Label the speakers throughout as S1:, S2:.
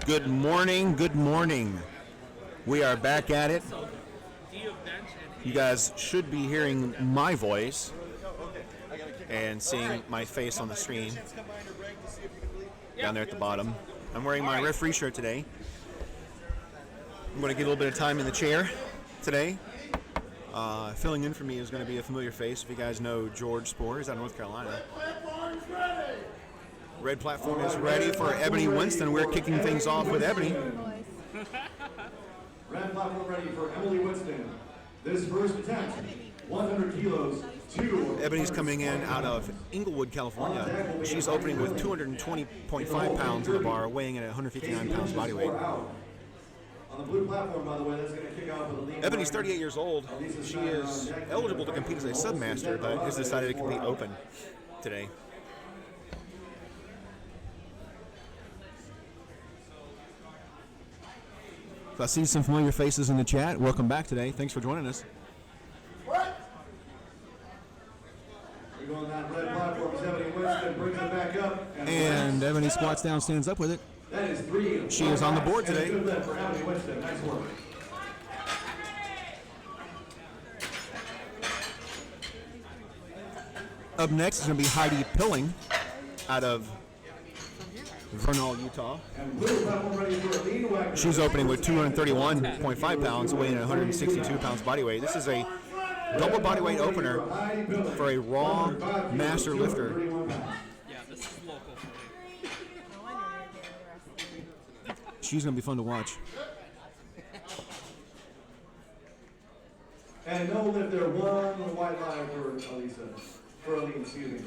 S1: Good morning, good morning. We are back at it. You guys should be hearing my voice and seeing my face on the screen down there at the bottom. I'm wearing my referee shirt today. I'm going to get a little bit of time in the chair today. Filling in for me is going to be a familiar face. If you guys know George Spoor, he's out of North Carolina. Red platform is ready for Ebony Winston. We're kicking things off with Ebony.
S2: Red platform ready for Emily Winston. This first attempt, 100 kilos, 2.
S1: Ebony's coming in out of Inglewood, California. She's opening with 220.5 pounds in the bar, weighing in at 159 pounds body weight.
S2: On the blue platform, by the way, that's going to kick off with a lead.
S1: Ebony's 38 years old. She is eligible to compete as a submaster, but has decided to compete open today. So I see some familiar faces in the chat. Welcome back today. Thanks for joining us.
S2: We're going down red platform. Ebony Winston brings it back up.
S1: And Ebony squats down, stands up with it.
S2: That is 3.
S1: She is on the board today.
S2: Good lift for Ebony Winston. Nice work.
S1: Up next is going to be Heidi Pilling out of Vernal, Utah. She's opening with 231.5 pounds, weighing at 162 pounds body weight. This is a double body weight opener for a raw master lifter.
S3: Yeah, this is local for me.
S1: She's going to be fun to watch.
S2: And no lift there, one white line for Alisa. For Aline, excuse me.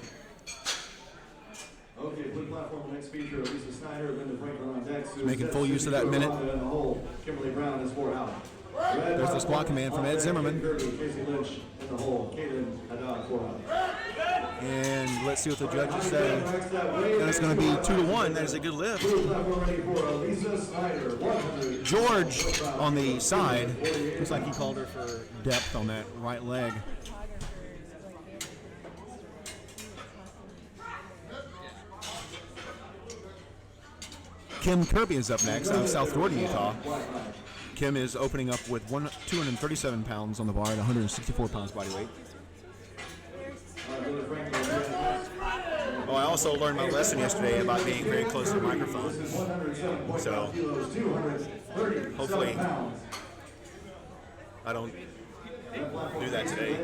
S2: Okay, blue platform, next feature, Lisa Snyder, Linda Franklin on deck.
S1: Making full use of that minute.
S2: Kimberly Brown is 4 out.
S1: There's the squat command from Ed Zimmerman.
S2: Casey Lynch in the hole. Caitlin Haddad, 4 out.
S1: And let's see what the judges say. And it's going to be 2-1. That is a good lift.
S2: Blue platform ready for Lisa Snyder, 100.
S1: George on the side. Looks like he called her for depth on that right leg. Kim Kirby is up next out of South Jordan, Utah. Kim is opening up with 237 pounds on the bar at 164 pounds body weight. Oh, I also learned my lesson yesterday about being very close to the microphone. So, hopefully, I don't do that today.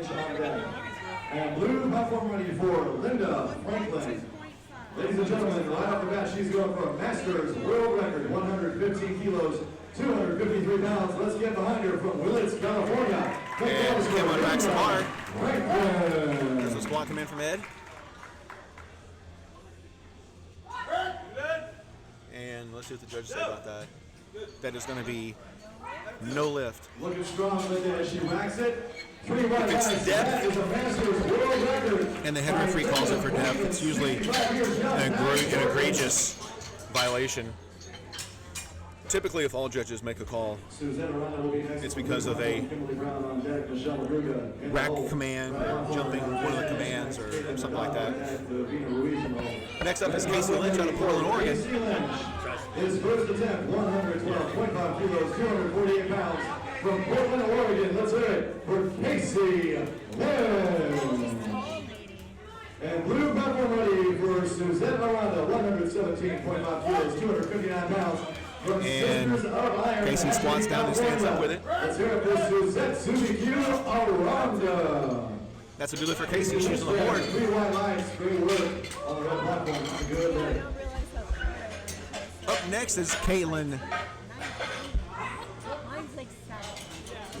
S2: And blue platform ready for Linda Franklin. Ladies and gentlemen, right off the bat, she's going for a Masters world record, 115 kilos, 253 pounds. Let's get behind her from Willits, California.
S1: And Kim unbacks the bar. There's a squat command from Ed. And let's see what the judges say about that. That is going to be no lift.
S2: Looking strong with it as she whacks it.
S1: If it's depth, and the head referee calls it for depth, it's usually an egregious violation. Typically, if all judges make a call, it's because of a rack command, or jumping one of the commands, or something like that. Next up is Casey Lynch out of Portland, Oregon.
S2: His first attempt, 112.5 kilos, 248 pounds. From Portland, Oregon, let's hear it for Casey Lynch. And blue platform ready for Suzette Miranda, 117.5 kilos, 259 pounds. From Sisters of Iron.
S1: Casey squats down and stands up with it.
S2: Let's hear it for Suzette Suzuki Aranda.
S1: That's a good lift for Casey. She's on the board.
S2: 3 white lines, great work on the red platform. Good lift.
S1: Up next is Caitlin.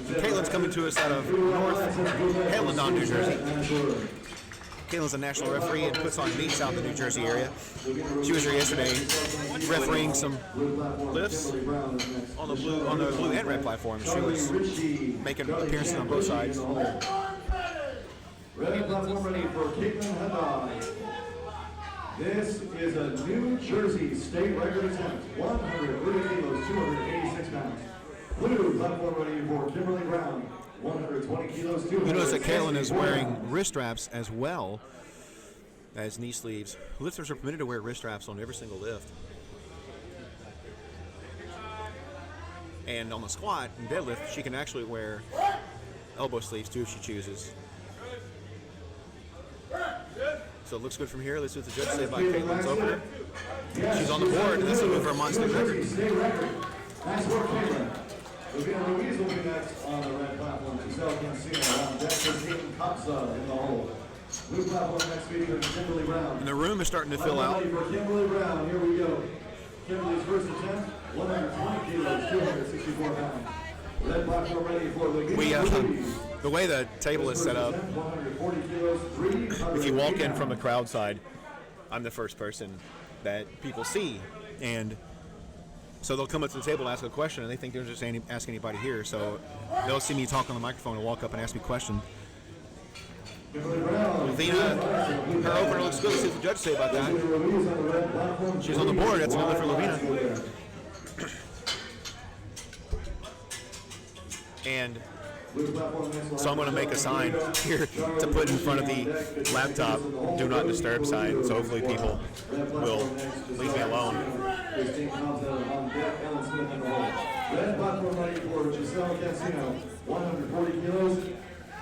S1: Caitlin's coming to us out of North Hellendown, New Jersey. Caitlin's a national referee and puts on meets out in the New Jersey area. She was here yesterday refereeing some lifts on the blue and red platform. She was making appearances on both sides.
S2: Red platform ready for Caitlin Haddad. This is a New Jersey state record attempt, 130 kilos, 286 pounds. Blue platform ready for Kimberly Brown, 120 kilos, 200.
S1: You notice that Caitlin is wearing wrist straps as well as knee sleeves. Lifters are permitted to wear wrist straps on every single lift. And on the squat and deadlift, she can actually wear elbow sleeves too if she chooses. So it looks good from here. Let's see what the judge say about Caitlin's opener. She's on the board, and this will move her monster record.
S2: Nice work, Caitlin. Louise will be next on the red platform. Giselle Cancino on deck. Christine Costa in the hole. Blue platform next featuring Kimberly Brown.
S1: And the room is starting to fill out.
S2: For Kimberly Brown, here we go. Kimberly's first attempt, 120 kilos, 264 pounds. Red platform ready for Louise.
S1: The way the table is set up, if you walk in from the crowd side, I'm the first person that people see, and so they'll come up to the table and ask a question, and they think they're just ask anybody here. So they'll see me talk on the microphone and walk up and ask me a question. Lavina, her opener looks good. Let's see what the judge say about that. She's on the board. That's another for Lavina. And so I'm going to make a sign here to put in front of the laptop, do not disturb sign, so hopefully people will leave me alone.
S2: Red platform ready for Giselle Cancino, 140 kilos,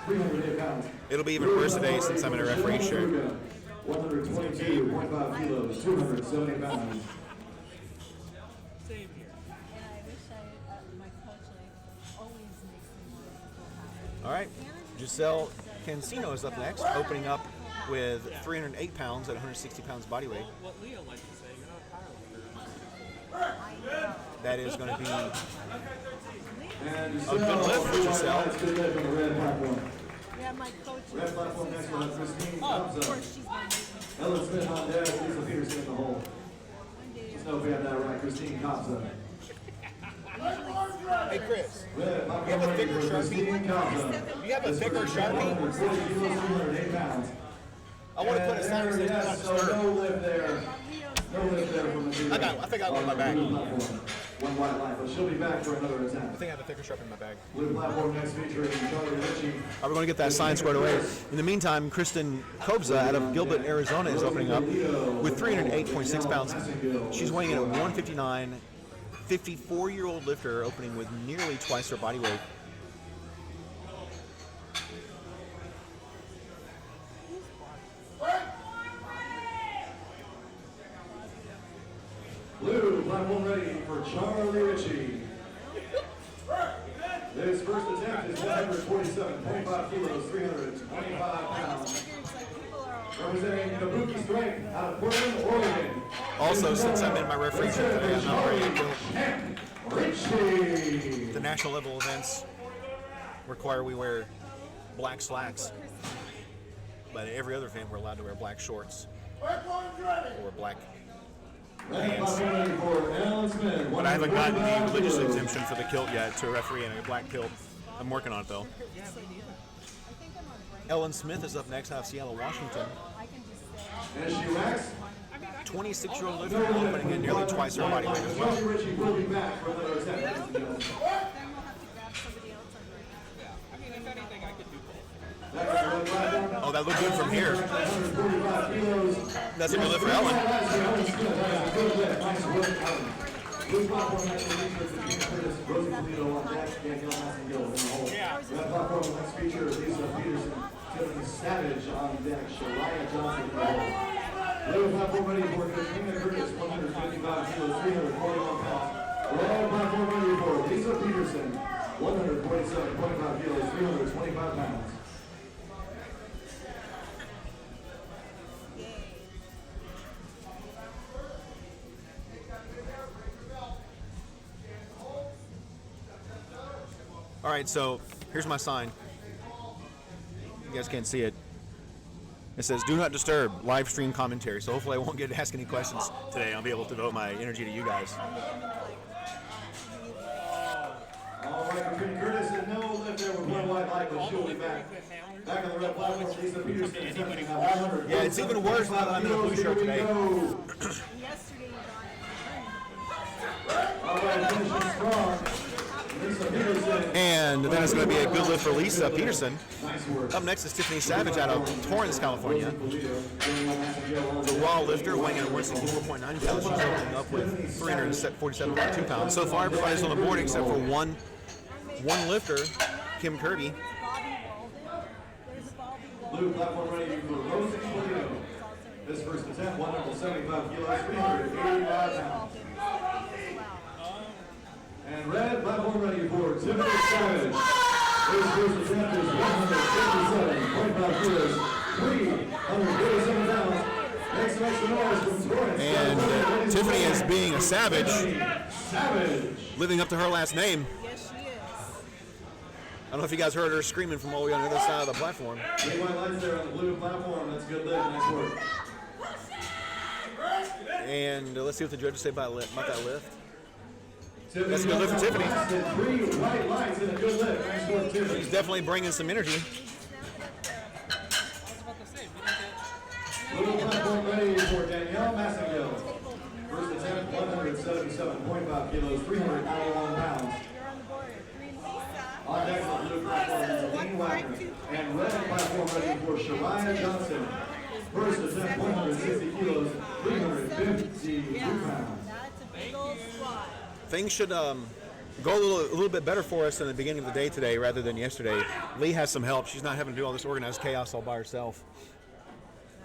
S2: 308 pounds.
S1: It'll be even worse today since I'm in a referee shirt.
S2: 122.5 kilos, 270 pounds.
S3: Same here.
S4: And I wish my coach always makes me want to go higher.
S1: All right, Giselle Cancino is up next, opening up with 308 pounds at 160 pounds body weight.
S3: What Leah likes to say, you're not a powerlifter.
S1: That is going to be
S2: And
S1: a good lift for Giselle.
S2: That's good lift on the red platform.
S4: Yeah, my coach.
S2: Red platform next one, Christine
S4: Oh, of
S2: Costa.
S4: course she's going to.
S2: Ellen Smith on deck, Lisa Peterson in the hole. Just know if we have that right, Christine Costa.
S1: Hey, Chris.
S2: Red
S1: You have a
S2: platform ready
S1: thicker
S2: for
S1: Sharpie?
S2: Christine Costa.
S1: You have a thicker Sharpie?
S2: 140 kilos, 208 pounds.
S1: I want to put a sign that says do not
S2: Yes, so
S1: disturb.
S2: no lift there. No lift there from the
S1: I think I have one in my bag.
S2: One white light, but she'll be back for another
S1: I
S2: attempt.
S1: think I have a thicker Sharpie in my bag.
S2: Blue platform next featuring Charlie Ritchie.
S1: We're going to get that sign squared away. In the meantime, Kristen Kobza out of Gilbert, Arizona is opening up with 308.6 pounds. She's weighing in at 159. 54-year-old lifter opening with nearly twice her body weight.
S2: Blue platform ready for Charlie Ritchie. His first attempt is 147.5 kilos, 325 pounds. Representing Kabuki Strength out of Portland, Oregon.
S1: Also, since I'm in my referee shirt today, I'm not wearing a kilt.
S2: Ritchie.
S1: The national level events require we wear black slacks, but at every other event we're allowed to wear black shorts or black pants. But I haven't gotten the religious exemption for the kilt yet to referee in a black kilt. I'm working on it though. Ellen Smith is up next out of Seattle, Washington.
S2: And she racks.
S1: 26-year-old lifter opening at nearly twice her body weight as well.
S2: Charlie Ritchie will be back for another attempt.
S4: Then we'll have to grab somebody else on right now.
S3: Yeah. I mean, if anything, I could do both.
S1: Oh, that looked good from here.
S2: 145 kilos.
S1: That's a good lift for Ellen.
S2: Good lift. Nice work, Ellen. Blue platform next feature Virginia Curtis, Rosie Polito on deck, Danielle Massengill in the hole. Red platform next feature Lisa Peterson, Tiffany Savage on deck, Shariah Johnson in the hole. Blue platform ready for Katrina Curtis, 155 kilos, 341 pounds. Red platform ready for Lisa Peterson, 147.5 kilos, 325 pounds.
S1: All right, so here's my sign. You guys can't see it. It says, do not disturb, live stream commentary. So hopefully I won't get to ask any questions today. I'll be able to devote my energy to you guys.
S2: All right, Katrina Curtis and no lift there with one white light, but she'll be back. Back on the red platform, Lisa Peterson attempting 100.
S1: Yeah, it's even worse now that I'm in a blue shirt today.
S4: Yesterday you got it.
S2: All right, finishing strong. Lisa
S1: And then it's going to be a good lift for Lisa Peterson. Up next is Tiffany Savage out of Torrance, California. The raw lifter weighing in at 164.9 pounds. She's opening up with 347.2 pounds. So far, everybody's on the board except for one lifter, Kim Kirby.
S2: Blue platform ready for Rose Polito. This first attempt, 175 kilos, 385 pounds. And red platform ready for Tiffany Savage. This first attempt is 157.5 kilos, 387 pounds. Next to extra noise from Torrance.
S1: And Tiffany is being a savage, living up to her last name.
S4: Yes, she is.
S1: I don't know if you guys heard her screaming from all the way on the other side of the platform.
S2: Green white lights there on the blue platform. That's good lift. Nice work.
S1: And let's see what the judges say about that lift.
S2: Tiffany
S1: That's a good lift for Tiffany.
S2: 3 white lights and a good lift. Nice work, Tiffany.
S1: She's definitely bringing some energy.
S3: I was about to say, we didn't
S2: Blue platform ready for Danielle Massengill. First attempt, 177.5 kilos, 391 pounds.
S4: You're on the board. Green Lisa.
S2: On deck on blue platform is Dean Wagner. And red platform ready for Shariah Johnson. First attempt, 160 kilos, 352 pounds.
S4: That's a big old squat.
S1: Things should go a little bit better for us in the beginning of the day today rather than yesterday. Lee has some help. She's not having to do all this organized chaos all by herself.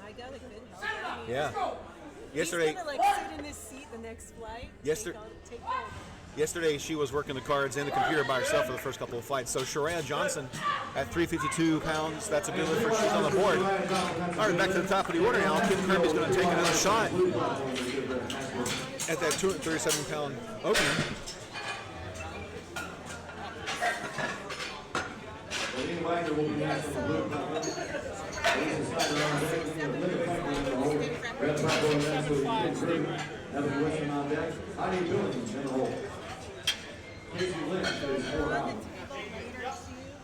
S4: I got a good help.
S1: Yeah.
S4: He's
S1: Yesterday,
S4: gonna sit in his seat the next flight.
S1: Yesterday-
S4: Take over.
S1: Yesterday she was working the cards and the computer by herself for the first couple of flights. So Shariah Johnson at 352 pounds, that's a good lift for her. She's on the board. All right, back to the top of the order now. Kim Kirby's going to take another shot at that 237-pound opener.
S2: Dean Wagner will be next on the blue platform. Lisa Snyder on deck. Linda Franklin in the hole. Red platform next to Kim Kirby. Evan Wilson on deck. Heidi Billings in the hole. Casey Lynch is 4
S4: On the
S2: pounds.
S4: table later too,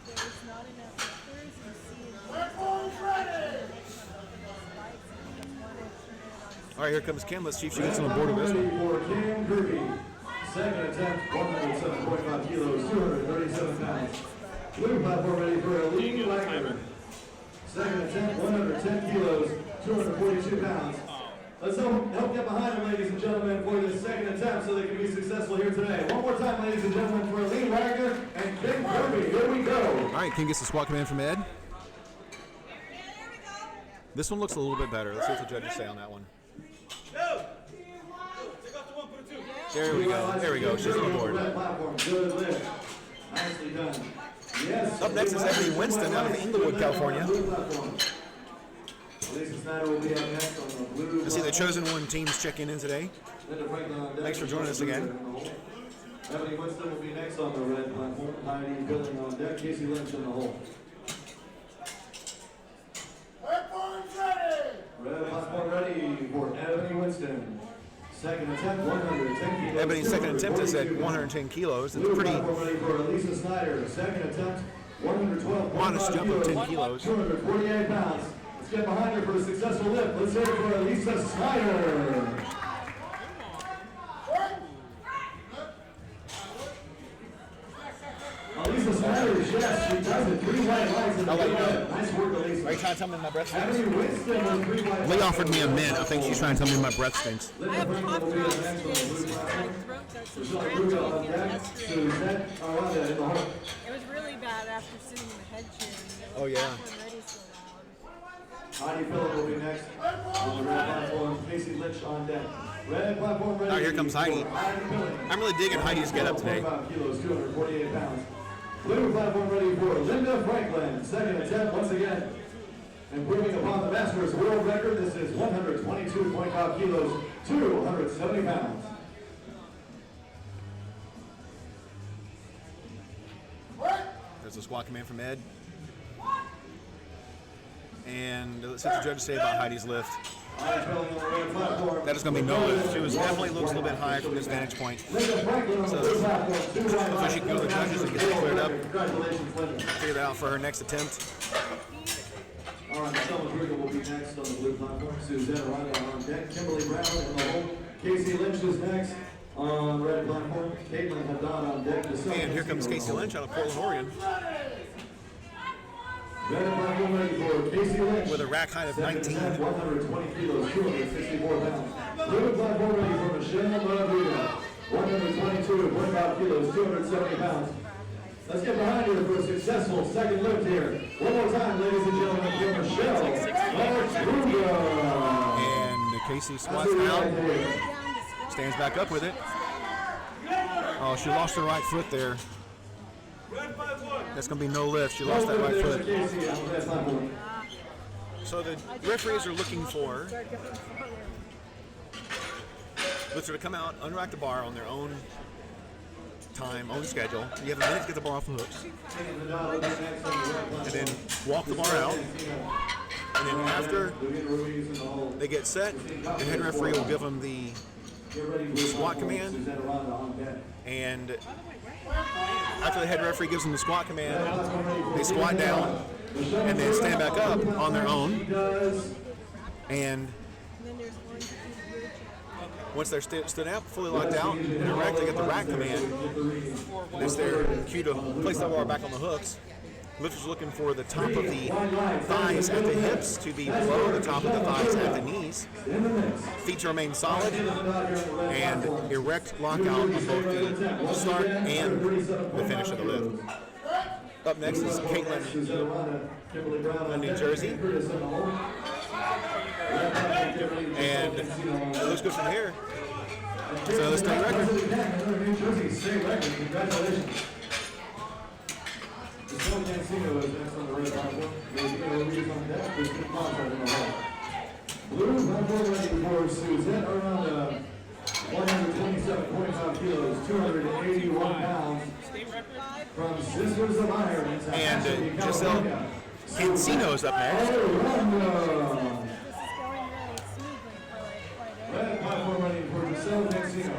S4: there's not enough lifters. You see it.
S1: All right, here comes Kim. Let's see if she gets on the board with this
S2: Ready
S1: one.
S2: for Kim Kirby. Second attempt, 107.5 kilos, 237 pounds. Blue platform ready for Aline Wagner. Second attempt, 110 kilos, 242 pounds. Let's help get behind them, ladies and gentlemen, for this second attempt so they can be successful here today. One more time, ladies and gentlemen, for Aline Wagner and Kim Kirby. Here we go.
S1: All right, Kim gets the squat command from Ed. This one looks a little bit better. Let's see what the judges say on that one. There we go. There we go. She's on the board.
S2: Red platform, good lift. Nicely done. Yes.
S1: Up next is Ebony Winston out of Inglewood, California.
S2: Lisa Snyder will be up next on the blue.
S1: I see the Chosen One team's checking in today.
S2: Linda Franklin on deck.
S1: Thanks for joining us again.
S2: Ebony Winston will be next on the red platform. Heidi Billing on deck. Casey Lynch in the hole. Red platform ready for Ebony Winston. Second attempt, 110 kilos.
S1: Ebony's second attempt is at 110 kilos. It's
S2: Blue
S1: pretty
S2: platform ready for Lisa Snyder. Second attempt, 112.
S1: modest jump of 10 kilos.
S2: 248 pounds. Let's get behind her for a successful lift. Let's hear it for Lisa Snyder. Lisa Snyder, yes, she does it. 3 white lights in the
S1: like
S2: lead.
S1: that.
S2: Nice work, Elisa.
S1: Are you trying to tell me my breath
S2: Ebony
S1: stinks?
S2: Winston with 3 white
S1: Lee
S2: lights.
S1: offered me a mint. I think she's trying to tell me my breath stinks.
S2: Linda
S4: I have
S2: Franklin
S4: cough
S2: will be
S4: drops
S2: up next on the
S4: today.
S2: blue
S4: My
S2: platform.
S4: throat got some
S2: Michelle
S4: scratching
S2: Kruger on
S4: again
S2: deck.
S4: yesterday.
S2: Suzette Aranda in the hole.
S4: It was really bad after sitting in the head chair.
S1: Oh, yeah.
S4: Ready so loud.
S2: Heidi Phillip will be next on the red platform. Casey Lynch on deck. Red platform ready.
S1: All right, here comes Heidi.
S2: for Heidi Phillip.
S1: I'm really digging Heidi's get up today.
S2: 125 kilos, 248 pounds. Blue platform ready for Linda Franklin. Second attempt once again. Improving upon the Masters world record. This is 122.5 kilos, 270 pounds.
S1: There's a squat command from Ed. And let's see what the judges say about Heidi's lift.
S2: Heidi Phillip on the red platform.
S1: That is going to be no lift. She was definitely looks a little bit high from this vantage point.
S2: Linda Franklin on the blue platform. 2 white
S1: Hopefully
S2: lights.
S1: she can go to the judges and get it cleared up.
S2: Congratulations, Linda.
S1: Figure that out for her next attempt.
S2: All right, Michelle Kruger will be next on the blue platform. Suzette Aranda on deck. Kimberly Brown in the hole. Casey Lynch is next On red platform, Caitlin Haddad on deck.
S1: And here comes Casey Lynch out of Portland, Oregon,
S2: Red platform ready for Casey Lynch.
S1: with a rack height of 19.
S2: 120 kilos, 264 pounds. Blue platform ready for Michelle Rodriguez. 122.5 kilos, 270 pounds. Let's get behind her for a successful second lift here. One more time, ladies and gentlemen, for Michelle Rodriguez.
S1: And Casey squats out, stands back up with it. Oh, she lost her right foot there. That's going to be no lift. She lost that right foot. So the referees are looking for lifter to come out, unrack the bar on their own time, own schedule. You have a minute to get the bar off the hooks. And then walk the bar out. And then after they get set, the head referee will give them the squat command. And after the head referee gives them the squat command, they squat down and then stand back up on their own. And once they're stood up, fully locked out, and erect, they get the rack command. That's their cue to place the bar back on the hooks. Lifters looking for the top of the thighs at the hips to be below the top of the thighs at the knees. Feet to remain solid and erect lockout on both the start and the finish of the lift. Up next is Caitlin in New Jersey. And it looks good from here. So let's take record.
S2: New Jersey state record. Congratulations. The Silver Cancino is next on the red platform. There's no reason on deck. There's two contract in the hall. Blue platform ready for Suzette Aranda. 127.5 kilos, 281 pounds. From Sisters of Iron.
S1: And Giselle Cancino's up next.
S2: Red platform ready for Giselle Cancino.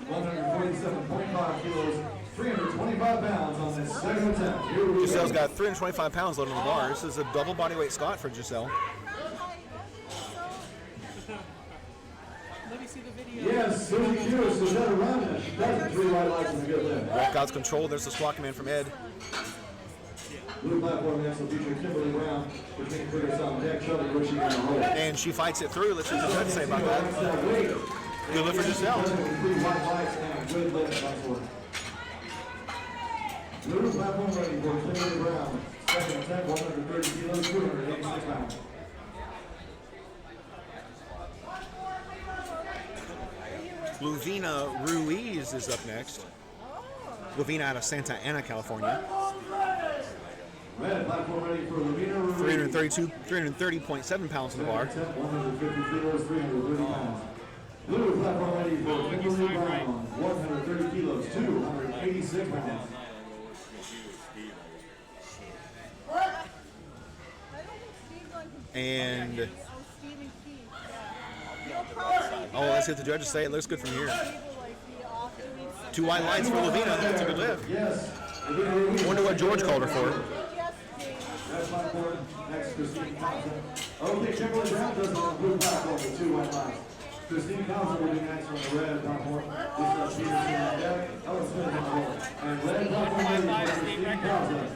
S2: 147.5 kilos, 325 pounds on this second attempt. Here we
S1: Giselle's
S2: go.
S1: got 325 pounds loaded on the bar. This is a double bodyweight squat for Giselle.
S3: Let me see the video.
S2: Yes, Susie Q, Suzette Aranda. She does it 3 white lights and a good lift.
S1: Walkout's controlled. There's the squat command from Ed.
S2: Blue platform next will feature Kimberly Brown. Between Curtis on deck, Shelby Ritchie in the hole.
S1: And she fights it through. Let's see what the judge say about that. Good lift for Giselle.
S2: 3 white lights and a good lift. Nice work. Blue platform ready for Kimberly Brown. Second attempt, 130 kilos, 286 pounds.
S1: Luvina Ruiz is up next. Luvina out of Santa Ana, California.
S2: Red platform ready for Lavina Ruiz.
S1: 330.7 pounds on the bar.
S2: 150 kilos, 330 pounds. Blue platform ready for Kimberly Brown. 130 kilos, 286 pounds.
S1: And oh, let's see what the judges say. It looks good from here. 2 white lights for Lavina. That's a good lift.
S2: Yes.
S1: Wonder what George called her for.
S2: Red platform, next Christine Thompson. Okay, Kimberly Brown does it on blue platform with 2 white lights. Christine Thompson will be next on the red platform. This is Peterson on deck. Ellen Smith on the hole. And red platform ready for Christine Thompson.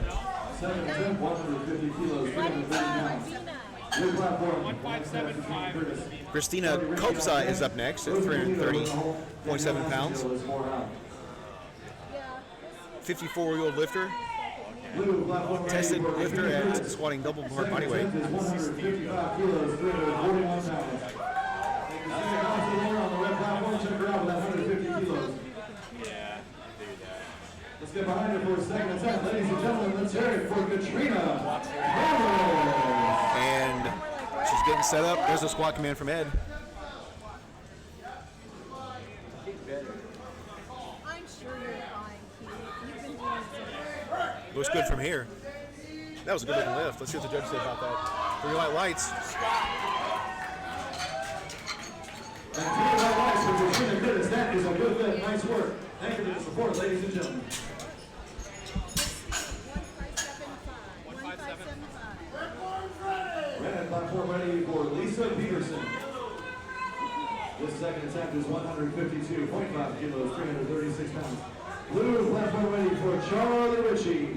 S2: Second attempt, 150 kilos, 330 pounds. Blue platform.
S3: 157.5.
S1: Christina Kopsa is up next at 330.7 pounds. 54-year-old lifter. Tested lifter at squatting double hard body weight.
S2: 155 kilos, 341 pounds. On the red platform, check her out with that 150 kilos. Let's get behind her for a second attempt. Ladies and gentlemen, let's hear it for Katrina.
S1: And she's getting set up. There's a squat command from Ed.
S4: I'm sure you're fine, Keith. You've been doing so.
S1: Looks good from here. That was a good looking lift. Let's see what the judge said about that. 3 white lights.
S2: And 3 white lights for Katrina Curtis. That is a good lift. Nice work. Thank you for the support, ladies and gentlemen.
S4: 1575.
S2: Red platform ready for Lisa Peterson. This second attempt is 152.5 kilos, 336 pounds. Blue platform ready for Charlie Ritchie.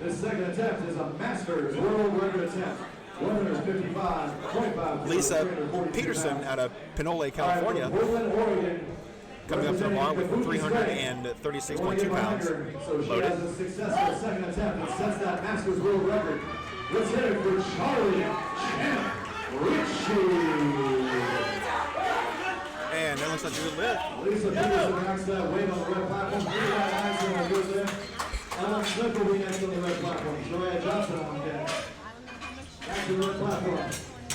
S2: This second attempt is a Masters World Record attempt. 155.5
S1: Lisa Peterson out of Pinole, California,
S2: Portland, Oregon.
S1: coming up to the bar with 336.2 pounds
S2: So she
S1: loaded.
S2: has a successful second attempt and sets that Masters World Record. Let's hit it for Charlie Champ Ritchie.
S1: And that looks like a good lift.
S2: Lisa Peterson racks that weight on the red platform. 3 nice on the good lift. Ellen Smith will be next on the red platform. Joya Johnson on deck. Back to the red platform.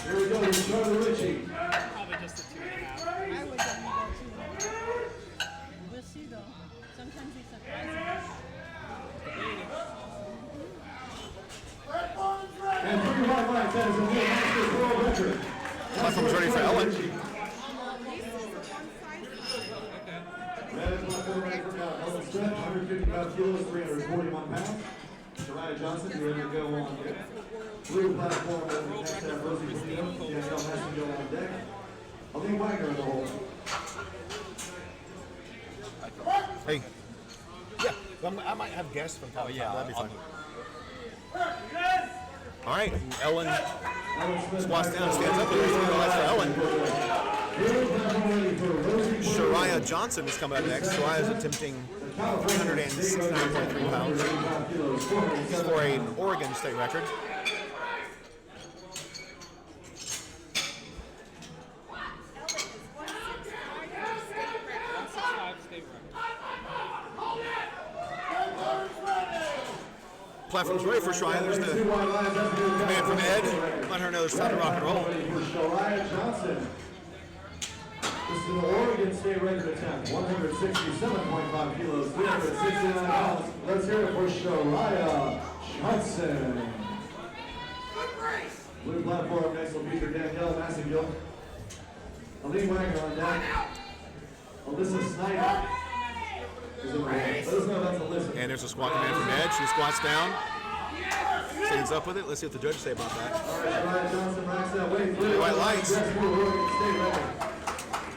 S2: Here we go with Charlie Ritchie.
S3: Probably just a 2.5.
S4: I would definitely go 2. We'll see though. Sometimes he surprises us.
S2: And 3 white lights, that is a new Masters World Record.
S1: Platform's ready for Ellen.
S2: Red platform ready for Ellen Smith, 155 kilos, 341 pounds. Joya Johnson, you ready to go on deck. Blue platform, next to have Rosie Castillo, Danielle Massingill on deck. Aline Wagner in the hole.
S1: Hey. Yeah, I might have guests from time to time. That'd be fun. All right, Ellen squats down, stands up, and there's 3 lights for Ellen. Shariah Johnson is coming up next. Shariah is attempting 369.3 pounds for an Oregon state record. Platform's ready for Shariah. There's the command from Ed. Let her know it's time to rock and roll.
S2: Shariah Johnson. This is an Oregon state record attempt. 167.5 kilos, 369 pounds. Let's hear it for Shariah Johnson. Blue platform next will feature Danielle Massingill. Aline Wagner on deck. Alyssa Snyder. Let us know that's Alyssa.
S1: And there's a squat command from Ed. She squats down, stands up with it. Let's see what the judges say about that.
S2: All right, Shariah Johnson racks that weight.
S1: White lights.
S2: Oregon state record.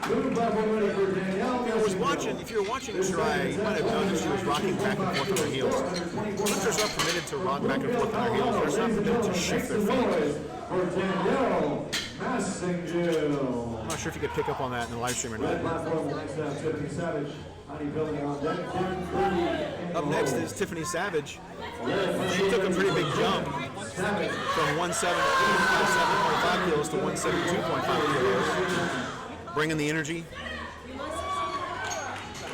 S2: Blue platform ready for Danielle Massingill.
S1: If you were watching Shariah, you might have noticed she was rocking back and forth on her heels. Lifters are permitted to rock back and forth on their heels. They're not permitted to shift their feet.
S2: For Danielle Massingill.
S1: I'm not sure if you could pick up on that in the live stream or
S2: Red
S1: not.
S2: platform next to Tiffany Savage. Honey building on deck.
S1: Up next is Tiffany Savage. She took a pretty big jump from 177.5 kilos to 172.5 kilos. Bringing the energy.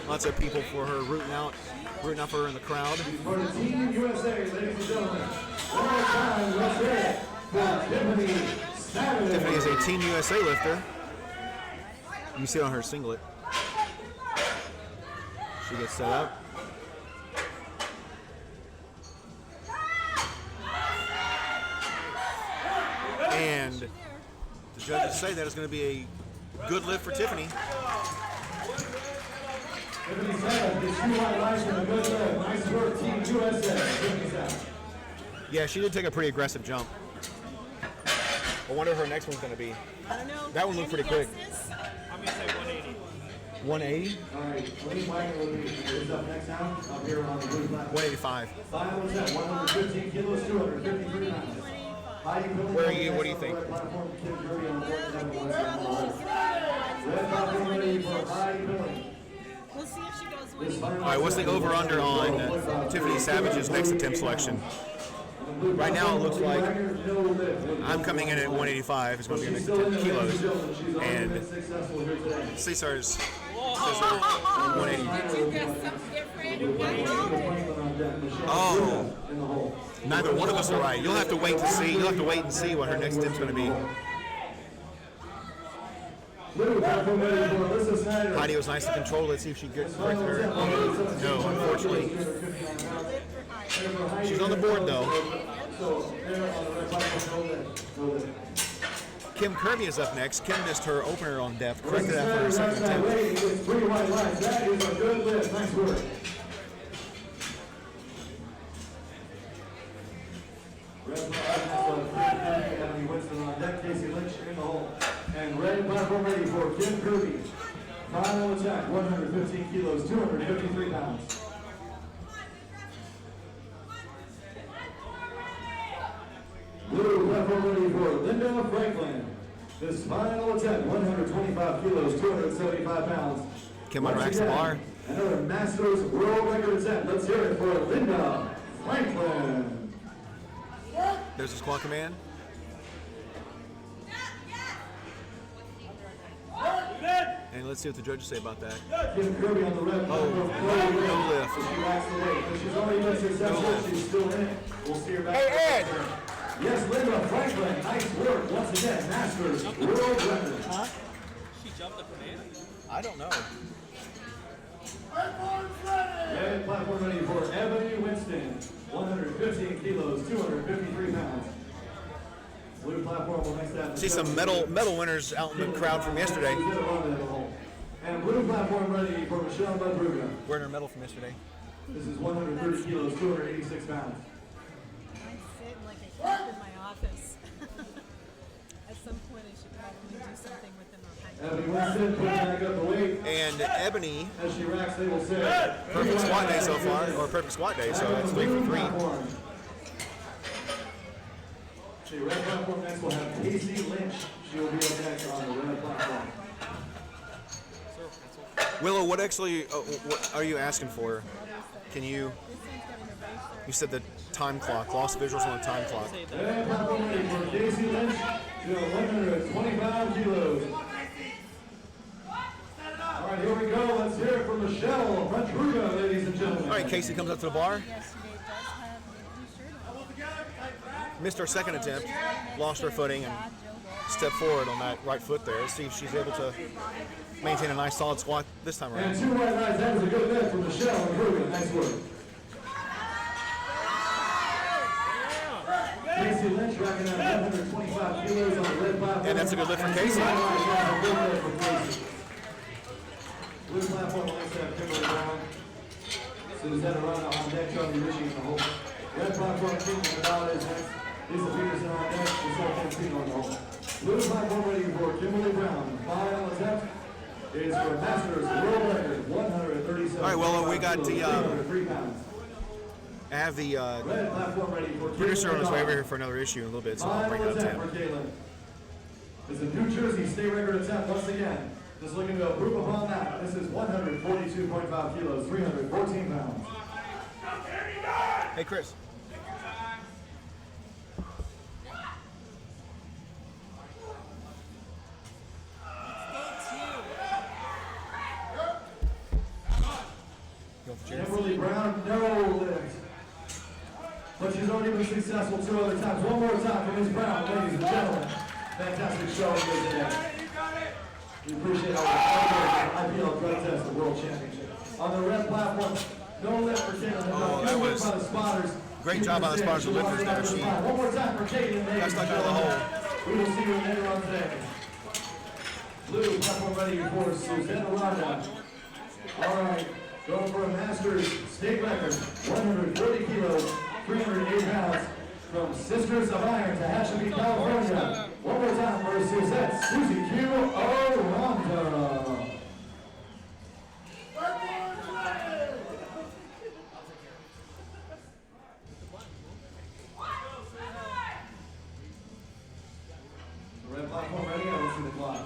S1: Lots of people for her rooting out for her in the crowd.
S2: For the Team USA, ladies and gentlemen. One more time, let's hear it for Tiffany Savage.
S1: Tiffany is a Team USA lifter. You can see it on her singlet. She gets set up. And the judges say that is going to be a good lift for Tiffany.
S2: Tiffany Savage gets 2 white lights and a good lift. Nice work, Team USA. Tiffany Savage.
S1: Yeah, she did take a pretty aggressive jump. I wonder what her next one's going to be.
S4: I don't know.
S1: That one looked pretty quick.
S3: I'm going to say 180.
S1: 180?
S2: All right, Aline Wagner will be up next now. Up here on the blue platform.
S1: 185.
S2: Final attempt, 115 kilos, 253 pounds. Heidi Billing
S1: Where are you?
S2: on
S1: What do you
S2: the
S1: think?
S2: red platform, Kim Drury on the board, number 1 Red platform ready for Heidi Billing.
S4: We'll see if she goes
S2: This
S4: with
S2: final
S1: All right, what's the
S2: attempt
S1: over-under on Tiffany Savage's next attempt selection? Right now it looks like I'm coming in at 185. It's going to be 10 kilos. And Cesar's says 180.
S4: Did you guess something different?
S1: Oh, neither one of us are right. You'll have to wait to see. You'll have to wait and see what her next step's going to be. Heidi was nice to control. Let's see if she gets corrected her. No, unfortunately. She's on the board though. Kim Kirby is up next. Kim missed her opener on depth. Corrected that for her second attempt.
S2: That is a good lift. Nice work. Red flag, Winston on deck. Casey Lynch in the hole. And red platform ready for Kim Kirby. Final attack, 115 kilos, 253 pounds. Blue platform ready for Linda Franklin. This final attack, 125 kilos, 275 pounds.
S1: Kim unracks
S2: Once
S1: the
S2: again,
S1: bar.
S2: Another Masters World Record attempt. Let's hear it for Linda Franklin.
S1: There's the squat command. And let's see what the judges say about that.
S2: Kim Kirby on the red platform.
S1: No lift.
S2: She racks the weight, but she's already been successful. She's still in it. We'll see her back.
S1: Hey, Ed!
S2: Yes, Linda Franklin. Nice work. Once again, Masters World Record.
S3: Huh? She jumped the command?
S1: I don't know.
S2: Red platform ready for Ebony Winston. 115 kilos, 253 pounds. Blue platform will next have.
S1: See some medal winners out in the crowd from yesterday.
S2: And blue platform ready for Michelle Madruga.
S1: Wearing her medal from yesterday.
S2: This is 130 kilos, 286 pounds.
S4: I sit like a cat in my office. At some point, I should probably do something within my height.
S2: Ebony Winston putting back up the weight.
S1: And Ebony,
S2: As she racks, they will say.
S1: perfect squat day so far, or perfect squat day, so it's 3 for 3.
S2: The red platform next will have Casey Lynch. She will be up next on the red platform.
S1: Willow, what actually, what are you asking for? Can you, you said the time clock, lost visuals on the time clock.
S2: Red platform ready for Casey Lynch to 125 kilos. All right, here we go. Let's hear it from Michelle Madruga, ladies and gentlemen.
S1: All right, Casey comes up to the bar.
S4: Yesterday does have a blue shirt on.
S1: Missed her second attempt, lost her footing, and stepped forward on that right foot there. Let's see if she's able to maintain a nice solid squat this time
S2: And
S1: around.
S2: 2 white lines. That was a good lift from Michelle Madruga. Nice work. Casey Lynch racking up 125 kilos on the red platform.
S1: And that's a good lift for Casey.
S2: Blue platform likes to have Kimberly Brown. Susanna Rana on deck, Charlie Ritchie in the hole. Red platform, Kimberly Nevada is next. Lisa Peterson on deck, Giselle Campino on the hole. Blue platform ready for Kimberly Brown. Final attempt is for Masters World Record, 137.
S1: All right, well, we got the,
S2: 303 pounds.
S1: I have the
S2: Red platform ready for
S1: producer on his way
S2: Caitlin
S1: over here for another issue in a little bit, so I'll bring
S2: Final
S1: it up to
S2: attempt for
S1: him.
S2: Caitlin. It's a New Jersey state record attempt once again. Just looking to improve upon that. This is 142.5 kilos, 314 pounds.
S1: Hey, Chris. You want the chair?
S2: Kimberly Brown, no lift. But she's already been successful 2 other times. One more time for Ms. Brown, ladies and gentlemen. Fantastic showing here today. We appreciate all the IPL drug test, the World Championship. On the red platform, no lift for Caitlin.
S1: Oh, that was
S2: by the spotters.
S1: great job on the spotters with lifters there. She
S2: One more time for Caitlin, ladies
S1: got stuck
S2: and
S1: out of the
S2: gentlemen.
S1: hole.
S2: We will see you later on today. Blue platform ready for Susanna Rada. All right, going for a Masters state record, 140 kilos, 308 pounds, from Sisters of Iron to Tehachapi, California. One more time for Suzette Susie Q. Orlando. Red platform ready, I will see the clock.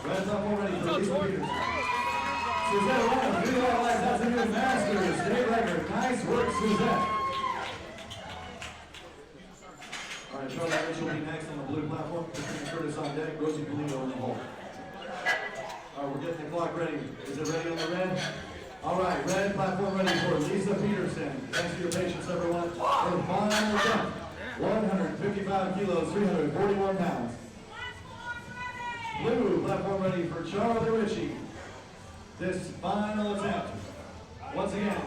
S2: Red platform ready for Lisa Peters. Suzette Orlando, 3 white lines, that's a new Masters state record. Nice work, Suzette. All right, Charlie Rich will be next on the blue platform. Christina Curtis on deck, Rosie Polino in the hole. All right, we're getting the clock ready. Is it ready on the red? All right, red platform ready for Lisa Peterson. Thanks for your patience, everyone. Her final attempt, 155 kilos, 341 pounds. Blue platform ready for Charlie Ritchie. This final attempt, once again,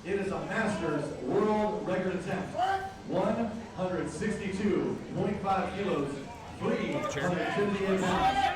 S2: it is a Masters World Record attempt. 162.5 kilos, 358 pounds.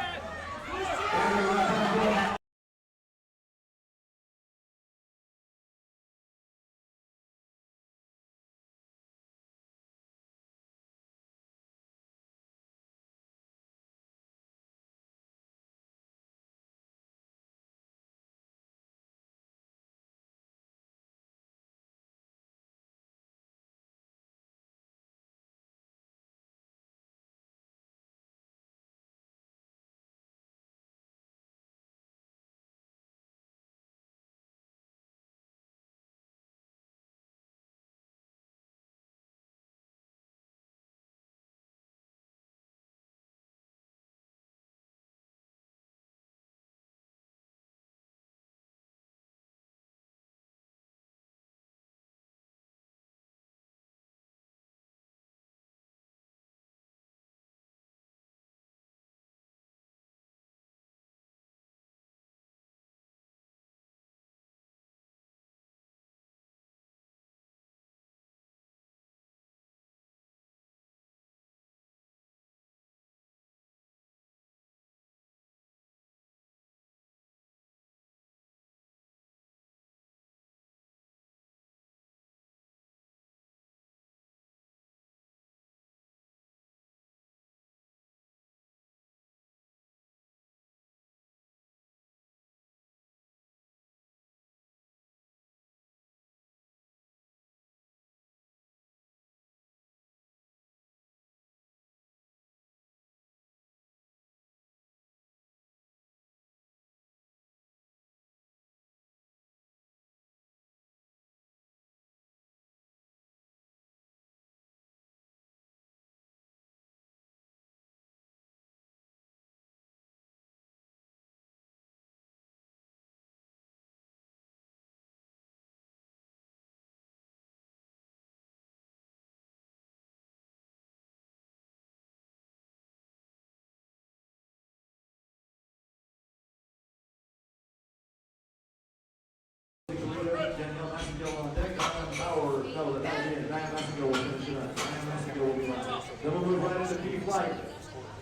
S2: Then we'll move right into B-Flight.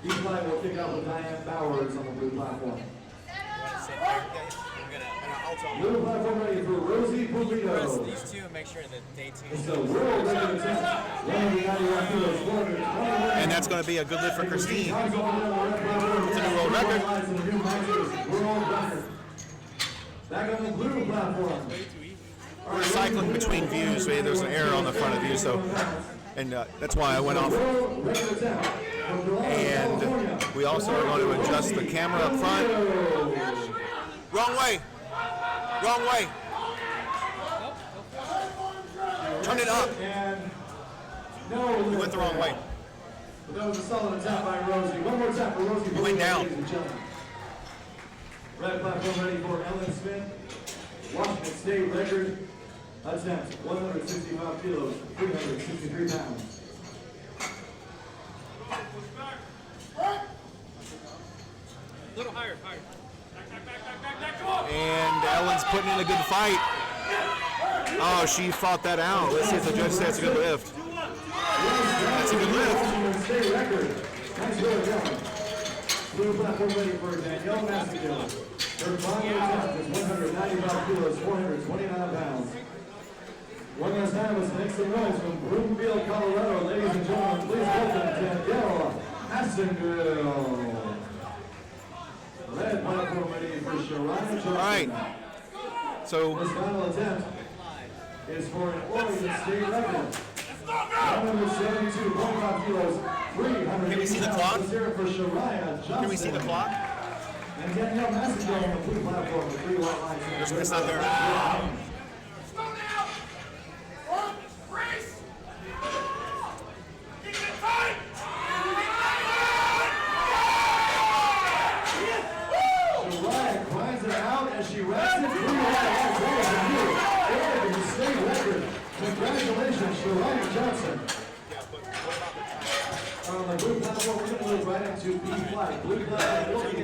S2: B-Flight will kick off with Diane Bowers on the blue platform. Blue platform ready for Rosie Pulido.
S3: These two and make sure that they two.
S2: It's the world record attempt. 191 kilos, 421.
S1: And that's going to be a good lift for Christine.
S2: It's a
S1: new world record.
S2: Back on the blue platform.
S1: We're cycling between views. There's an error on the front of you, so that's why I went off. And we also are going to adjust the camera up front. Wrong way. Wrong way. Turn it up. You went the wrong way.
S2: But that was a solid attack by Rosie. One more tap for Rosie.
S1: You went down.
S2: Ladies and gentlemen. Red platform ready for Ellen Smith. Washington State record attempt. 165 kilos, 363 pounds.
S3: A little higher.
S1: And Ellen's putting in a good fight. Oh, she fought that out. Let's see if the judge says it's a good lift. That's a good lift.
S2: State record. Nice work, Ellen. Blue platform ready for Danielle Massagill. Her final attempt is 195 kilos, 429 pounds. One last time, let's make some noise from Broomfield, Colorado. Ladies and gentlemen, please welcome Danielle Massagill. Red platform ready for Shariah Johnson.
S1: All right. So
S2: This final attempt is for an Oregon State record. 172.5 kilos, 300.
S1: Can we see the clock?
S2: For Shariah Johnson.
S1: can we see the clock?
S2: And Danielle Massagill on the blue platform with 3 white lines.
S1: It's not there.
S2: Shariah grinds it out as she wraps it 3 white lines. Oregon State record. Congratulations, Shariah Johnson. On the blue platform, we're going to move right into B-Flight. Blue platform will be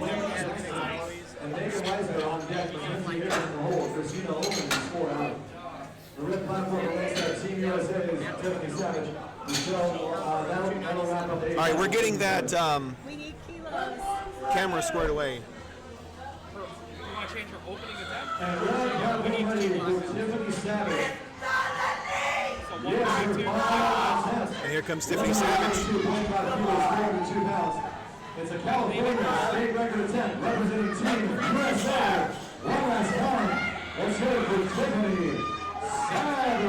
S2: and Megan Weiser on deck for Lindsay Harris in the hole. Christina Olsen is 4 out. The red platform remains that Team USA is Tiffany Savage. That'll wrap up the 8.
S1: All right, we're getting that
S4: We need kilos.
S1: camera squared away.
S3: You want to change your opening attack?
S2: And red platform ready for Tiffany Savage. Yes, her final attempt.
S1: And here comes Tiffany Savage.
S2: 2.5 kilos, 402 pounds. It's a California state record attempt representing Team USA. One last time. Let's hear it for Tiffany Savage.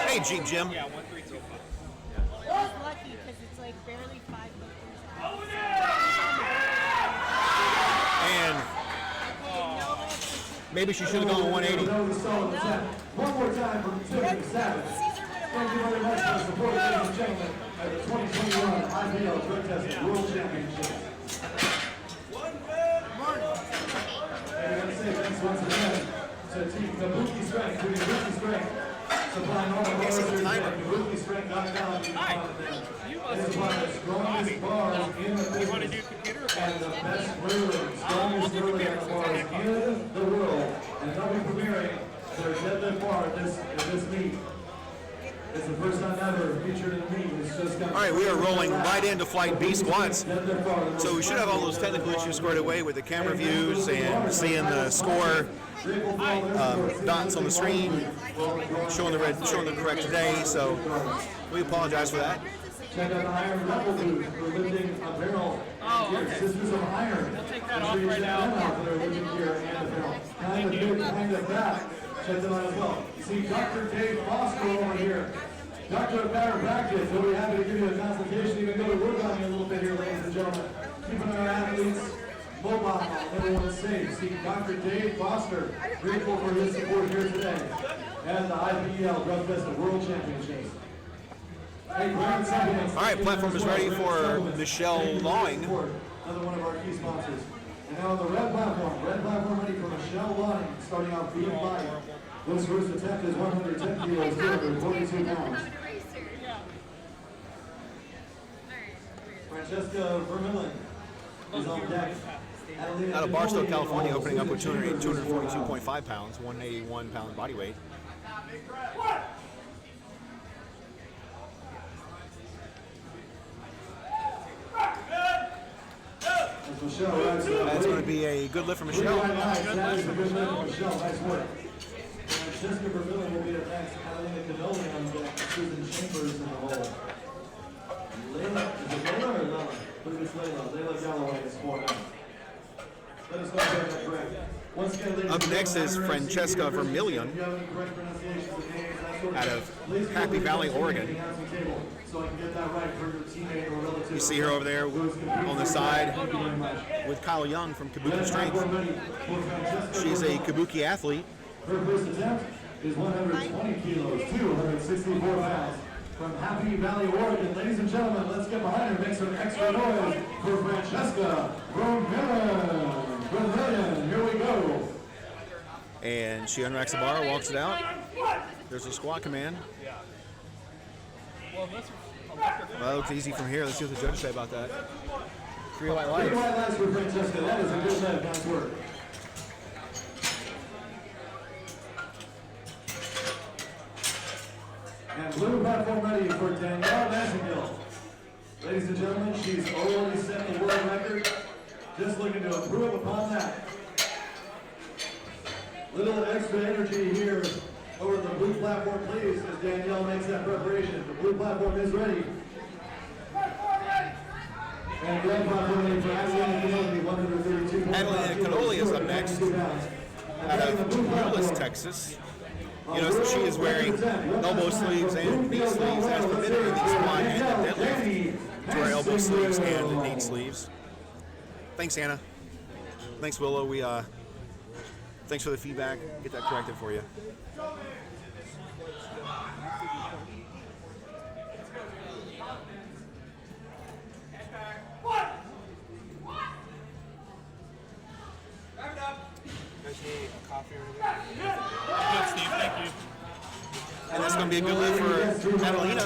S1: Hey, Jeep Jim.
S3: Yeah, 1325.
S4: He's lucky because it's like barely 5 meters out.
S1: And maybe she should have gone 180.
S2: That was a solid attempt. One more time for Tiffany Savage. Thank you very much for the support, ladies and gentlemen, at the 2021 IPL Drug Testing World Championships. And I gotta say thanks once again to Team Kabuki Strength, to Kabuki Strength, supplying all the bars at KabukiStrength.com. They supply the strongest bars in the business and the best grilling, strongest grilling bars in the world. And they'll be premiering their deadlift bar at this meet. It's the first time ever featured in the meet. It's just got
S1: All right, we are rolling right into Flight B squats. So we should have all those technical issues squared away with the camera views and seeing the score dots on the screen, showing the correct day. So we apologize for that.
S2: Check out the iron level booth for lifting apparel.
S3: Oh, okay.
S2: Systems of iron.
S3: I'll take that off right now.
S2: For their lifting gear and apparel. Kind of big, kind of fat. Check them out as well. You see Dr. Dave Foster over here. Doctor of Chiropractic. He'll be happy to give you a consultation, even go to work on you a little bit here, ladies and gentlemen. Keeping our athletes mobile, everyone's safe. See Dr. Dave Foster. Grateful for his support here today at the IPL Drug Testing World Championships. Hey, Grand Champions.
S1: All right, platform is ready for Michelle Lawing.
S2: Another one of our key sponsors. And now on the red platform ready for Michelle Lawing, starting off B-Flight. This first attempt is 110 kilos, 242 pounds. Francesca Vermillion is on deck.
S1: Out of Barstow, California, opening up with 242.5 pounds, 181 pound body weight.
S2: Michelle Rex.
S1: That's going to be a good lift for Michelle.
S2: Nice. That is a good lift for Michelle. Nice work. Francesca Vermillion will be up next. Catalina Canoli on deck. Susan Chambers in the hole. Layla, is it Layla or Layla? Look at Layla. Layla Galloway is 4-9. Let us know if that's correct. Once again, ladies
S1: Up
S2: and
S1: next
S2: gentlemen,
S1: is
S2: I'm
S1: Francesca
S2: University of
S1: Vermillion
S2: Michigan. If you have any correct pronunciations of names, that's what
S1: out
S2: it
S1: of
S2: is. Please feel
S1: Happy
S2: free to
S1: Valley,
S2: mention
S1: Oregon.
S2: anything else on the table so I can get that right for your teammate or relative.
S1: You see her over there on the side
S2: Thank you very much.
S1: with Kyle Young from Kabuki
S2: Red
S1: Strength.
S2: platform ready for Francesca
S1: She's a
S2: Vermillion.
S1: Kabuki athlete.
S2: Her first attempt is 120 kilos, 264 pounds. From Happy Valley, Oregon. Ladies and gentlemen, let's get behind her. Make some extra noise for Francesca Vermillion. Vermillion, here we go.
S1: And she unracks the bar, walks it out. There's a squat command.
S3: Well,
S1: That looks easy from here. Let's see what the judges say about that. 3 white
S2: Three
S1: lights.
S2: white lights for Francesca. That is a good lift. Nice work. And blue platform ready for Danielle Massengill. Ladies and gentlemen, she's already set the world record. Just looking to improve upon that. Little extra energy here over the blue platform, please, as Danielle makes that preparation. The blue platform is ready. And red platform ready for Adelina Canoli, 132 pounds.
S1: Adelina Canoli is up next.
S2: 292 pounds.
S1: Out of Euless, Texas. You notice that she is wearing elbow sleeves and knee sleeves as permitted in the squat and the deadlift to wear elbow sleeves and knee sleeves. Thanks, Anna. Thanks, Willow. Thanks for the feedback. Get that corrected for you.
S3: Good, Steve. Thank you.
S1: And that's going to be a good lift for Adelina.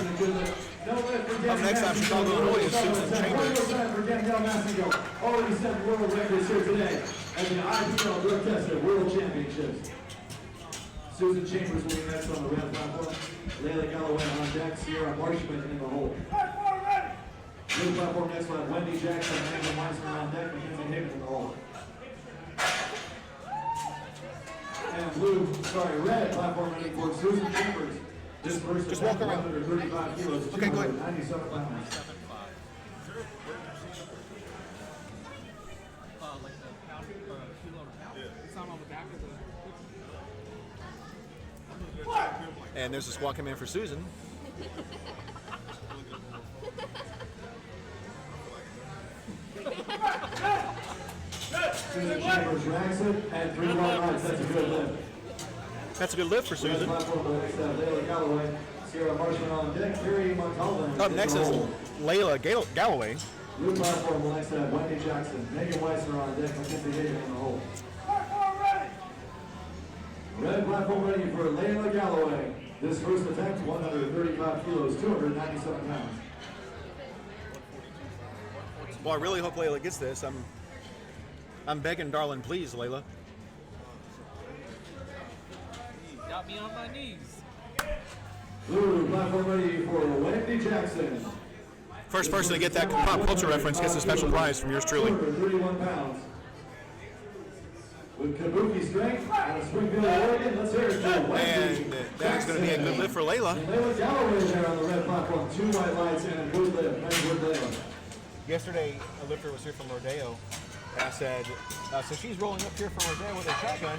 S1: Up next out of Chicago, Illinois is Susan Chambers.
S2: For Danielle Massengill, already set world records here today at the IPL Drug Tester World Championships. Susan Chambers will be next on the red platform. Layla Galloway on deck, Sierra Marshman in the hole. Blue platform next one, Wendy Jackson, Megan Weissman on deck, Mackenzie Haven in the hole. And red platform ready for Susan Chambers. This first
S1: Just walk around.
S2: 135 kilos,
S1: Okay, go ahead.
S2: 297 pounds.
S3: Like the pound or kilo to pound. It's not on the back of the.
S1: And there's a squat command for Susan.
S2: Susan Chambers racks it at 3 white lights. That's a good lift.
S1: That's a good lift for
S2: Red
S1: Susan.
S2: platform next Layla Galloway, Sierra Marshman on deck, Carrie Montalvan.
S1: Up next is Layla Galloway.
S2: Blue platform will next have Wendy Jackson, Megan Weissner on deck, Mackenzie Haven in the hole. Red platform ready for Layla Galloway. This first attempt, 135 kilos, 297 pounds.
S1: Well, I really hope Layla gets this. I'm begging, darling, please, Layla.
S3: Got me on my knees.
S2: Blue platform ready for Wendy Jackson.
S1: First person to get that pop culture reference gets a special prize from yours truly.
S2: 231 pounds. With Kabuki Strength out of Springfield, Oregon, let's hear it for Wendy
S1: And that's going to be a good lift for Layla.
S2: And Layla Galloway there on the red platform, 2 white lights and a good lift. Nice work, Layla.
S1: Yesterday, a lifter was here from Rodeo, and I said, so she's rolling up here from Rodeo with a shotgun.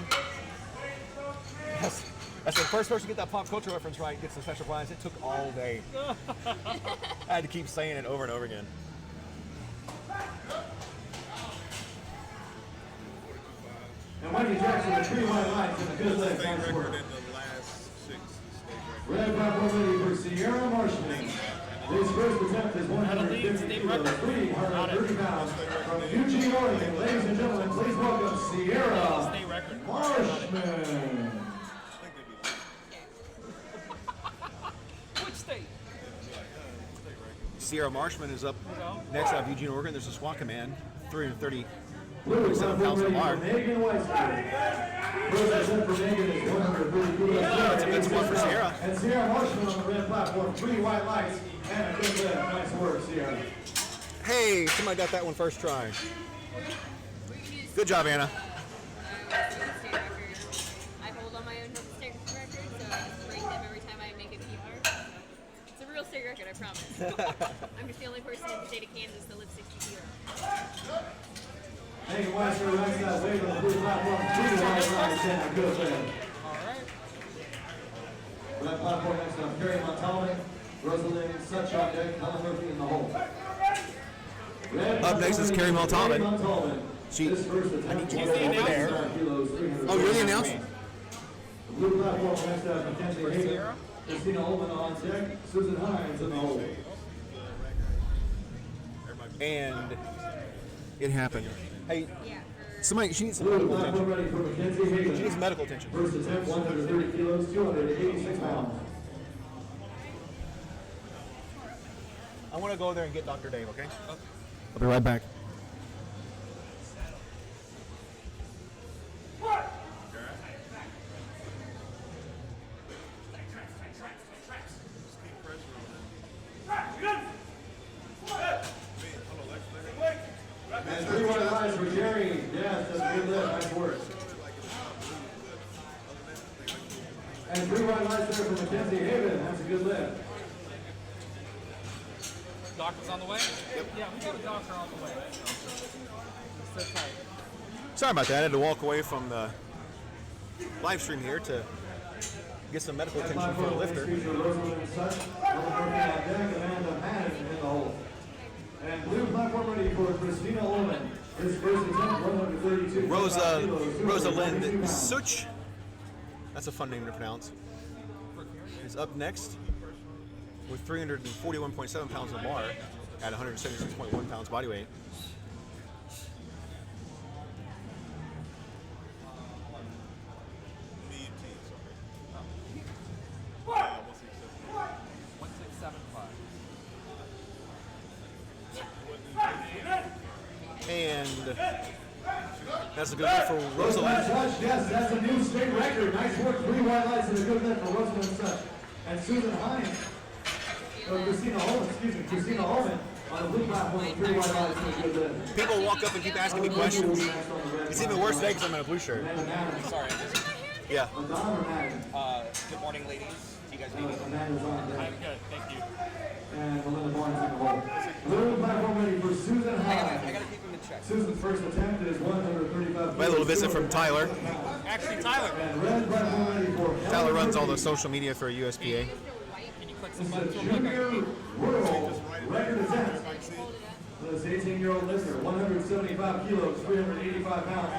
S1: I said, first person to get that pop culture reference right gets the special prize. It took all day. I had to keep saying it over and over again.
S2: And Wendy Jackson with 3 white lights and a good lift. Nice work. Red platform ready for Sierra Marshman. This first attempt is 150 kilos, 330 pounds from Eugene, Oregon. Ladies and gentlemen, please welcome Sierra Marshman.
S3: Which state?
S1: Sierra Marshman is up next out of Eugene, Oregon. There's a squat command, 330.
S2: Blue
S1: 27
S2: platform
S1: pounds
S2: ready
S1: of bar.
S2: for Megan Weissner. First attempt for Megan is 130 kilos.
S1: That's a good squat for Sierra.
S2: And Sierra Marshman on the red platform, 3 white lights and a good lift. Nice work, Sierra.
S1: Hey, somebody got that one first try. Good job, Anna.
S5: I hold on my own state record, so I just break them every time I make a PR. It's a real state record, I promise. I'm just the only person in the state of Kansas that lives 60 PR.
S2: Thank you, West for next that wave on the blue platform. 2 wide lines and a good lift. Red platform next up, Carrie Montalban, Rosalind Suchon deck, Helen Murphy in the hole.
S1: Up next is Carrie Montalban. She,
S2: This first
S1: I need
S2: attempt
S1: you to
S2: will
S1: go over there.
S2: kilos, 300.
S1: Oh, you're the announcer?
S2: Blue platform next up, Mackenzie Hagan, Christina Ullman on deck, Susan Hines in the hole.
S1: And it happened. Hey,
S5: Yeah,
S1: somebody, she needs some
S2: Blue
S1: medical
S2: platform
S1: attention.
S2: ready for Mackenzie Hagan.
S1: She needs medical attention.
S2: First attempt, 130 kilos, 286 pounds.
S1: I want to go there and get Dr. Dave, okay? I'll be right back.
S2: And 3 wide lines for Jerry. Yes, that's a good lift. Nice work. And 3 wide lines there for Mackenzie Haven. That's a good lift.
S3: Doctor's on the way? Yep. Yeah, we got a doctor on the way. Sit tight.
S1: Sorry about that. I had to walk away from the live stream here to get some medical attention for the lifter.
S2: Rosalind Such, Helen Murphy on deck, Amanda Madden in the hole. And blue platform ready for Christina Ullman. His first attempt, 132.
S1: Rosalind Such. That's a fun name to pronounce. Is up next with 341.7 pounds on the bar at 176.1 pounds body weight. And that's a good lift for Rosalind.
S2: Such, yes, that's a new state record. Nice work, 3 wide lights and a good lift for Rosalind Such. And Susan Hines, Christina Ullman on the blue platform with 3 wide lights and a good lift.
S1: People walk up and keep asking me questions. It's even worse today because I'm in a blue shirt.
S3: Sorry.
S1: Yeah.
S3: Good morning, ladies. Do you guys need me?
S2: Amanda's on deck.
S3: I'm good, thank you.
S2: And Melinda Barnes in the hole. Blue platform ready for Susan
S3: I
S2: Hines.
S3: gotta keep him in check.
S2: Susan's first attempt is 135.
S1: My little visit from Tyler.
S3: Actually, Tyler,
S2: And red platform ready for
S1: Tyler runs all the social media for USPA.
S3: can you click some
S2: This
S3: buttons
S2: is a
S3: real quick?
S2: junior world record attempt. This 18-year-old lifter, 175 kilos, 385 pounds.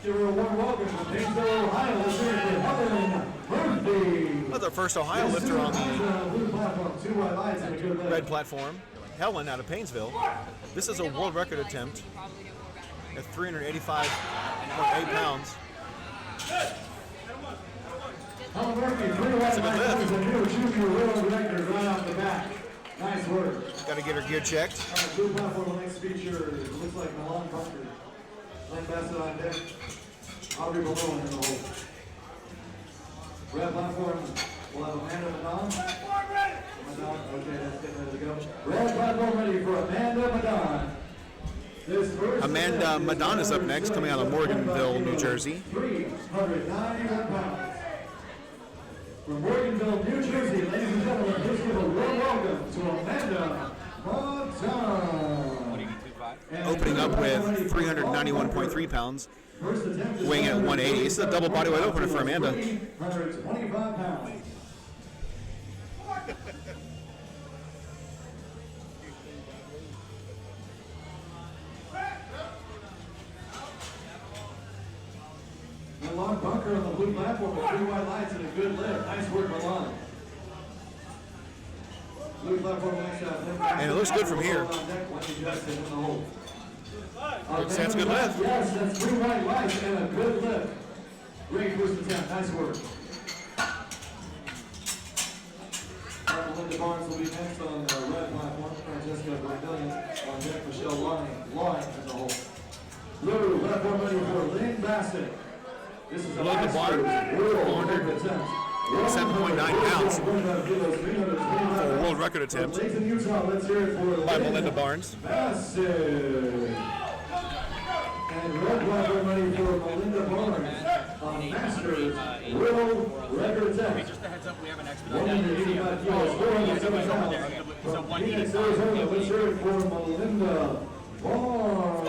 S2: Give her a warm welcome from Painesville, Ohio. Let's hear it for Helen Murphy.
S1: That's our first Ohio lifter on the
S2: Blue platform, 2 wide lights and a good lift.
S1: red platform. Helen out of Painesville. This is a world record attempt at 385.8 pounds.
S2: Helen Murphy, 3 wide
S1: a good
S2: lights.
S1: lift.
S2: That is a new junior world record right off the bat. Nice work.
S1: Got to get her gear checked.
S2: On the blue platform, the next feature looks like Milan Bunker. Len Bassett on deck. Aubrey Malone in the hole. Red platform, we'll have Amanda Madon. Madon, okay, that's getting ready to go. Red platform ready for Amanda Madon. This first
S1: Amanda
S2: attempt
S1: Madon is up next, coming out of Morganville, New Jersey.
S2: 391 pounds. From Morganville, New Jersey, ladies and gentlemen, please give a warm welcome to Amanda Madon.
S1: Opening up with 391.3 pounds, weighing in at 180. This is a double bodyweight opener for Amanda.
S2: 325 pounds. Milan Bunker on the blue platform with 3 wide lights and a good lift. Nice work, Milan. Blue platform next up.
S1: And it looks good from here. That's a good lift.
S2: Yes, that's 3 wide lights and a good lift. Great first attempt. Nice work. Melinda Barnes will be next on the red platform. Francesca Bradillion on deck. Michelle Lawing in the hole. Blue platform ready for Lynn Bassett. This is a
S1: Melinda Barnes, 407.9 pounds for a world record attempt
S2: Utah, let's hear it for
S1: by Melinda Barnes.
S2: Bassett. And red platform ready for Melinda Barnes on Masters World Record Test.
S3: Just a heads up, we have an expedited.
S2: 185 kilos, 407 pounds. From Phoenix, Arizona, let's hear it for Melinda Barnes.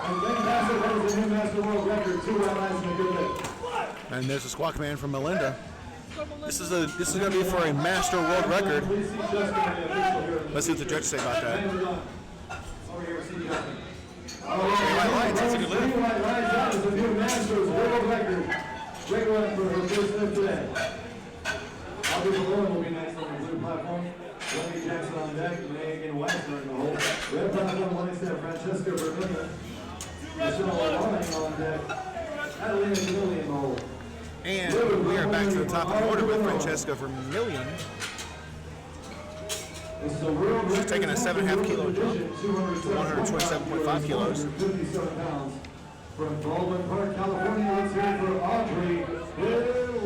S2: And then Master, that is a new Master World Record, 2 white lines and a good lift.
S1: And there's a squat command from Melinda. This is going to be for a Master World Record. Let's see what the judges say about that.
S2: Over here, see the other.
S1: White lines, that's a good lift.
S2: 3 white lines, that is a new Masters World Record. Great one for her first lift today. Audrey Malone will be next on the blue platform. Wendy Jackson on deck, Megan Weisner in the hole. Red platform, line step, Francesca Bermuda. Michelle Lawing on deck. Adelina Camilli in the hole.
S1: And we are back to the top of the order with Francesca Vermillion.
S2: She's
S1: taking a 7.5 kilo jump to 127.5 kilos.
S2: 57 pounds. From Baldwin Park, California, let's hear it for Audrey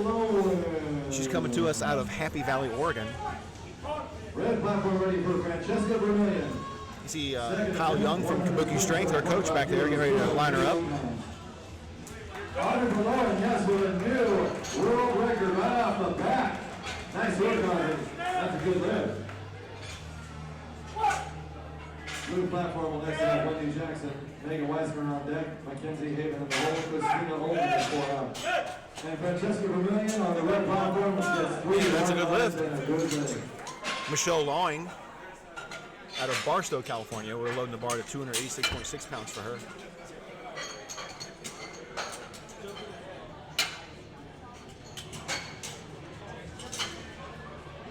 S2: Malone.
S1: She's coming to us out of Happy Valley, Oregon.
S2: Red platform ready for Francesca Vermillion.
S1: You see Kyle Young from Kabuki Strength, our coach back there, getting ready to line her up.
S2: Audrey Malone, yes, with a new world record right off the bat. Nice work on it. That's a good lift. Blue platform will next have Wendy Jackson, Megan Weisner on deck, Mackenzie Haven in the hole, Christina Olin in the 4 out. And Francesca Vermillion on the red platform gets 3
S1: That's a good
S2: white lines
S1: lift.
S2: and a good lift.
S1: Michelle Lawing out of Barstow, California. We're loading the bar to 286.6 pounds for her.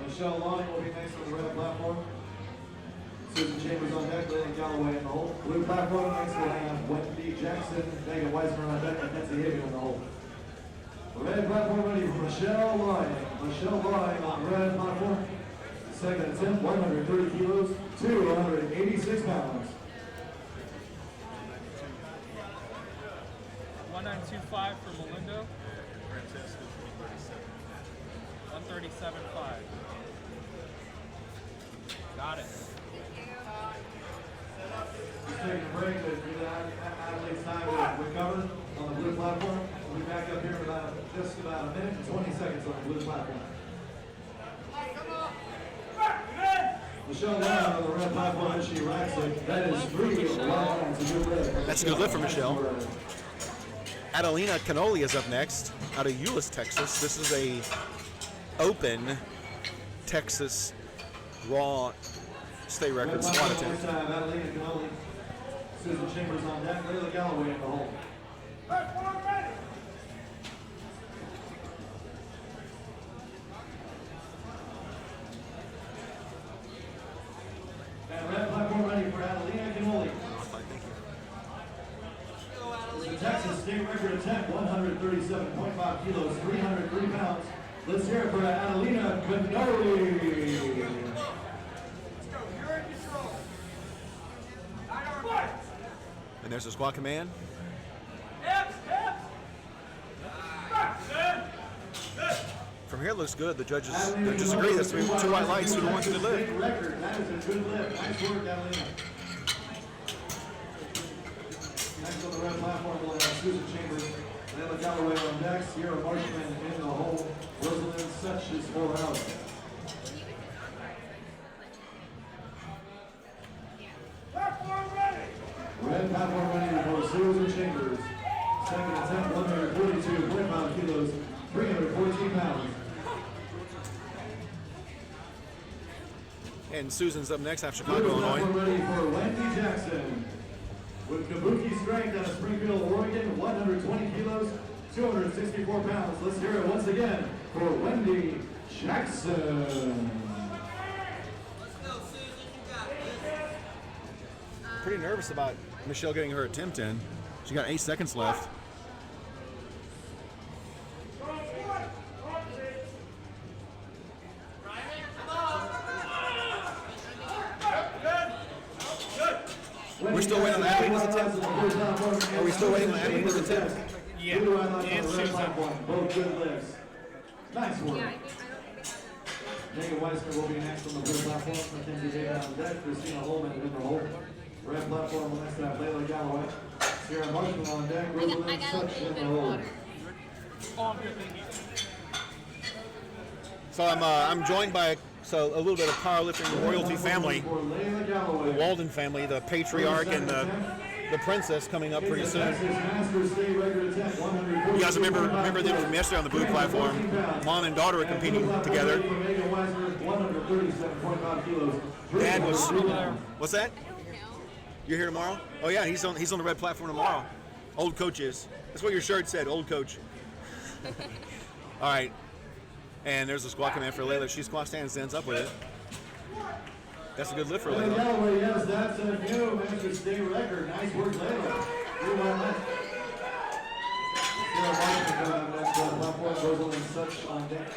S2: Michelle Lawing will be next on the red platform. Susan Chambers on deck, Lillian Galloway in the hole. Blue platform next will have Wendy Jackson, Megan Weisner on deck, and Nancy Haven in the hole. Red platform ready for Michelle Lawing. Michelle Lawing on the red platform. Second attempt, 130 kilos, 286 pounds.
S3: 1925 for Melinda. 137.5. Got it.
S2: Just taking a break to give the athletes time to recover on the blue platform. We'll be back up here in just about a minute and 20 seconds on the blue platform. Michelle Lawing on the red platform as she racks it. That is 3 lines. A good lift.
S1: That's a good lift for Michelle. Adelina Canoli is up next out of Euless, Texas. This is a open Texas raw state record squat attempt.
S2: Adelina Canoli. Susan Chambers on deck. Lillian Galloway in the hole. And red platform ready for Adelina Canoli. The Texas state record attempt, 137.5 kilos, 303 pounds. Let's hear it for Adelina Canoli.
S1: And there's a squat command. From here it looks good. The judges agree. That's 2 white lights, 2 to 1 to the lift.
S2: Record. That is a good lift. Nice work, Adelina. Next on the red platform, we'll have Susan Chambers, Layla Galloway on deck, Sierra Marshman in the hole, Rosalind Such is 4 out. Red platform ready for Susan Chambers. Second attempt, 142.5 kilos, 314 pounds.
S1: And Susan's up next out of Chicago,
S2: Red
S1: Illinois.
S2: platform ready for Wendy Jackson. With Kabuki Strength out of Springfield, Oregon, 120 kilos, 264 pounds. Let's hear it once again for Wendy Jackson.
S1: Pretty nervous about Michelle getting her attempt in. She got 8 seconds left. We're still waiting on Adelina's attempt? Are we still waiting on Adelina's attempt?
S3: Yeah,
S2: Blue white lines
S3: and
S2: on the red
S3: Susan.
S2: platform. Both good lifts. Nice work.
S5: Yeah, I don't think
S2: Megan Weissner will be next on the blue platform. Mackenzie David on deck. Christina Holman in the hole. Red platform will next have Layla Galloway. Sierra Marshman on deck.
S5: I
S2: Rosalind
S5: got a
S2: Such
S5: little
S2: in
S5: bit
S2: the
S5: of
S2: hole.
S5: water.
S3: Oh, good, thank you.
S1: So I'm joined by a little bit of powerlifting royalty family,
S2: For Layla
S1: the
S2: Galloway.
S1: Walden family, the patriarch and the princess coming up pretty soon. You guys remember them from yesterday on the blue platform? Mom and daughter were competing together. Dad was. What's that? You're here tomorrow? Oh yeah, he's on the red platform tomorrow. Old coach is. That's what your shirt said, old coach. All right. And there's a squat command for Layla. She squat stands up with it. That's a good lift for
S2: Layla
S1: Layla.
S2: Galloway, yes, that's a new Master State record. Nice work, Layla. Blue white left. Sarah Marshman coming up next on the platform. Rosalind Such on deck.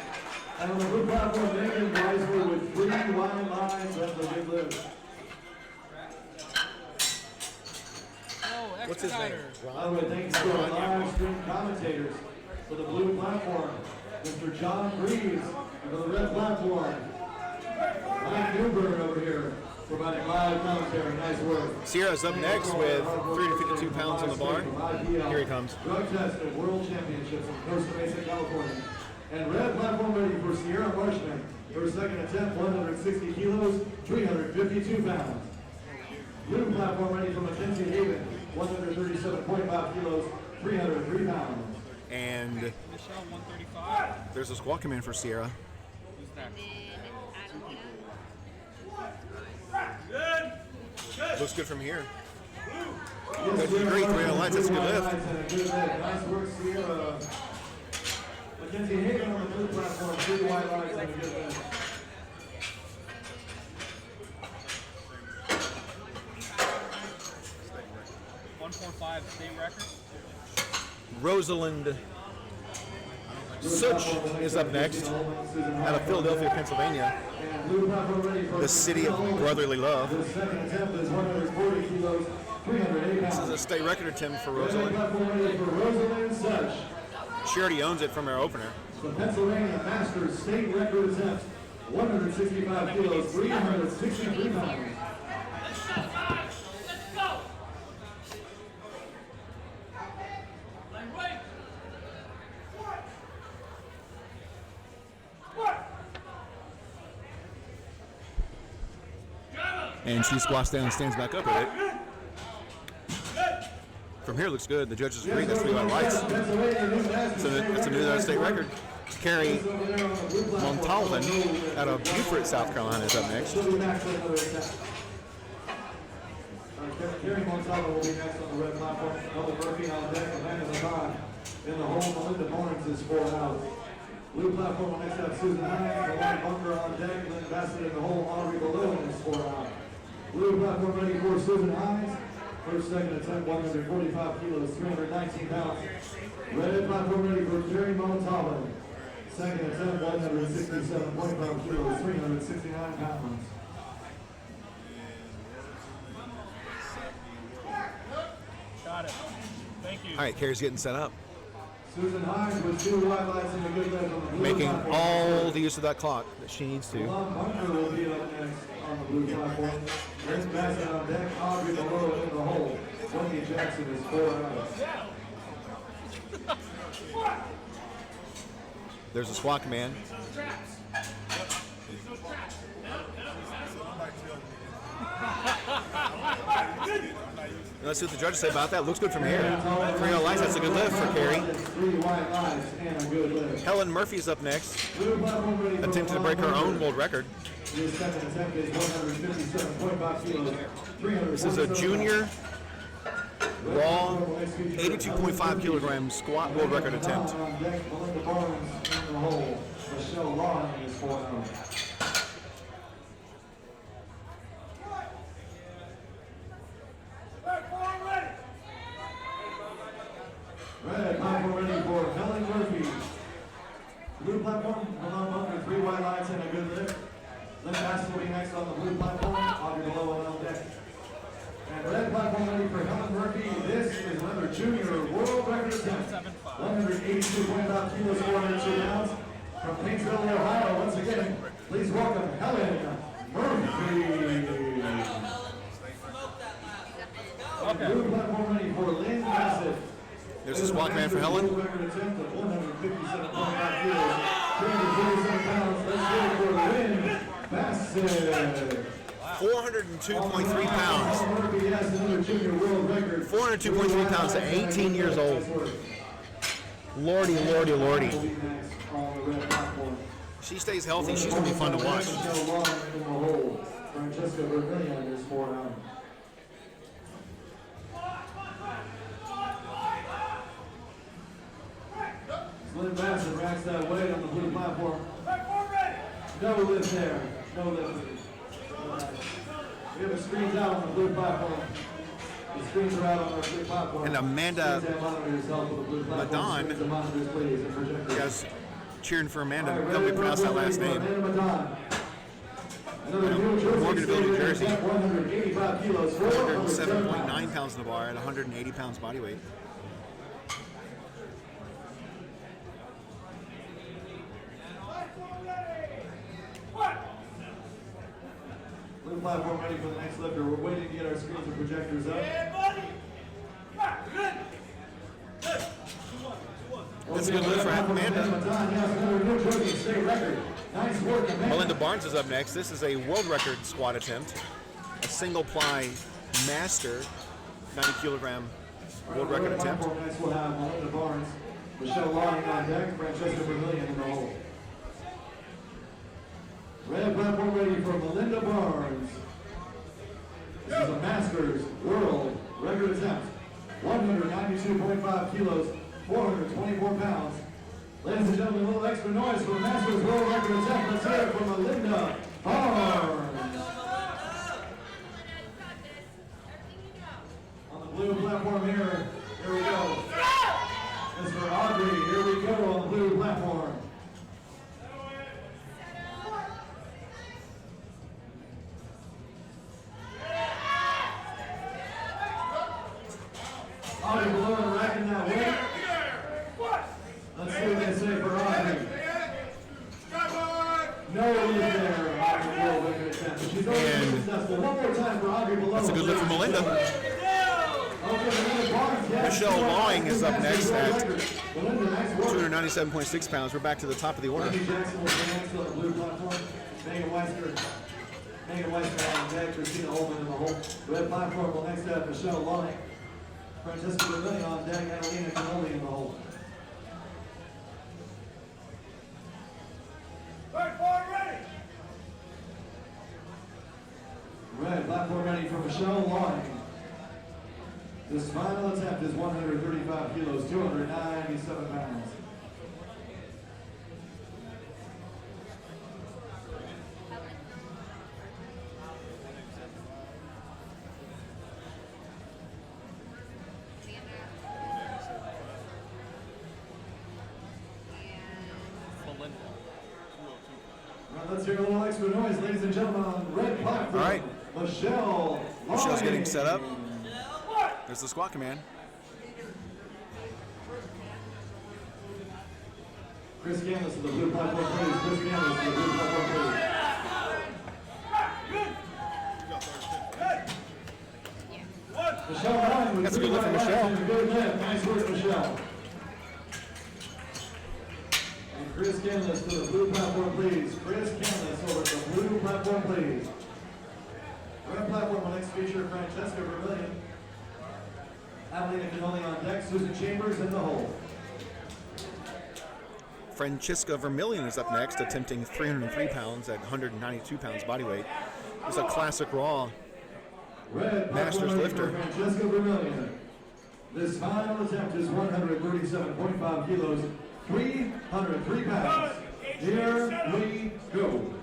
S2: And on the blue platform, Megan Weissner with 3 wide lines. That's a good lift.
S3: Oh,
S1: What's his name?
S3: expediter.
S2: By the way, thanks to our live stream commentators for the blue platform, Mr. John Breeze, and for the red platform, Mike Newburn over here, providing live commentary. Nice work.
S1: Sierra's up next with 352 pounds on the bar. Here he comes.
S2: Drug test at World Championships in Costa Mesa, California. And red platform ready for Sierra Marshman. Her second attempt, 160 kilos, 352 pounds. Blue platform ready for Mackenzie Haven, 137.5 kilos, 303 pounds.
S1: And
S3: Michelle, 135.
S1: there's a squat command for Sierra.
S3: Who's next?
S1: Looks good from here.
S2: Yes,
S1: Good, great, 3 lights, that's a good lift.
S2: Nice work, Sierra. Mackenzie Haven on the blue platform, 3 white lines and a good lift.
S3: State record.
S1: Rosalind Such is up next out of Philadelphia, Pennsylvania, the city of brotherly love.
S2: The second attempt is 140 kilos, 308
S1: This is
S2: pounds.
S1: a state record attempt for
S2: Red
S1: Rosalind.
S2: platform ready for Rosalind Such.
S1: She already owns it from her opener.
S2: The Pennsylvania Masters state record attempt, 165 kilos, 363 pounds.
S1: And she squats down and stands back up with it. From here looks good. The judges agree. That's 3 lights. That's a new state record. Carrie Montalvan out of Beaufort, South Carolina is up next.
S2: Kerry Montalvo will be next on the red platform. Double Murphy on deck. Amanda Lavon in the hole. Melinda Mornings is 4 out. Blue platform will next have Susan Hines. Malone Bunker on deck. Lynn Bassett in the hole. Audrey Balloon is 4 out. Blue platform ready for Susan Hines. First, second attempt, 145 kilos, 319 pounds. Red platform ready for Kerry Montalvo. Second attempt, 167.5 kilos, 369 pounds.
S3: Got it. Thank you.
S1: All right, Carrie's getting set up.
S2: Susan Hines with 2 white lights and a good lift on the blue
S1: Making
S2: platform.
S1: all the use of that clock that she needs to.
S2: Malone Bunker will be up next on the blue platform. Lynn Bassett on deck, Audrey below in the hole. Wendy Jackson is 4 out.
S1: There's a squat command. Let's see what the judges say about that. Looks good from here. 3 lights. That's a good lift for Carrie.
S2: 3 white lights and a good lift.
S1: Helen Murphy's up next,
S2: Blue platform ready for
S1: attempting to break her own world record.
S2: His second attempt is 157.5 kilos.
S1: This is a junior raw 82.5 kilogram squat world record attempt.
S2: On deck, Melinda Barnes in the hole. Michelle Long is 4 out. Red platform ready for Helen Murphy. Blue platform, Malone Bunker, 3 white lights and a good lift. Lynn Bassett will be next on the blue platform. Audrey below and on deck. And red platform ready for Helen Murphy. This is another junior world record attempt. 192.5 kilos, 402 pounds. From Painesville, Ohio, once again, please welcome Helen Murphy. Blue platform ready for Lynn Bassett.
S1: There's a squat command for Helen.
S2: Record attempt of 157.5 kilos, 347 pounds. Let's go for Lynn Bassett.
S1: 402.3 pounds.
S2: Murphy has another junior world record.
S1: 402.3 pounds at 18 years old. Lordy, lordy, lordy. She stays healthy. She's going to be fun to watch.
S2: Francesca Vermillion is 4 down. Lynn Bassett racks that weight on the blue platform. No lift there. No lift. We have the screens out on the blue platform. The screens are out on our blue platform.
S1: And Amanda Madon. You guys cheering for Amanda. Help me pronounce that last name. Morganville, New Jersey. 107.9 pounds in the bar at 180 pounds body weight.
S2: Blue platform ready for the next lifter. We're waiting to get our screens and projectors up.
S1: That's a good lift for Amanda. Melinda Barnes is up next. This is a world record squat attempt. A single ply master 90 kilogram world record attempt.
S2: Next we'll have Melinda Barnes, Michelle Lying on deck, Francesca Vermillion in the hole. Red platform ready for Melinda Barnes. This is a Masters World Record attempt. 192.5 kilos, 424 pounds. Ladies and gentlemen, a little extra noise for the Masters World Record attempt. Let's hear it for Melinda Barnes. On the blue platform here we go. As for Audrey, here we go on the blue platform. Audrey below and racking that weight. Let's see what they say for Audrey. No lift there. Audrey will make an attempt. She's already successful. One more time for Audrey below.
S1: That's a good lift for Melinda. Michelle Lawing is up next at 297.6 pounds. We're back to the top of the order.
S2: Jackson will be next on the blue platform. Megan Weister on deck. Christina Holman in the hole. Red platform will next have Michelle Lawing. Francesca Vermillion on deck, Adelina Cannoli in the hole. Red platform ready for Michelle Lawing. This final attempt is 135 kilos, 297 pounds. Let's hear a little extra noise, ladies and gentlemen, on red platform.
S1: All right.
S2: Michelle's
S1: getting set up. There's the squat command.
S2: Chris Ganlis to the blue platform, please. Chris Ganlis to the blue platform, please. Michelle Ryan with
S1: That's a good lift for Michelle.
S2: Good lift. Nice work, Michelle. Chris Ganlis to the blue platform, please. Chris Ganlis over to the blue platform, please. Red platform will next feature Francesca Vermillion. Adelina Cannoli on deck. Susan Chambers in the hole.
S1: Francesca Vermillion is up next, attempting 303 pounds at 192 pounds body weight. It's a classic raw
S2: Red
S1: Masters lifter.
S2: Francesca Vermillion. This final attempt is 137.5 kilos, 303 pounds. Here we go.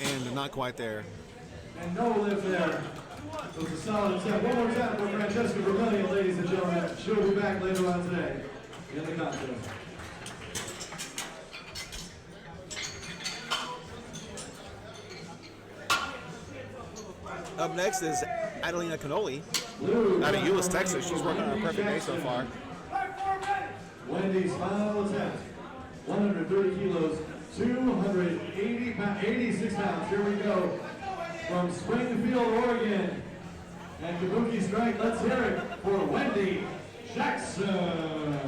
S1: And not quite there.
S2: And no lift there. So it's a solid attempt. One more time for Francesca Vermillion, ladies and gentlemen. She'll be back later on today in the contest.
S1: Up next is Adelina Cannoli out of Euless, Texas. She's working on a perfect day so far.
S2: Wendy's final attempt. 130 kilos, 86 pounds. Here we go. From Springfield, Oregon. And Kabuki Strength, let's hear it for Wendy Jackson.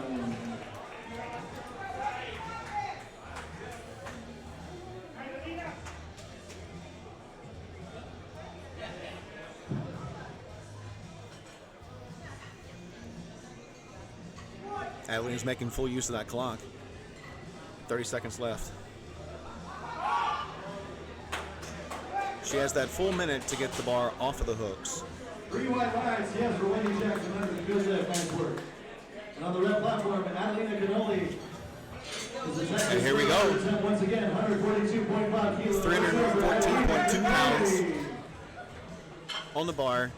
S1: Adelina's making full use of that clock. 30 seconds left. She has that full minute to get the bar off of the hooks.
S2: 3 white lines, yes, for Wendy Jackson. That was a good lift, nice work. And on the red platform, Adelina Cannoli is the Texas.
S1: And here we go.
S2: Once again, 142.5 kilos.
S1: 314.2 pounds on the bar.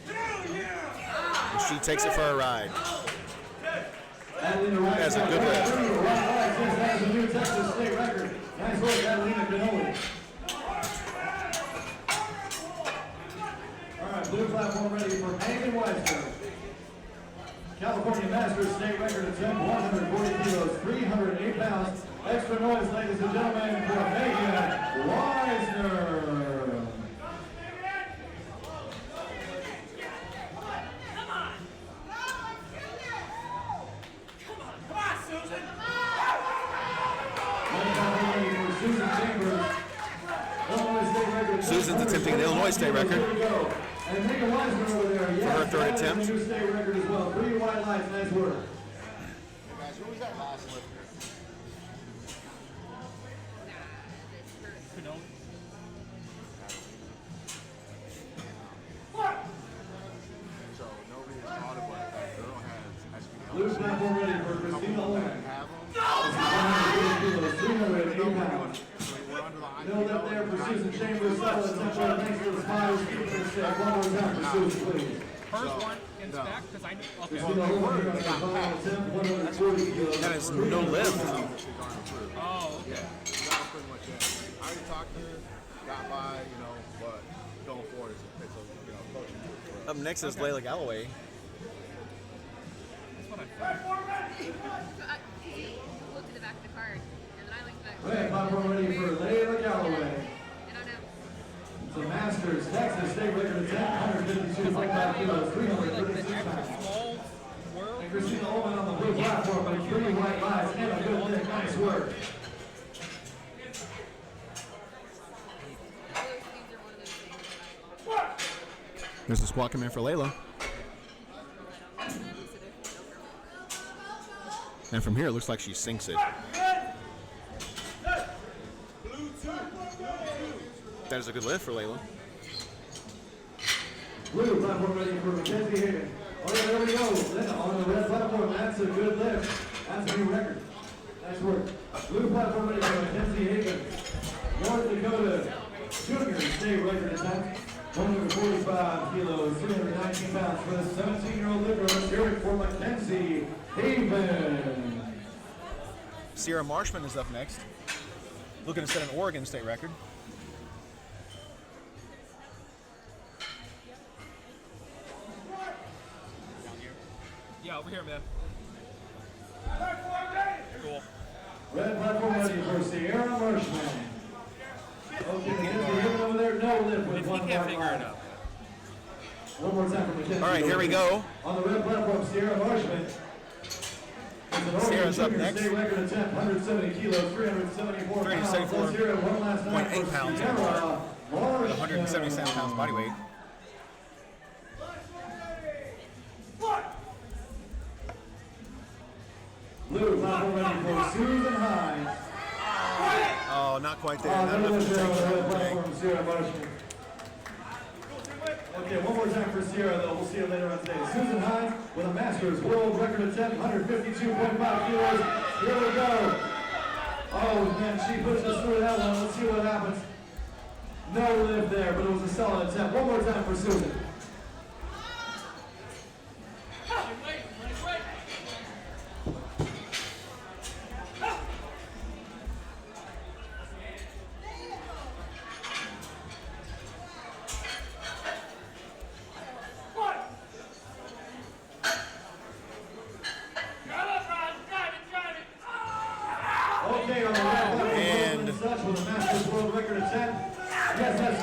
S1: And she takes it for a ride. That's a good lift.
S2: Yes, that is a new Texas state record. Nice work, Adelina Cannoli. All right, blue platform ready for Megan Weisberg. California Masters state record attempt, 140 kilos, 308 pounds. Extra noise, ladies and gentlemen, for Megan Weisner.
S1: Susan's attempting an Illinois state record
S2: And Megan Weisner over there.
S1: for her third attempt.
S2: New state record as well. 3 white lights, nice work.
S6: Hey guys, what was that last lift? So nobody has thought about it. That girl has SPL.
S2: Blue platform ready for Christina Holman.
S6: Have them.
S2: 308 pounds.
S6: We're under the
S2: No left there for Susan Chambers. Solid attempt for the thanks to the spotters. Keeping it safe. One more time for Susan, please.
S3: First one in spec, because I knew. Okay.
S2: Christina Holman here on the final attempt. 140 kilos.
S1: That is no lift.
S3: Oh, okay.
S6: Yeah, that was pretty much it. I already talked to her, got by, but going forward, it's a coaching tool for us.
S1: Up next is Layla Galloway.
S3: That's what I thought.
S5: So he looked at the back of the card, and then I looked at the back.
S2: Red platform ready for Layla Galloway.
S5: I don't know.
S2: It's a Masters Texas state record attempt. 152.5 kilos. 336 pounds.
S3: Small world.
S2: And Christina Holman on the blue platform with 3 white lights and a good lift. Nice work.
S5: These are one of those things.
S1: There's a squat command for Layla. And from here, it looks like she sinks it. That is a good lift for Layla.
S2: Blue platform ready for Mackenzie Hagan. Oh yeah, there we go. Then on the red platform, that's a good lift. That's a new record. Nice work. Blue platform ready for Mackenzie Hagan. North Dakota Junior state record attempt. 145 kilos, 319 pounds for the 17-year-old lifter. Let's hear it for Mackenzie Hagan.
S1: Sierra Marshman is up next, looking to set an Oregon state record.
S3: Yeah, over here, man. Cool.
S2: Red platform ready for Sierra Marshman. Okay, Mackenzie Hagan over there, no lift with
S3: If he
S2: one
S3: can't
S2: more
S3: figure it
S2: line.
S3: out.
S2: One more time for Mackenzie.
S1: All right, here we go.
S2: On the red platform, Sierra Marshman.
S1: Sierra's up next.
S2: State record attempt, 170 kilos, 374 pounds.
S1: 374.8
S2: Let's hear it one last time for
S1: pounds on
S2: Sierra
S1: the bar.
S2: Marshman.
S1: 177 pounds body weight.
S2: Blue platform ready for Susan Hines.
S1: Oh, not quite there. That
S2: Another
S1: lift
S2: lift
S1: will
S2: there on the red
S1: take
S2: platform, Sierra Marshman. Okay, one more time for Sierra, though. We'll see you later on today. Susan Hines with a Masters world record attempt, 152.5 kilos. Here we go. Oh, man, she pushed us through that one. Let's see what happens. No lift there, but it was a solid attempt. One more time for Susan.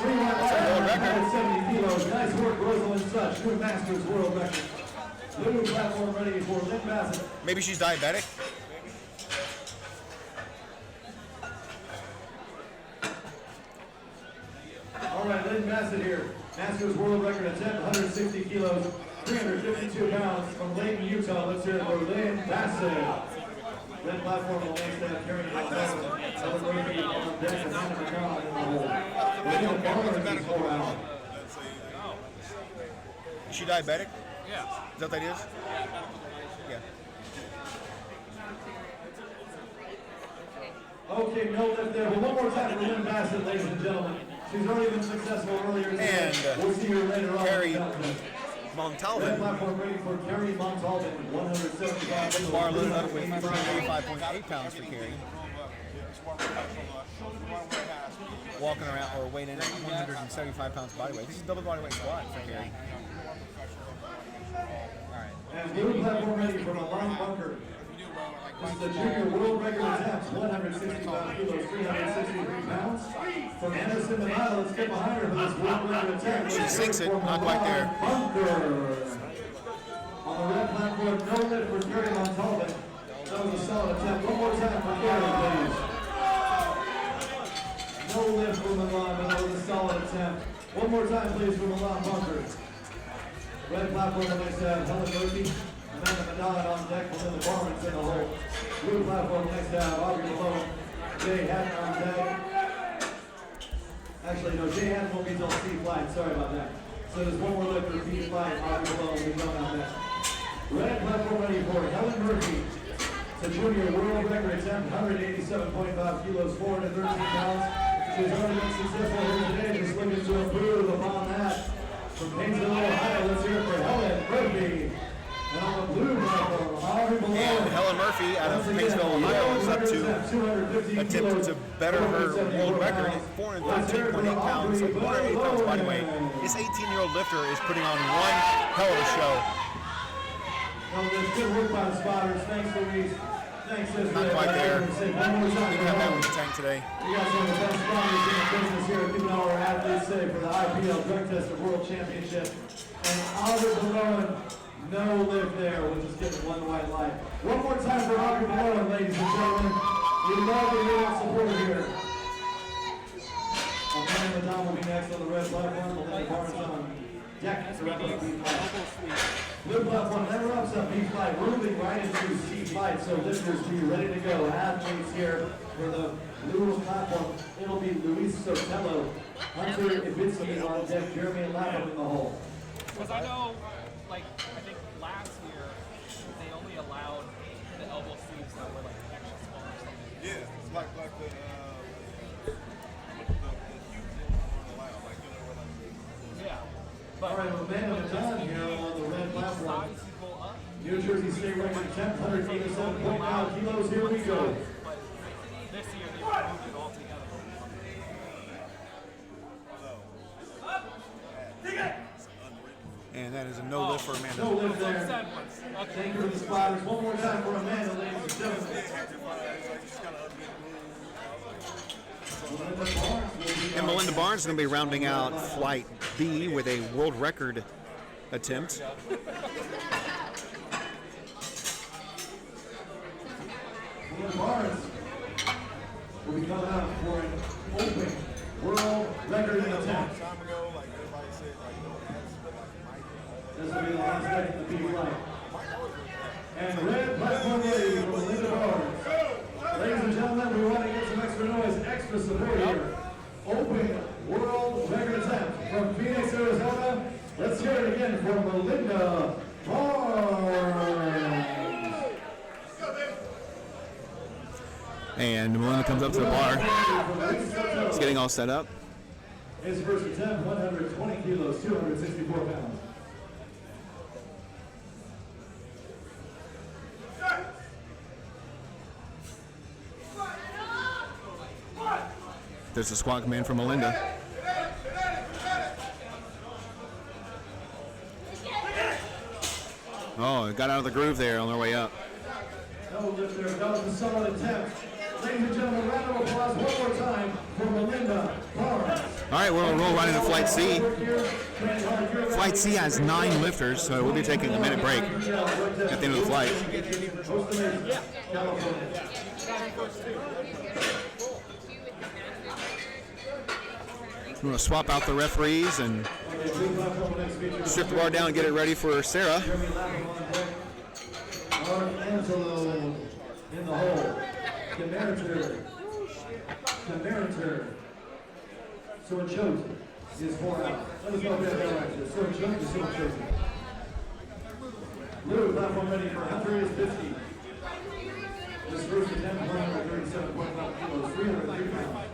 S2: world record. 70 kilos. Nice work, Rosalind Such. New Masters world record. New platform ready for Lynn Bassett.
S1: Maybe she's diabetic.
S2: All right, Lynn Bassett here. Masters world record attempt, 160 kilos, 352 pounds from Layton, Utah. Let's hear it for Lynn Bassett. Red platform will make that carrying it on deck and Hannah McCall in the hole.
S1: Is she diabetic?
S3: Yeah.
S1: Is that what that is? Yeah.
S2: Okay, no lift there. But one more time for Lynn Bassett, ladies and gentlemen. She's already been successful earlier today.
S1: And
S2: we'll see her later on.
S1: Carrie
S2: Red
S1: Montalvan.
S2: platform ready for Carrie Montalvan, 175
S1: Bar loaded up with 385.8 pounds for Carrie. Walking around or weighing in at 175 pounds body weight. This is double body weight squat for Carrie.
S2: And blue platform ready for Milan Bunker. This is the junior world record attempts, 165 kilos, 363 pounds. From Anderson, Nevada, let's get behind her for this world record attempt.
S1: She sinks it, not quite there.
S2: Bunker. On the red platform, no lift for Carrie Montalvan. That was a solid attempt. One more time for Carrie, please. No lift for Milan, but that was a solid attempt. One more time, please, for Milan Bunker. Red platform, next to have Helen Murphy, Amanda Madonna on deck, Melinda Barman's in the hole. Blue platform, next to have Aubrey Malone, Jay Hatton on deck. Actually, no, Jay Hatton won't be till C flight, sorry about that. So there's one more lift for B flight, Aubrey Malone will be going on deck. Red platform ready for Helen Murphy. It's a junior world record attempt, 187.5 kilos, 413 pounds. She's already been successful here today, just looking to improve upon that. From Painesville, Ohio, let's hear it for Helen Murphy. And on the blue platform, Aubrey Malone.
S1: And Helen Murphy out of Painesville, Ohio is up to attempt to better her world record at 413.8 pounds, so 408 pounds body weight. This 18-year-old lifter is putting on one hell of a show.
S2: Well, there's good work by the spotters. Thanks, Louise. Thanks, Sister.
S1: Not quite there.
S2: Say one more time.
S1: Didn't have that with the tank today.
S2: You guys are the best spotters in the business here, giving all our athletes say for the IPL Drug Tester World Championship. And Aubrey Malone, no lift there, we'll just get one white light. One more time for Aubrey Malone, ladies and gentlemen. We love to hear that support here. Amanda Madonna will be next on the red platform. Melinda Barnes on deck to wrap up the flight. Blue platform never ups up B flight. We're moving right into C flight, so lifters be ready to go. Athletes here for the blue platform. It'll be Luis Sotelo, Hunter Ibitzumi on deck, Jeremy Lapham in the hole.
S3: Because I know, like, I think last year they only allowed the elbow sleeves that were like extra small or something.
S6: Yeah, it's like the Hilton allowed, like, you know, where like.
S3: Yeah.
S2: All right, Amanda Madonna here on the red platform.
S3: Size you go up.
S2: New Jersey State record attempt, 187.9 kilos. Here we go.
S3: But this year they removed it altogether.
S1: And that is a no lift for Amanda.
S2: No lift there.
S3: Said once. Okay.
S2: Thank you for the spotters. One more time for Amanda, ladies and gentlemen. Melinda Barnes will be
S1: And Melinda Barnes is going to be rounding out Flight B with a world record attempt.
S2: Melinda Barnes will be coming out for an open world record attempt.
S6: Time ago, like everybody said, like, you know,
S2: This will be the last record to be right. And red platform ready for Melinda Barnes. Ladies and gentlemen, we want to get some extra noise, extra support here. Open world record attempt from Phoenix, Arizona. Let's hear it again for Melinda Barnes.
S1: And Melinda comes up to the bar. It's getting all set up.
S2: His first attempt, 120 kilos, 264 pounds.
S1: There's a squat command from Melinda. Oh, it got out of the groove there on their way up.
S2: No lift there. That was a solid attempt. Ladies and gentlemen, round of applause one more time for Melinda Barnes.
S1: All right, we'll roll right into Flight C. Flight C has 9 lifters, so we'll be taking a minute break at the end of the flight. We're going to swap out the referees and strip the bar down and get it ready for Sarah.
S2: Angelo in the hole. Demeritor. So a choke is 4 out. Let us know if we have that right. So a choke is so chosen. Blue platform ready for 100 is 50. This first attempt, 137.5 kilos, 303 pounds.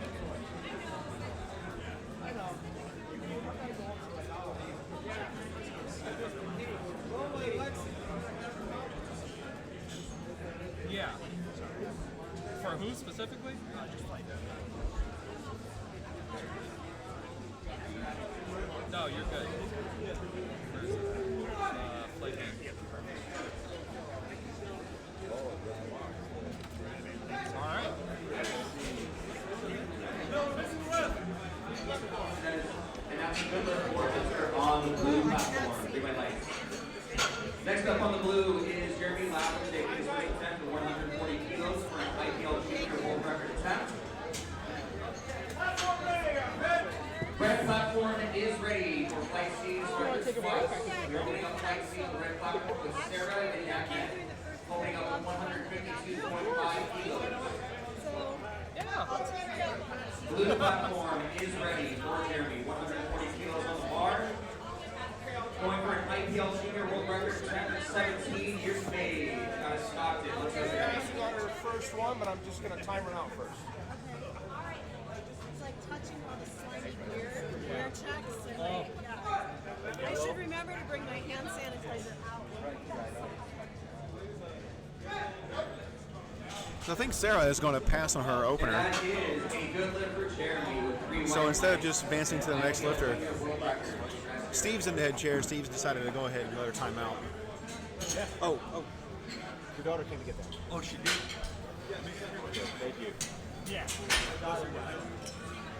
S3: Yeah. For who specifically? No, you're good. Flight name. All right.
S7: And that's a good lift for on the blue platform. Next up on the blue is Jeremy Lafley, taking his weight 10 to 140 kilos for an IPL junior world record attempt. Red platform is ready for Flight C's record twice. We're holding up Flight C on the red platform with Sarah and Yakman, holding up 152.5 kilos. Blue platform is ready for Jeremy, 140 kilos on the bar. Going for an IPL junior world record attempt at 17 years of age. Out of Stockton. Let's go there.
S6: She got her first one, but I'm just going to time her out first.
S4: It's like touching on a slimy gear checks. And I should remember to bring my hand sanitizer out.
S1: So I think Sarah is going to pass on her opener.
S7: That is a good lift for Jeremy with 3
S1: So instead of just advancing to the next lifter, Steve's in the head chair. Steve's decided to go ahead and let her time out.
S6: Yeah. Oh. Your daughter came to get that.
S3: Oh, she did?
S6: Thank you.
S3: Yeah.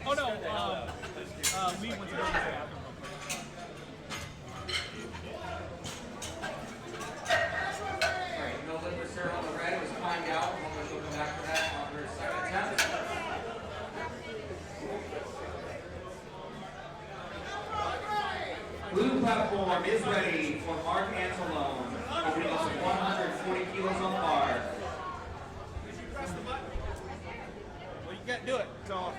S3: Oh, no. Lee went to go to the bathroom.
S7: Alright, no lift for Sarah on the red. Was timed out. We'll come back to that on her second attempt. Blue platform is ready for Mark Antelone, opening up 140 kilos on the bar.
S6: Well, you can't do it. So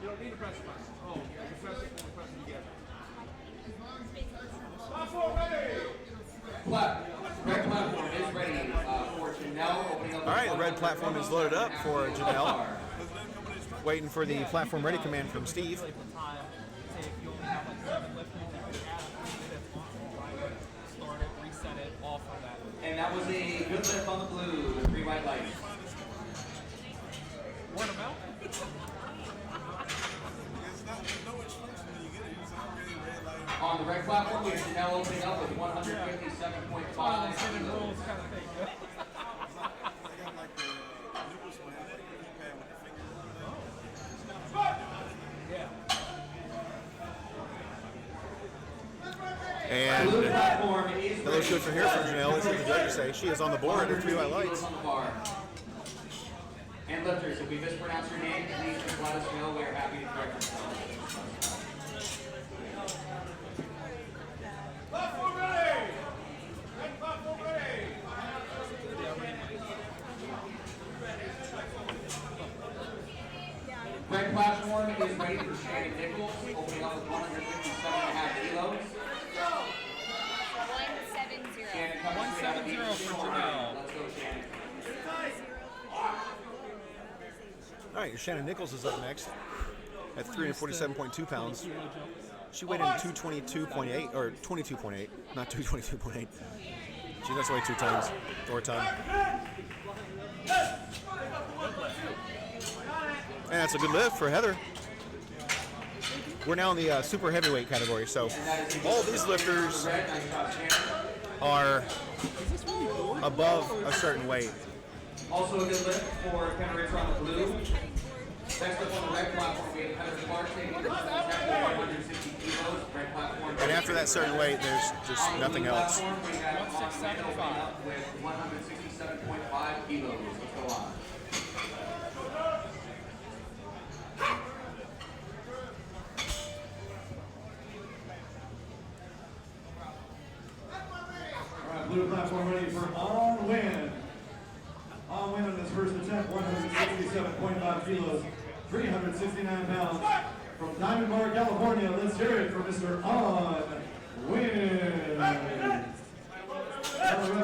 S6: you don't need to press the button. Oh, you press it when you press it together.
S7: Red platform is ready for Janelle, opening up.
S1: All right, the red platform is loaded up for Janelle. Waiting for the platform ready command from Steve.
S3: Say if you only have like 7 lifters, you can add it, start it, reset it, all for that.
S7: And that was a good lift on the blue with 3 white lights.
S3: Word of mouth?
S7: On the red platform, we have Janelle opening up with 157.5 kilos.
S3: Rules kind of thing.
S1: And
S7: Blue platform is
S1: that looks good for here from Janelle. This is the judges say she is on the board with 3 white lights.
S7: And lifters, if we mispronounce your name, please just let us know. We're happy to correct ourselves.
S6: Platform ready! Red platform ready!
S7: Red platform is ready for Shannon Nichols, opening up with 157.5 kilos.
S5: 170.
S7: Shannon coming straight out of the
S3: 170 for Janelle.
S7: Let's go, Shannon.
S1: All right, Shannon Nichols is up next at 347.2 pounds. She weighed in 222.8 or 22.8, not 222.8. She does weigh 2 tons or a ton. And that's a good lift for Heather. We're now in the super heavyweight category, so all these lifters are above a certain weight.
S7: Also a good lift for Ken Ritter on the blue. Next up on the red platform,
S1: after that certain weight, there's just nothing else.
S7: We have on
S3: 1675.
S7: with 167.5 kilos. Let's go on.
S2: All right, blue platform ready for On Win. On Win on his first attempt, 167.5 kilos, 369 pounds. From Diamond Bar, California, let's hear it for Mr. On Win.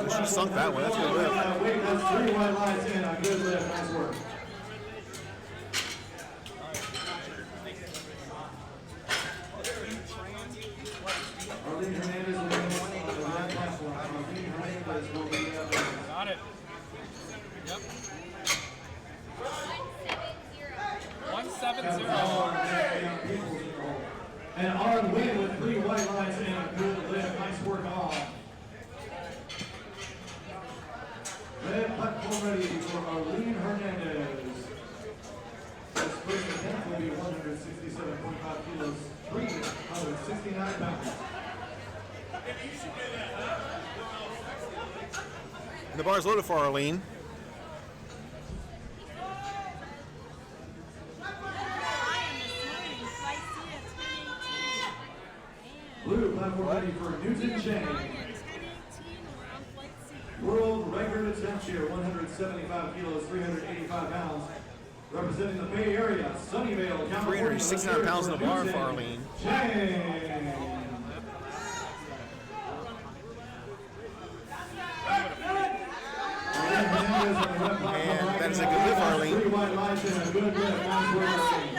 S1: She sunk that one. That's good lift.
S2: Wait, that's 3 wide lines in. A good lift. Nice work. Arlene Hernandez will be on the red platform. Arlene Hernandez will be up.
S3: Got it. Yep. 170.
S2: And On Win with 3 white lines in. A good lift. Nice work on. Red platform ready for Arlene Hernandez. This first attempt will be 167.5 kilos, 369 pounds.
S1: The bar's loaded for Arlene.
S2: Blue platform ready for Newton Chang. World record attempt here, 175 kilos, 385 pounds. Representing the Bay Area, Sunnyvale, California.
S1: 369 pounds in the bar for Arlene.
S2: And
S1: that is a good lift, Arlene.
S2: 3 wide lines and a good lift. Nice work, Arlene.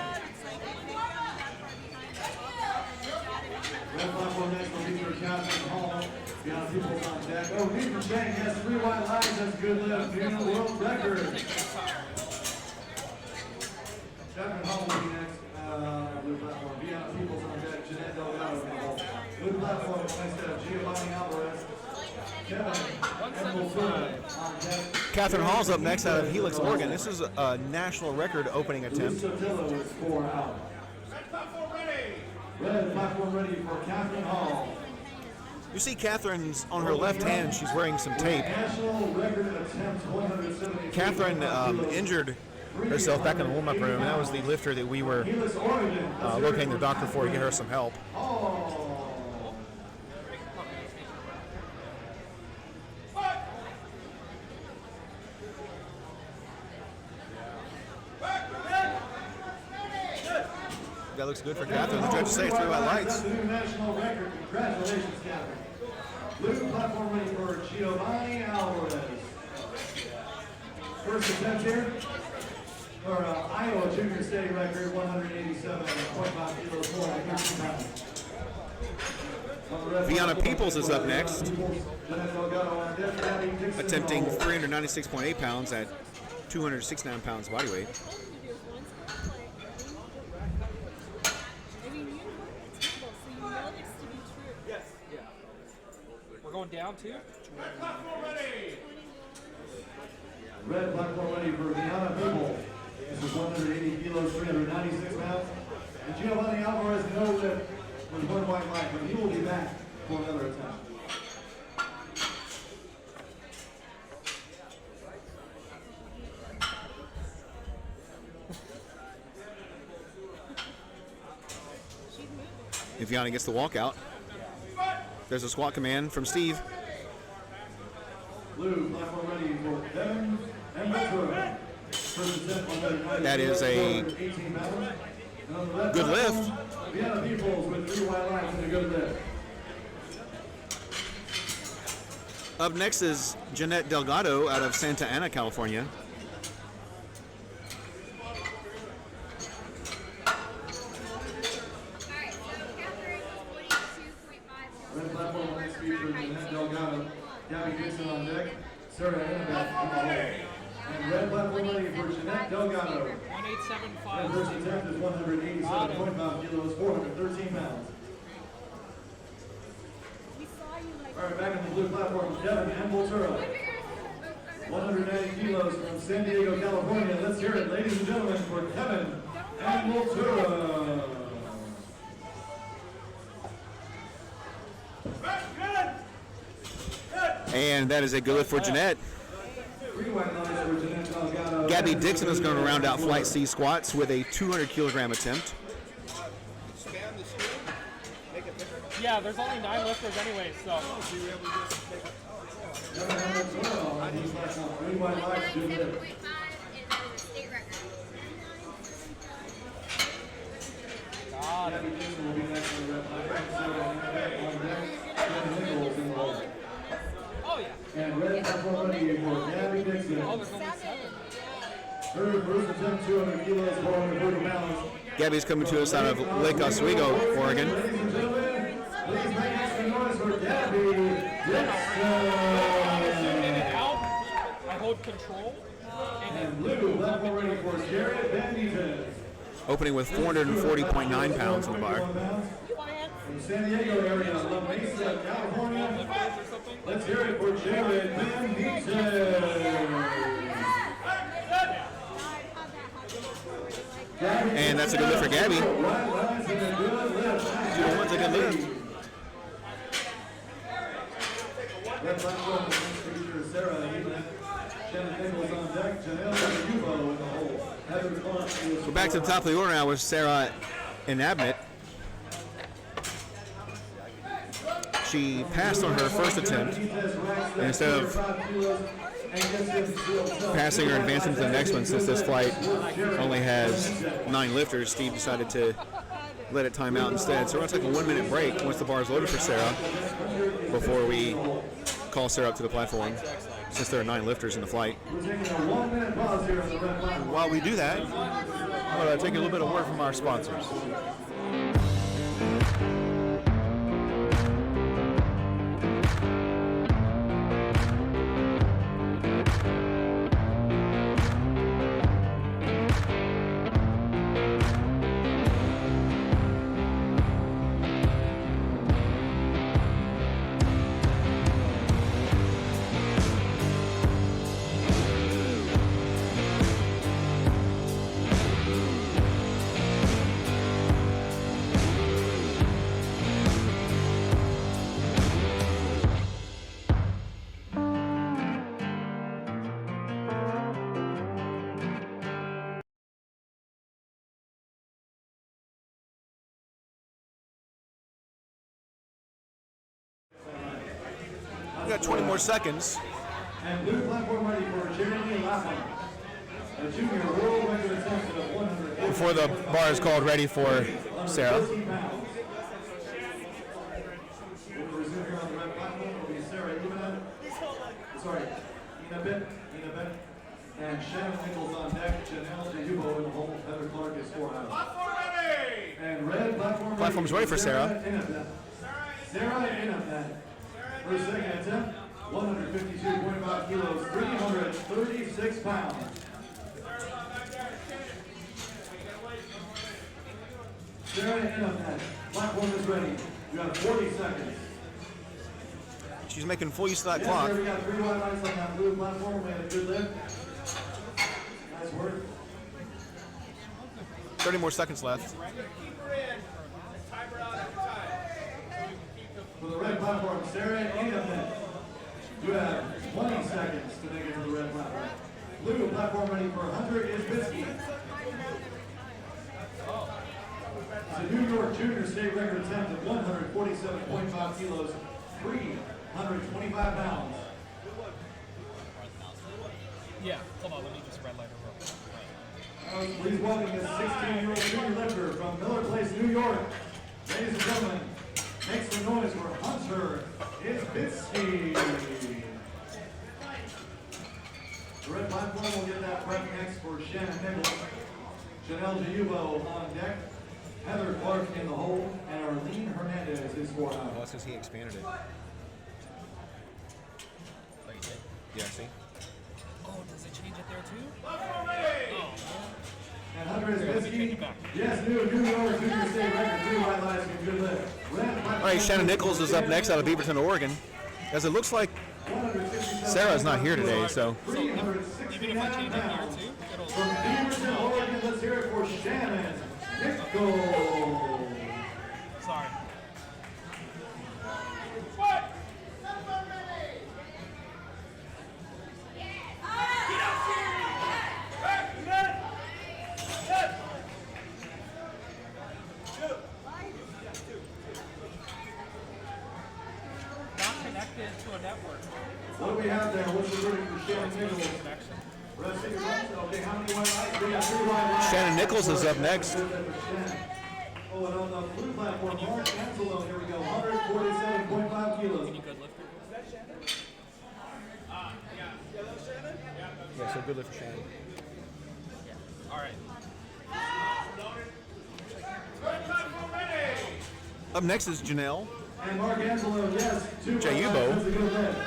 S2: Red platform next will be for Catherine Hall. Beyond Peoples on deck. Oh, Newton Chang has 3 wide lines. That's a good lift. New world record. Catherine Hall will be next. Blue platform. Beyond Peoples on deck. Jeanette Delgado. Blue platform next to Giovanni Alvarez. Kevin on deck.
S1: Catherine Hall's up next out of Helix, Oregon. This is a national record opening attempt.
S2: Sotillo is 4 out. Red platform ready for Catherine Hall.
S1: You see Catherine's on her left hand, she's wearing some tape.
S2: National record attempt 172.
S1: Catherine injured herself back in the warm-up room, and that was the lifter that we were
S2: Helix, Oregon.
S1: locating the doctor for to get her some help. That looks good for Catherine. The judges say 3 white lights.
S2: That's the new national record. Congratulations, Catherine. Blue platform ready for Giovanni Alvarez. First attempt here. For Iowa Junior State record, 187.5 kilos, 413 pounds.
S1: Vianna Peoples is up next, attempting 396.8 pounds at 269 pounds body weight.
S3: We're going down too?
S2: Red platform ready for Vianna Peoples. This is 180 kilos, 396 pounds. And Giovanni Alvarez no lift with 1 white light, but he will be back for another attempt.
S1: If Vianna gets the walkout, there's a squat command from Steve.
S2: Blue platform ready for Kevin and Metro.
S1: That is a good lift.
S2: Vianna Peoples with 3 white lines and a good lift.
S1: Up next is Jeanette Delgado out of Santa Ana, California.
S2: Red platform next feature Jeanette Delgado. Gabby Dixon on deck. Sarah Annabeth in the hole. And red platform ready for Jeanette Delgado.
S3: 1875.
S2: And first attempt is 187.5 kilos, 413 pounds. All right, back on the blue platform, Devin and Voltura. 190 kilos from San Diego, California. Let's hear it, ladies and gentlemen, for Kevin and Voltura.
S1: And that is a good lift for Jeanette. Gabby Dixon is going to round out Flight C squats with a 200 kilogram attempt.
S3: Yeah, there's only 9 lifters anyway, so.
S5: 197.5, and that is a state record.
S3: God. Oh, yeah.
S2: And red ready for Gabby Dixon.
S3: Oh, there's only 7.
S2: Her first attempt, 200 kilos, 440 pounds.
S1: Gabby's coming to us out of Lake Oswego, Oregon.
S2: Ladies and gentlemen, please make extra noise for Gabby Dixon.
S3: Out, I hold control.
S2: And blue platform ready for Jared Van Diesen.
S1: Opening with 440.9 pounds on the bar.
S2: From San Diego area, La Mesa, California. Let's hear it for Jared Van Diesen.
S1: And that's a good lift for Gabby. 2 to 1's a good lift.
S2: Red platform feature Sarah Hilton. Shannon Nichols on deck. Janelle Yubo in the hole. Heather Clark is
S1: We're back to the top of the order now with Sarah Inabnit. She passed on her first attempt. And instead of passing or advancing to the next one, since this flight only has 9 lifters, Steve decided to let it time out instead. So we're going to take a 1-minute break once the bar is loaded for Sarah before we call Sarah up to the platform, since there are 9 lifters in the flight.
S8: While we do that, I'm going to take a little bit of word from our sponsors.
S1: We've got 20 more seconds.
S2: And blue platform ready for Jeremy Lapham. A junior world record attempt of 100.
S1: Before the bar is called ready for Sarah.
S2: 50 pounds. We'll resume here on the red platform will be Sarah Inabit, and Shannon Nichols on deck. Janelle Yubo in the hole. Heather Clark is 4 out. And red platform
S1: Platform's ready for Sarah.
S2: Sarah Inabit. Her second attempt, 152.5 kilos, 336 pounds. Sarah Inabit, platform is ready. You have 40 seconds.
S1: She's making full use of that
S2: Yes,
S1: clock.
S2: sir, we got 3 white lights on that blue platform. We had a good lift. Nice work.
S1: 30 more seconds left.
S2: For the red platform, Sarah Inabit. You have 20 seconds to make it to the red platform. Blue platform ready for Hunter Isbitsky. It's a New York Junior State record attempt of 147.5 kilos, 325 pounds.
S3: Yeah, hold on, let me just red light her real quick.
S2: Please welcome this 16-year-old junior lifter from Miller Place, New York. Ladies and gentlemen, make some noise for Hunter Isbitsky. The red platform will get that prep next for Shannon Nichols. Janelle Yubo on deck. Heather Clark in the hole. And Arlene Hernandez is 4 out.
S1: That's because he expanded it. Yeah, see?
S3: Oh, does it change it there too?
S2: And Hunter Isbitsky. Yes, New York Junior State record, 3 white lights and good lift.
S1: All right, Shannon Nichols is up next out of Beaverton, Oregon. As it looks like Sarah's not here today, so.
S3: Even if I change it here too, it'll.
S2: From Beaverton, Oregon, let's hear it for Shannon Nichols.
S3: Sorry. connected to a network.
S2: What do we have there? What's the verdict for Shannon Nichols? Rest of your lights. Okay, how many white lights? We got 3 white lights.
S1: Shannon Nichols is up next.
S2: Oh, and on the blue platform, Mark Anzelo, here we go, 147.5 kilos.
S3: Any good lifter?
S1: Yeah, so good lift for Shannon.
S3: All right.
S1: Up next is Janelle.
S2: And Mark Anzelo, yes, 2 white
S1: Jayubo.
S2: lights. That's a good lift.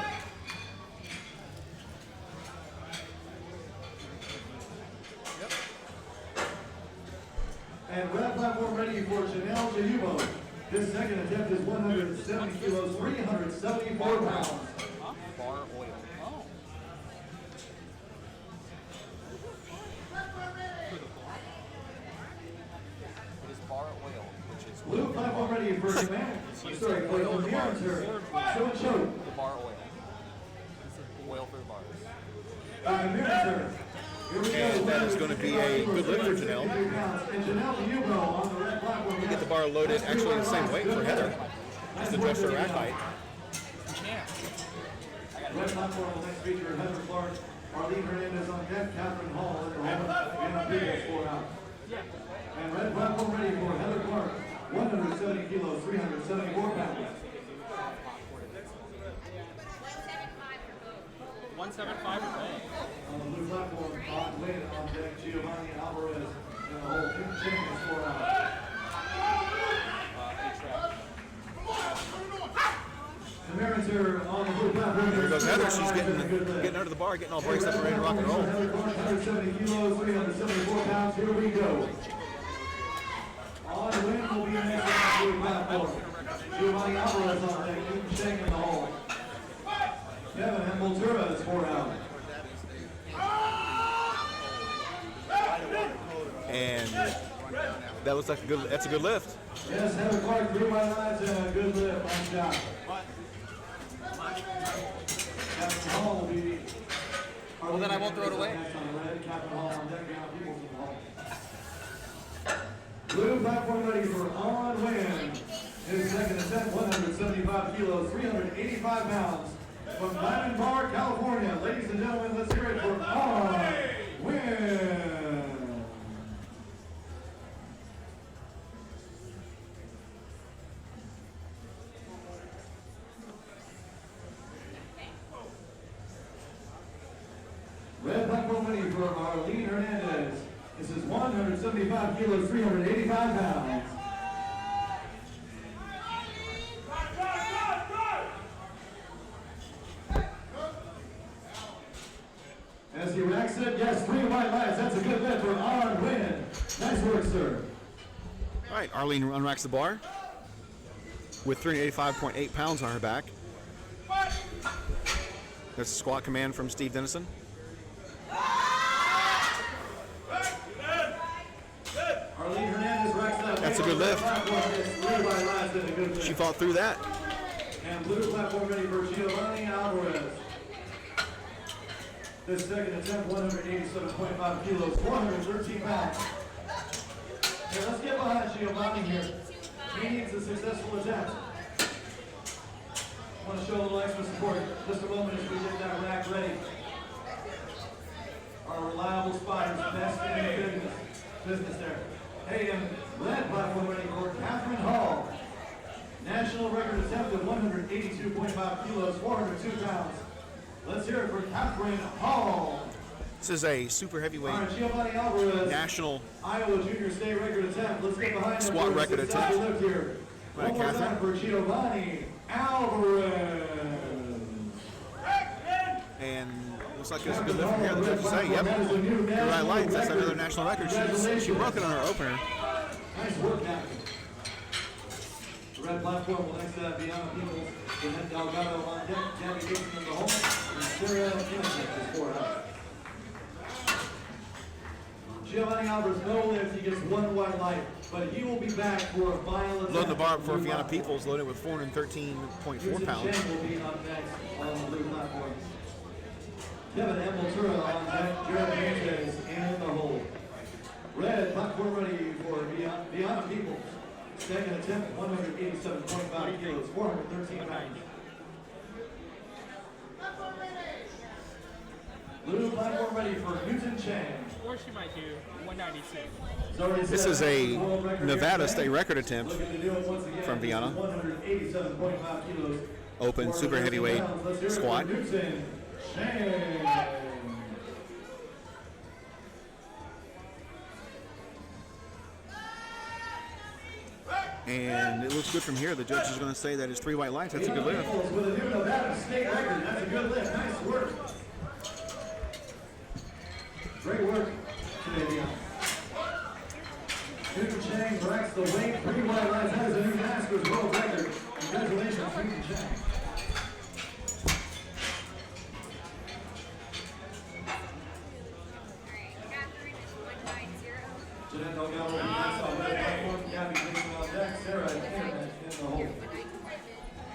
S2: And red platform ready for Janelle Jayubo. His second attempt is 170 kilos, 374 pounds.
S3: Bar oil. Oh.
S9: It is bar oil, which is
S2: Blue platform ready for Command. Sorry, for the Monitor. Show and show.
S9: the bar oil. Oil for the bars.
S2: Monitor. Here we go.
S1: And that is going to be a good lift for Janelle.
S2: And Janelle Jayubo on the red platform.
S1: Get the bar loaded actually the same weight for Heather. Just adjust her rack height.
S2: Red platform will next feature Heather Clark, Arlene Hernandez on deck, Catherine Hall in the home, and Peoples 4 out. And red platform ready for Heather Clark, 170 kilos, 374 pounds.
S3: 175 for both.
S2: On the blue platform, on win on deck, Giovanni Alvarez, and the whole Kim Ching is 4 out. The Meritor on the blue platform.
S1: Here goes Heather. She's getting under the bar, getting all braced up and ready to rock and roll.
S2: 170 kilos, 374 pounds. Here we go. On the win will be next on the blue platform. Giovanni Alvarez on deck, Kim Ching in the hole. Kevin Hemmeltura is 4 out.
S1: And that looks like that's a good lift.
S2: Yes, Heather Clark, 3 white lines and a good lift. Nice job. Captain Hall will be.
S9: Well, then I won't throw it away.
S2: Captain Hall on deck, down Peoples in the hall. Blue platform ready for On Win. His second attempt, 175 kilos, 385 pounds. From Diamond Bar, California. Ladies and gentlemen, let's hear it for On Win. Red platform ready for Arlene Hernandez. This is 175 kilos, 385 pounds. As he racks it, yes, 3 white lights. That's a good lift for On Win. Nice work, sir.
S1: All right, Arlene unracks the bar with 385.8 pounds on her back. That's a squat command from Steve Dennison.
S2: Arlene Hernandez racks it up.
S1: That's a good lift.
S2: 3 white lights and a good lift.
S1: She fought through that.
S2: And blue platform ready for Giovanni Alvarez. This second attempt, 187.5 kilos, 413 pounds. Here, let's get behind Giovanni here. He needs a successful attempt. I want to show a little extra support. Just a moment as we get that rack ready. Our reliable spotters, best in the business there. Hey, and red platform ready for Catherine Hall. National record attempt of 182.5 kilos, 402 pounds. Let's hear it for Catherine Hall.
S1: This is a super heavyweight
S2: All right, Giovanni Alvarez,
S1: national
S2: Iowa Junior State record attempt. Let's get behind him
S1: Squat
S2: for a
S1: record
S2: successful
S1: attempt.
S2: lift here.
S1: Right,
S2: One more
S1: Catherine.
S2: time for Giovanni Alvarez.
S1: and looks like it's a good lift from here. The judges say, yep, you're right, lights. That's another national record. She broke it on her opener.
S2: Nice work, Captain. The red platform will next have Beyond Peoples, Jeanette Delgado on deck, Gabby Dixon in the hole, and Sarah Kennedy is 4 out. Giovanni Alvarez, no lift, he gets 1 white light, but he will be back for a final attempt.
S1: Loading the bar up for Fiona Peoples, loaded with 413.4
S2: Susan
S1: pounds.
S2: Chen will be up next on the blue platform. Kevin Hemmeltura on deck, Jared Hernandez in the hole. Red platform ready for Beyond Peoples. Second attempt, 187.5 kilos, 413 pounds. Blue platform ready for Newton Chang.
S3: Or she might do 196.
S1: This is a Nevada state record attempt from Vienna.
S2: 187.5 kilos.
S1: Open super heavyweight squat.
S2: Newton Chang.
S1: And it looks good from here. The judge is going to say that it's 3 white lights. That's a good lift.
S2: With a new Nevada state record. That's a good lift. Nice work. Great work today, Dion. Newton Chang breaks the weight. 3 white lights. That is a new Masters world record. Congratulations, Newton Chang. Jeanette Delgado on the platform. Gabby Dixon on deck. Sarah and Kim in the hole.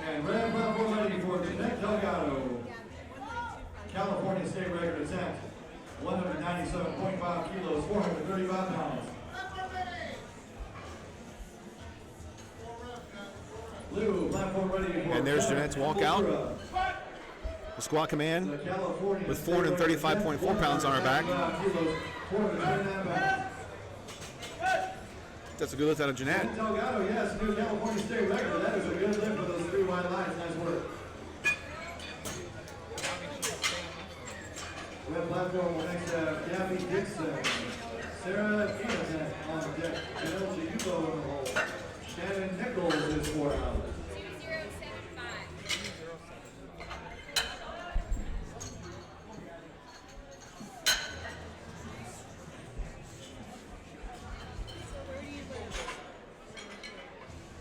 S2: And red platform ready for Jeanette Delgado. California state record attempt. 197.5 kilos, 435 pounds. Blue platform ready for.
S1: And there's Jeanette's walkout. The squat command with 435.4 pounds on her back. That's a good lift out of Jeanette.
S2: Delgado, yes, new California state record. That is a good lift for those 3 wide lines. Nice work. Red platform will next have Gabby Dixon, Sarah Keenan on deck, Janelle Chiupo in the hole. Shannon Nichols is 4 out.
S5: 2075.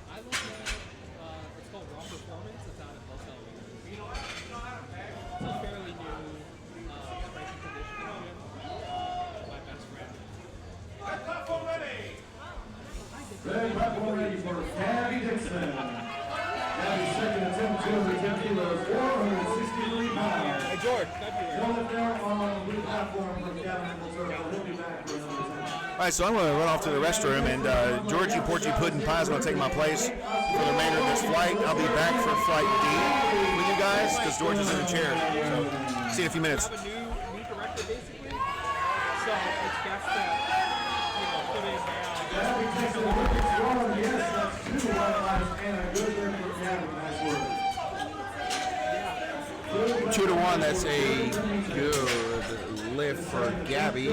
S3: I look at it's called Raw Performance. It's out of Hotel. It's a fairly new strength and conditioning gym. My best friend.
S2: Red platform ready for Gabby Dixon. Gabby's second attempt, 210 kilos, 463 pounds.
S9: Hey, George.
S2: No lift there on the blue platform from Gavin Nichols. He'll be back for another attempt.
S1: All right, so I'm going to run off to the restroom, and Georgie Porgy Puddin' Pie is going to take my place for the remainder of this flight. I'll be back for flight D with you guys because George is in the chair. So, see you in a few minutes.
S3: We have a new director basically. So it's best to put it down.
S2: Gabby Dixon looking strong. Yes, that's 2 white lines and a good lift for Gabby. Nice work.
S8: 2 to 1. That's a good lift for Gabby.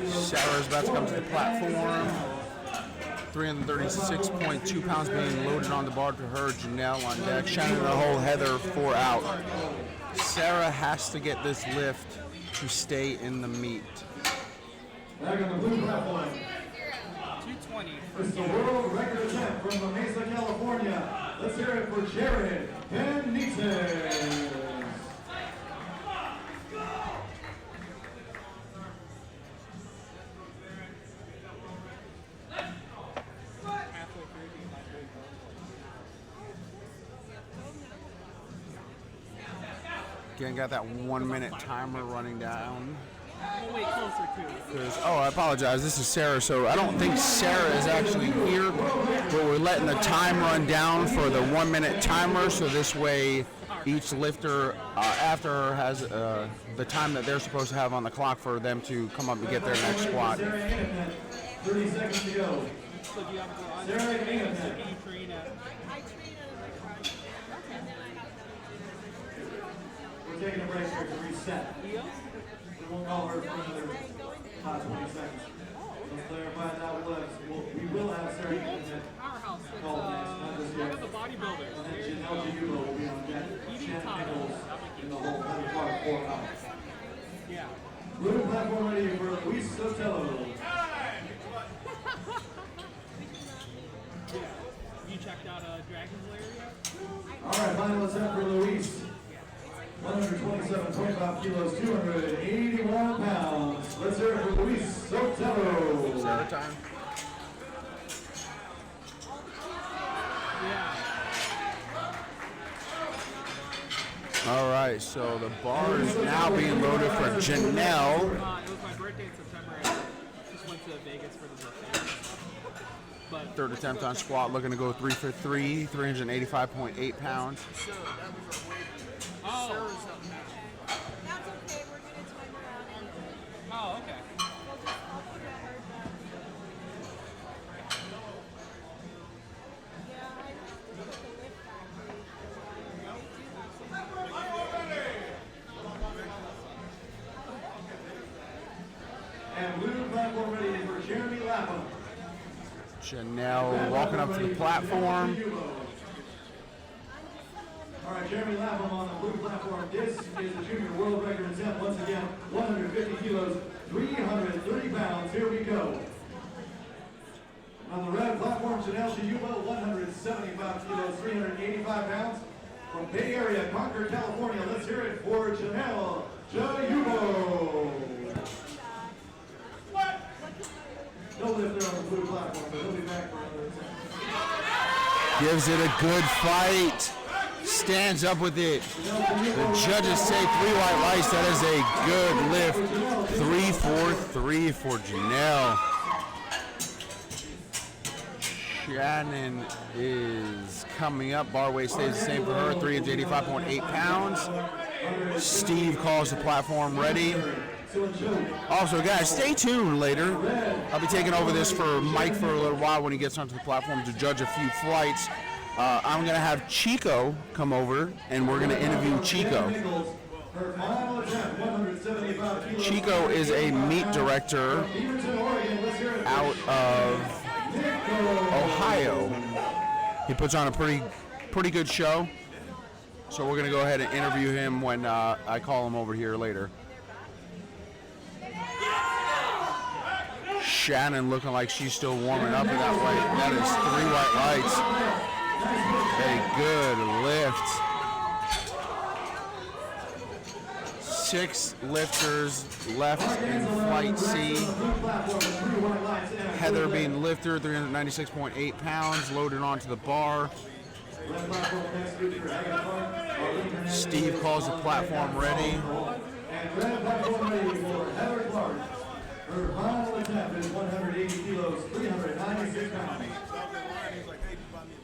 S8: Sarah's about to come to the platform. 336.2 pounds being loaded on the bar to her. Janelle on deck. Shannon in the hole. Heather 4 out. Sarah has to get this lift to stay in the meet.
S2: Back on the blue platform.
S3: 220.
S2: It's the world record attempt from the Mesa, California. Let's hear it for Jared Benitez.
S8: Again, got that 1 minute timer running down.
S3: We'll wait closer to.
S8: Oh, I apologize. This is Sarah. So I don't think Sarah is actually here, but we're letting the time run down for the 1 minute timer. So this way, each lifter after her has the time that they're supposed to have on the clock for them to come up and get their next squat.
S2: 30 seconds to go.
S3: So do you have a garage?
S2: Sarah Keenan.
S3: So do you train at?
S4: I train at my garage. And then I have
S2: We're taking a break here to reset. We won't call her for another 20 seconds. Let's clarify that. We will have Sarah Keenan
S3: Powerhouse. It's
S2: called next, not this
S3: one
S2: year.
S3: of the bodybuilders.
S2: And then Janelle Giubo will be on deck. Shannon Nichols in the hole. Heather Clark 4 out.
S3: Yeah.
S2: Blue platform ready for Luis Sotelo.
S3: You checked out Dragon's Lair yet?
S2: All right, final attempt for Luis. 127.5 kilos, 281 pounds. Let's hear it for Luis Sotelo.
S8: Sarah time. All right, so the bar is now being loaded for Janelle.
S3: It was my birthday in September. And just went to Vegas for the birthday. But
S8: Third attempt on squat, looking to go 3 for 3, 385.8 pounds.
S3: oh,
S4: That's okay. We're going to time
S3: Oh, okay.
S4: I'll put a hard back. Yeah, I lifted with the lift factory for a while. They do have some.
S2: And blue platform ready for Jeremy Lapham.
S8: Janelle walking up to the platform.
S2: All right, Jeremy Lapham on the blue platform. This is the junior world record attempt. Once again, 150 kilos, 330 pounds. Here we go. On the red platform, Janelle Shiyuba, 175 kilos, 385 pounds. From Bay Area, Concord, California. Let's hear it for Janelle Shiyuba. No lift there on the blue platform, but he'll be back for another attempt.
S8: Gives it a good fight. Stands up with it. The judges say 3 white lights. That is a good lift. 3-4-3 for Janelle. Shannon is coming up. Bar weight stays the same for her. 385.8 pounds. Steve calls the platform ready. Also, guys, stay tuned later. I'll be taking over this for Mike for a little while when he gets onto the platform to judge a few flights. I'm going to have Chico come over, and we're going to interview Chico. Chico is a meet director out of Ohio. He puts on a pretty good show, so we're going to go ahead and interview him when I call him over here later. Shannon looking like she's still warming up in that weight. That is 3 white lights. A good lift. 6 lifters left in flight C. Heather being lifter, 396.8 pounds, loaded onto the bar. Steve calls the platform ready.
S2: Her final attempt is 180 kilos, 396 pounds.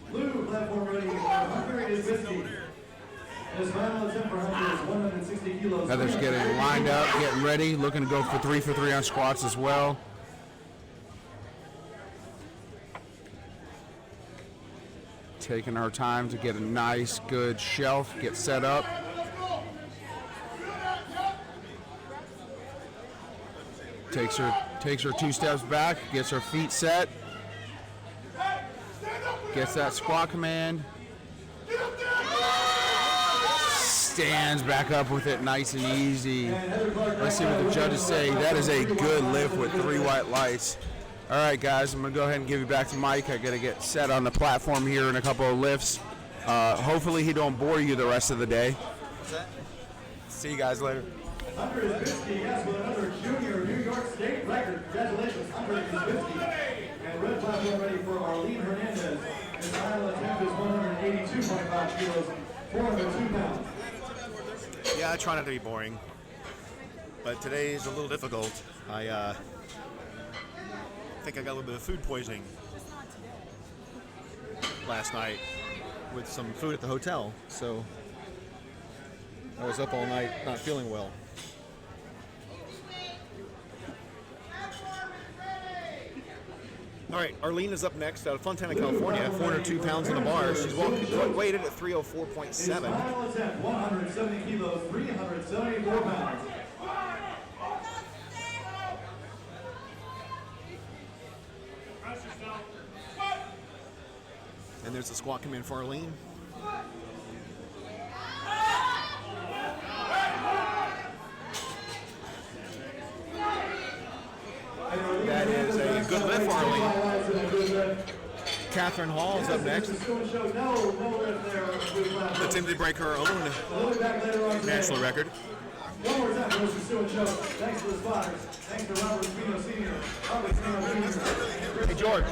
S2: Blue platform ready for Hunter is 50. His final attempt for Hunter is 160 kilos.
S8: Heather's getting lined up, getting ready, looking to go for 3 for 3 on squats as well. Taking her time to get a nice, good shelf, get set up. Takes her 2 steps back, gets her feet set, gets that squat command, stands back up with it nice and easy. Let's see what the judges say. That is a good lift with 3 white lights. All right, guys, I'm going to go ahead and give you back to Mike. I got to get set on the platform here in a couple of lifts. Hopefully he don't bore you the rest of the day. See you guys later.
S2: Hunter Isbisky, yes, with another junior New York State record. Congratulations, Hunter Isbisky. And red platform ready for Arlene Hernandez. His final attempt is 182.5 kilos, 402 pounds.
S1: Yeah, I try not to be boring, but today is a little difficult. I think I got a little bit of food poisoning last night with some food at the hotel, so I was up all night not feeling well. All right, Arlene is up next out of Fontana, California, 402 pounds on the bar. She's weighted at 304.7.
S2: His final attempt, 170 kilos, 374 pounds.
S1: And there's the squat command for Arlene. That is a good lift for Arlene. Catherine Hall is up next. Attempted to break her own national record.
S2: One more time for Mr. Stewart Show. Thanks to the spotters. Thanks to Robert Spino Sr. Robert Spino Sr.
S1: Hey, George.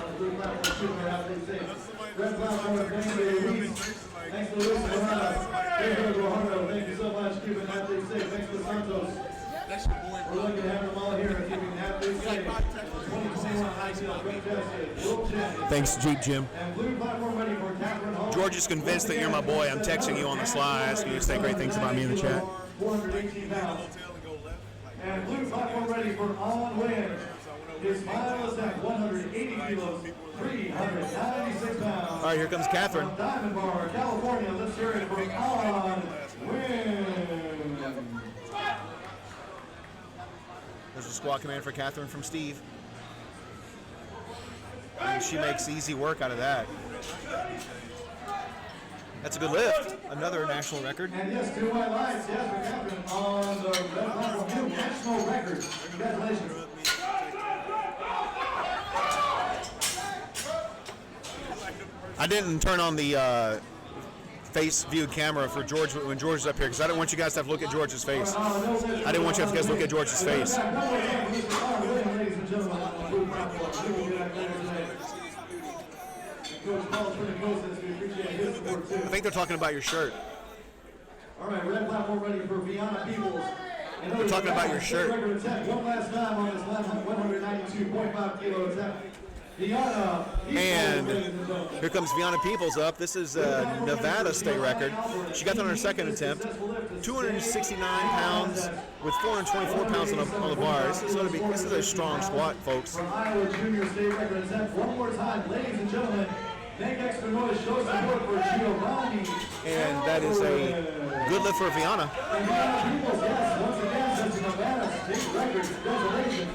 S2: Red platform, thanks to Luis. Thanks to Luis Morales. Thank you so much, Cuban Athletes Safe. Thanks to Santos. We're lucky to have them all here and keeping athletes safe. 2021 IPL Drug Tested World Champion.
S1: Thanks, Jeep Jim.
S2: And blue platform ready for Catherine Hall.
S1: George is convinced that you're my boy. I'm texting you on the sly, asking you to say great things about me in the chat.
S2: 418 pounds. And blue platform ready ready for on win. His final attempt, 180 kilos, 396 pounds.
S1: All right, here comes Catherine.
S2: From Diamond Bar, California. Let's hear it for on win.
S1: There's a squat command for Catherine from Steve. And she makes easy work out of that. That's a good lift. Another national record.
S2: And yes, 2 white lights. Yes, for Catherine on the red platform. New national record. Congratulations.
S1: I didn't turn on the face viewed camera for George when George was up here because I didn't want you guys to have to look at George's face. I didn't want you to guys to look at George's face. I think they're talking about your shirt.
S2: All right, red platform ready for Viana Peoples.
S1: They're talking about your shirt.
S2: One last time on this 192.5 kilo attempt.
S1: And here comes Viana Peoples up. This is a Nevada state record. She got that on her second attempt. 269 pounds with 424 pounds on the bar. This is a strong squat, folks.
S2: From Iowa Junior State record attempt. One more time, ladies and gentlemen. Make extra noise. Show support for Giovanni.
S1: And that is a good lift for Viana.
S2: And Viana Peoples, yes, once again, since Nevada state record. Congratulations.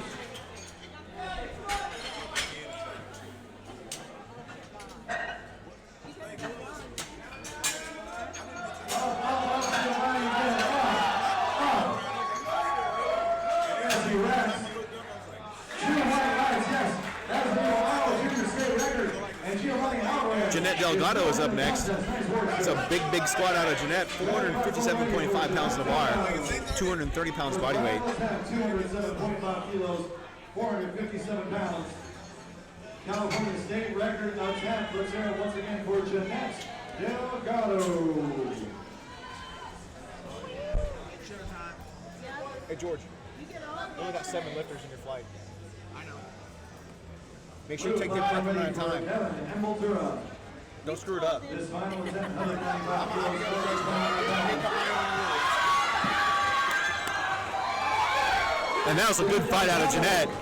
S1: Jeanette Delgado is up next. It's a big squat out of Jeanette. 457.5 pounds in the bar, 230 pounds body weight.
S2: 207.5 kilos, 457 pounds. California state record attempt. Let's hear it once again for Jeanette Delgado.
S1: Hey George, you only got 7 lifters in your flight.
S9: I know.
S1: Make sure you take the proper amount of time. Don't screw it up.
S2: This final attempt, 195 kilos,
S1: And that was a good fight out of Jeanette. 3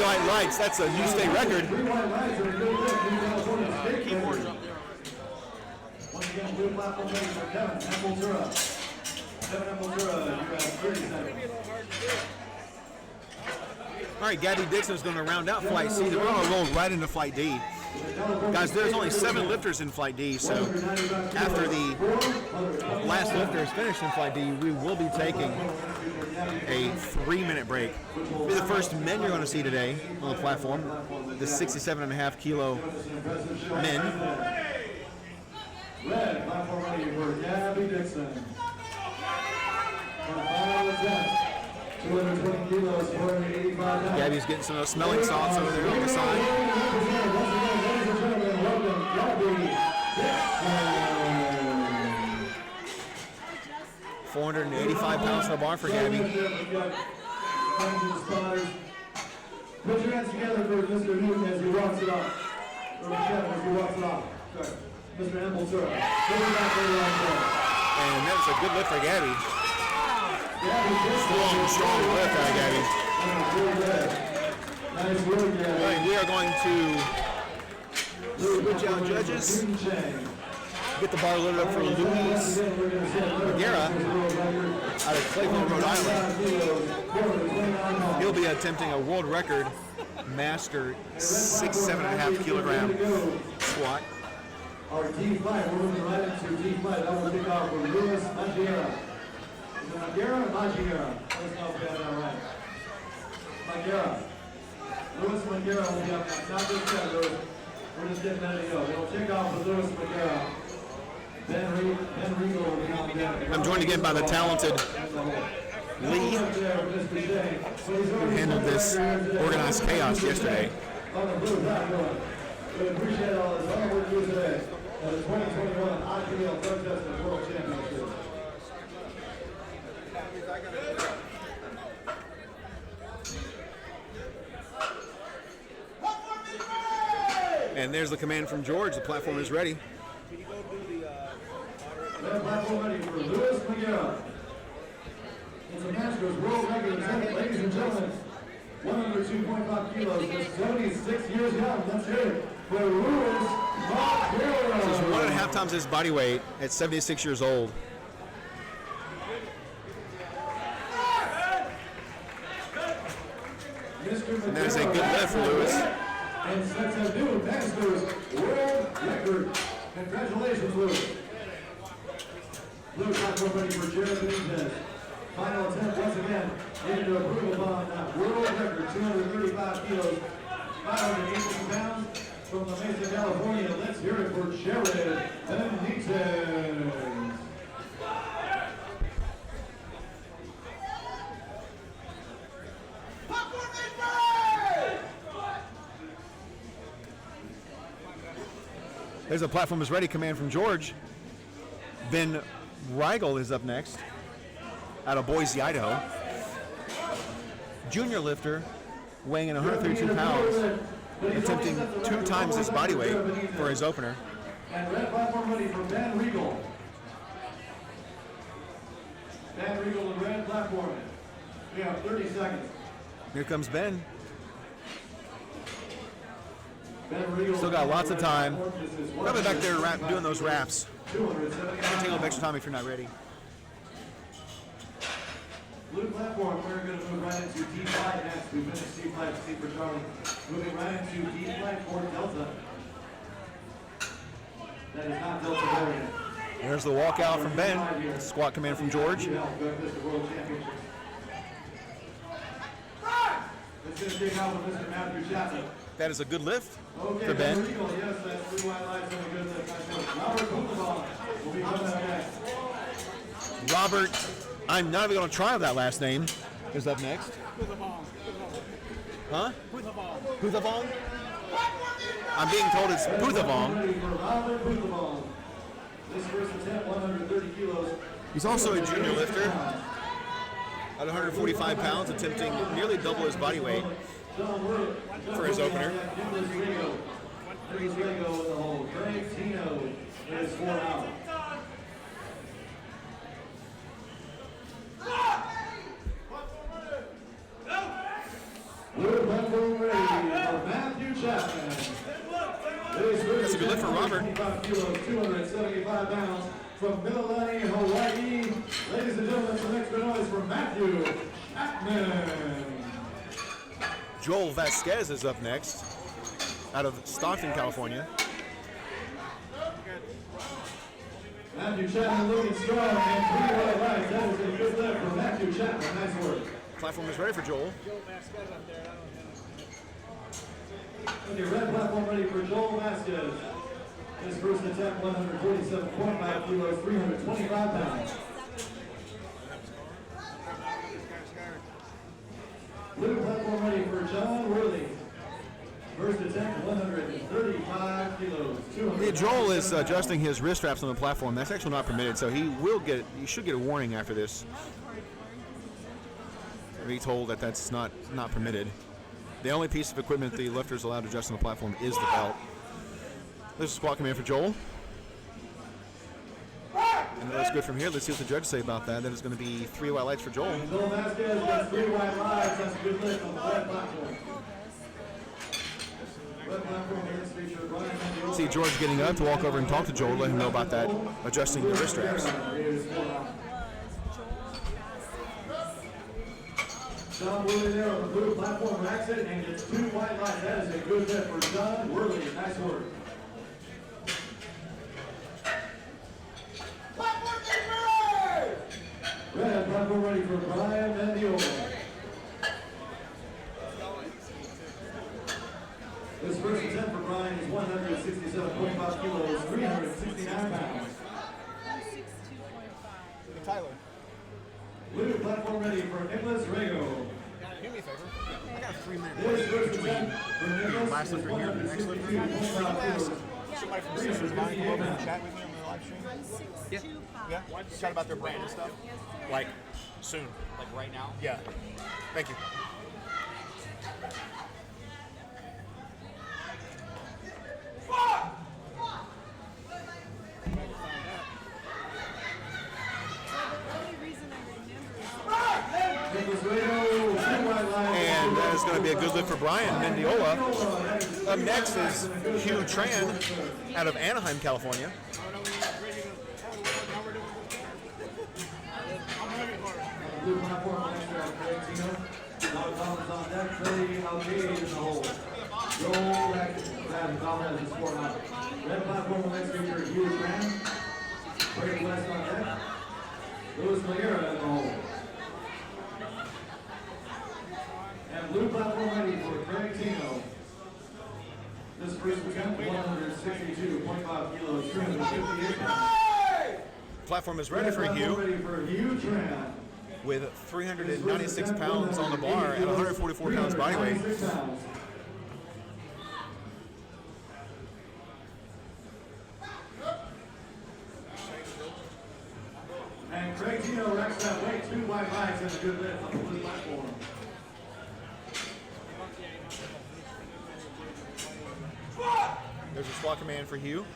S1: white lights, that's a new state record.
S2: 3 white lights are a good lift. New California state record. Once again, blue platform ready for Kevin Empoltura. Kevin Empoltura, you have 30 seconds.
S1: All right, Gabby Dixon is going to round out Flight C. We're going to roll right into Flight D. Guys, there's only 7 lifters in Flight D, so after the last lifter is finished in Flight D, we will be taking a 3-minute break. It'll be the first men you're going to see today on the platform, the 67.5 kilo men.
S2: Red platform ready for Gabby Dixon. Final attempt. 220 kilos, 485 pounds.
S1: Gabby's getting some of those smelling salts over there on the side. 485 pounds on the bar for Gabby.
S2: Put your hands together for Mr. Newton as he walks it off. Or Kevin as he walks it off. Sorry. Mr. Empoltura.
S1: And that was a good lift for Gabby. Strong lift out of Gabby.
S2: Nice work, Gabby.
S1: All right, we are going to switch out judges. Get the bar loaded up for Luis Noguera out of Clayton, Rhode Island. He'll be attempting a world record master 7.5 kilogram squat.
S2: Our D flight, we're moving right into D flight. That will take off with Luis Noguera. Is it Noguera or Noguera? Let's know if we have that right. Noguera. Luis Noguera will be up next. Not just yet, Luis. We're just getting ready to go. We'll take off with Luis Noguera. Ben Regal will be on deck.
S1: I'm joined again by the talented Lee, who handled this organized chaos yesterday.
S2: On the blue platform. We appreciate all this hard work you today at the 2021 IPL Protest and World Championship.
S1: And there's the command from George. The platform is ready.
S2: Red platform ready for Luis Noguera. It's a Masters World Record attempt, ladies and gentlemen. 102.5 kilos, just 76 years young. Let's hear it for Luis Montero.
S1: He's 1.5 times his body weight at 76 years old. And that is a good lift for Lewis.
S2: And sets a new Masters World Record. Congratulations, Lewis. Lewis not ready for Jared Benitez. Final attempt once again into approval on world record, 235 kilos, 518 pounds from the Mesa, California. Let's hear it for Jared Benitez.
S1: There's a platform is ready command from George. Ben Rigel is up next out of Boise, Idaho. Junior lifter weighing in 132 pounds, attempting 2 times his body weight for his opener.
S2: And red platform ready for Ben Regal. Ben Regal, the red platform. We have 30 seconds.
S1: Here comes Ben.
S2: Ben Regal.
S1: Still got lots of time. Probably back there doing those wraps. Take a little extra time if you're not ready.
S2: Blue platform, we're going to move right into D flight next. We finished C flight, C for Charlie. Moving right into D flight for Delta. That is not Delta variant.
S1: There's the walkout from Ben. Squat command from George.
S2: Let's going to take out with Mr. Matthew Chapman.
S1: That is a good lift
S2: Okay,
S1: for Ben.
S2: Regal, yes, that's 3 white lights and a good lift. Nice work. Robert Buchwald will be coming up next.
S1: Robert, I'm not even going to try that last name, is up next. Huh? Puthavong? I'm being told it's Puthavong.
S2: Ready for Robert Buchwald. This first attempt, 130 kilos.
S1: He's also a junior lifter at 145 pounds, attempting nearly double his body weight for his opener.
S2: Matthew Chapman.
S1: That's a good lift for Robert.
S2: 25 kilos, 275 pounds from Mililani, Hawaii. Ladies and gentlemen, some extra noise for Matthew Chapman.
S1: Joel Vasquez is up next out of Stockton, California.
S2: Matthew Chapman looking strong and 3 white lights. That is a good lift for Matthew Chapman. Nice work.
S1: Platform is ready for Joel.
S2: And your red platform ready for Joel Vasquez. His first attempt, 147.5 kilos, 325 pounds. Blue platform ready for John Worley. First attempt, 135 kilos, 200.
S1: Yeah, Joel is adjusting his wrist straps on the platform. That's actually not permitted, so he should get a warning after this. Be told that that's not permitted. The only piece of equipment the lifter is allowed to adjust on the platform is the belt. This is squat command for Joel. And that's good from here. Let's see what the judges say about that. That is going to be 3 white lights for Joel.
S2: Joel Vasquez gets 3 white lights. That's a good lift on the red platform. Red platform against feature Brian Mendoza.
S1: See George getting up to walk over and talk to Joel, let him know about that, adjusting the wrist straps.
S2: John Worley there on the blue platform racks it and gets 2 white lights. That is a good lift for John Worley. Nice work. Red platform ready for Brian Mendiola. This first attempt for Brian is 167.5 kilos, 369 pounds.
S9: Tyler.
S2: Blue platform ready for Nicholas Rego.
S9: Do me a favor. I got a 3 minute
S2: This first attempt for Nicholas
S9: last
S2: is
S9: lifter here and the next lifter.
S2: 162.5 kilos.
S9: Somebody from Sisters Mind come over and chat with me on the live stream. Yeah. Chat about their brand and stuff. Like soon. Like right now? Yeah. Thank you.
S4: The only reason I remember is
S1: going to be a good lift for Brian Mendiola. Up next is Hugh Tran out of Anaheim, California.
S2: Blue platform next to Tarantino. Don Collins on deck. Billy Algade in the hole. Joel Rack, Collins is sport out. Red platform next feature Hugh Tran. Brady West on deck. Louis Malera in the hole. And blue platform ready for Craig Tino. This first attempt, 162.5 kilos, 358 pounds.
S1: Platform is ready for Hugh.
S2: Ready for Hugh Tran.
S1: With 396 pounds on the bar at 144 pounds body weight.
S2: And Craig Tino racks that weight, 2 white flags and a good lift on the blue platform.
S1: There's a squat command for Hugh.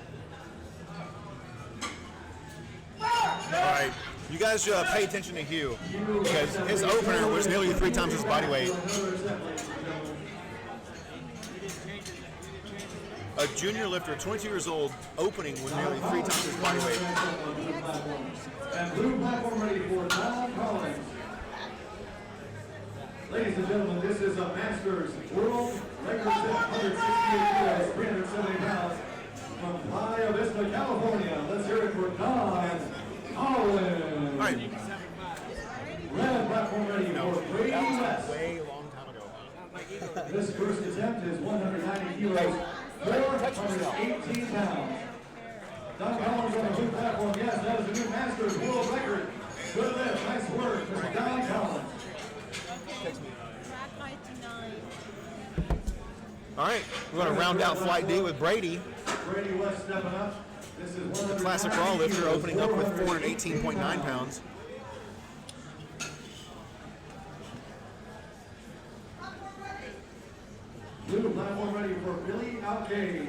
S1: All right, you guys pay attention to Hugh because his opener was nearly 3 times his body weight. A junior lifter, 22 years old, opening with nearly 3 times his body weight.
S2: And blue platform ready for Don Collins. Ladies and gentlemen, this is a Masters World Record set, 168 kilos, 370 pounds, from Playa Vista, California. Let's hear it for Don Collins.
S1: All right.
S2: Red platform ready for Brady West.
S9: Way long time ago.
S2: This first attempt is 190 kilos, 418 pounds. Don Collins on the blue platform. Yes, that is a new Masters World Record. Good lift. Nice work for Don Collins.
S4: Track height to 9.
S1: All right, we're going to round out Flight D with Brady.
S2: Brady West stepping up. This is
S1: The classic raw lifter opening up with 418.9 pounds.
S2: Blue platform ready for Billy Algade.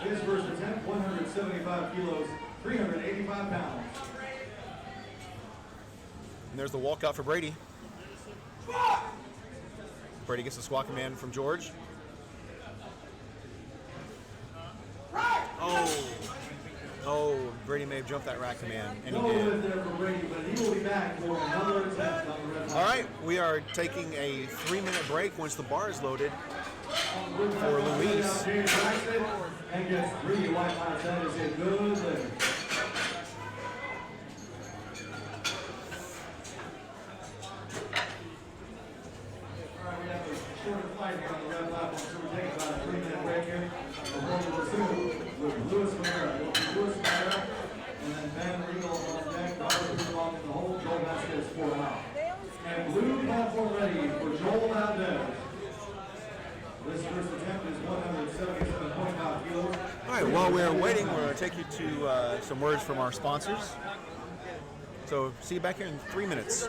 S2: His first attempt, 175 kilos, 385 pounds.
S1: And there's the walkout for Brady. Brady gets the squat command from George. Oh, Brady may have jumped that rack command, and he
S2: No
S1: did.
S2: lift there for Brady, but he will be back for another attempt on the red line.
S1: All right, we are taking a 3-minute break once the bar is loaded for Luis.
S2: And gets 3 white lines. That is a good lift. All right, we have a shorter flight here on the red platform, so we're taking about a 3-minute break here. We'll resume with Louis Malera. Louis Malera, and then Ben Regal on deck, Robert Buzalong in the hole, Joel Vasquez 4 out. And blue platform ready for Joel Valdez. This first attempt is 177.5 kilos.
S1: All right, while we're waiting, we're going to take you to some words from our sponsors. So see you back here in 3 minutes.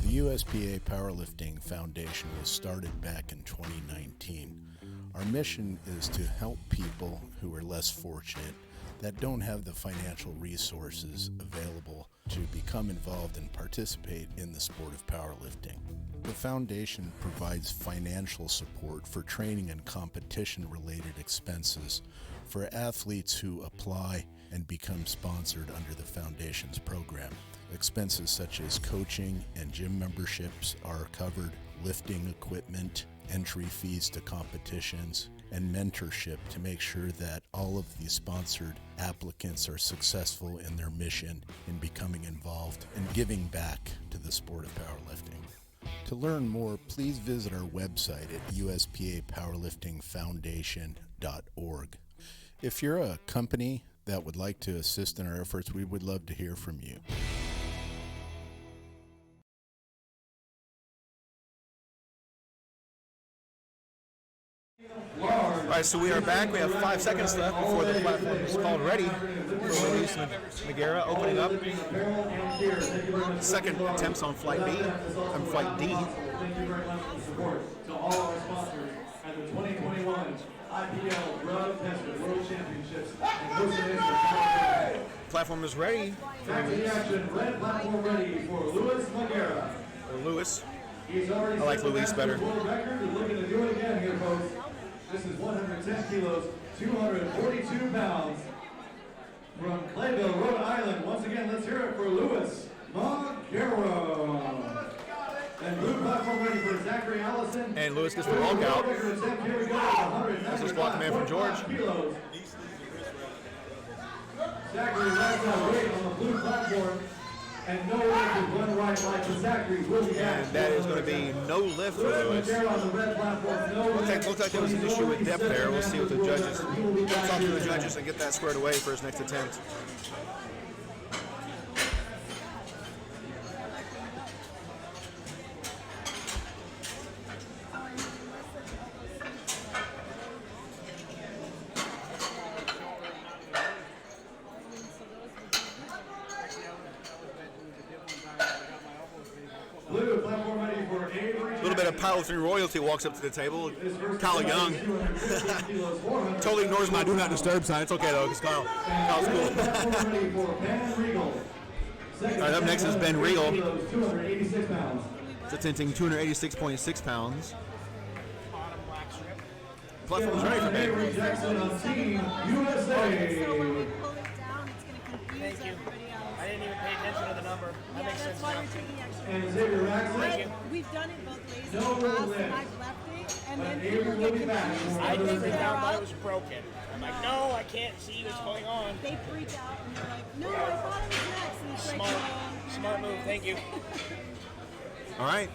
S10: The USPA Powerlifting Foundation was started back in 2019. Our mission is to help people who are less fortunate that don't have the financial resources available to become involved and participate in the sport of powerlifting. The foundation provides financial support for training and competition-related expenses for athletes who apply and become sponsored under the foundation's program. Expenses such as coaching and gym memberships are covered, lifting equipment, entry fees to competitions, and mentorship to make sure that all of the sponsored applicants are successful in their mission in becoming involved and giving back to the sport of powerlifting. To learn more, please visit our website at USPAPowerliftingFoundation.org. If you're a company that would like to assist in our efforts, we would love to hear from you.
S1: All right, so we are back. We have 5 seconds left before the platform is called ready for Luis Nogueira opening up. Second attempts on Flight B, on Flight D.
S2: Thank you very much for the support to all our sponsors at the 2021 IPL Drug Tested World Championships and Costa Mesa.
S1: Platform is ready.
S2: Back to the action. Red platform ready for Luis Nogueira.
S1: Or Luis.
S2: He's already
S1: I like
S2: set the
S1: Luis better.
S2: world record. He's looking to do it again here, folks. This is 110 kilos, 242 pounds from Clayville, Rhode Island. Once again, let's hear it for Luis Nogueira. And blue platform ready for Zachary Allison.
S1: And Luis gets the walkout.
S2: Here we go.
S1: This is block man from George.
S2: Kilos. Zachary rides out weight on the blue platform. And no lift is one right line for Zachary. Will be back.
S1: And that is going to be no lift for Luis. Looks like there was an issue with depth there. We'll see what the judges. Talk to the judges and get that squared away for his next attempt. A little bit of powerlifting royalty walks up to the table. Kyle Young totally ignores my do not disturb sign. It's okay though, because Kyle's cool. All right, up next is Ben Regal. It's attempting 286.6 pounds. Platform's ready for Ben.
S2: Jackson on Team USA.
S9: Thank you. I didn't even pay attention to the number. That makes sense.
S4: That's why you're taking extra.
S2: And Xavier Raxley.
S4: We've done it both ways.
S2: No
S4: In the past,
S2: lift.
S4: and I've left it, and then
S2: Avery
S4: people
S2: will
S4: get
S2: be back.
S4: confused.
S9: I
S4: They
S9: just
S4: think
S9: freaked
S4: they're
S9: out, thought it
S4: out.
S9: was broken. I'm like, no, I can't see what's going on.
S4: They freak out and they're like, no, I thought it was next. And it's
S9: Smart,
S4: like,
S9: smart move. Thank you.
S1: All right,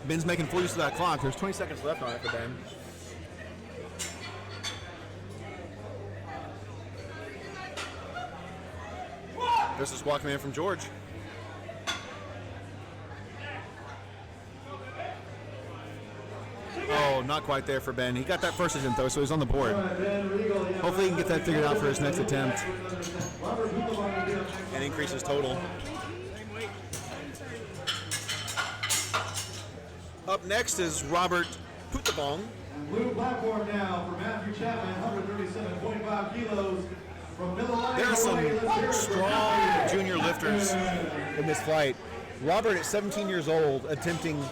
S1: Ben's making full use of that clock. There's 20 seconds left on it for Ben. This is walking in from George. Oh, not quite there for Ben. He got that first attempt though, so he's on the board. Hopefully he can get that figured out for his next attempt and increase his total. Up next is Robert Putabong.
S2: Blue platform now for Matthew Chapman, 137.5 kilos from Miller.
S1: There are some strong junior lifters in this fight. Robert, at 17 years old, attempting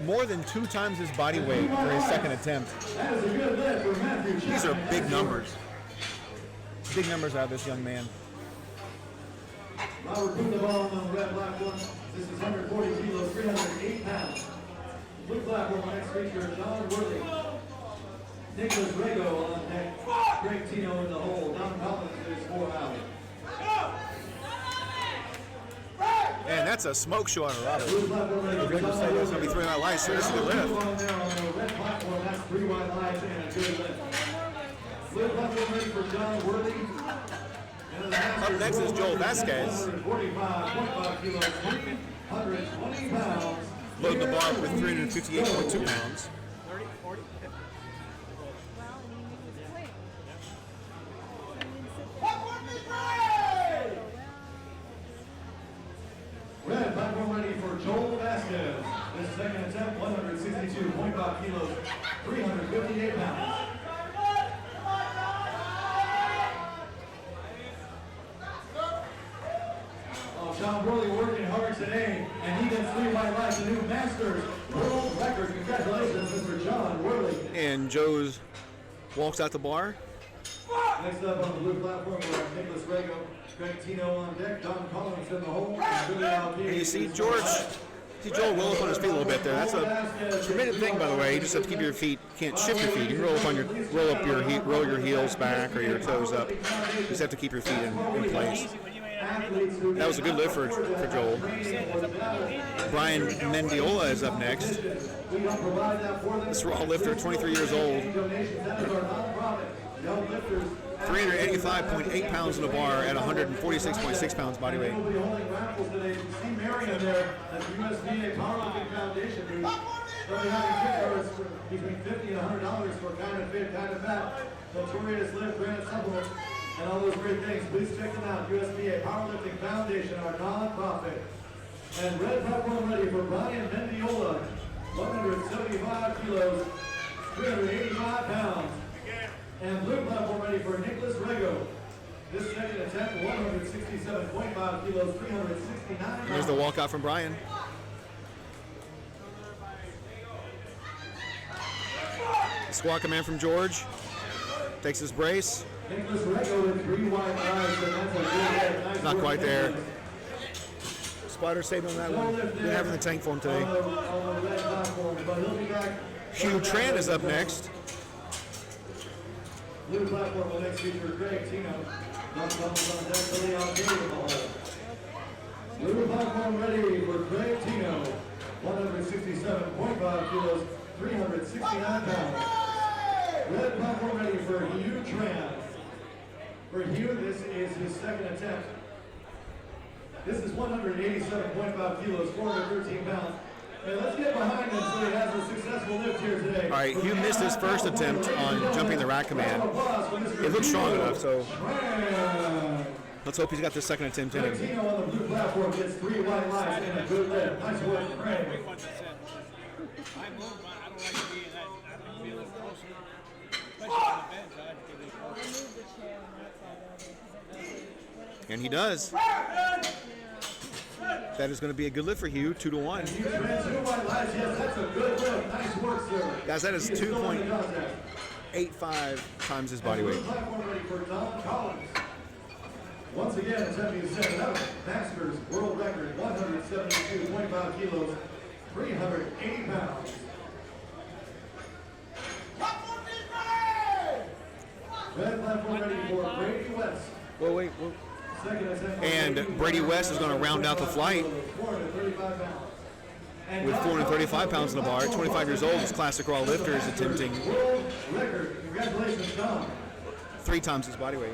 S1: more than 2 times his body weight for his second attempt.
S2: That is a good lift for Matthew Chapman.
S1: These are big numbers. Big numbers out of this young man.
S2: Robert Putabong on the red platform. This is 140 kilos, 308 pounds. Blue platform, next speaker, John Worthy. Nicholas Rego on deck. Greg Tino in the hole. Don Collins is 4 out.
S1: And that's a smoke show on Robert.
S2: Blue platform ready
S1: The
S2: for
S1: judges say there's going to be 3 white lights, so this is a good lift.
S2: on there on the red platform. That's 3 white lights and a good lift. Blue platform ready for John Worthy.
S1: Up next is Joel Vasquez.
S2: 145.5 kilos, 120 pounds.
S1: Loading the bar with 358.2 pounds.
S2: Red platform ready for Joel Vasquez. This second attempt, 162.5 kilos, 358 pounds. John Worley working hard today, and he gets 3 white lights, a new Masters world record. Congratulations, Mr. John Worley.
S1: And Joe's walks out the bar.
S2: Next up on the blue platform, we have Nicholas Rego, Greg Tino on deck, Don Collins in the hole, and Billy Alkey.
S1: And you see George, see Joel roll up on his feet a little bit there. That's a permitted thing, by the way. You just have to keep your feet, can't shift your feet. You can roll your heels back or your toes up. You just have to keep your feet in place. That was a good lift for Joel. Brian Mendiola is up next. This raw lifter, 23 years old. 385.8 pounds in the bar at 146.6 pounds body weight.
S2: We'll be holding raffles today. See Marion there at the USPA Powerlifting Foundation booth. They'll be having gift cards between $50 and $100 for kind of fit, kind of fat, notorious lift, brand supplements, and all those great things. Please check them out. USPA Powerlifting Foundation, our non-profit. And red platform ready for Brian Mendiola, 175 kilos, 385 pounds. And blue platform ready for Nicholas Rego. This second attempt, 167.5 kilos, 369 pounds.
S1: There's the walkout from Brian. The squat command from George. Takes his brace.
S2: Nicholas Rego with 3 wide eyes, and that's a good nice
S1: Not
S2: work
S1: quite there.
S2: there.
S1: Spider saved on that one. Didn't have in the tank for him today.
S2: On the red platform, but he'll be back.
S1: Hugh Tran is up next.
S2: Blue platform will next feature Greg Tino. Don Collins on deck, Billy Alkey in the hole. Blue platform ready for Greg Tino. 167.5 kilos, 369 pounds. Red platform ready for Hugh Tran. For Hugh, this is his second attempt. This is 187.5 kilos, 413 pounds. And let's get behind him so he has a successful lift here today.
S1: All right, Hugh missed his first attempt on jumping the rack command. It looked strong enough, so let's hope he's got the second attempt in him.
S2: Tino on the blue platform gets 3 white lights and a good lift. Nice work, Craig.
S3: I move, but I don't like to be in that. I don't feel it closer. Especially on the bench, I like to be closer.
S1: And he does. That is going to be a good lift for Hugh, 2-1.
S2: Hugh Tran, 2 white lights. Yes, that's a good lift. Nice work, sir.
S1: Guys, that is
S2: He still only does that.
S1: 2.85 times his body weight.
S2: Platform ready for Don Collins. Once again, attempting to set another Masters world record, 172.5 kilos, 380 pounds. Red platform ready for Brady West.
S1: Well, wait.
S2: Second attempt.
S1: And Brady West is going to round out the flight
S2: 435 pounds.
S1: with 435 pounds in the bar. 25 years old, this classic raw lifter is attempting
S2: World record. Congratulations, Don.
S1: 3 times his body weight.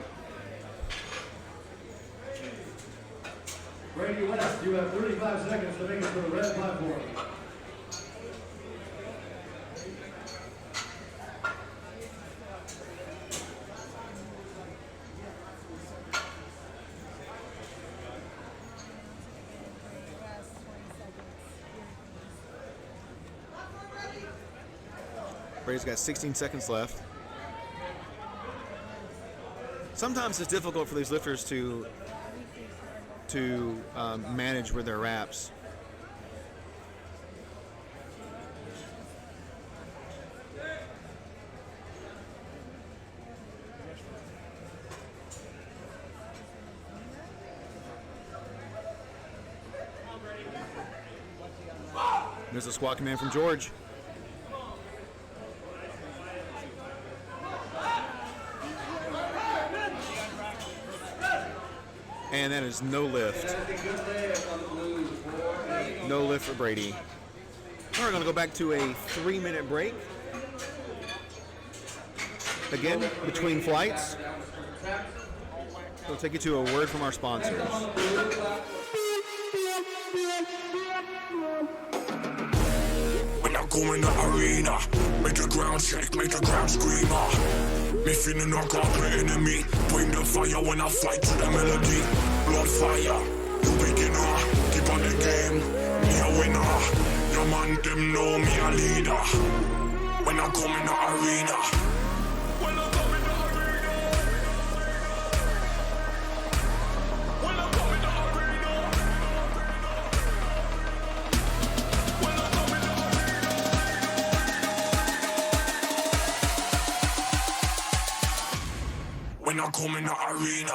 S2: Brady West, you have 35 seconds to make it to the red platform.
S1: Brady's got 16 seconds left. Sometimes it's difficult for these lifters to manage with their wraps. There's a squat command from George. And that is no lift. No lift for Brady. We're going to go back to a 3-minute break. Again, between flights. We'll take you to a word from our sponsors.
S11: When I go in the arena, make the ground shake, make the ground scream. Me feeling no conquer enemy. Bring the fire when I fight to the melody. Blood fire, you beginner. Keep on the game, me a winner. Your man them know me a leader. When I come in the arena. When I come in the arena. When I come in the arena. I come in the arena.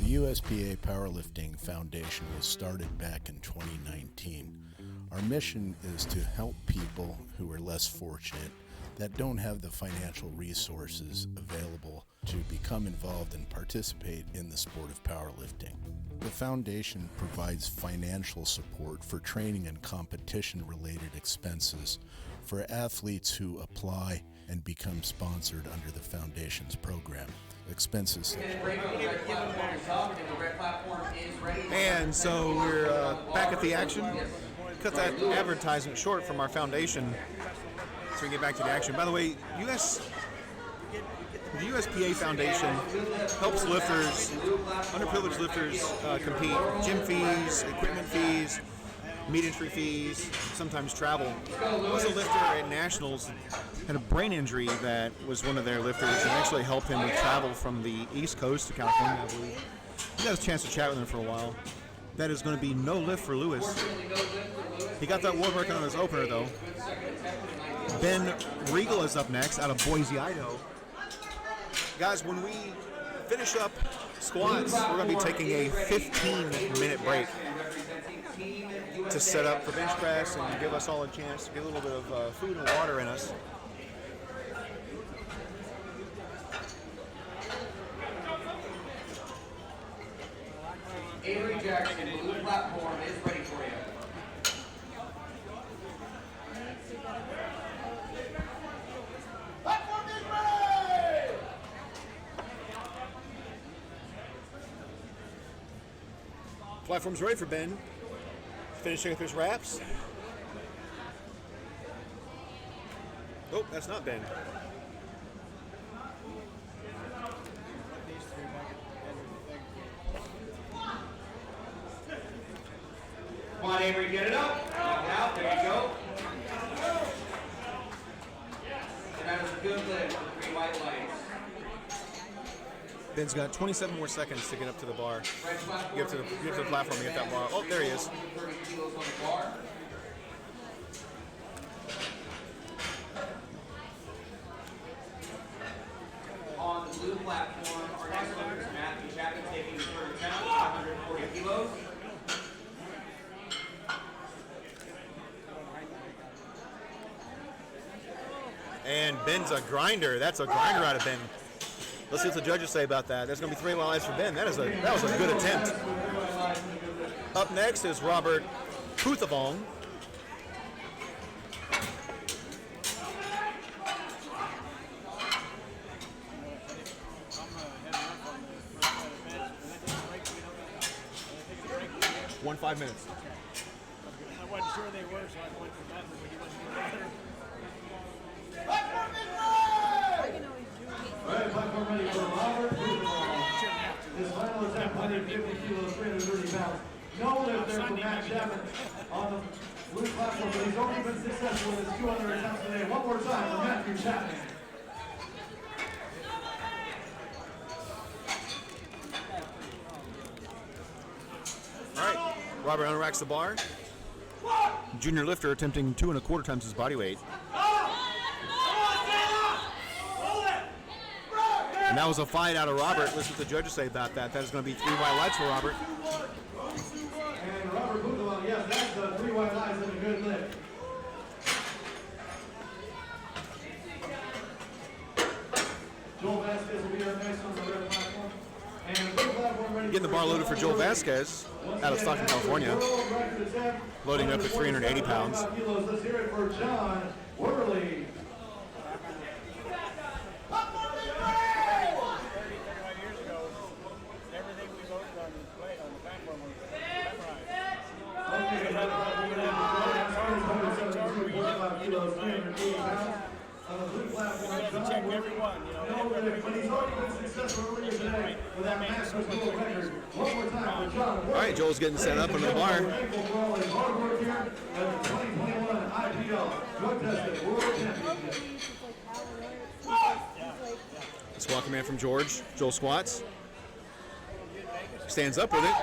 S10: The USPA Powerlifting Foundation was started back in 2019. Our mission is to help people who are less fortunate, that don't have the financial resources available to become involved and participate in the sport of powerlifting. The foundation provides financial support for training and competition-related expenses for athletes who apply and become sponsored under the foundation's program. Expenses.
S1: And so we're back at the action. Cut that advertisement short from our foundation so we can get back to the action. By the way, the USPA Foundation helps lifters, underprivileged lifters compete. Gym fees, equipment fees, meet entry fees, sometimes travel. I was a lifter at Nationals, had a brain injury that was one of their lifters, and actually helped him with travel from the East Coast to California, I believe. We got a chance to chat with him for a while. That is going to be no lift for Lewis. He got that world record on his opener, though. Ben Regal is up next out of Boise, Idaho. Guys, when we finish up squats, we're going to be taking a 15-minute break to set up for bench press and give us all a chance to get a little bit of food and water in us.
S7: Avery Jackson, the blue platform is ready for you. Platform is ready!
S1: Platform's ready for Ben. Finishing up his wraps. Oh, that's not Ben.
S7: Come on, Avery, get it up. Knock it out. There you go. And that was a good lift with 3 white lights.
S1: Ben's got 27 more seconds to get up to the bar. Get up to the platform and get that bar. Oh, there he is.
S7: 30 kilos on the bar. On the blue platform, our next lifter is Matthew Chapman taking 30 pounds, 140 kilos.
S1: And Ben's a grinder. That's a grinder out of Ben. Let's see what the judges say about that. There's going to be 3 lives for Ben. That was a good attempt. Up next is Robert Puthavong. 5 minutes.
S9: I wasn't sure they were, so I went for that, but he wasn't doing
S2: All right, platform ready for Robert. His final attempt, 150 kilos, 330 pounds. No lift there from Matt Chapman on the blue platform, but he's only been successful in his 200 attempts today. One more time for Matthew Chapman.
S1: All right, Robert unracks the bar. Junior lifter attempting 2 1/4 times his body weight. And that was a fight out of Robert. Listen to the judges say about that. That is going to be 3 white lights for Robert.
S2: And Robert Bukalon, yes, that's the 3 white lights and a good lift. Joel Vasquez will be our next on the red platform. And blue platform ready.
S1: Getting the bar loaded for Joel Vasquez out of Stockton, California. Loading up at 380 pounds.
S2: Let's hear it for John Worley.
S9: 35 years ago, everything we loaded on the platform was check every one, you know.
S2: But he's already been successful earlier today with that master's world record. One more time for John Worley.
S1: All right, Joel's getting set up under the bar.
S2: Thankful for all his hard work here at the 2021 IPL Drug Tested World Championship.
S1: Let's welcome in from George. Joel squats. Stands up with it.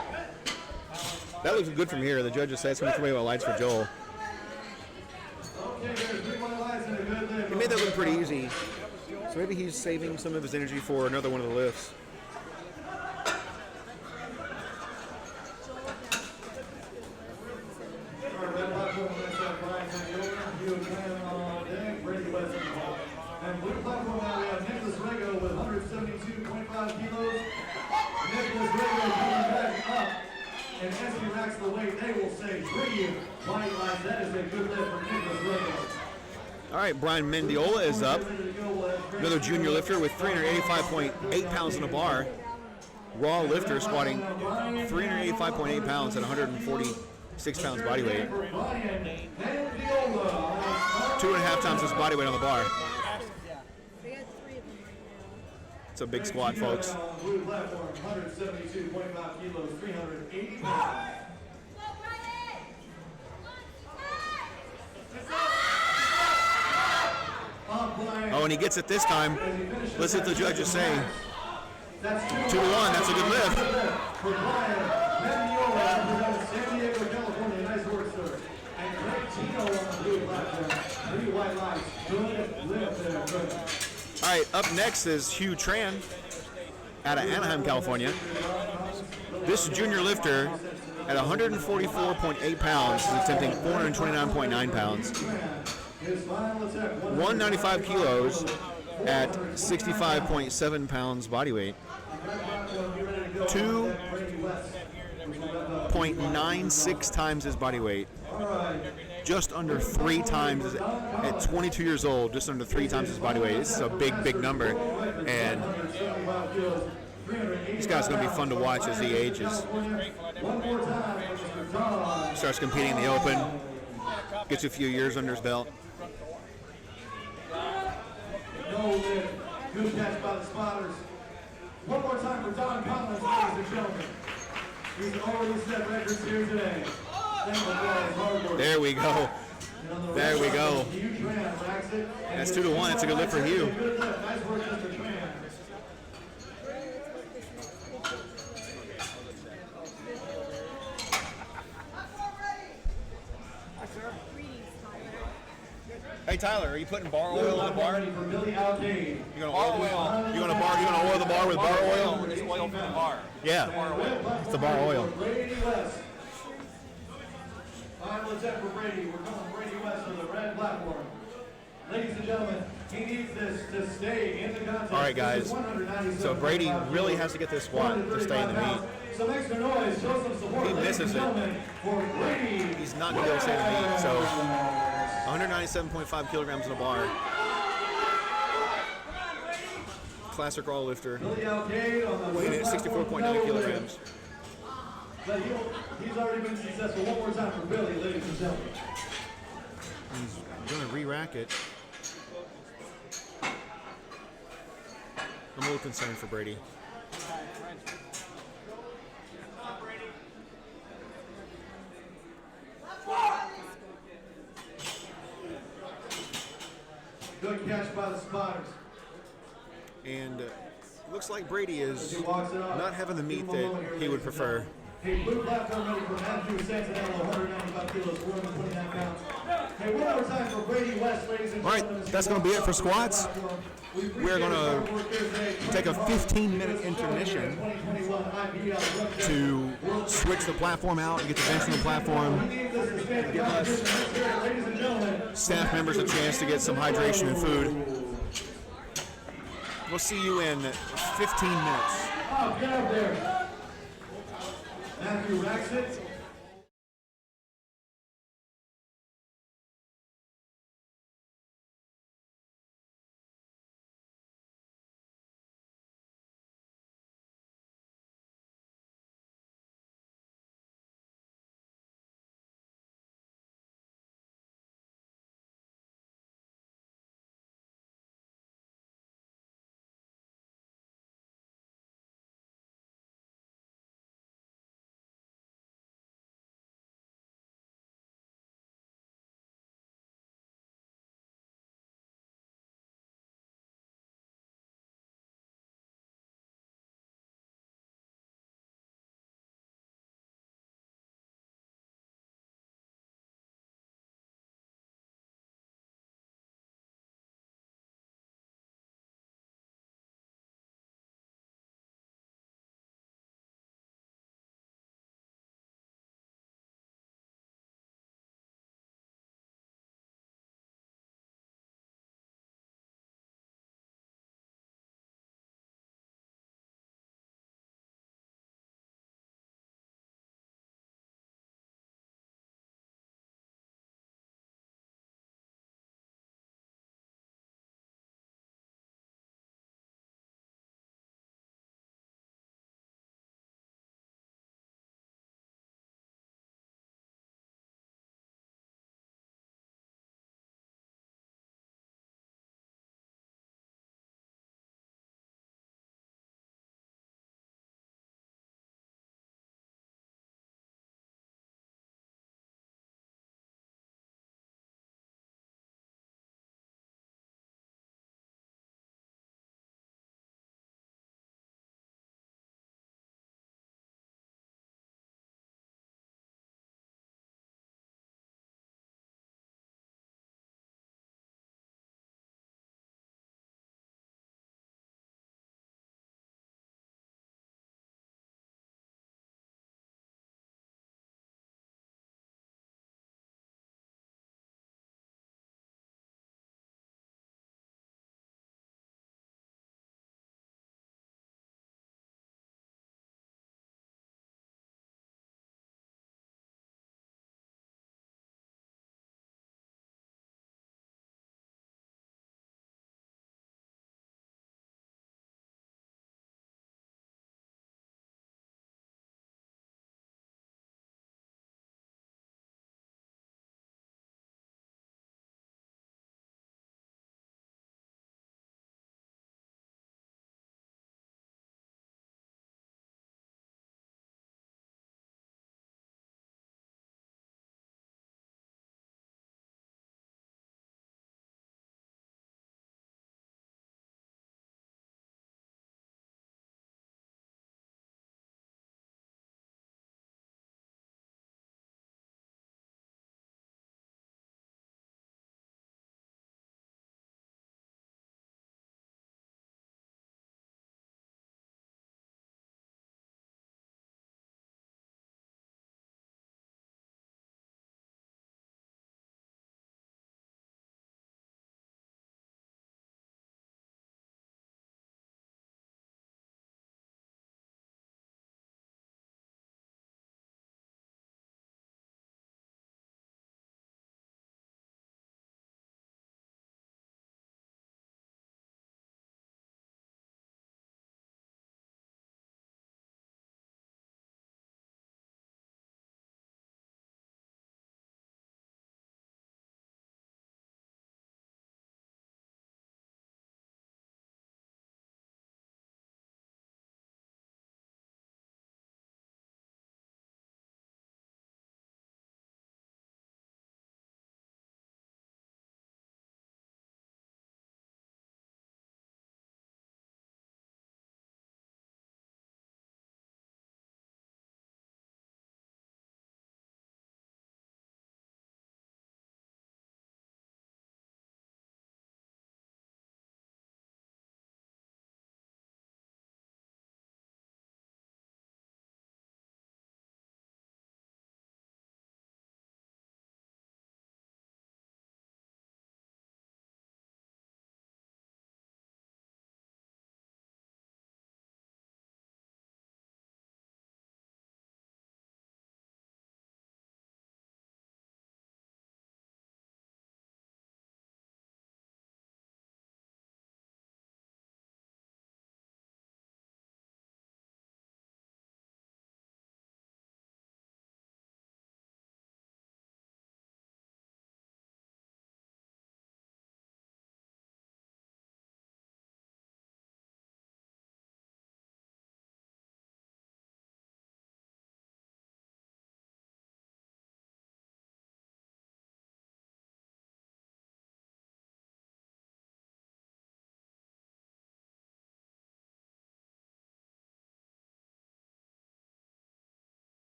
S1: That looks good from here. The judges say it's going to be 3 white lights for Joel. He made that look pretty easy. So maybe he's saving some of his energy for another one of the lifts.
S2: And blue platform now we have Nicholas Rego with 172.5 kilos. Nicholas Rego coming back up. And as he racks the weight, they will say 3 white lights. That is a good lift for Nicholas Rego.
S1: All right, Brian Mendiola is up. Another junior lifter with 385.8 pounds in a bar. Raw lifter squatting 385.8 pounds at 146 pounds body weight. 2.5 times his body weight on the bar. It's a big squat, folks.
S2: Blue platform, 172.5 kilos, 380 pounds.
S1: Oh, and he gets it this time. Listen to the judges say. 2-1, that's a good lift.
S2: For Brian Mendiola, represents San Diego, California. Nice work, sir. And Greg Tino on the blue platform. 3 white lights. Good lift there, good.
S1: All right, up next is Hugh Tran out of Anaheim, California. This junior lifter at 144.8 pounds is attempting 429.9 pounds. 195 kilos at 65.7 pounds body weight. 2.96 times his body weight. Just under 3 times, at 22 years old, just under 3 times his body weight. This is a big, big number. And this guy's going to be fun to watch as he ages. Starts competing in the Open. Gets a few years under his belt.
S2: Good catch by the spotters. One more time for Don Collins, ladies and gentlemen. He's already set records here today.
S1: There we go. There we go. That's 2-1. It's a good lift for Hugh.
S2: Nice work, Mr. Tran.
S1: Hey Tyler, are you putting bar oil on the bar?
S2: For Billy Alcade.
S1: You gonna oil You gonna oil the bar with bar oil?
S9: It's oil for the bar.
S1: Yeah, it's the bar oil.
S2: Brady West. Final attempt for Brady. We're calling Brady West on the red platform. Ladies and gentlemen, he needs this to stay in the contest.
S1: All right, guys. So Brady really has to get this squat to stay in the meet.
S2: Some extra noise, show some support.
S1: He misses it.
S2: For Brady.
S1: He's not going to be able to stay in the meet. So 197.5 kilograms in a bar. Classic raw lifter. Weighing at 64.9 kilograms.
S2: But he's already been successful. One more time for Billy, ladies and gentlemen.
S1: He's going to re-rack it. I'm a little concerned for Brady.
S2: Good catch by the spotters.
S1: And looks like Brady is
S2: He walks it off.
S1: not having the meat that he would prefer.
S2: Hey, blue platform ready for Andrew Santinello, 195 kilos, 429 pounds. Hey, one more time for Brady West, ladies and
S1: All
S2: gentlemen.
S1: right, that's going to be it for squats. We're going to take a 15-minute intermission to switch the platform out and get the bench on the platform. Give us staff members a chance to get some hydration and food. We'll see you in 15 minutes.
S2: Oh, get up there. Matthew racks it.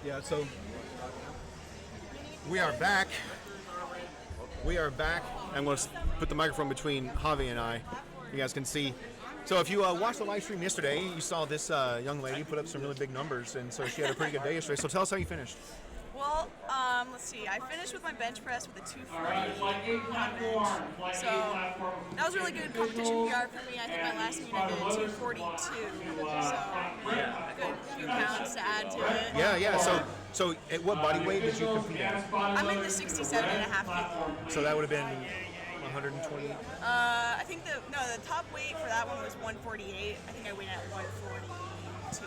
S1: Yeah, so we are back. We are back. I'm going to put the microphone between Javi and I. You guys can see. So if you watched the live stream yesterday, you saw this young lady put up some really big numbers, and so she had a pretty good day yesterday. So tell us how you finished.
S12: Well, let's see. I finished with my bench press with a 240 on bench. So that was a really good competition PR for me. I think my last meet I did 242. So a good few pounds to add to it.
S1: Yeah. So at what body weight did you compete at?
S12: I'm in the 67.5 kilo.
S1: So that would have been 120.
S12: I think the top weight for that one was 148. I think I weighed at 142.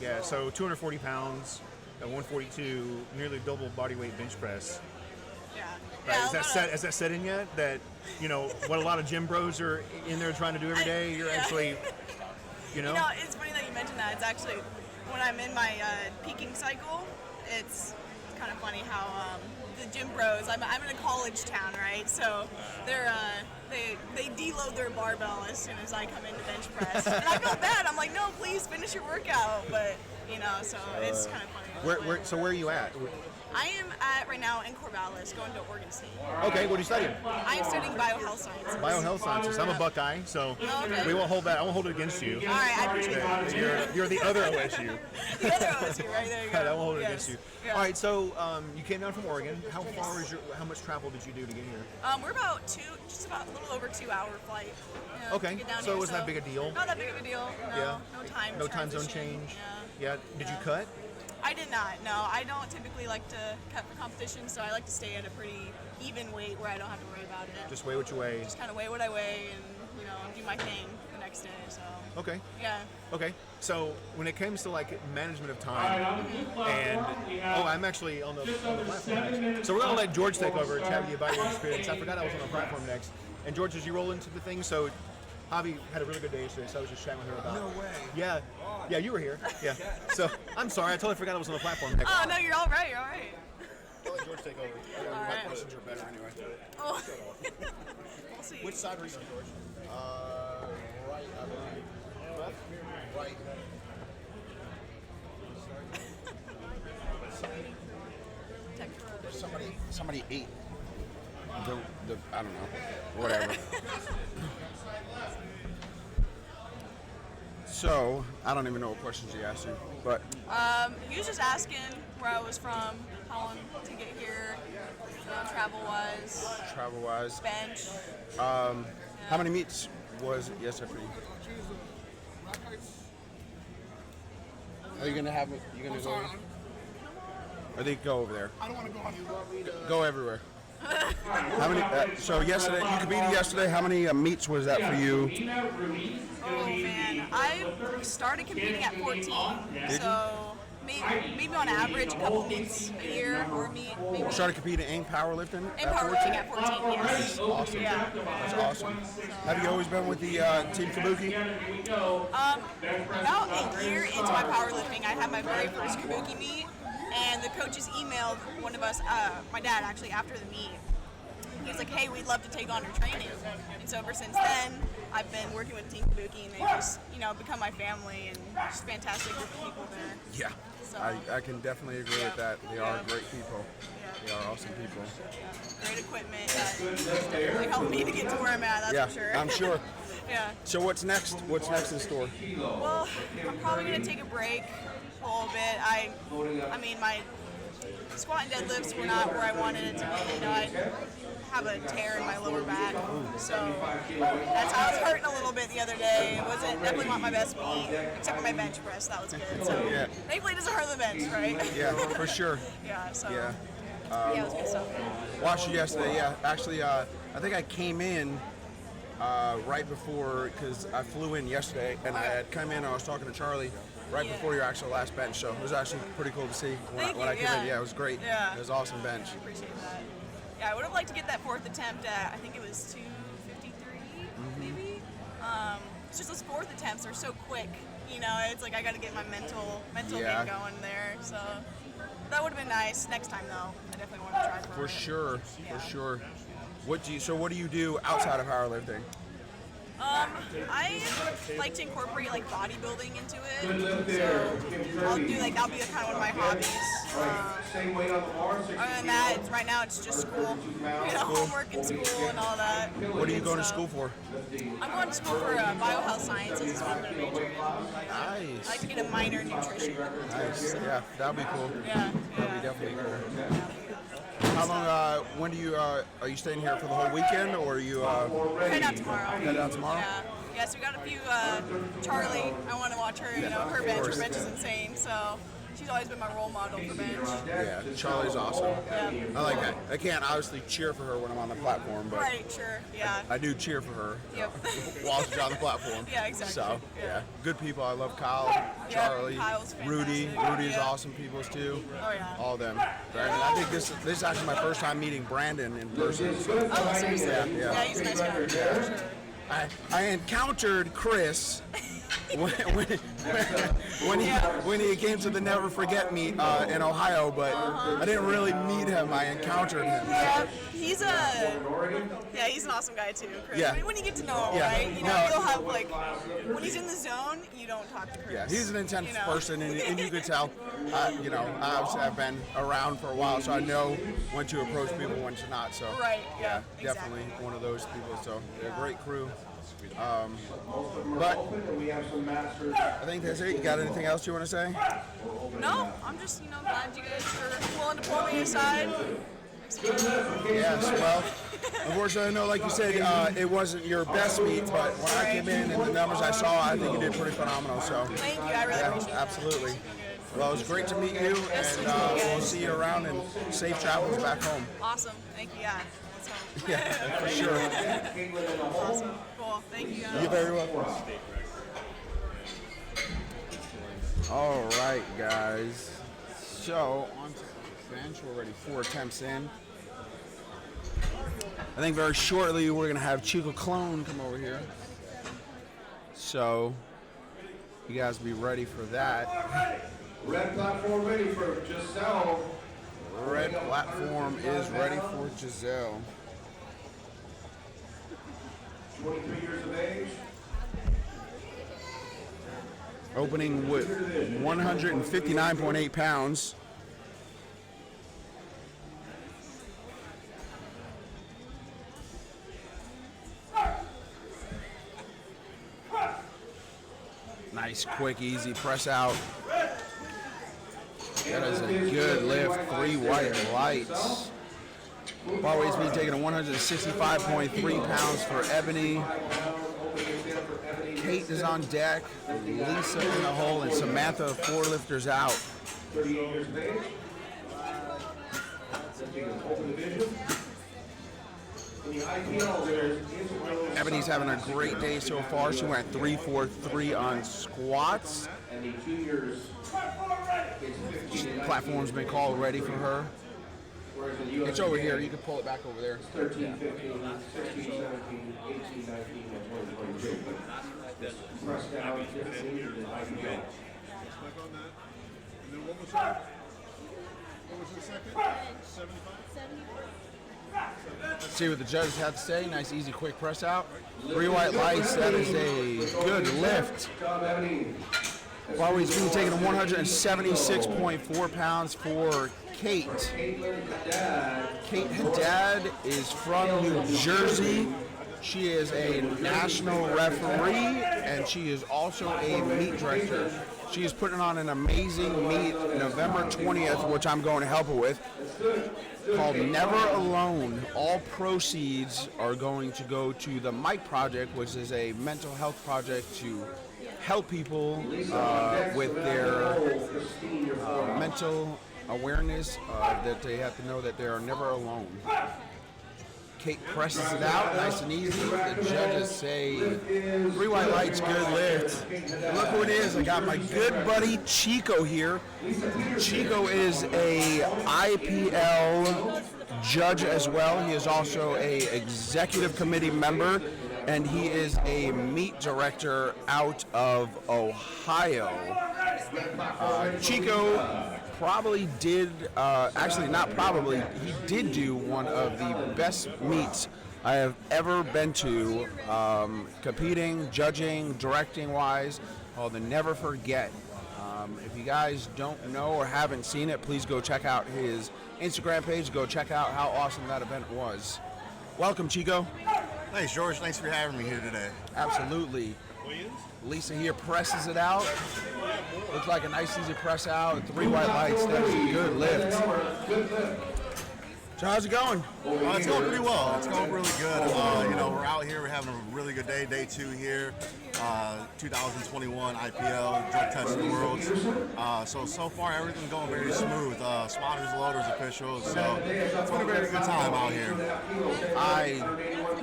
S1: Yeah. So 240 pounds. At 142, nearly double body weight bench press.
S12: Yeah.
S1: Right. Is that set in yet? That, you know, what a lot of gym bros are in there trying to do every day? You're actually, you know?
S12: It's funny that you mentioned that. It's actually, when I'm in my peaking cycle, it's kind of funny how the gym bros, I'm in a college town, right? So they deload their barbell as soon as I come into bench press. And I feel bad. I'm like, no, please finish your workout. But, so it's kind of funny.
S1: Where are you at?
S12: I am at right now in Corvallis, going to Oregon State.
S1: Okay, what are you studying?
S12: I am studying biohealth sciences.
S1: Biohealth sciences. I'm a Buckeye, so we won't hold that. I won't hold it against you.
S12: All right, I appreciate that.
S1: You're the other OSU.
S12: The other OSU, right there you go.
S1: I won't hold it against you.
S12: Yeah.
S1: All right, so you came down from Oregon. How much travel did you do to get here?
S12: We're about a little over 2 hour flight.
S1: Okay, so it wasn't that big a deal?
S12: Not that big of a deal. No,
S1: yeah.
S12: No
S1: time zone change. Yeah. Did you cut?
S12: I did not. No, I don't typically like to cut for competition, so I like to stay at a pretty even weight where I don't have to worry about it.
S1: Just weigh what you weigh.
S12: Just kind of weigh what I weigh and do my thing the next day. So.
S1: Okay.
S12: Yeah.
S1: Okay. So when it comes to like management of time, and I'm actually on the platform next. So we're gonna let George take over and chat with you about your experience. I forgot I was on the platform next. And George, as you roll into the thing, so Javi had a really good day yesterday, so I was just chatting with her about.
S6: No way.
S1: Yeah. Yeah, you were here. Yeah. So I'm sorry, I totally forgot I was on the platform next.
S12: Oh no, you're all right. You're all right.
S1: I'll let George take over.
S12: All
S6: My
S12: right.
S6: questions are better anyway.
S12: Oh. We'll see.
S6: Which side were you on, George? Right, I believe. Left? Right. Somebody ate the I don't know, whatever. So, I don't even know what questions he asked you, but
S12: he was just asking where I was from, how long to get here, travel-wise. Bench.
S6: how many meets was it yesterday for you? Are you gonna have it? You gonna go? Or they go over there?
S9: I don't want to go on you.
S6: Go everywhere. How many? So yesterday, you competed yesterday. How many meets was that for you?
S12: Oh man, I started competing at 14, so maybe on average a couple meets a year or meet. Maybe.
S6: Started competing in powerlifting
S12: In
S6: at 14?
S12: powerlifting at 14, yes.
S6: That's awesome.
S12: Yeah.
S6: That's awesome. Have you always been with the Team Kabuki?
S12: About a year into my powerlifting, I had my very first Kabuki meet, and the coaches emailed one of us, my dad actually, after the meet. He was like, hey, we'd love to take on your training. And so ever since then, I've been working with Team Kabuki, and they just, become my family, and just fantastic group of people there.
S6: Yeah.
S12: So,
S6: I can definitely agree with that. They are great people.
S12: Yeah.
S6: They are awesome people.
S12: Great equipment that really helped me to get to where I'm at, that's for sure.
S6: I'm sure.
S12: Yeah.
S6: So what's next? What's next in store?
S12: Well, I'm probably going to take a break a little bit. I mean, my squat and deadlifts were not where I wanted it to be. I have a tear in my lower back, so that's how I was hurting a little bit the other day. It wasn't definitely not my best meet, except for my bench press. That was good. So thankfully, it doesn't hurt the bench, right?
S6: Yeah, for sure.
S12: Yeah. So.
S6: Yeah.
S12: Yeah, it was good stuff.
S6: Watched you yesterday. Yeah, actually, I think I came in right before, because I flew in yesterday, and I had come in. I was talking to Charlie right before your actual last bench, so it was actually pretty cool to see when I came in. Yeah, it was great.
S12: Yeah.
S6: It was awesome bench.
S12: I appreciate that. Yeah, I would have liked to get that fourth attempt at, I think it was 253, maybe. It's just those fourth attempts are so quick. It's like I got to get my mental game going there. So that would have been nice. Next time though, I definitely want to try for it.
S6: Sure, for sure. What do you do outside of powerlifting?
S12: I like to incorporate like bodybuilding into it. So I'll do that'll be kind of one of my hobbies.
S2: Same weight on the bar.
S12: Other than that, right now it's just school. Homework and school and all that.
S6: What are you going to school for?
S12: I'm going to school for biohealth sciences. Is what I'm going to major in.
S6: Nice.
S12: I like to get a minor in nutrition.
S6: Nice. Yeah, that'd be cool.
S12: Yeah.
S6: That'd be definitely cool. How long? When do you? Are you staying here for the whole weekend, or are you?
S12: Head out tomorrow.
S6: Head out tomorrow.
S12: Yeah. Yeah. So we got a few. Charlie, I want to watch her. Her bench. Her bench is insane. So. She's always been my role model for bench.
S6: Yeah, Charlie's awesome.
S12: Yeah.
S6: I like that. I can't obviously cheer for her when I'm on the platform, but
S12: right, sure, yeah.
S6: I do cheer for her while she's on the platform.
S12: Yeah, exactly.
S6: So, yeah, good people. I love Kyle, Charlie,
S12: Kyle's
S6: Rudy. Rudy's awesome people too.
S12: Oh, yeah.
S6: All of them. Brandon. I think this is actually my first time meeting Brandon in person. So.
S12: Oh, seriously?
S6: Yeah,
S12: he's a nice guy.
S6: Yeah.
S12: Sure.
S6: I encountered Chris when he came to the Never Forget Meet in Ohio, but I didn't really meet him. I encountered him.
S12: Yeah, he's an awesome guy too, Chris.
S6: Yeah.
S12: When you get to know him, right? You'll have when he's in the zone, you don't talk to Chris.
S6: Yeah, he's an intense person, and you could tell. I've been around for a while, so I know when to approach people, when to not. So
S12: right, yeah,
S6: definitely one of those people. So they're a great crew. But I think that's it. You got anything else you want to say?
S12: No, I'm just glad you guys were willing to pull me aside.
S6: Yes, well, unfortunately, I know, like you said, it wasn't your best meet, but when I came in and the numbers I saw, I think you did pretty phenomenal. So
S12: thank you, I really appreciate it.
S6: Absolutely. Well, it was great to meet you, and we'll see you around, and safe travels back home.
S12: Awesome, thank you. Yeah, let's hope.
S6: Yeah, for sure.
S12: Awesome, cool. Thank you.
S6: You're very welcome. All right, guys. So on to the bench. We're already 4 attempts in. I think very shortly we're gonna have Chico Clone come over here. So you guys be ready for that.
S2: Red platform ready for Giselle.
S6: Red platform is ready for Giselle.
S2: 23 years of age.
S6: Opening with 159.8 pounds. Nice, quick, easy press out. That is a good lift. 3 white lights. Bar weight's being taken to 165.3 pounds for Ebony. Kate is on deck. Lisa in the hole, and Samantha 4 lifters out.
S2: 38 years of age. Open division. In the IPL, there's
S6: Ebony's having a great day so far. She went 3-4-3 on squats.
S2: and the juniors.
S6: Platform's been called ready for her.
S2: Whereas in the
S6: It's over here. You can pull it back over there.
S2: 13, 15, 16, 17, 18, 19, and 20, 22. Press down, 15, and then IPL.
S6: Let's see what the judges have to say. Nice, easy, quick press out. 3 white lights. That is a good lift. Bar weight's being taken to 176.4 pounds for Kate. Kate Haddad is from New Jersey. She is a national referee, and she is also a meet director. She is putting on an amazing meet November 20th, which I'm going to help her with, called Never Alone. All proceeds are going to go to the Mike Project, which is a mental health project to help people with their mental awareness, that they have to know that they are never alone. Kate presses it out, nice and easy. The judges say 3 white lights, good lift. And look who it is. I got my good buddy Chico here. Chico is a IPL judge as well. He is also a executive committee member, and he is a meet director out of Ohio. Chico probably did, actually not probably, he did do one of the best meets I have ever been to, competing, judging, directing wise, called the Never Forget. If you
S8: guys don't know or haven't seen it, please go check out his Instagram page. Go check out how awesome that event was. Welcome, Chico.
S13: Thanks, George. Thanks for having me here today.
S8: Absolutely. Lisa here presses it out. Looks like a nice easy press out. 3 white lights. That's a good lift. So how's it going?
S13: It's going pretty well. It's going really good. We're out here. We're having a really good day. Day 2 here. 2021 IPL Drug Testing Worlds. So far everything's going very smooth. Spotters, loaders, officials. So it's been a very good time out here.
S8: I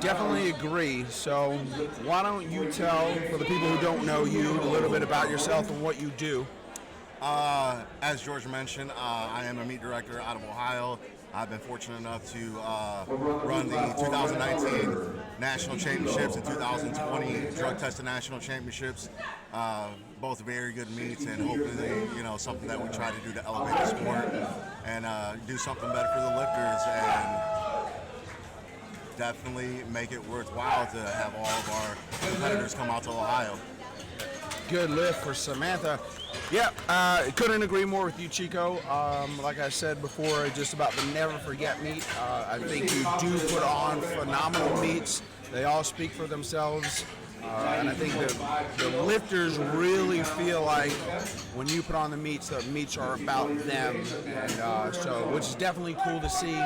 S8: definitely agree. So why don't you tell, for the people who don't know you, a little bit about yourself and what you do?
S13: As George mentioned, I am a meet director out of Ohio. I've been fortunate enough to run the 2019 National Championships and 2020 Drug Testing National Championships. Both very good meets, and hopefully, something that we try to do to elevate the sport and do something better for the lifters, and definitely make it worthwhile to have all of our competitors come out to Ohio.
S8: Good lift for Samantha. Yep, couldn't agree more with you, Chico. Like I said before, just about the never forget meet. I think you do put on phenomenal meets. They all speak for themselves. And I think the lifters really feel like when you put on the meets are about them. And which is definitely cool to see.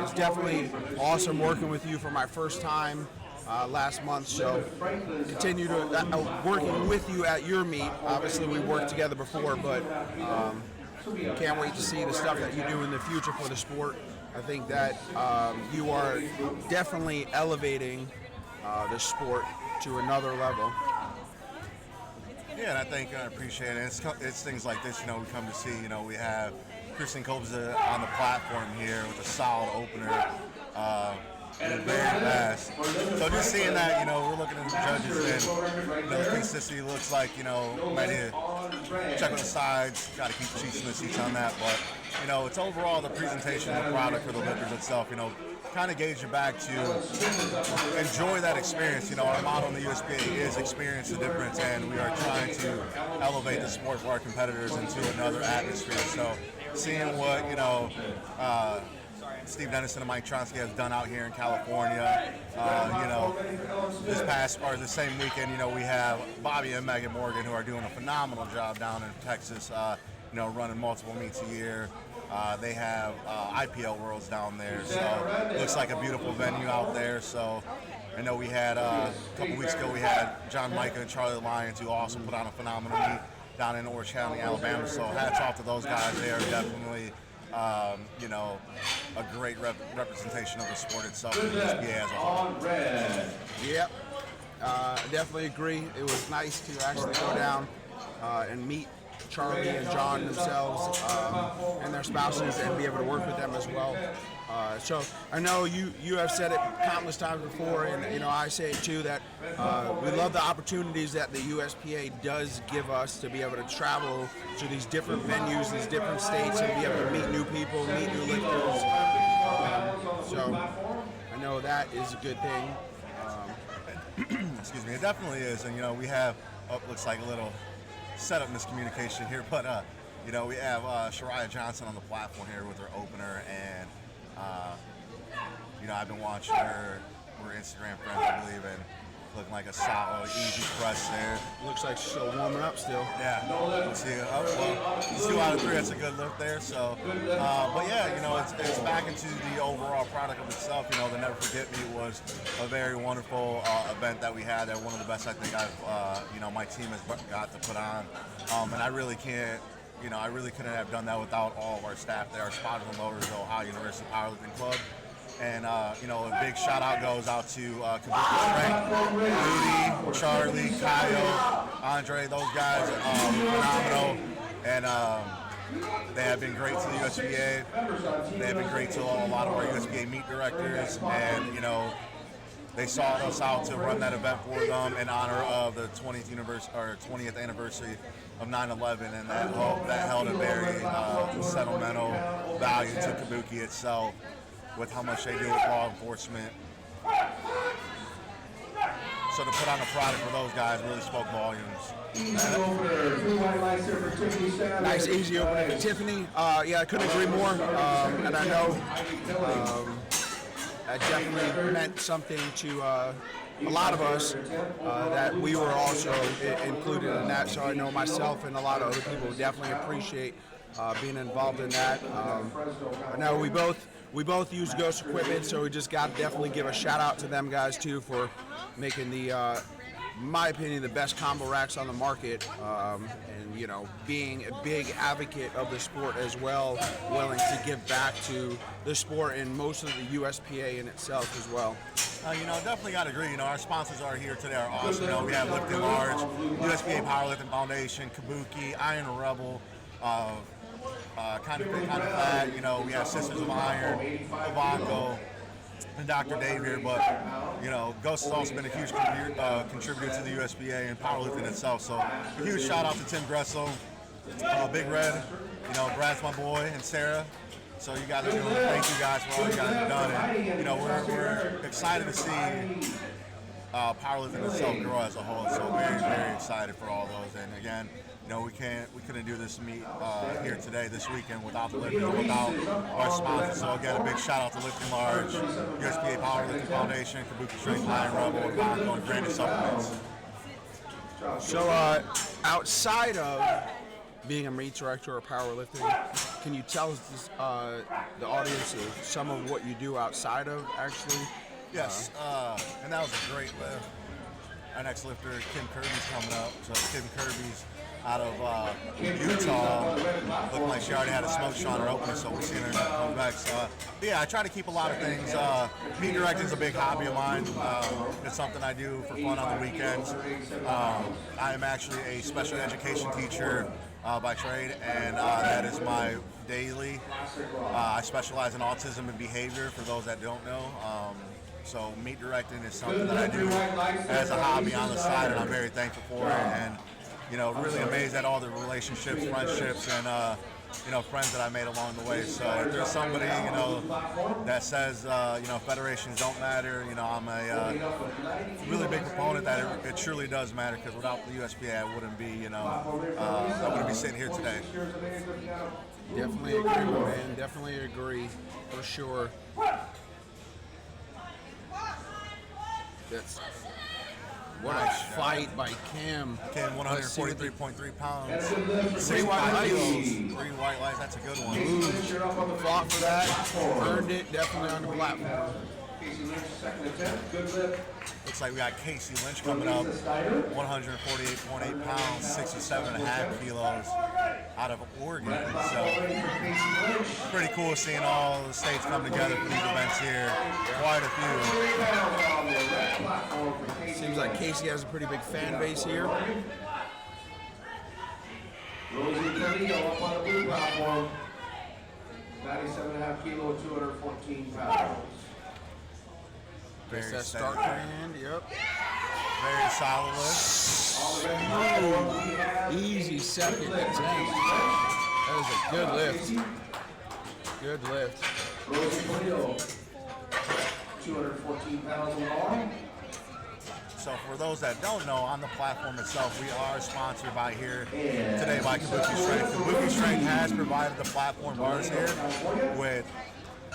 S8: It's definitely awesome working with you for my first time. Last month, so continue to working with you at your meet. Obviously, we worked together before, but can't wait to see the stuff that you do in the future for the sport. I think that you are definitely elevating the sport to another level.
S13: Yeah, and I appreciate it. It's things like this, we come to see. We have Kristen Kobza on the platform here with a solid opener. Very fast. So just seeing that, we're looking at the judges, and the consistency looks like, might need to check on the sides, got to keep the cheeks in the seats on that. But, it's overall the presentation of the product for the lifters itself, kind of gauge it back to enjoy that experience. Our motto in the USPA is experience the difference, and we are trying to elevate the sport for our competitors into another atmosphere. So seeing what, Steve Dennison and Mike Tronsky has done out here in California. The same weekend, we have Bobby and Megan Morgan, who are doing a phenomenal job down in Texas, running multiple meets a year. They have IPL Worlds down there, so it looks like a beautiful venue out there. So I know we had, a couple weeks ago, we had John Micah and Charlie Lyons, who also put on a phenomenal meet down in Orange County, Alabama. So hats off to those guys. They are definitely a great representation of the sport itself and the USPA as a whole.
S8: Yep, definitely agree. It was nice to actually go down and meet Charlie and John themselves and their spouses and be able to work with them as well. So I know you have said it countless times before, and I say it too, that we love the opportunities that the USPA does give us to be able to travel to these different venues, these different states, and be able to meet new people, meet new lifters. So I know that is a good thing.
S13: Excuse me, it definitely is, and we have looks like a little setup miscommunication here, but we have Shariah Johnson on the platform here with her opener, and I've been watching her. We're Instagram friends, I believe, and looking like a solid, easy press there.
S8: Looks like she's still warming up still.
S13: Yeah, let's see. Well, 2 out of 3, that's a good lift there. So, but yeah, it's back into the overall product of itself. The Never Forget Me was a very wonderful event that we had there. One of the best I think my team has got to put on. And I really can't, I really couldn't have done that without all of our staff there, our spotters and loaders, the Ohio University POWERLIFTIng Club. And, a big shout out goes out to Kabuki Strength, Rudy, Charlie, Kyle, Andre, those guys are phenomenal. And they have been great to the USPA. They have been great to a lot of our USPA meet directors. And, they sought us out to run that event for them in honor of the 20th anniversary of 9/11, and that held a very sentimental value to Kabuki itself, with how much they do with law enforcement. So to put on a product for those guys really spoke volumes.
S6: Nice, easy opening for Tiffany. Yeah, I couldn't agree more. And I know that definitely meant something to a lot of us that we were also included in that. So I know myself and a lot of other people definitely appreciate being involved in that. I know we both use Ghost equipment, so we just got to definitely give a shout out to them guys too for making the, in my opinion, the best combo racks on the market, and you know, being a big advocate of the sport as well, willing to give back to the sport and most of the USPA in itself as well.
S13: You know, definitely got to agree. You know, our sponsors are here today are awesome. You know, we have Lifting Large, USPA Powerlifting Foundation, Kabuki, Iron Rebel, kind of fat. You know, we have Sisters of Iron, Ivanko, and Dr. Dave here. But you know, Ghost has also been a huge contributor to the USPA and powerlifting itself. So a huge shout out to Tim Gressel, Big Red. You know, Brad's my boy, and Sarah. So you guys are doing. Thank you guys for all you guys have done. And you know, we're excited to see powerlifting itself grow as a whole. So very excited for all those. And again, you know, we couldn't do this meet here today, this weekend, without the lifting, without our sponsors. So again, a big shout out to Lifting Large, USPA Powerlifting Foundation, Kabuki Strength, Iron Rebel, Ivanko, and Granny Supplements.
S6: So outside of being a meet director or powerlifting, can you tell us, the audience some of what you do outside of actually?
S13: Yes, and that was a great lift. Our next lifter, Kim Kirby's coming up. So Kim Kirby's out of Utah. Looked like she already had a smoke shot on her opener, so we'll see her come back. So, yeah, I try to keep a lot of things. Meet directing is a big hobby of mine. It's something I do for fun on the weekends. I am actually a special education teacher by trade, and that is my daily. I specialize in autism and behavior, for those that don't know. So meet directing is something that I do as a hobby on the side, and I'm very thankful for it. And you know, really amazed at all the relationships, friendships, and you know, friends that I made along the way. So if there's somebody, you know, that says, you know, federations don't matter, you know, I'm a really big proponent that it truly does matter, because without the USPA, I wouldn't be, you know, I wouldn't be sitting here today.
S6: Definitely agree, man. Definitely agree, for sure. That's what a fight by Kim.
S13: Kim, 143.3 pounds.
S6: 3 white lights.
S13: 3 white lights, that's a good one.
S6: Fought for that, earned it, definitely on the platform.
S13: Looks like we got Casey Lynch coming up, 148.8 pounds, 67.5 kilos, out of Oregon. So pretty cool seeing all the states come together for these events here. Quite a few.
S6: Seems like Casey has a pretty big fan base here.
S2: Rosie Camillo up on the blue platform, 97.5 kilo, 214 pounds.
S6: Very that start hand, yep.
S13: Very solid lift.
S6: Easy second attempt. That was a good lift. Good lift.
S2: Rosie Camillo, 214 pounds overall.
S13: So for those that don't know, on the platform itself, we are sponsored by here today by Kabuki Strength. Kabuki Strength has provided the platform bars here with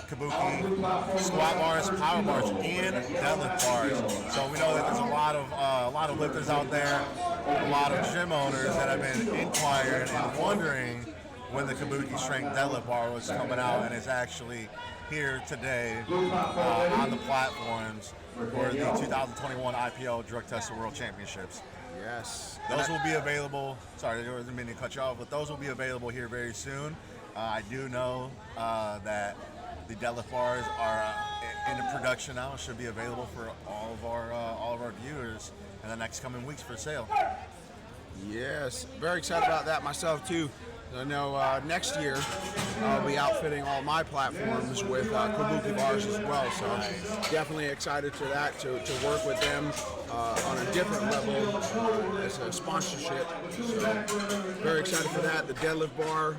S13: Kabuki squat bars, power bars, and deadlift bars. So we know that there's a lot of lifters out there, a lot of gym owners that have been inquiring and wondering when the Kabuki Strength deadlift bar was coming out, and it's actually here today on the platforms for the 2021 IPL Drug Tested World Championships.
S6: Yes.
S13: Those will be available. Sorry, I didn't mean to cut you off, but those will be available here very soon. I do know that the deadlift bars are into production now. Should be available for all of our viewers in the next coming weeks for sale.
S6: Yes, very excited about that myself too. I know next year I'll be outfitting all my platforms with Kabuki bars as well, so definitely excited for that, to work with them on a different level as a sponsorship. So very excited for that. The deadlift bar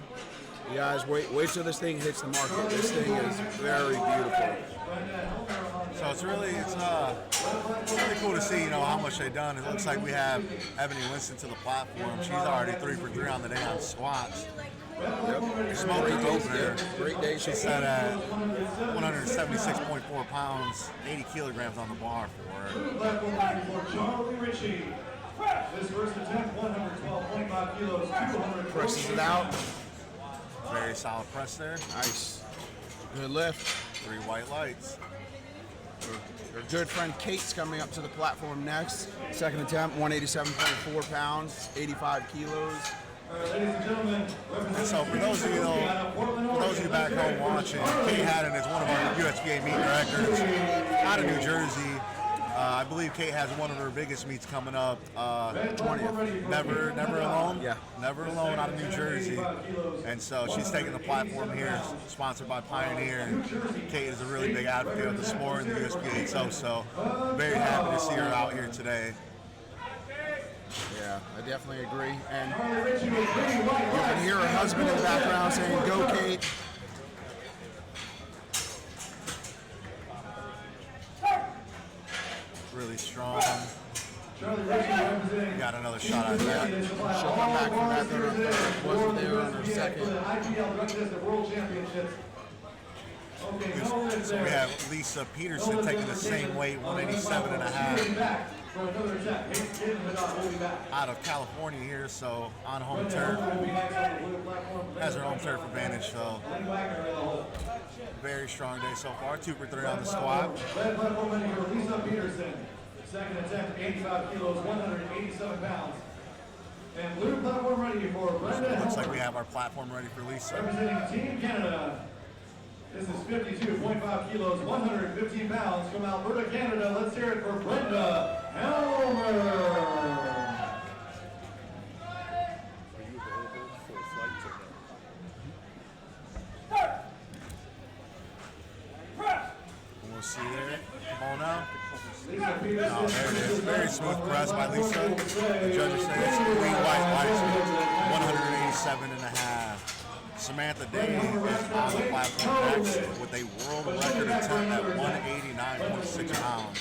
S6: You guys, wait till this thing hits the market. This thing is very beautiful.
S13: So it's really cool to see, how much they've done. It looks like we have Ebony Winston to the platform. She's already 3 for 3 on the day on squats.
S6: Yep.
S13: Smoking opener.
S6: Great day.
S13: She's set at 176.4 pounds, 80 kilograms on the bar for her.
S2: Charlie Ritchie. His first attempt, 112.5 kilos, 200.
S6: Presses it out.
S13: Very solid press there.
S6: Nice. Good lift.
S13: 3 white lights.
S6: Your good friend Kate's coming up to the platform next. Second attempt, 187.4 pounds, 85 kilos.
S2: Ladies and gentlemen,
S13: And so for those of you back home watching, Kate Haddon is one of our USPA meet directors out of New Jersey. I believe Kate has one of her biggest meets coming up, 20th. Never Alone?
S6: Yeah.
S13: Never Alone out of New Jersey. And so she's taking the platform here, sponsored by Pioneer. And Kate is a really big advocate of the sport and the USPA itself, so very happy to see her out here today.
S6: Yeah, I definitely agree. And you can hear her husband in the background saying, "Go, Kate."
S13: Really strong. Got another shot out of that.
S6: She'll come back from that third. Wasn't there on her second.
S2: IPL Drug Test World Championships.
S13: So we have Lisa Peterson taking the same weight, 187.5. Out of California here, so on home turf. Has her home turf advantage, so very strong day so far. 2 for 3 on the squat.
S2: Red platform ready for Lisa Peterson. Second attempt, 85 kilos, 187 pounds. And blue platform ready for Brenda.
S13: Looks like we have our platform ready for Lisa.
S2: Representing Team Canada. This is 52.5 kilos, 115 pounds from Alberta, Canada. Let's hear it for Brenda Helmer.
S13: We'll see there. Come on now.
S2: Lisa Peterson.
S13: No, there it is. Very smooth press by Lisa. The judges say it's clean white lights, 187.5. Samantha Day is on the platform next with a world record attempt at 189.6 pounds.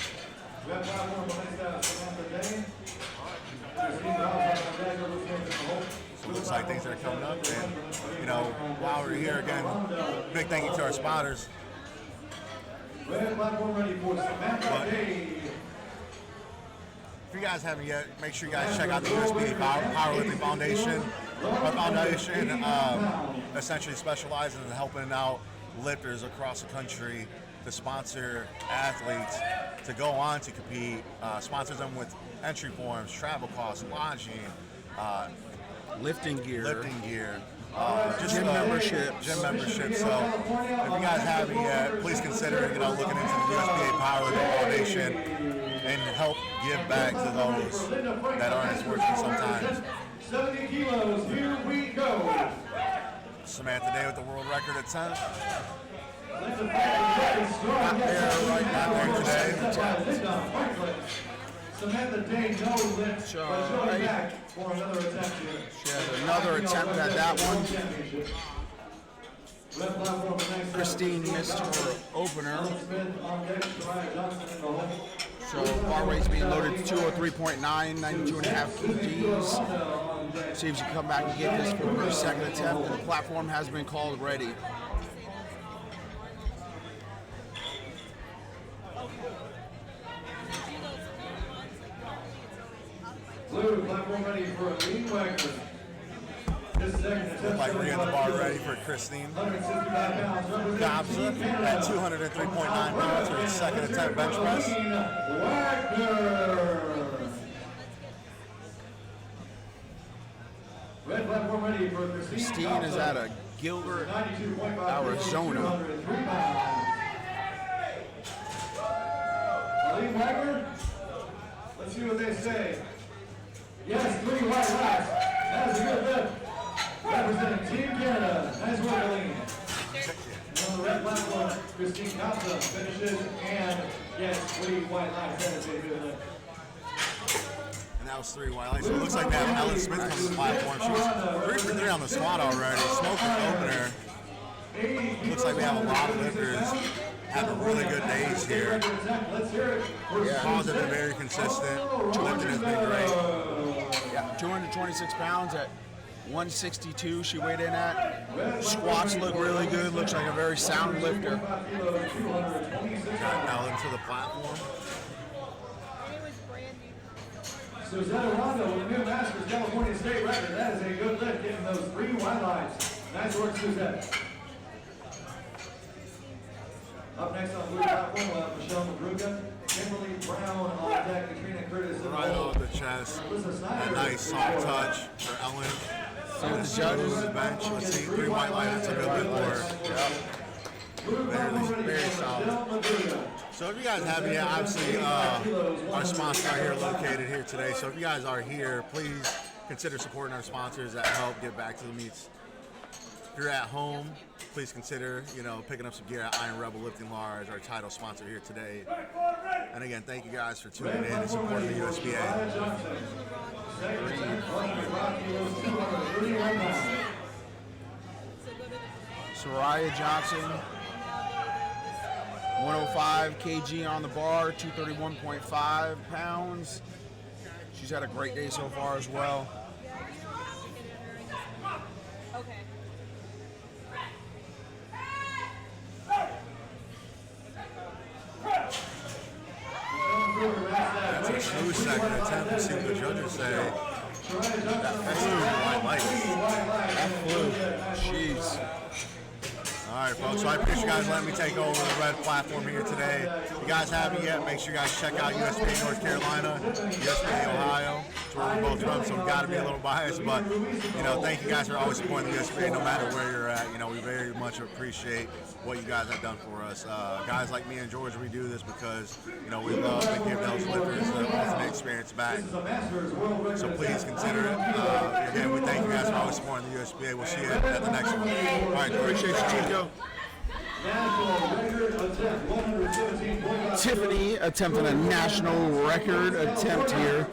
S13: So it looks like things are coming up. And, while we're here again, big thank you to our spotters.
S2: Red platform ready for Samantha Day.
S13: If you guys haven't yet, make sure you guys check out the USPA Powerlifting Foundation. Our foundation essentially specializes in helping out lifters across the country to sponsor athletes to go on to compete, sponsors them with entry forms, travel costs, lodging,
S6: Lifting gear.
S13: Gym membership. So if you guys haven't yet, please consider looking into the USPA Powerlifting Foundation and help give back to those that aren't as fortunate sometimes.
S2: 70 kilos, here we go.
S13: Samantha Day with the world record attempt.
S2: Not
S13: there today.
S2: Samantha Day, no lift, but showing back for another attempt here.
S6: She has another attempt at that one. Christine missed her opener. So bar weight's being loaded to 203.9, 92.5 kgs. See if she can come back and get this for her second attempt. And the platform has been called ready.
S2: Blue platform ready for a lean Wagner.
S13: Looks like we're getting the bar ready for Christine. Gobza at 203.9 pounds for his second attempt bench press.
S2: Red platform ready for
S6: Christine is out of Gilbert, Arizona.
S2: Lean Wagner. Let's see what they say. Yes, 3 white laps. That is a good lift. Representing Team Canada. Nice work, Lean. On the red platform, Christine Costa finishes, and yes, 3 white laps. That is a good lift.
S13: And that was 3 white lights. So it looks like they have Ellen Smith coming to the platform. She's 3 for 3 on the squat already. Smoking opener. Looks like they have a lot of lifters having really good days here. Yeah. Paws have been very consistent. Lifting has been great.
S8: Yeah, 226 pounds at 162 she weighed in at. Squats look really good. Looks like a very sound lifter.
S13: Got Ellen to the platform.
S2: Suzette Rondo with the new Masters California State record. That is a good lift, getting those 3 white lines. Nice work, Suzette. Up next on blue platform, we'll have Michelle Magruga, Kimberly Brown on deck, Katrina Curtis.
S13: Right off the chest. A nice soft touch for Ellen.
S8: So the judges
S13: on the bench. Let's see, 3 white lines. That's a good lift for her. Very solid. So if you guys haven't yet, obviously our sponsors are here located here today. So if you guys are here, please consider supporting our sponsors that help get back to the meets. If you're at home, please consider, picking up some gear at Iron Rebel Lifting Large, our title sponsor here today. And again, thank you guys for tuning in and supporting the USPA.
S8: Soraya Johnson, 105 kg on the bar, 231.5 pounds. She's had a great day so far as well.
S5: Okay.
S13: That's a smooth second attempt. We'll see what the judges say. That flew, white light.
S8: That flew. Jeez.
S13: All right, folks, so I appreciate you guys letting me take over the red platform here today. If you guys haven't yet, make sure you guys check out USPA North Carolina, USPA Ohio. That's where we're both from, so we've got to be a little biased. But, thank you guys for always supporting the USPA no matter where you're at. We very much appreciate what you guys have done for us. Guys like me and George, we do this because, we love to give those lifters the ultimate experience back. So please consider it. Again, we thank you guys for always supporting the USPA. We'll see you at the next one. All right, appreciate you, Chico.
S8: Tiffany attempting a national record attempt here.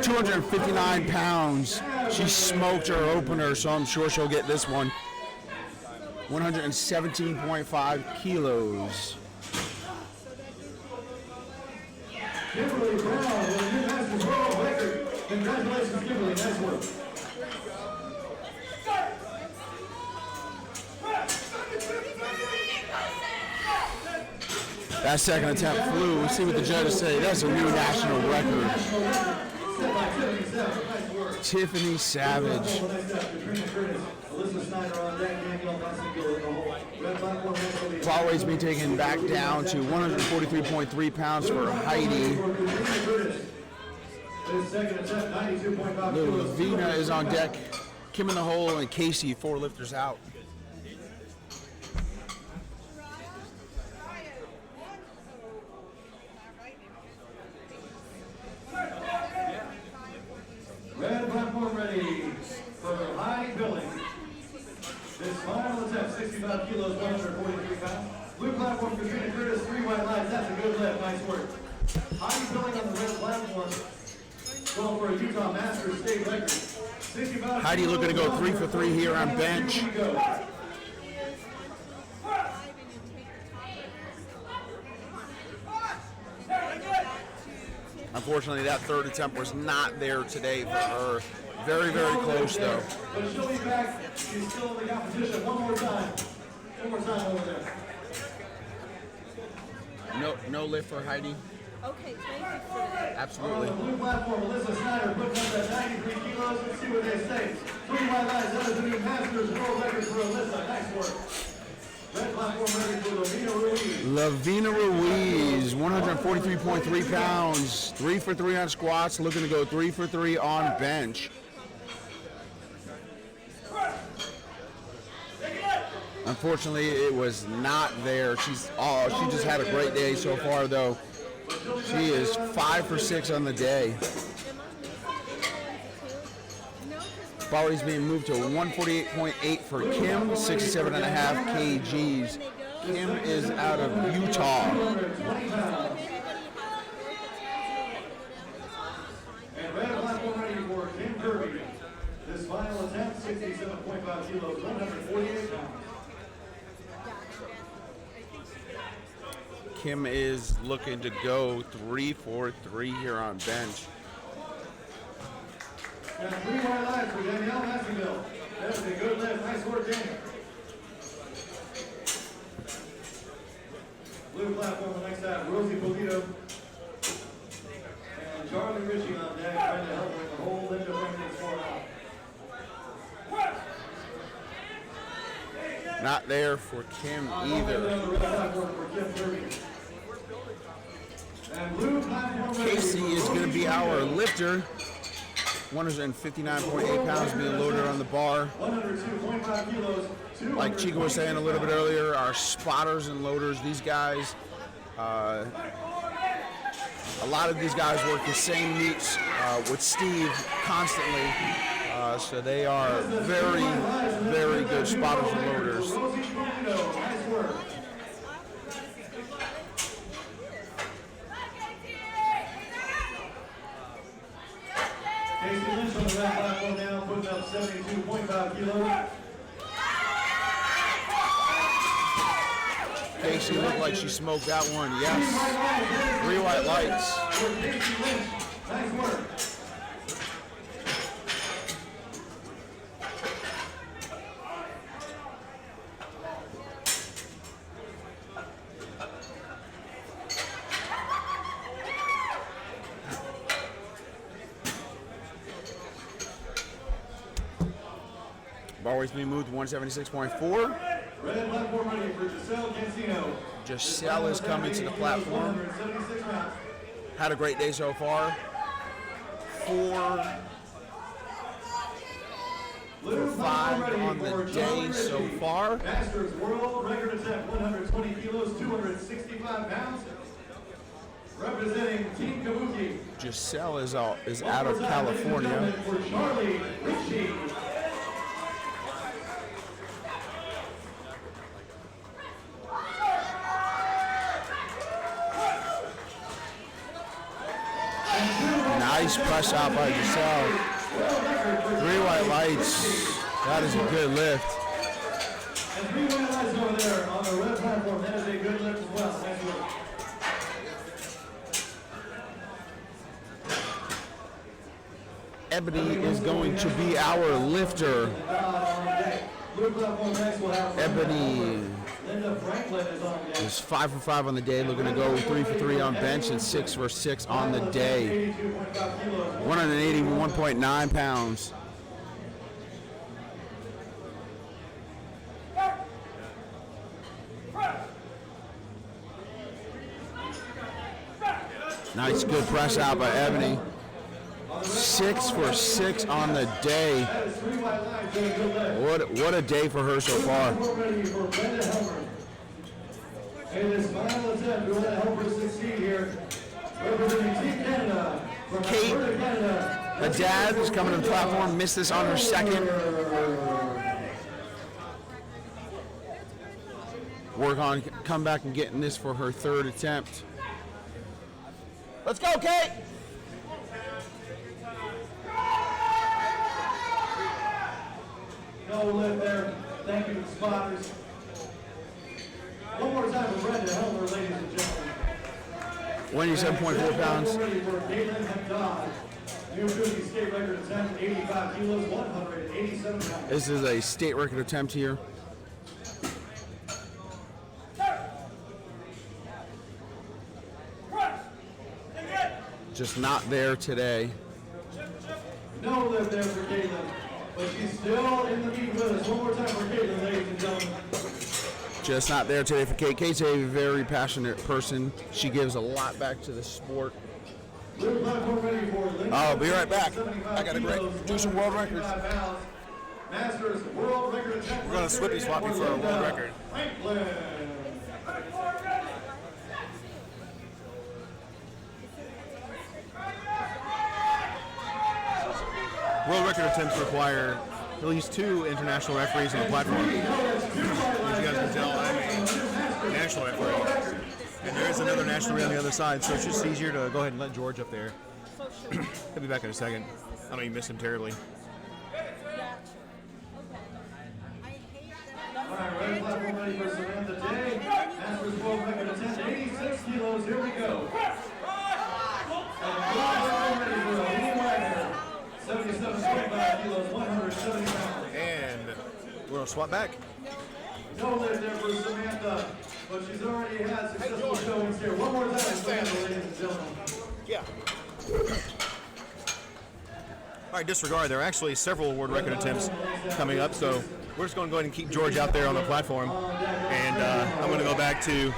S8: 259 pounds. She smoked her opener, so I'm sure she'll get this one. 117.5 kilos.
S2: Kimberly Brown with a new Masters World record. Congratulations, Kimberly. Nice work.
S8: That second attempt flew. We'll see what the judges say. That's a new national record. Tiffany Savage. Ball weight's being taken back down to 143.3 pounds for Heidi. Lavina is on deck. Kim in the hole and Casey, 4 lifters out.
S2: Red platform ready for high billing. This final attempt, 65 kilos, 143 pounds. Blue platform, Katrina Curtis, 3 white lines. That's a good lift. Nice work. High billing on the red platform. Going for a Utah Masters state record. 65
S8: Heidi looking to go 3 for 3 here on bench. Unfortunately, that third attempt was not there today for her. Very, very close, though.
S2: But she'll be back. She's still in the competition. One more time. One more time over there.
S8: No lift for Heidi.
S4: Okay, thank you for that.
S8: Absolutely.
S2: On the blue platform, Alyssa Snyder putting up at 93 kilos. Let's see what they say. 3 white lines. That is the new Masters World record for Alyssa. Nice work. Red platform ready for Lavina Ruiz.
S8: Lavina Ruiz, 143.3 pounds, 3 for 3 on squats, looking to go 3 for 3 on bench. Unfortunately, it was not there. She just had a great day so far, though. She is 5 for 6 on the day. Body's being moved to 148.8 for Kim, 67.5 kgs. Kim is out of Utah.
S2: And red platform final attempt, 67.5 kilos, 148 pounds.
S8: Kim is looking to go 3-4-3 here on bench.
S2: And 3 white lines for Danielle Masseyville. That's a good lift. Nice work, Daniel. Blue platform on the next half, Rosie Polito. And Charlie Ritchie on deck, trying to help with the whole lift of bringing this one out.
S8: Not there for Kim either. Casey is going to be our lifter. 159.8 pounds being loaded on the bar. Like Chico was saying a little bit earlier, our spotters and loaders, these guys, a lot of these guys work the same meets with Steve constantly. So they are very, very good spotters and loaders.
S2: Casey Lynch on the red platform now, putting up 72.5 kilos.
S8: Casey looked like she smoked that one. Yes. 3 white lights.
S2: Casey Lynch, nice work.
S8: Bar weight's being moved to 176.4.
S2: Red platform ready for Giselle Cancino.
S8: Giselle is coming to the platform. Had a great day so far. 4 for 5 on the day so far.
S2: Masters World Record Attempt, 120 kilos, 265 pounds. Representing Team Kabuki.
S8: Giselle is out of California.
S2: For Charlie Ritchie.
S8: Nice press out by Giselle. 3 white lights. That is a good lift.
S2: And 3 white lights over there on the red platform. That is a good lift as well. Nice work.
S8: Ebony is going to be our lifter. Ebony is 5 for 5 on the day, looking to go 3 for 3 on bench and 6 for 6 on the day. 181.9 pounds. Nice, good press out by Ebony. 6 for 6 on the day. What a day for her so far.
S2: In this final attempt, we'll let helpers succeed here. Representing Team Canada.
S8: Kate, the dad, is coming to the platform. Missed this on her second. Work on come back and getting this for her 3rd attempt. Let's go, Kate!
S2: No lift there. Thank you to the spotters. One more time for Brenda Helmer, ladies and gentlemen.
S8: 187.4 pounds.
S2: Ready for Caitlin McDodd. New Jersey state record attempt, 85 kilos, 187 pounds.
S8: This is a state record attempt here. Just not there today.
S2: No lift there for Caitlin, but she's still in the meet with us. One more time for Caitlin, ladies and gentlemen.
S8: Just not there today for Kate. Kate's a very passionate person. She gives a lot back to the sport.
S6: I'll be right back. I gotta do some world records.
S2: Masters world record attempt.
S9: We're gonna swippy swappy for a world record. World record attempts require at least 2 international referees on the platform. As you guys can tell, I'm a national referee. And there is another national referee on the other side, so it's just easier to go ahead and let George up there. He'll be back in a second. I know you missed him terribly.
S4: Yeah,
S2: for Samantha Day. Masters world record attempt, 86 kilos. Here we go. And ready for Aline Wagner. 77.5 kilos, 170 pounds.
S9: And we're going to swap back.
S2: No lift there for Samantha, but she's already had successful showings here. One more time, Samantha, ladies and gentlemen.
S9: Yeah. All right, disregard. There are actually several world record attempts coming up, so we're just going to go ahead and keep George out there on the platform, and I'm going to go back to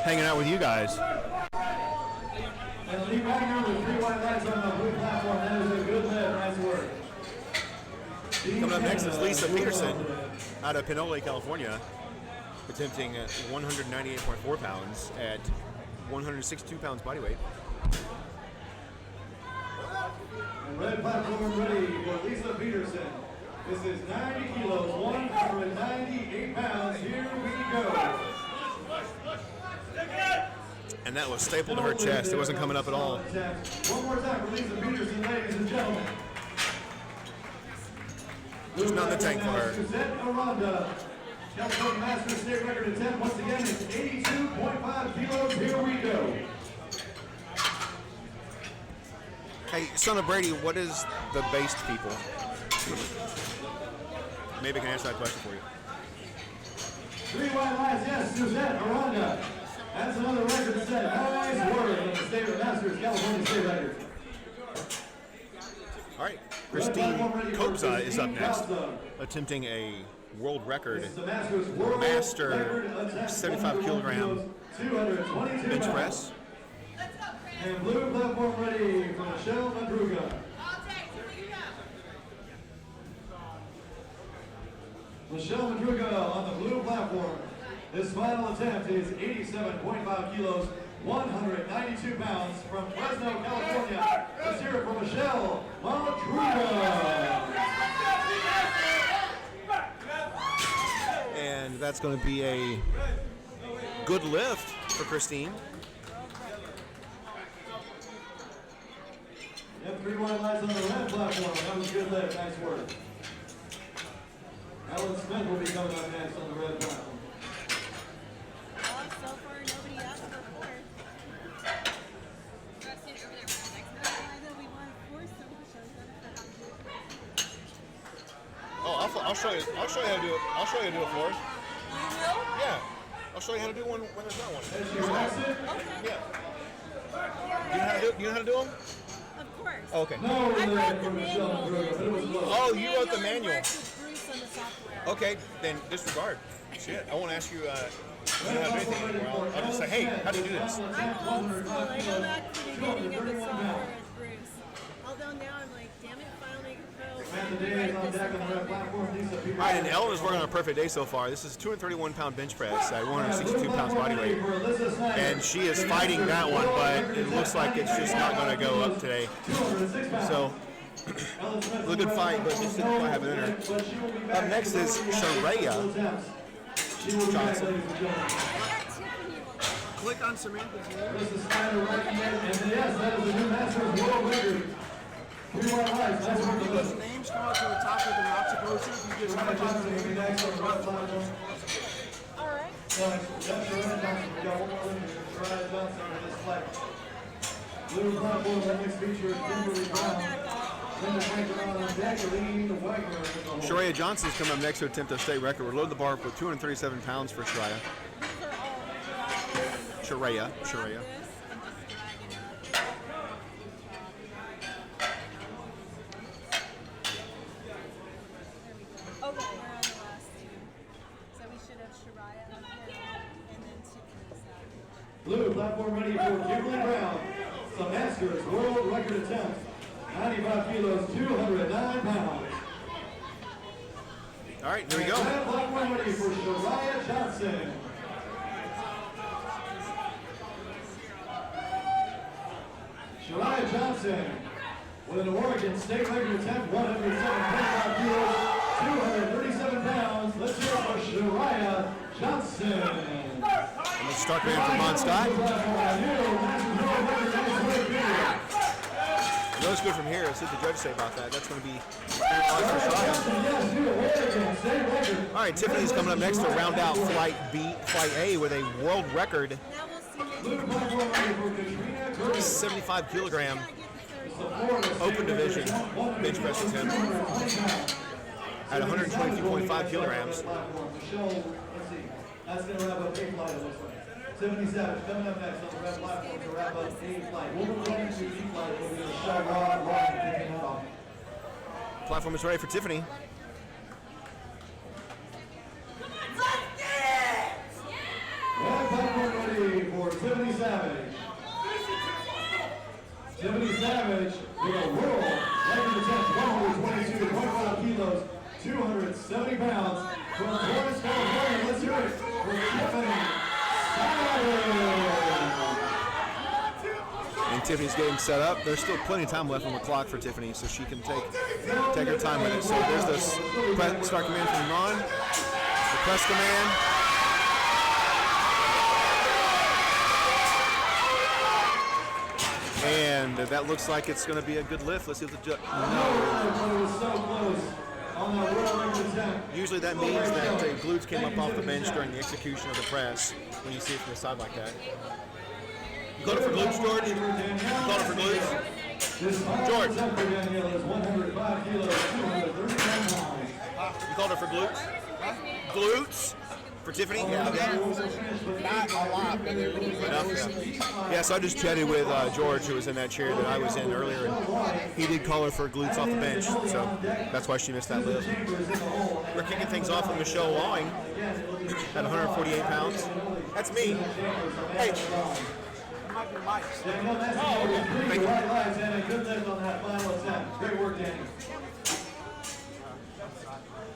S9: hanging out with you guys.
S2: And Lee Wagner with 3 white lights on the blue platform. That is a good lift. Nice work.
S9: Coming up next is Lisa Peterson out of Pinole, California, attempting 198.4 pounds at 162 pounds body weight.
S2: And red platform ready for Lisa Peterson. This is 90 kilos, 198 pounds. Here we go.
S9: And that was stapled to her chest. It wasn't coming up at all.
S2: One more time for Lisa Peterson, ladies and gentlemen.
S9: There's not the tank for her.
S2: Suzette Aranda, California Masters state record attempt. Once again, it's 82.5 kilos. Here we go.
S9: Hey, son of Brady, what is the based people? Maybe I can answer that question for you.
S2: 3 white lines, yes, Suzette Aranda. That's another record set. Nice work on the state of Masters, California state record.
S9: All right, Christine Kobza is up next, attempting a world record master 75 kilogram bench press.
S2: And blue platform ready for Michelle Madruga. Michelle Madruga on the blue platform. His final attempt is 87.5 kilos, 192 pounds from Fresno, California. Let's hear it for Michelle Madruga.
S9: And that's going to be a good lift for Christine.
S2: Yep, 3 white lights on the red platform. That was a good lift. Nice work. Ellen Smith will be coming up next on the red platform.
S4: So far, nobody asked for 4. I know we want 4 so much.
S9: Oh, I'll show you. I'll show you how to do it. I'll show you how to do it for us.
S4: You will?
S9: Yeah. I'll show you how to do one when there's not one.
S4: Okay.
S9: Yeah. Do you know how to do them?
S4: Of course.
S9: Okay.
S2: No,
S4: I wrote the manual.
S9: Oh, you wrote the manual.
S4: And worked with Bruce on the software.
S9: Okay, then disregard. Shit, I won't ask you. You don't have anything anymore. I'll just say, hey, how do you do this?
S4: I'm old school. I go back to the beginning of the software as Bruce. Although now I'm like, damn it, filing
S9: All right, and Ellen is working on a perfect day so far. This is a 231-pound bench press at 162 pounds body weight. And she is fighting that one, but it looks like it's just not going to go up today. So, a good fight, but just didn't quite have it in her. Up next is Sharia Johnson.
S6: Click on Samantha's name.
S2: And yes, that is a new Masters world record. 3 white lights. That's what
S6: Those names come out to the top of the not supposed to. You just click on the name.
S4: All right.
S2: We got one more limited. Sharia Johnson for this fight. Blue platform, that next feature is Kimberly Brown.
S9: Sharia Johnson's coming up next to attempt a state record. We're loading the bar for 237 pounds for Sharia. Sharia.
S4: Okay, we're on the last 2. So we should have Shariah up there and then 2 Mesa.
S2: Blue platform ready for Kimberly Brown. Some Masters world record attempt. 95 kilos, 209 pounds.
S9: All right, here we go.
S2: Red platform ready for Sharia Johnson. Sharia Johnson with an Oregon state record attempt, 107.5 kilos, 237 pounds. Let's hear it for Sharia Johnson.
S9: And the start man from Mont Scott.
S1: Looks good from here. Let's see what the judges say about that. That's going to be all right, Tiffany's coming up next to round out Flight A with a world record 75 kilogram open division bench press attempt at 122.5 kilograms.
S2: That's going to wrap up 8 flight, it looks like. 77 coming up next on the red platform to wrap up 8 flight. We'll move on to D flight. We'll be in the shot rod kicking off.
S1: Platform is ready for Tiffany.
S2: Red platform ready for Tiffany Savage. Tiffany Savage with a world record attempt, 122.5 kilos, 270 pounds. From Florence, California, let's hear it for Tiffany Savage.
S1: And Tiffany's getting set up. There's still plenty of time left on the clock for Tiffany, so she can take her time with it. So there's this start command from Ron, the press command. And that looks like it's going to be a good lift. Let's see if the judge. No. Usually that means that the glutes came up off the bench during the execution of the press when you see it from the side like that. You called it for glutes, George? You called it for glutes? George. You called it for glutes? Glutes? For Tiffany?
S8: Yeah, not a lot, but there was
S1: yeah, so I just chatted with George, who was in that chair that I was in earlier, and he did call her for glutes off the bench, so that's why she missed that lift. We're kicking things off with Michelle Lawing at 148 pounds. That's me. Hey.
S2: Oh, okay. Thank you. Good lift on that final attempt. Great work, Danny.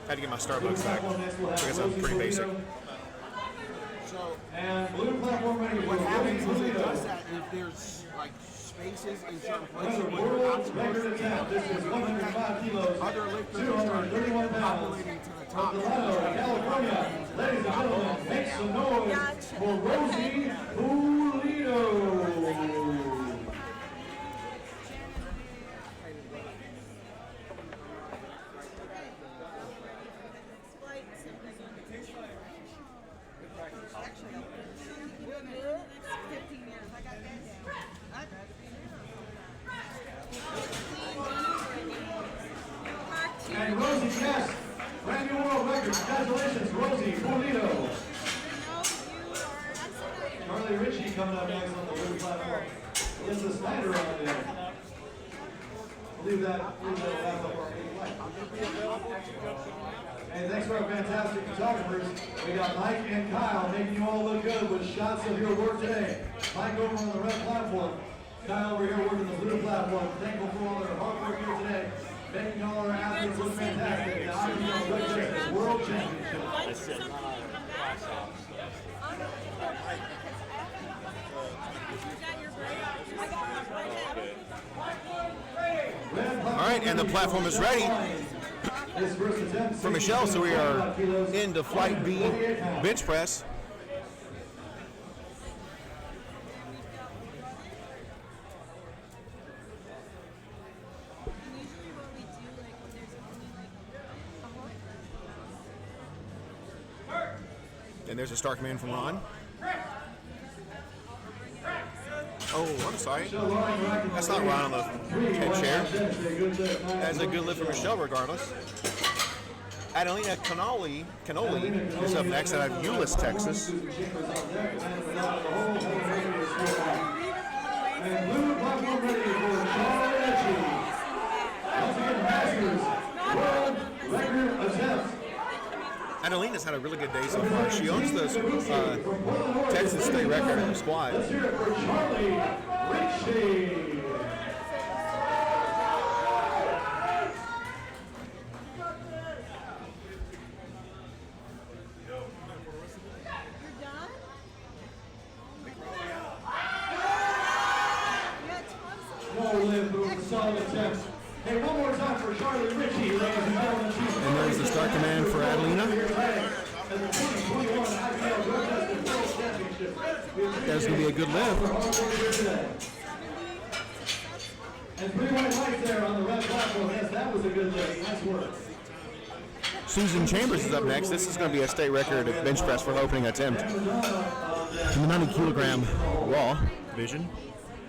S1: Had to get my Starbucks back. I guess I'm pretty basic.
S13: So,
S2: and blue platform ready.
S13: What happens is it does that if there's like spaces in certain places where you're not supposed to be.
S2: This is 105 kilos,
S13: Other lifters
S2: 231 pounds.
S13: populating to the top.
S2: California, ladies and gentlemen, make some noise for Rosie Pulido. And Rosie, yes, brand new world record. Congratulations, Rosie Pulido. Charlie Ritchie coming up next on the blue platform. Alyssa Snyder on there. Leave that wrap up our 8 flight. Hey, thanks for our fantastic photographers. We got Mike and Kyle making you all look good with shots of your work today. Mike over on the red platform. Kyle over here working the blue platform. Thankful for all their hard work here today. Making all our athletes look fantastic. The IPL World Championship.
S1: All right, and the platform is ready for Michelle, so we are into Flight B bench press. And there's a start command from Ron. Oh, I'm sorry. That's not Ron on the head chair. That's a good lift for Michelle regardless. Adelina Canoli is up next out of Euless, Texas.
S2: And blue platform ready for Charlie Ritchie. Once again, Masters world record attempt.
S1: Adelina's had a really good day so far. She owns the Texas state record in the squat.
S2: Let's hear it for Charlie Ritchie. No lift, but it was a solid attempt. Hey, one more time for Charlie Ritchie, ladies and gentlemen.
S1: And there's the start command for Adelina. That's going to be a good lift.
S2: And 3 white lights there on the red platform. Yes, that was a good lift. Nice work.
S1: Susan Chambers is up next. This is going to be a state record bench press for opening attempt. In the 90 kilogram wall division,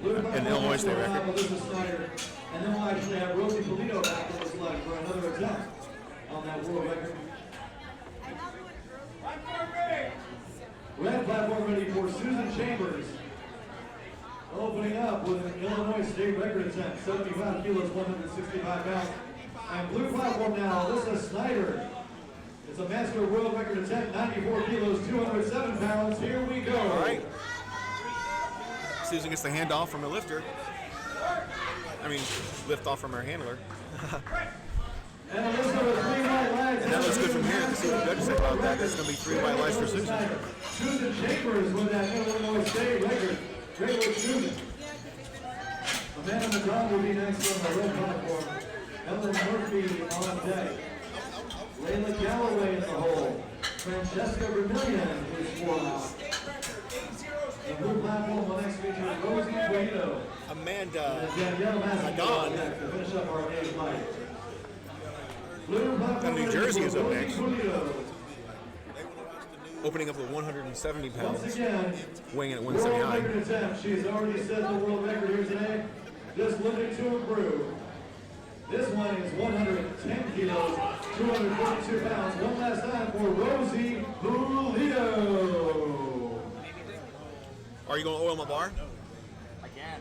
S1: an Illinois state record.
S2: And then we'll actually have Rosie Polito back in this leg for another attempt on that world record. Red platform ready for Susan Chambers. Opening up with an Illinois state record attempt, 75 kilos, 165 pounds. And blue platform now, Alyssa Snyder. It's a master world record attempt, 94 kilos, 207 pounds. Here we go.
S1: All right. Susan gets the handoff from the lifter. I mean, lift off from her handler.
S2: And Alyssa with 3 white lights.
S1: And that looks good from here. Let's see what the judges say about that. That's going to be 3 white lights for Susan.
S2: Susan Chambers with that Illinois state record. Great work, Susan. Amanda McDonald will be next on the red platform. Ellen Murphy on deck. Layla Galloway in the hole. Francesca Vermillion is 4 out. The blue platform will next feature Rosie Guido.
S1: Amanda
S2: Danielle
S1: Magon.
S2: to finish up our eighth fight. Blue platform
S1: New Jersey is up
S2: Rosie
S1: next.
S2: Guido.
S1: Opening up with 170 pounds,
S2: Once again,
S1: weighing in at
S2: world
S1: 179.
S2: record attempt. She has already set the world record here today. Just looking to improve. This one is 110 kilos, 242 pounds. One last time for Rosie Pulido.
S1: Are you going to oil my bar?
S14: I can.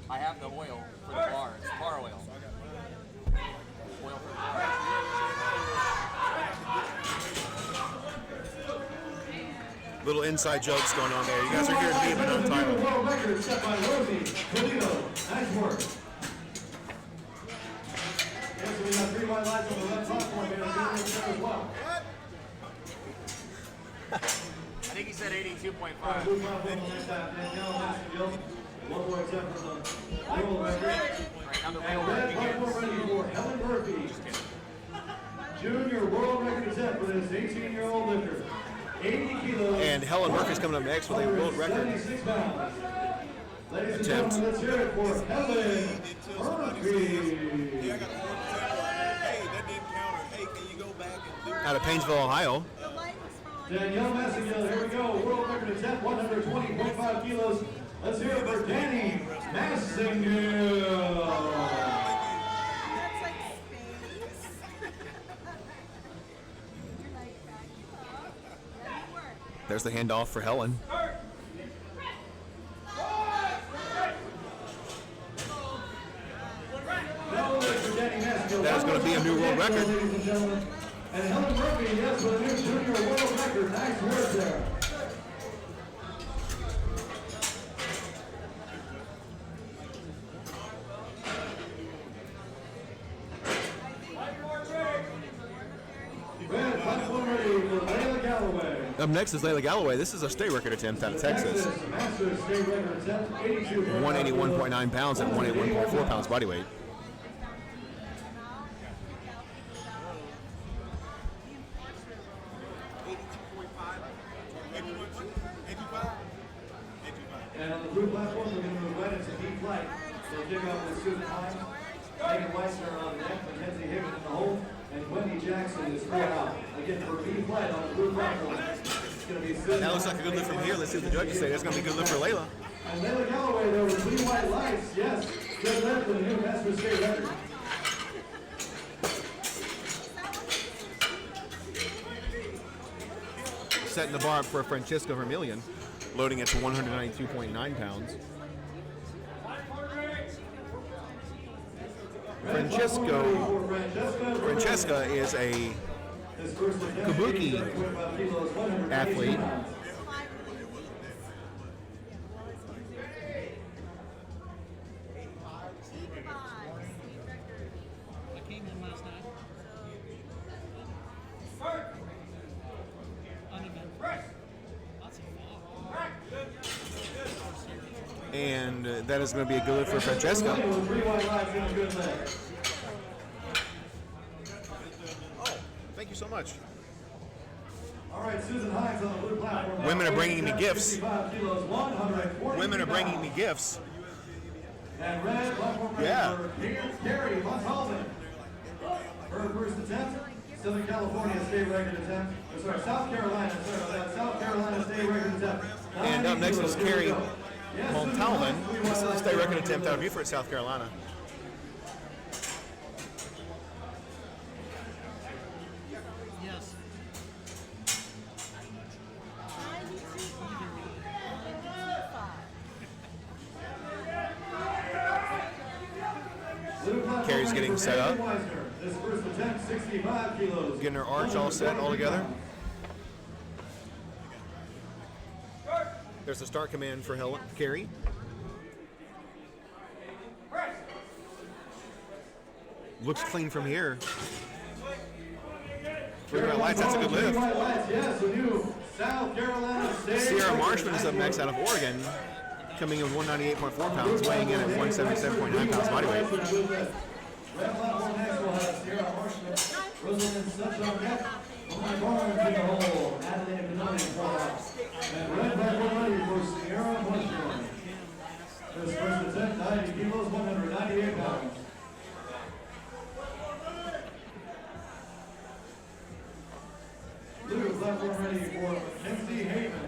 S14: I have the oil for the bar. It's bar oil. Oil for the bar.
S2: Little inside jokes going on there. You guys are here to be, but not Tyler. World record set by Rosie Pulido. Nice work. Yes, we have 3 white lights on the left platform here. Good work there as well.
S14: I think he said 82.5.
S2: Blue platform on this side. Danielle Massengill. One more attempt for the world record. And red platform ready for Helen Murphy. Junior world record attempt for this 18-year-old lifter. 80 kilos.
S1: And Helen Murphy's coming up next with a world record
S2: 76 pounds. Ladies and
S1: attempt.
S2: gentlemen, let's hear it for Helen Murphy.
S1: Out of Painesville, Ohio.
S2: Danielle Massengill, here we go. World record attempt, 120.5 kilos. Let's hear it for Danny Massengill.
S1: There's the handoff for Helen. That's going to be a new world record.
S2: Ladies and gentlemen. And Helen Murphy, yes, with a new junior world record. Nice work there. Red platform ready for Layla Galloway.
S1: Up next is Layla Galloway. This is a state record attempt out of Texas.
S2: Master state record attempt,
S1: 181.9 pounds and 181.4 pounds body weight.
S2: And on the blue platform, we're going to move right into deep flight. So kick off with Susan Hines, Megan Weissner on deck, Mackenzie Higgins in the hole, and Wendy Jackson is 4 out. Again, for deep flight on the blue platform, it's going to be Susan.
S1: That looks like a good lift from here. Let's see what the judges say. That's going to be a good lift for Layla.
S2: And Layla Galloway there with 3 white lights. Yes, good lift with a new master state record.
S1: Setting the bar up for Francesca Vermillion, loading it to 192.9 pounds. Francesca is a Kabuki athlete.
S3: I came in last night. Lots of fun.
S1: And that is going to be a good lift for Francesca. Oh, thank you so much.
S2: All right, Susan Hines on the blue platform.
S1: Women are bringing me gifts.
S2: 55 kilos, 140
S1: Women are bringing me
S2: pounds.
S1: gifts.
S2: And red platform ready for Carrie Montalban. Her first attempt, Southern California state record attempt. South Carolina state record attempt.
S1: And up next is Carrie Montalban. This is a state record attempt out of Beaufort, South Carolina.
S3: Yes.
S1: Carrie's getting set up.
S2: This first attempt, 65 kilos.
S1: Getting her arch all set all together. There's the start command for Carrie. Looks clean from here. Three white lights, that's a good lift. Sierra Marshman is up next out of Oregon, coming in with 198.4 pounds, weighing in at 177.9 pounds body weight.
S2: Red platform next will have Sierra Marshman, Rosalind Such on deck, Barnes in the hole, Adeline Benoni far out. And red platform ready for Sierra Marshman. This first attempt, 90 kilos, 198 pounds. Blue platform ready for Mackenzie Haven.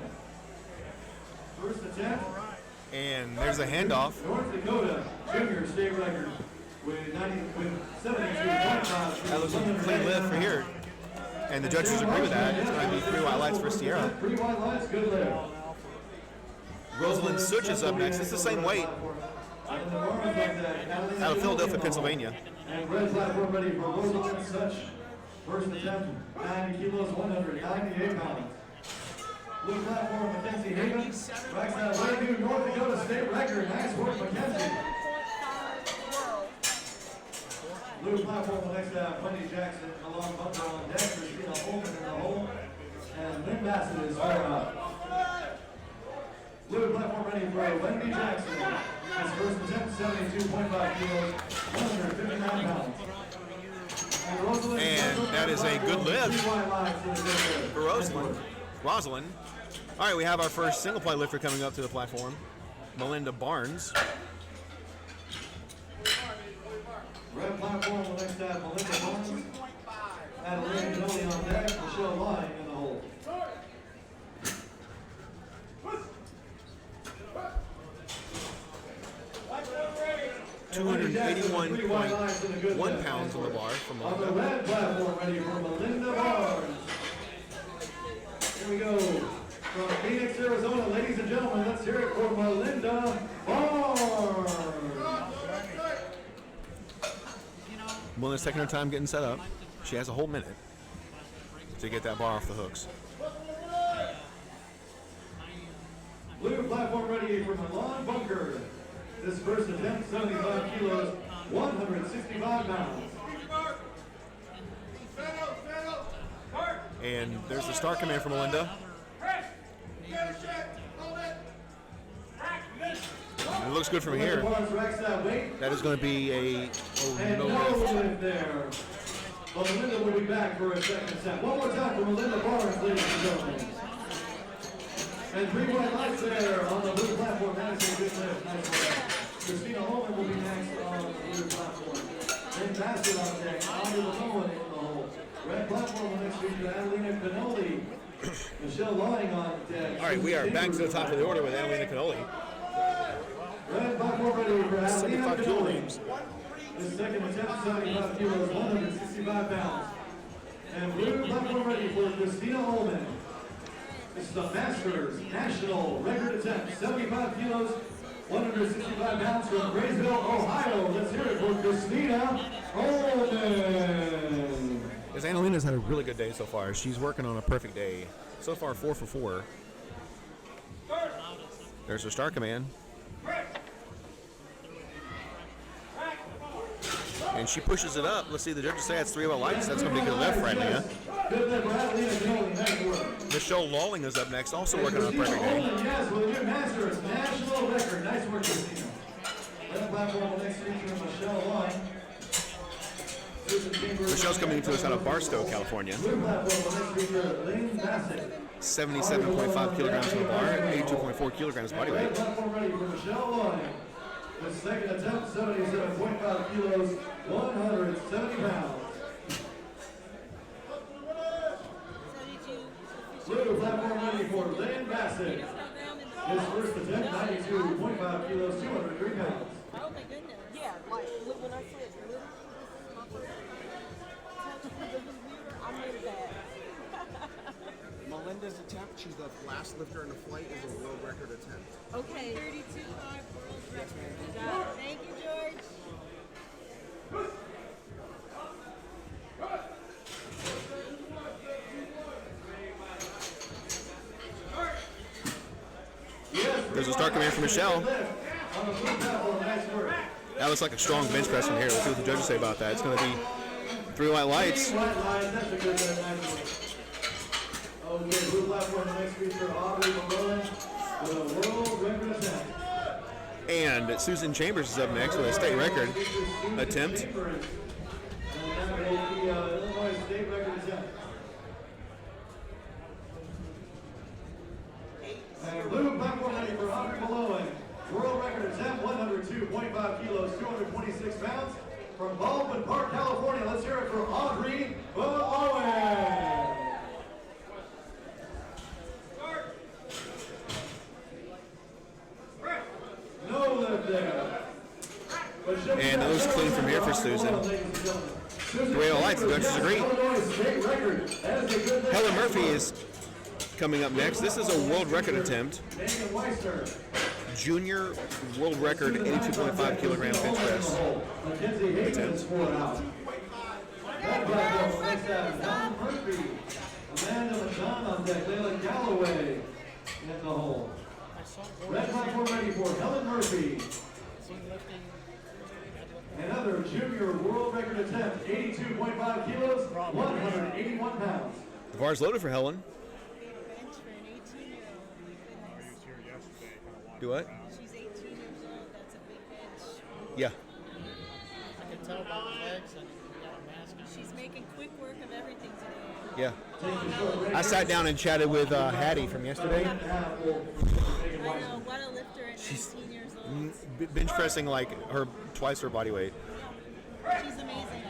S2: First attempt.
S1: And there's a handoff.
S2: North Dakota junior state record with 72.5.
S1: That looks like a clean lift for here. And the judges agree with that. It's going to be 3 white lights for Sierra.
S2: 3 white lights, good lift.
S1: Rosalind Such is up next. It's the same weight. Out of Philadelphia, Pennsylvania.
S2: And red platform ready for Rosalind Such. First attempt, 90 kilos, 198 pounds. Blue platform, Mackenzie Haven. Racks out Lakeview, North Dakota state record. Nice work, Mackenzie. Blue platform will next have Wendy Jackson along bumper on deck. Christina Holman in the hole. And Lynn Bassett is far out. Blue platform ready for Wendy Jackson. His first attempt, 72.5 kilos, 159 pounds.
S1: And that is a good lift for Rosalind. All right, we have our first single play lifter coming up to the platform, Melinda Barnes.
S2: Red platform will next have Melinda Barnes. Adeline Benoni on deck, Michelle lying in the hole.
S1: $281.1 pounds on the bar from
S2: On the
S1: Melinda.
S2: red platform, ready for Melinda Barnes. Here we go. From Phoenix, Arizona, ladies and gentlemen, let's hear it for Melinda Barnes.
S1: Melinda's taking her time getting set up. She has a whole minute to get that bar off the hooks.
S2: Blue platform ready for Milan Bunker. This first attempt, 75 kilos, 165 pounds.
S1: And there's the start command for Melinda. And it looks good from here. That is going to be a no lift.
S2: There. Well, Melinda will be back for a second set. One more time for Melinda Barnes, ladies and gentlemen. And 3 white lights there on the blue platform. That is a good lift. Nice work. Christina Holman will be next on the blue platform. Then Bassett on deck. Audrey Lamone in the hole. Red platform will next feature Adelina Canoli. Michelle Lawing on deck.
S1: All right, we are back to the top of the order with Adelina Canoli.
S2: Red platform ready for Adelina
S1: 75
S2: Canoli.
S1: kilograms.
S2: The second attempt, 75 kilos, 165 pounds. And blue platform ready for Christina Holman. This is the Masters National Record Attempt, 75 kilos, 165 pounds from Graysville, Ohio. Let's hear it for Christina Holman.
S1: Because Annalina's had a really good day so far. She's working on a perfect day. So far, 4 for 4. There's her start command. And she pushes it up. Let's see, the judges say it's 3 white lights. That's going to be a good lift for Annalina. Michelle Lawling is up next, also working on a perfect day.
S2: Yes, with a new Masters National Record. Nice work, Christina. Red platform will next feature Michelle Lawling.
S1: Michelle's coming to us out of Barstow, California. 77.5 kilograms on the bar, 82.4 kilograms body weight.
S2: The second attempt, 77.5 kilos, 170 pounds. Blue platform ready for Lynn Bassett. His first attempt, 92.5 kilos, 203 pounds.
S4: Oh my goodness.
S12: Yeah, like, look when I said, I made that.
S6: Melinda's attempt, she's the last lifter in the flight, is a world record attempt.
S4: Okay. 32.5 world record. Good job. Thank you, George.
S1: There's a start command from Michelle. That looks like a strong bench press from here. Let's see what the judges say about that. It's going to be 3 white lights.
S2: Okay, blue platform, the next feature, Aubrey McMillan with a world record attempt.
S1: And Susan Chambers is up next with a state record attempt.
S2: And that will be Illinois state record attempt. And blue platform ready for Aubrey McMillan. World record attempt, 102.5 kilos, 226 pounds. From Baldwin Park, California, let's hear it for Aubrey McMillan. No lift there.
S1: And it looks clean from here for Susan. 3 white lights, the judges agree. Helen Murphy is coming up next. This is a world record attempt. Junior world record, 82.5 kilogram bench press attempt.
S2: Amanda Madonna, Layla Galloway in the hole. Red platform ready for Helen Murphy. Another junior world record attempt, 82.5 kilos, 181 pounds.
S1: The bar's loaded for Helen. Do what?
S4: She's 18 years old. That's a big bench.
S1: Yeah.
S3: I can tell by the legs and got a mask on.
S4: She's making quick work of everything today.
S1: Yeah. I sat down and chatted with Hattie from yesterday.
S4: I know, what a lifter at 19 years old.
S1: Bench pressing like her twice her body weight.
S4: She's amazing.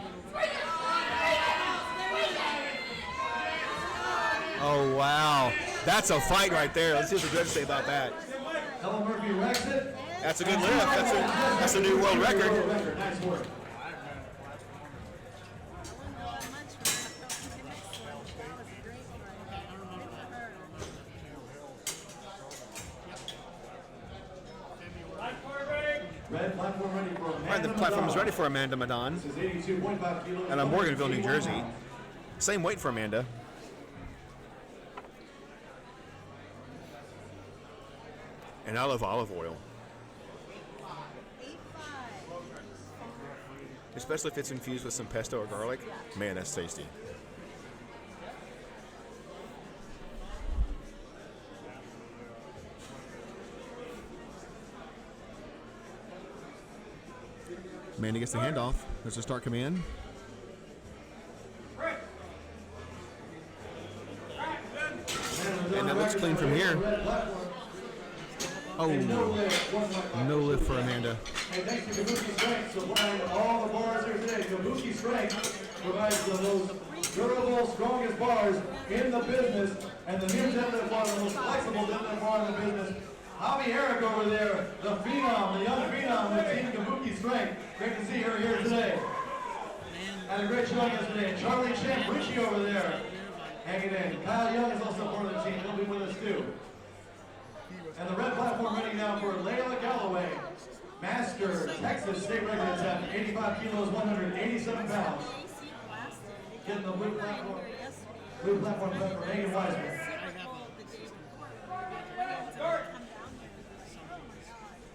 S1: Oh wow, that's a fight right there. Let's see what the judges say about that.
S2: Helen Murphy wrecks it.
S1: That's a good lift. That's a new world record.
S2: Nice work. Red platform ready for Amanda.
S1: All right, the platform is ready for Amanda Madon.
S2: This is 82.5 kilos.
S1: And Morganville, New Jersey. Same weight for Amanda. And I love olive oil. Especially if it's infused with some pesto or garlic. Man, that's tasty. Amanda gets the handoff. There's a start command. And that looks clean from here. Oh, no lift for Amanda.
S2: And thanks to Kabuki Strength supplying all the bars here today. Kabuki Strength provides the most durable, strongest bars in the business, and the new deadlift bar, the most flexible deadlift bar in the business. Javi Eric over there, the phenom, the young phenom with Team Kabuki Strength. Great to see her here today. Had a great show yesterday. And Charlie Champ Richie over there hanging in. Kyle Young is also part of the team. He'll be with us too. And the red platform ready now for Layla Galloway. Master Texas state record attempt, 85 kilos, 187 pounds. Getting the blue platform set for Megan Wiseman.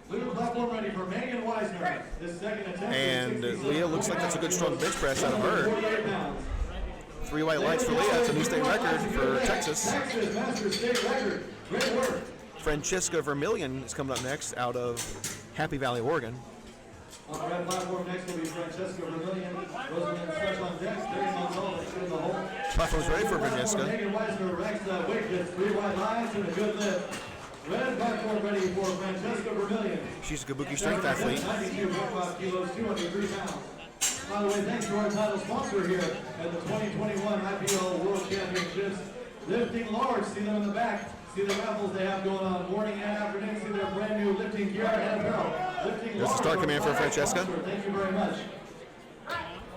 S2: Blue platform ready for Megan Wiseman. This second attempt.
S1: And Leah looks like that's a good strong bench press out of her. 3 white lights for Leah. It's a new state record for Texas.
S2: Texas master state record. Great work.
S1: Francesca Vermillion is coming up next out of Happy Valley, Oregon.
S2: On the red platform next will be Francesca Vermillion. Rosamund Stretch on deck. 30 months old. Let's get in the hole.
S1: Platform's ready for Francesca.
S2: Megan Wiseman wrecks that weight, gets 3 white lines and a good lift. Red platform ready for Francesca Vermillion.
S1: She's a Kabuki Strength athlete.
S2: 92.5 kilos, 203 pounds. By the way, thanks to our title sponsor here at the 2021 IPL World Championships. Lifting large, see them in the back. See the raffles they have going on morning and afternoon. See their brand new lifting gear and apparel. Lifting
S1: There's the start command for Francesca.
S2: Thank you very much.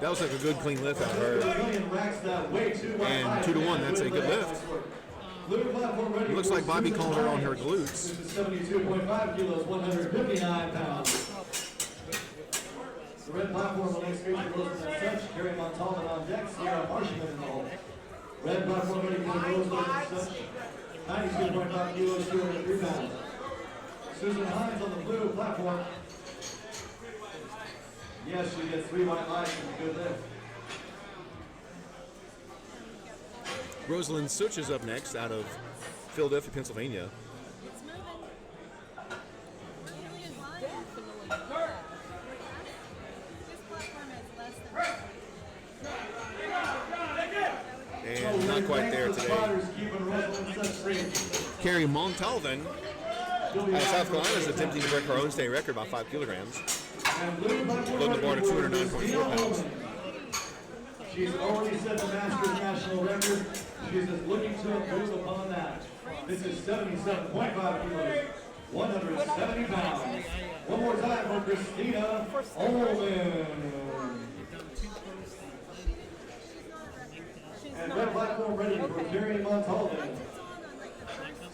S1: That was like a good clean lift out of her. And 2-to-1, that's a good lift. It looks like Bobby called her on her glutes.
S2: This is 72.5 kilos, 159 pounds. The red platform will next feature Wilson and such. Carrie Montalban on deck. Sierra Marshman in the hole. Red platform ready for the Rose and such. 92.5 kilos, 203 pounds. Susan Hines on the blue platform. Yes, she gets 3 white lights and a good lift.
S1: Rosalind Such is up next out of Philadelphia, Pennsylvania. And not quite there today. Carrie Montalvan out of South Carolina is attempting to break her own state record by 5 kilograms. Loading the bar to 209.4 pounds.
S2: She's already set the Masters national record. She's just looking to improve upon that. This is 77.5 kilos, 170 pounds. One more time for Christina Ullman. And red platform ready for Carrie Montalvan.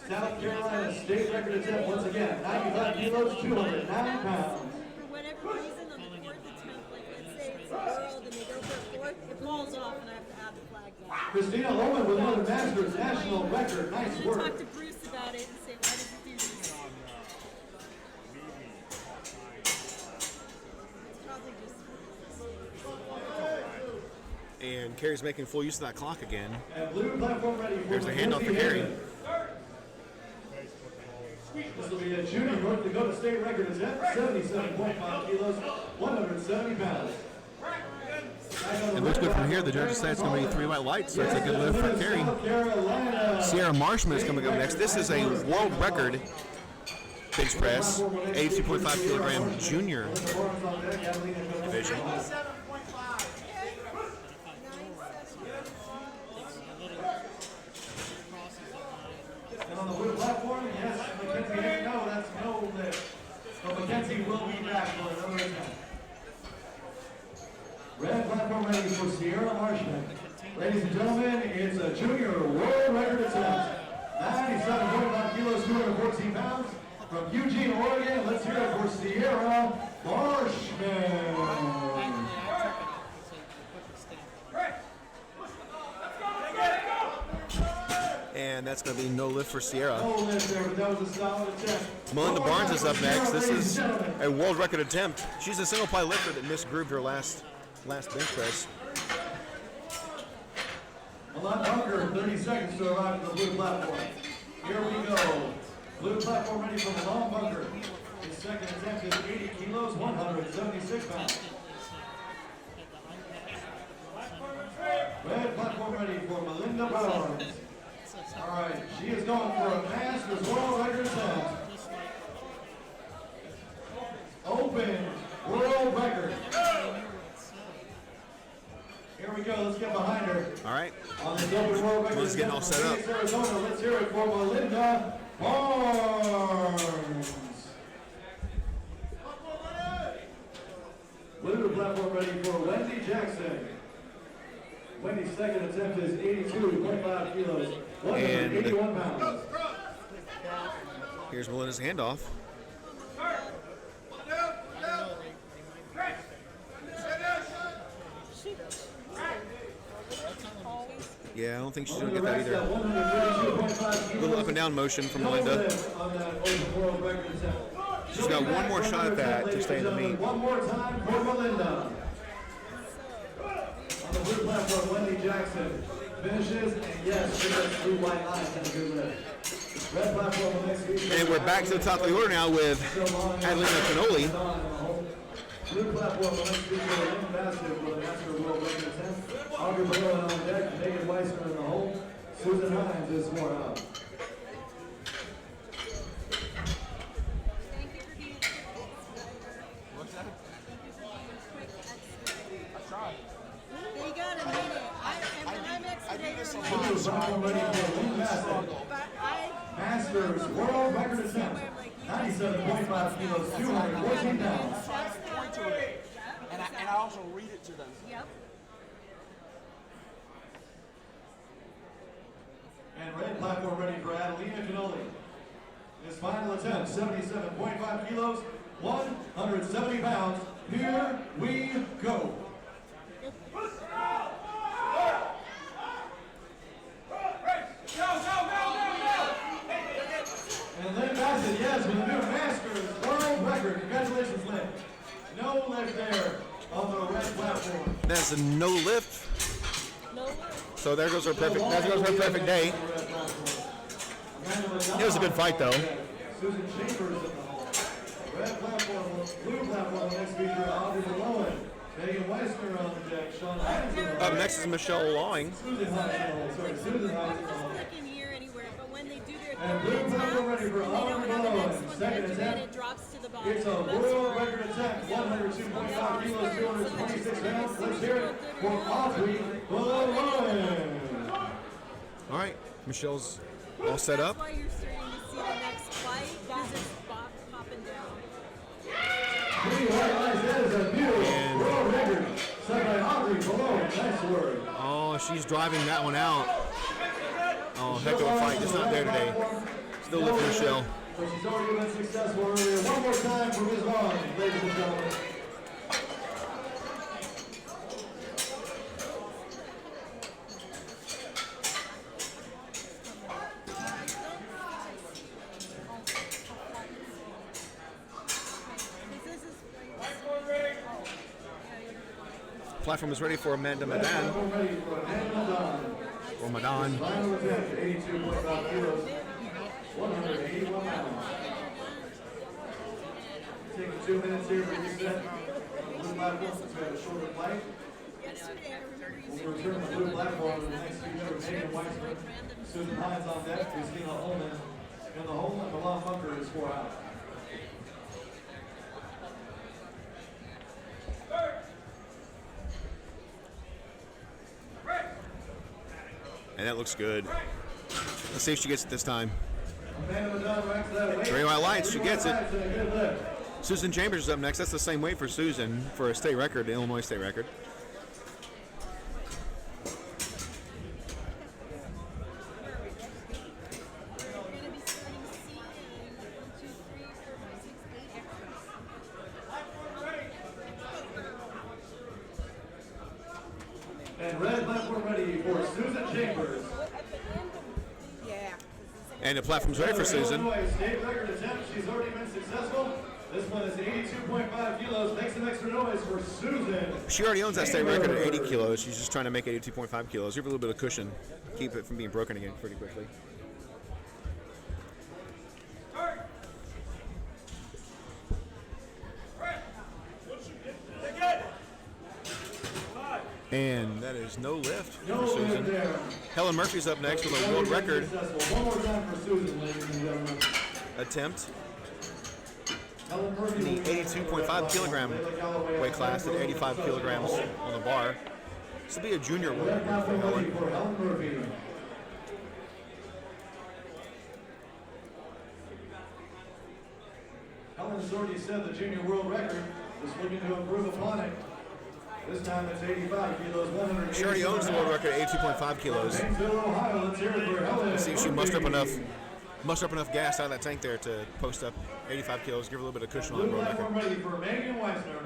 S2: South Carolina state record attempt once again, 95 kilos, 209 pounds.
S4: For whatever reason, on the fourth attempt, like let's say it's a world and they go for a fourth, it falls off and I have to add the flag back.
S2: Christina Ullman with another Masters national record. Nice
S4: I'm going to
S2: work.
S4: talk to Bruce about it and say, why does it do this? It's probably just...
S1: And Carrie's making full use of that clock again.
S2: And blue platform ready for
S1: There's the handoff for Carrie.
S2: This will be a junior North Dakota state record attempt, 77.5 kilos, 170 pounds.
S1: It looks good from here. The judges say it's going to be 3 white lights, so it's a good lift for Carrie. Sierra Marshman is coming up next. This is a world record bench press, 82.5 kilogram junior division.
S2: And on the blue platform, yes, Mackenzie, no, that's no lift. But Mackenzie will be back for another attempt. Red platform ready for Sierra Marshman. Ladies and gentlemen, it's a junior world record attempt. 97.5 kilos, 214 pounds. From Eugene, Oregon, let's hear it for Sierra Marshman.
S1: And that's going to be no lift for Sierra.
S2: No lift there, but that was a solid attempt.
S1: Melinda Barnes is up next. This is a world record attempt. She's a single ply lifter that misgrooved her last bench press.
S2: A lot longer, 30 seconds to arrive at the blue platform. Here we go. Blue platform ready for the long bunker. His second attempt is 80 kilos, 176 pounds. Red platform ready for Melinda Barnes. All right, she is going for a Masters world record attempt. Open world record. Here we go, let's get behind her.
S1: All right.
S2: On the open world record
S1: Melinda's getting all set up.
S2: Arizona, let's hear it for Melinda Barnes. Blue platform ready for Wendy Jackson. Wendy's second attempt is 82.5 kilos, 181 pounds.
S1: Here's Melinda's handoff. Yeah, I don't think she's going to get that either. A little up and down motion from Melinda. She's got one more shot at that to stay in the meet.
S2: One more time for Melinda. On the blue platform, Wendy Jackson finishes, and yes, she gets 3 white lines and a good lift. Red platform, the next feature.
S1: And we're back to the top of the order now with Adelina Canoli.
S2: Blue platform, the next feature, Lynn Bassett for the Master World Record attempt. Aubrey Boylan on deck, Megan Weissman in the hole. Susan Hines is sworn out. 77.5 kilos, 214 pounds.
S14: Point to it. And I also read it to them.
S4: Yep.
S2: And red platform ready for Adelina Cannoli. His final attempt, 77.5 kilos, 170 pounds. Here we go. And Lynn Bassett, yes, with a new Masters world record. Congratulations, Lynn. No lift there on the red platform.
S1: That's a no lift. So there goes her perfect. There goes her perfect day. It was a good fight, though.
S2: Susan Chambers in the hall. Red platform, blue platform, next feature, Audrey Malone. Megan Weissner on the deck. Sean Hines.
S1: Up next is Michelle Lawing.
S2: Susan Hines. Sorry, Susan Hines.
S4: Clicking here anywhere, but when they do their
S2: And blue platform ready for Audrey Malone. Second attempt.
S4: it drops to the bottom.
S2: It's a world record attempt, 102.5 kilos, 226 pounds. Let's hear it for Audrey Malone.
S1: All right, Michelle's all set up.
S4: That's why you're starting to see the next fight, because it's popping down.
S2: Pretty white lines, that is a new world record set by Audrey Malone. Nice work.
S1: Oh, she's driving that one out. Oh, heck of a fight. Just not there today. Still lifting Michelle.
S2: But she's already been successful earlier. One more time for Ms. Long, ladies and gentlemen.
S1: Platform is ready for Amanda Madan. Or Madan.
S2: Final attempt, 82.5 kilos, 181 pounds. Taking 2 minutes here for reset. Blue platform, since we have a shorter flight. We'll return the blue platform in the next feature. Megan Weissman, Susan Hines on deck, Christina Holman. In the hole, and the long bunker is 4 out.
S1: And that looks good. Let's see if she gets it this time.
S2: Amanda Madan racks that weight.
S1: Green white lights, she gets it.
S2: And a good lift.
S1: Susan Chambers is up next. That's the same weight for Susan for a state record, the Illinois state record.
S2: And red platform ready for Susan Chambers.
S4: Yeah.
S1: And the platform's ready for Susan.
S2: Illinois state record attempt. She's already been successful. This one is 82.5 kilos. Make some extra noise for Susan.
S1: She already owns that state record at 80 kilos. She's just trying to make 82.5 kilos. Give her a little bit of cushion. Keep it from being broken again pretty quickly. And that is no lift for Susan. Helen Murphy's up next with a world record
S2: One more time for Susan, ladies and gentlemen.
S1: attempt
S2: Helen Murphy
S1: in the 82.5 kilogram weight class at 85 kilograms on the bar. This will be a junior world
S2: red
S1: record for
S2: platform ready
S1: Helen.
S2: for Helen Murphy. Helen's already set the junior world record. Just looking to improve upon it. This time it's 85 kilos, 180.
S1: She already owns the world record at 82.5 kilos.
S2: Painesville, Ohio. Let's hear it for Helen.
S1: Let's see if she muster up enough gas out of that tank there to post up 85 kilos, give her a little bit of cushion on the
S2: Blue
S1: world
S2: platform
S1: record.
S2: ready for Megan Weissner.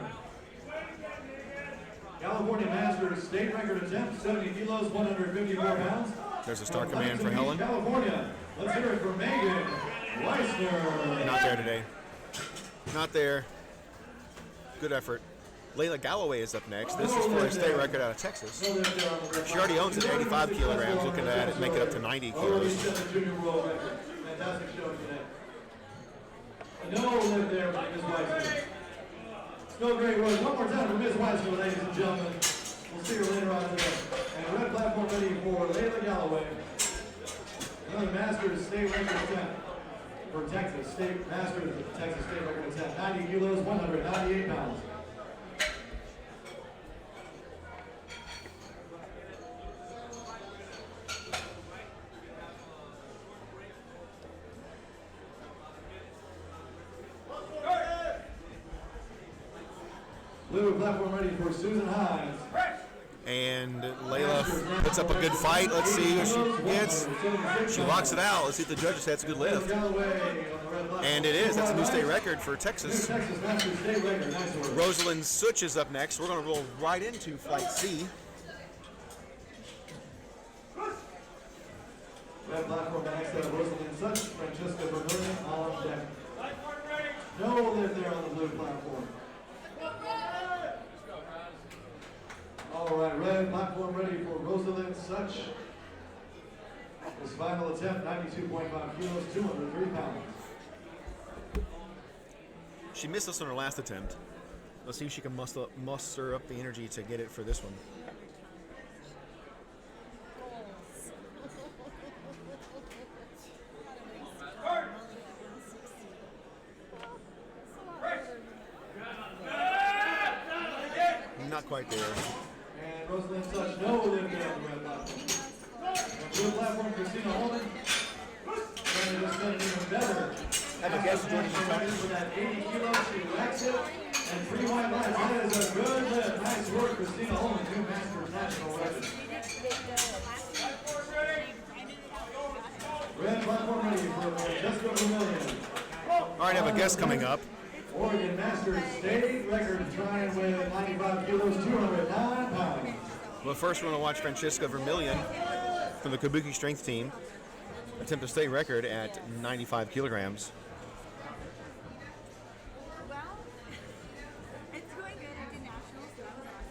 S2: California Masters state record attempt, 70 kilos, 154 pounds.
S1: There's a star command for Helen.
S2: California. Let's hear it for Megan Weissner.
S1: Not there today. Not there. Good effort. Layla Galloway is up next. This is for a state record out of Texas. She already owns it at 85 kilograms. Looking to add it, make it up to 90
S2: Already
S1: kilos.
S2: set the junior world record. Fantastic show today. No lift there by Ms. Weissner. Still great work. One more time for Ms. Weissner, ladies and gentlemen. We'll see her later on today. And red platform ready for Layla Galloway. Another Masters state record attempt for Texas. Masters Texas state record attempt. 90 kilos, 198 pounds. Blue platform ready for Susan Hines.
S1: And Layla puts up a good fight. Let's see who she gets. She locks it out. Let's see if the judges say it's a good lift. And it is. That's a new state record for Texas. Rosalind Such is up next. We're going to roll right into Flight C.
S2: Red platform next to Rosalind Such, Francesca Vermillion on deck. No lift there on the blue platform. All right, red platform ready for Rosalind Such. His final attempt, 92.5 kilos, 203 pounds.
S1: She missed this on her last attempt. Let's see if she can muster up the energy to get it for this one. Not quite there.
S2: And Rosalind Such, no lift there on the red platform. Blue platform, Christina Holman. Trying to just done it even better.
S1: Have a guess, Jordan Tony.
S2: For that 80 kilos, she lacks it. And 3 white lines, that is a good lift. Nice work, Christina Holman, 2 Masters national records. Red platform ready for Francesca Vermillion.
S1: All right, I have a guest coming up.
S2: Oregon Masters state record, trying with 95 kilos, 209 pounds.
S1: Well, first we're going to watch Francesca Vermillion from the Kabuki Strength team attempt a state record at 95 kilograms.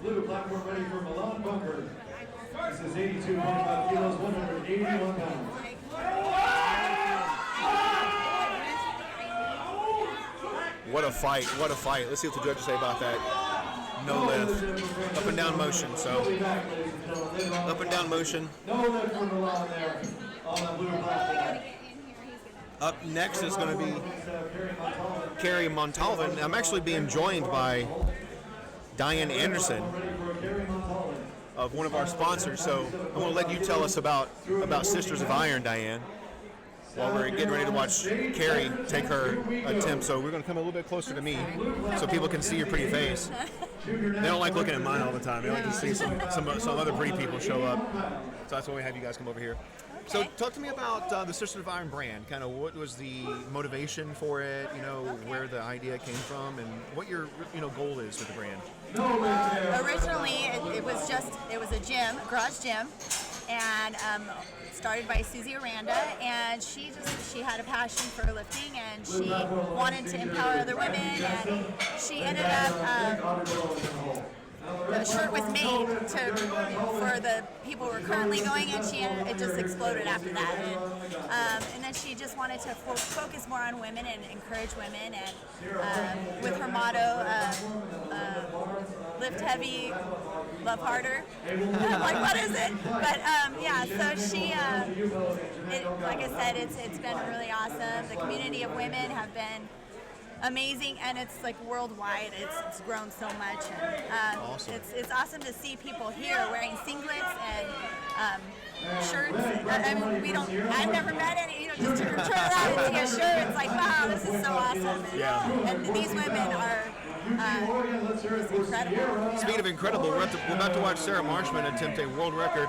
S2: Blue platform ready for Milan Bunker. This is 82.5 kilos, 181 pounds.
S1: What a fight, what a fight. Let's see what the judges say about that. No lift. Up and down motion, so. Up and down motion.
S2: No lift for Milan there on the blue platform.
S1: Up next is going to be Carrie Montalvan. I'm actually being joined by Diane Anderson of one of our sponsors, so I'm going to let you tell us about Sisters of Iron, Diane, while we're getting ready to watch Carrie take her attempt. So we're going to come a little bit closer to me so people can see your pretty face. They don't like looking at mine all the time. They like to see some other pretty people show up. So that's why we have you guys come over here. So talk to me about the Sisters of Iron brand. Kind of what was the motivation for it, where the idea came from, and what your goal is with the brand.
S15: Originally, it was a gym, a garage gym, and started by Susie Aranda, and she had a passion for lifting, and she wanted to empower other women, and she ended up the shirt was made for the people who were currently going, and it just exploded after that. And then she just wanted to focus more on women and encourage women, and with her motto, lift heavy, love harder. I'm like, what is it? But yeah, so she, like I said, it's been really awesome. The community of women have been amazing, and it's like worldwide. It's grown so much, and
S1: awesome.
S15: It's awesome to see people here wearing singlets and shirts. I mean, I've never met any. Just to turn around and see a shirt, it's like, wow, this is so awesome. And these women are just incredible.
S1: Speaking of incredible, we're about to watch Sarah Marshman attempt a world record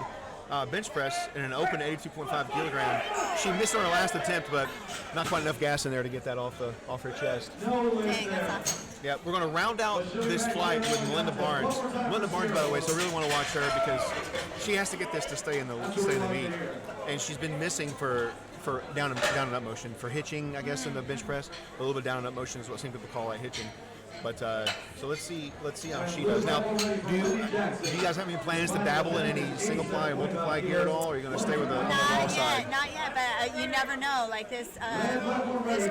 S1: bench press in an open 82.5 kilogram. She missed on her last attempt, but not quite enough gas in there to get that off her chest.
S15: Dang, that's awesome.
S1: Yeah, we're going to round out this flight with Melinda Barnes. Melinda Barnes, by the way, so I really want to watch her because she has to get this to stay in the meet, and she's been missing for down and up motion, for hitching, I guess, in the bench press. A little bit down and up motion is what some people call it, hitching. But so let's see how she does. Now, do you guys have any plans to dabble in any single ply or multiply gear at all, or are you going to stay with the raw side?
S15: Not yet, but you never know. Like this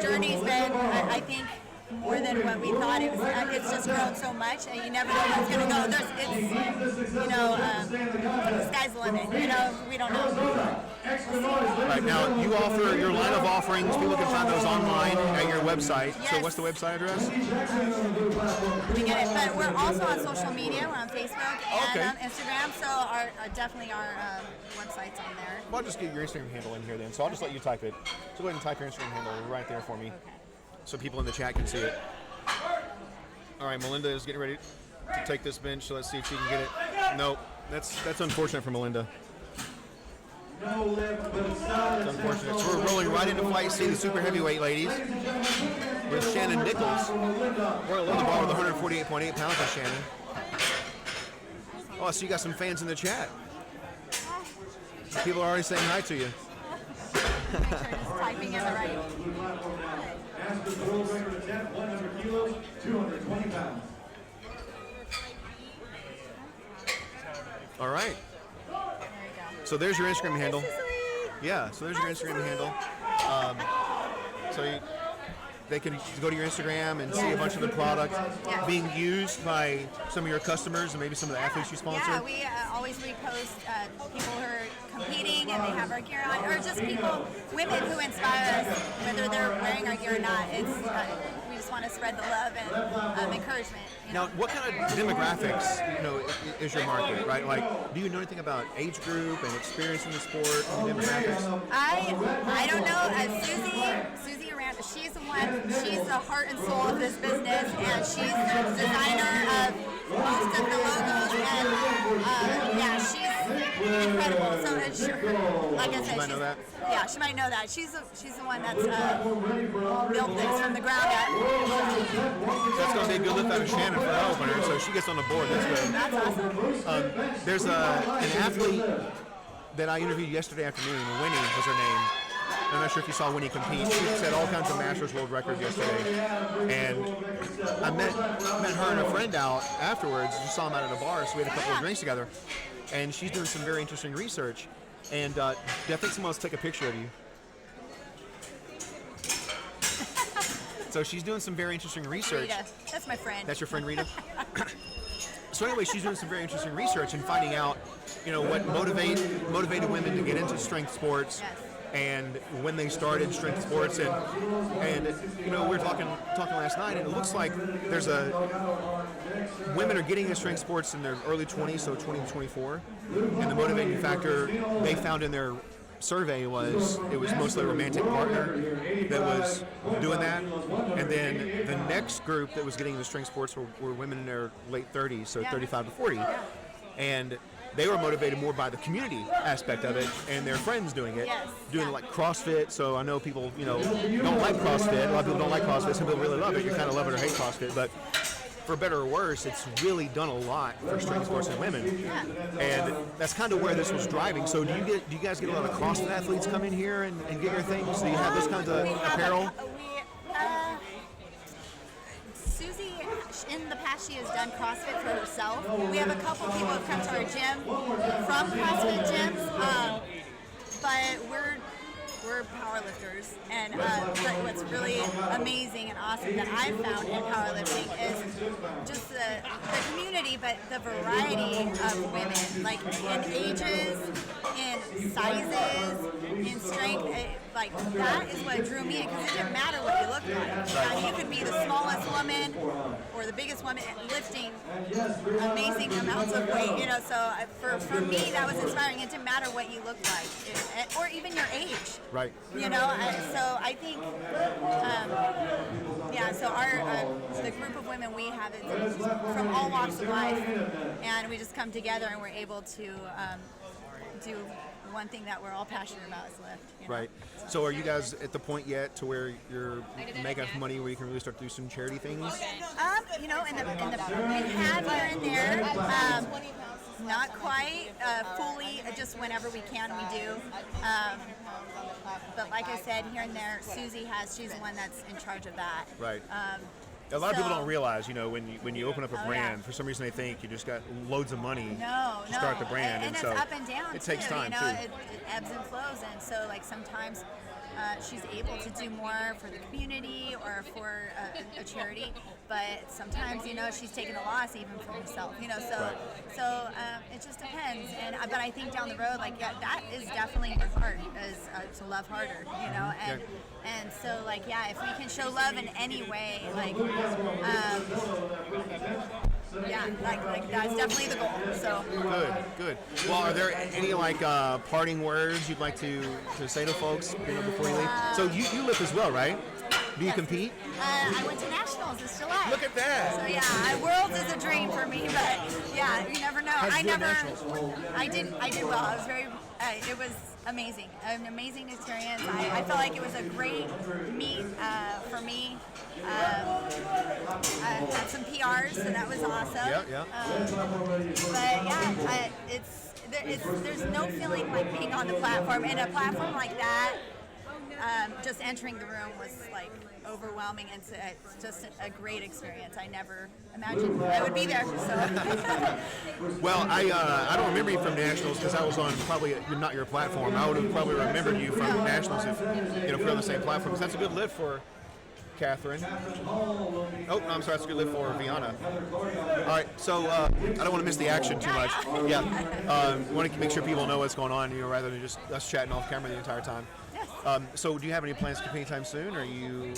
S15: journey's been, I think, more than what we thought. It's just grown so much, and you never know what's going to go. The sky's the limit. We don't know.
S1: Right now, you offer your line of offerings. People can find those online at your website.
S15: Yes.
S1: So what's the website address?
S15: We get it, but we're also on social media. We're on Facebook and Instagram, so definitely our website's on there.
S1: Well, I'll just get your Instagram handle in here then. So I'll just let you type it. So go ahead and type your Instagram handle right there for me, so people in the chat can see it. All right, Melinda is getting ready
S9: to take this bench. So let's see if she can get it. Nope. That's unfortunate for Melinda. It's unfortunate. So we're rolling right into Flight C, the super heavyweight ladies, with Shannon Nichols. We're on the bar with 148.8 pounds with Shannon. Oh, I see you got some fans in the chat. People are already saying hi to you.
S15: Make sure it's typing in the right.
S2: Masters world record attempt, 100 kilos, 220 pounds.
S9: All right. So there's your Instagram handle. Yeah, so there's your Instagram handle. They can go to your Instagram and see a bunch of the product being used by some of your customers and maybe some of the athletes you sponsor.
S15: Yeah, we always repost people who are competing and they have our gear on, or just people, women who inspire us, whether they're wearing our gear or not. It's we just want to spread the love and encouragement.
S9: Now, what kind of demographics, is your market, right? Like, do you know anything about age group and experience in the sport and demographics?
S15: I don't know. Susie Aranda, she's the one. She's the heart and soul of this business, and she's the designer of most of the logos. And yeah, she's incredible. So, like I said, she might know that. She's the one that's built this from the ground up.
S9: That's going to be a good lift out of Shannon for her opener, so she gets on the board. That's good.
S15: That's awesome.
S9: There's an athlete that I interviewed yesterday afternoon. Winnie was her name. I'm not sure if you saw Winnie compete. She set all kinds of Masters world records yesterday. And I met her and a friend out afterwards. Just saw them out at a bar, so we had a couple of drinks together. And she's doing some very interesting research. And I think someone else take a picture of you. So she's doing some very interesting research.
S15: Rita, that's my friend.
S9: That's your friend Rita? So anyway, she's doing some very interesting research and finding out, what motivated women to get into strength sports.
S15: Yes.
S9: And when they started strength sports, and we were talking last night, and it looks like there's women are getting into strength sports in their early 20s, so 20 to 24, and the motivating factor they found in their survey was it was mostly a romantic partner that was doing that, and then the next group that was getting into strength sports were women in their late 30s, so 35 to 40, and they were motivated more by the community aspect of it and their friends doing it, doing like CrossFit. So I know people, don't like CrossFit. A lot of people don't like CrossFit. Some people really love it. You kind of love it or hate CrossFit. But for better or worse, it's really done a lot for strength sports and women. And that's kind of where this was driving. So do you guys get a lot of CrossFit athletes come in here and get your things? Do you have those kinds of apparel?
S15: Susie, in the past, she has done CrossFit for herself. We have a couple people who come to our gym from CrossFit gyms, but we're powerlifters. And what's really amazing and awesome that I've found in powerlifting is just the community, but the variety of women, like in ages, in sizes, in strength. Like that is what drew me in, because it didn't matter what you looked like. I mean, you could be the smallest woman or the biggest woman and lifting amazing amounts of weight. So for me that was inspiring. It didn't matter what you looked like, or even your age.
S9: Right.
S15: So I think, so our the group of women we have is from all walks of life, and we just come together and we're able to do one thing that we're all passionate about is lift.
S9: Right. So are you guys at the point yet to where you're making enough money where you can really start to do some charity things?
S15: We have here and there. Not quite fully, just whenever we can we do. But like I said, here and there, she's the one that's in charge of that.
S9: Right. A lot of people don't realize, when you open up a brand, for some reason they think you just got loads of money to start the brand.
S15: And it's
S9: so
S15: up and down,
S9: it takes time,
S15: too. It ebbs and flows. And so, sometimes she's able to do more for the community or for a charity. But sometimes, she's taking a loss even for herself, So it just depends. But I think down the road, that is definitely her heart, is to love harder, And so, if we can show love in any way, that's definitely the goal. So
S9: good. Well, are there any parting words you'd like to say to folks before you leave? So you lift as well, right? Do you compete?
S15: I went to nationals nationals is July.
S6: Look at that.
S15: So yeah, Worlds is a dream for me, but yeah, you never know.
S6: How'd you do at
S15: I
S6: nationals?
S15: did well. I was very. It was amazing, an amazing experience. I felt like it was a great meet for me. I had some PRs, so that was awesome.
S6: Yeah.
S15: But yeah, there's no feeling like being on the platform, and a platform like that. Just entering the room was like overwhelming, and it's just a great experience. I never imagined I would be there. So.
S9: Well, I don't remember you from nationals because I was on probably not your platform. I would have probably remembered you from nationals if if we're on the same platform. 'Cause that's a good lift for Catherine. Oh, no, I'm sorry, that's a good lift for Viana. All right, so I don't want to miss the action too much. Yeah, want to make sure people know what's going on, rather than just us chatting off camera the entire time. So do you have any plans to compete anytime soon? Are you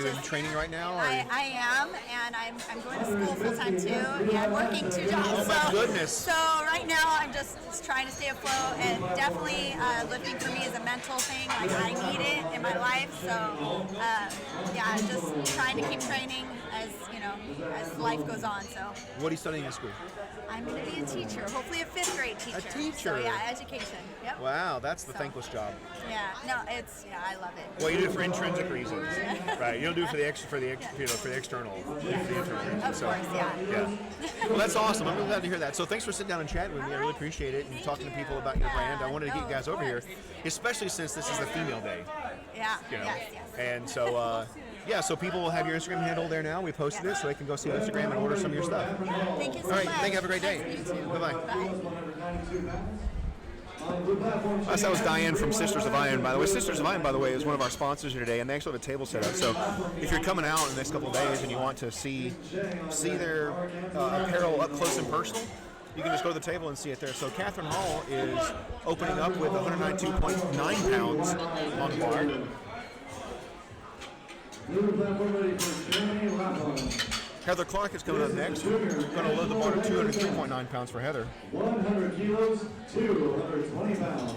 S9: in training right now?
S15: I am, and I'm going to school full time too, and working 2 jobs.
S9: Oh my goodness!
S15: So right now I'm just trying to stay afloat, and definitely lifting for me is a mental thing. Like I need it in my life. So yeah, just trying to keep training as life goes on. So.
S9: What are you studying in school?
S15: I'm going to be a teacher, hopefully a 5th grade teacher.
S9: A teacher?
S15: So yeah, education. Yep.
S9: Wow, that's the thankless job.
S15: Yeah, no, I love it.
S9: Well, you do it for intrinsic reasons, right? You don't do it for the external.
S15: Of course, yeah.
S9: Well, that's awesome. I'm really glad to hear that. So thanks for sitting down and chatting with me. I really appreciate it, and talking to people about your brand. I wanted to get you guys over here, especially since this is the female day.
S15: Yeah.
S9: Yes. And so. Yeah, so people will have your Instagram handle there now. We posted it, so they can go see on Instagram and order some of your stuff.
S15: Thank you so
S9: much. All right,
S15: much.
S9: thank you. Have a great day.
S15: Nice to meet you.
S9: Bye-bye.
S15: Bye.
S9: That was Diane from Sisters of Iron, by the way. Sisters of Iron, by the way, is one of our sponsors here today, and they actually have a table set up. So if you're coming out in the next couple of days and you want to see their apparel up close and personal, you can just go to the table and see it there. So Catherine Hall is opening up with 192.9 pounds on the bar. Heather Clark is coming up next. Going to load the bar to 203.9 pounds for Heather.
S2: 100 kilos, 220 pounds.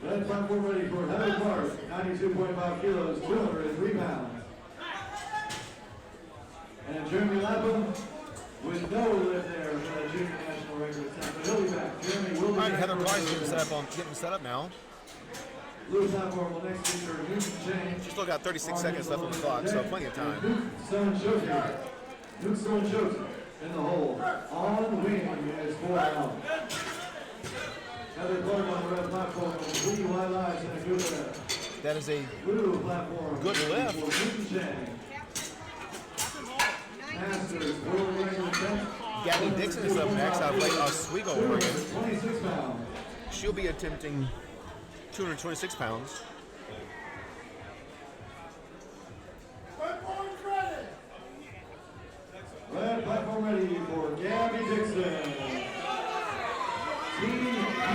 S2: Red platform ready for Heather Clark, 92.5 kilos, 203 pounds. And Jeremy Lapham with no lift there for the junior national record attempt. But he'll be back. Jeremy will be back.
S9: Heather Clark's getting set up now.
S2: Blue platform will next feature Newton Chain.
S9: She's still got 36 seconds left on the clock, so plenty of time.
S2: Newton Stone Joseph in the hole. On wing is 4 out. Heather Clark on the red platform with Lee White Lives and a good lift.
S9: That is a
S2: blue platform.
S9: Good lift.
S2: Newton Chain. Masters, world record attempt.
S9: Gabby Dixon is up next out of Lake Oswego, Oregon.
S2: 26 pounds.
S9: She'll be attempting 226 pounds.
S2: Red platform ready for Gabby Dixon. Team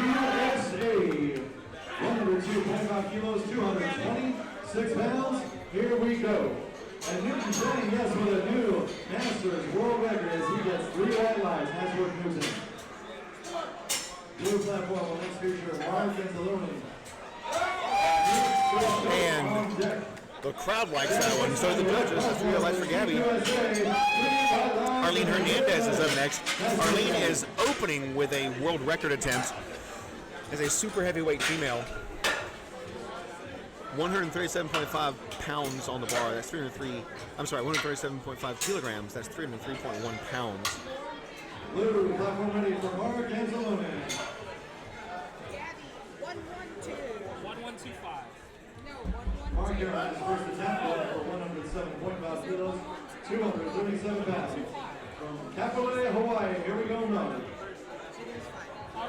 S2: USA. 102.5 kilos, 226 pounds. Here we go. And Newton Chain, yes, with a new Masters world record as he gets 3 white lines. Nice work, Newton. Blue platform will next feature Mark Anzalone.
S9: And the crowd likes that one, so do the judges. That's real life for Gabby. Arlene Hernandez is up next. Arlene is opening with a world record attempt as a super heavyweight female. 137.5 pounds on the bar. That's 137.5 kilograms. That's 303.1 pounds.
S2: Blue platform ready for Mark Anzalone.
S3: 1125.
S2: Mark Aaron, his first attempt for 107.5 kilos, 237 pounds. From Kapolei, Hawaii, here we go now.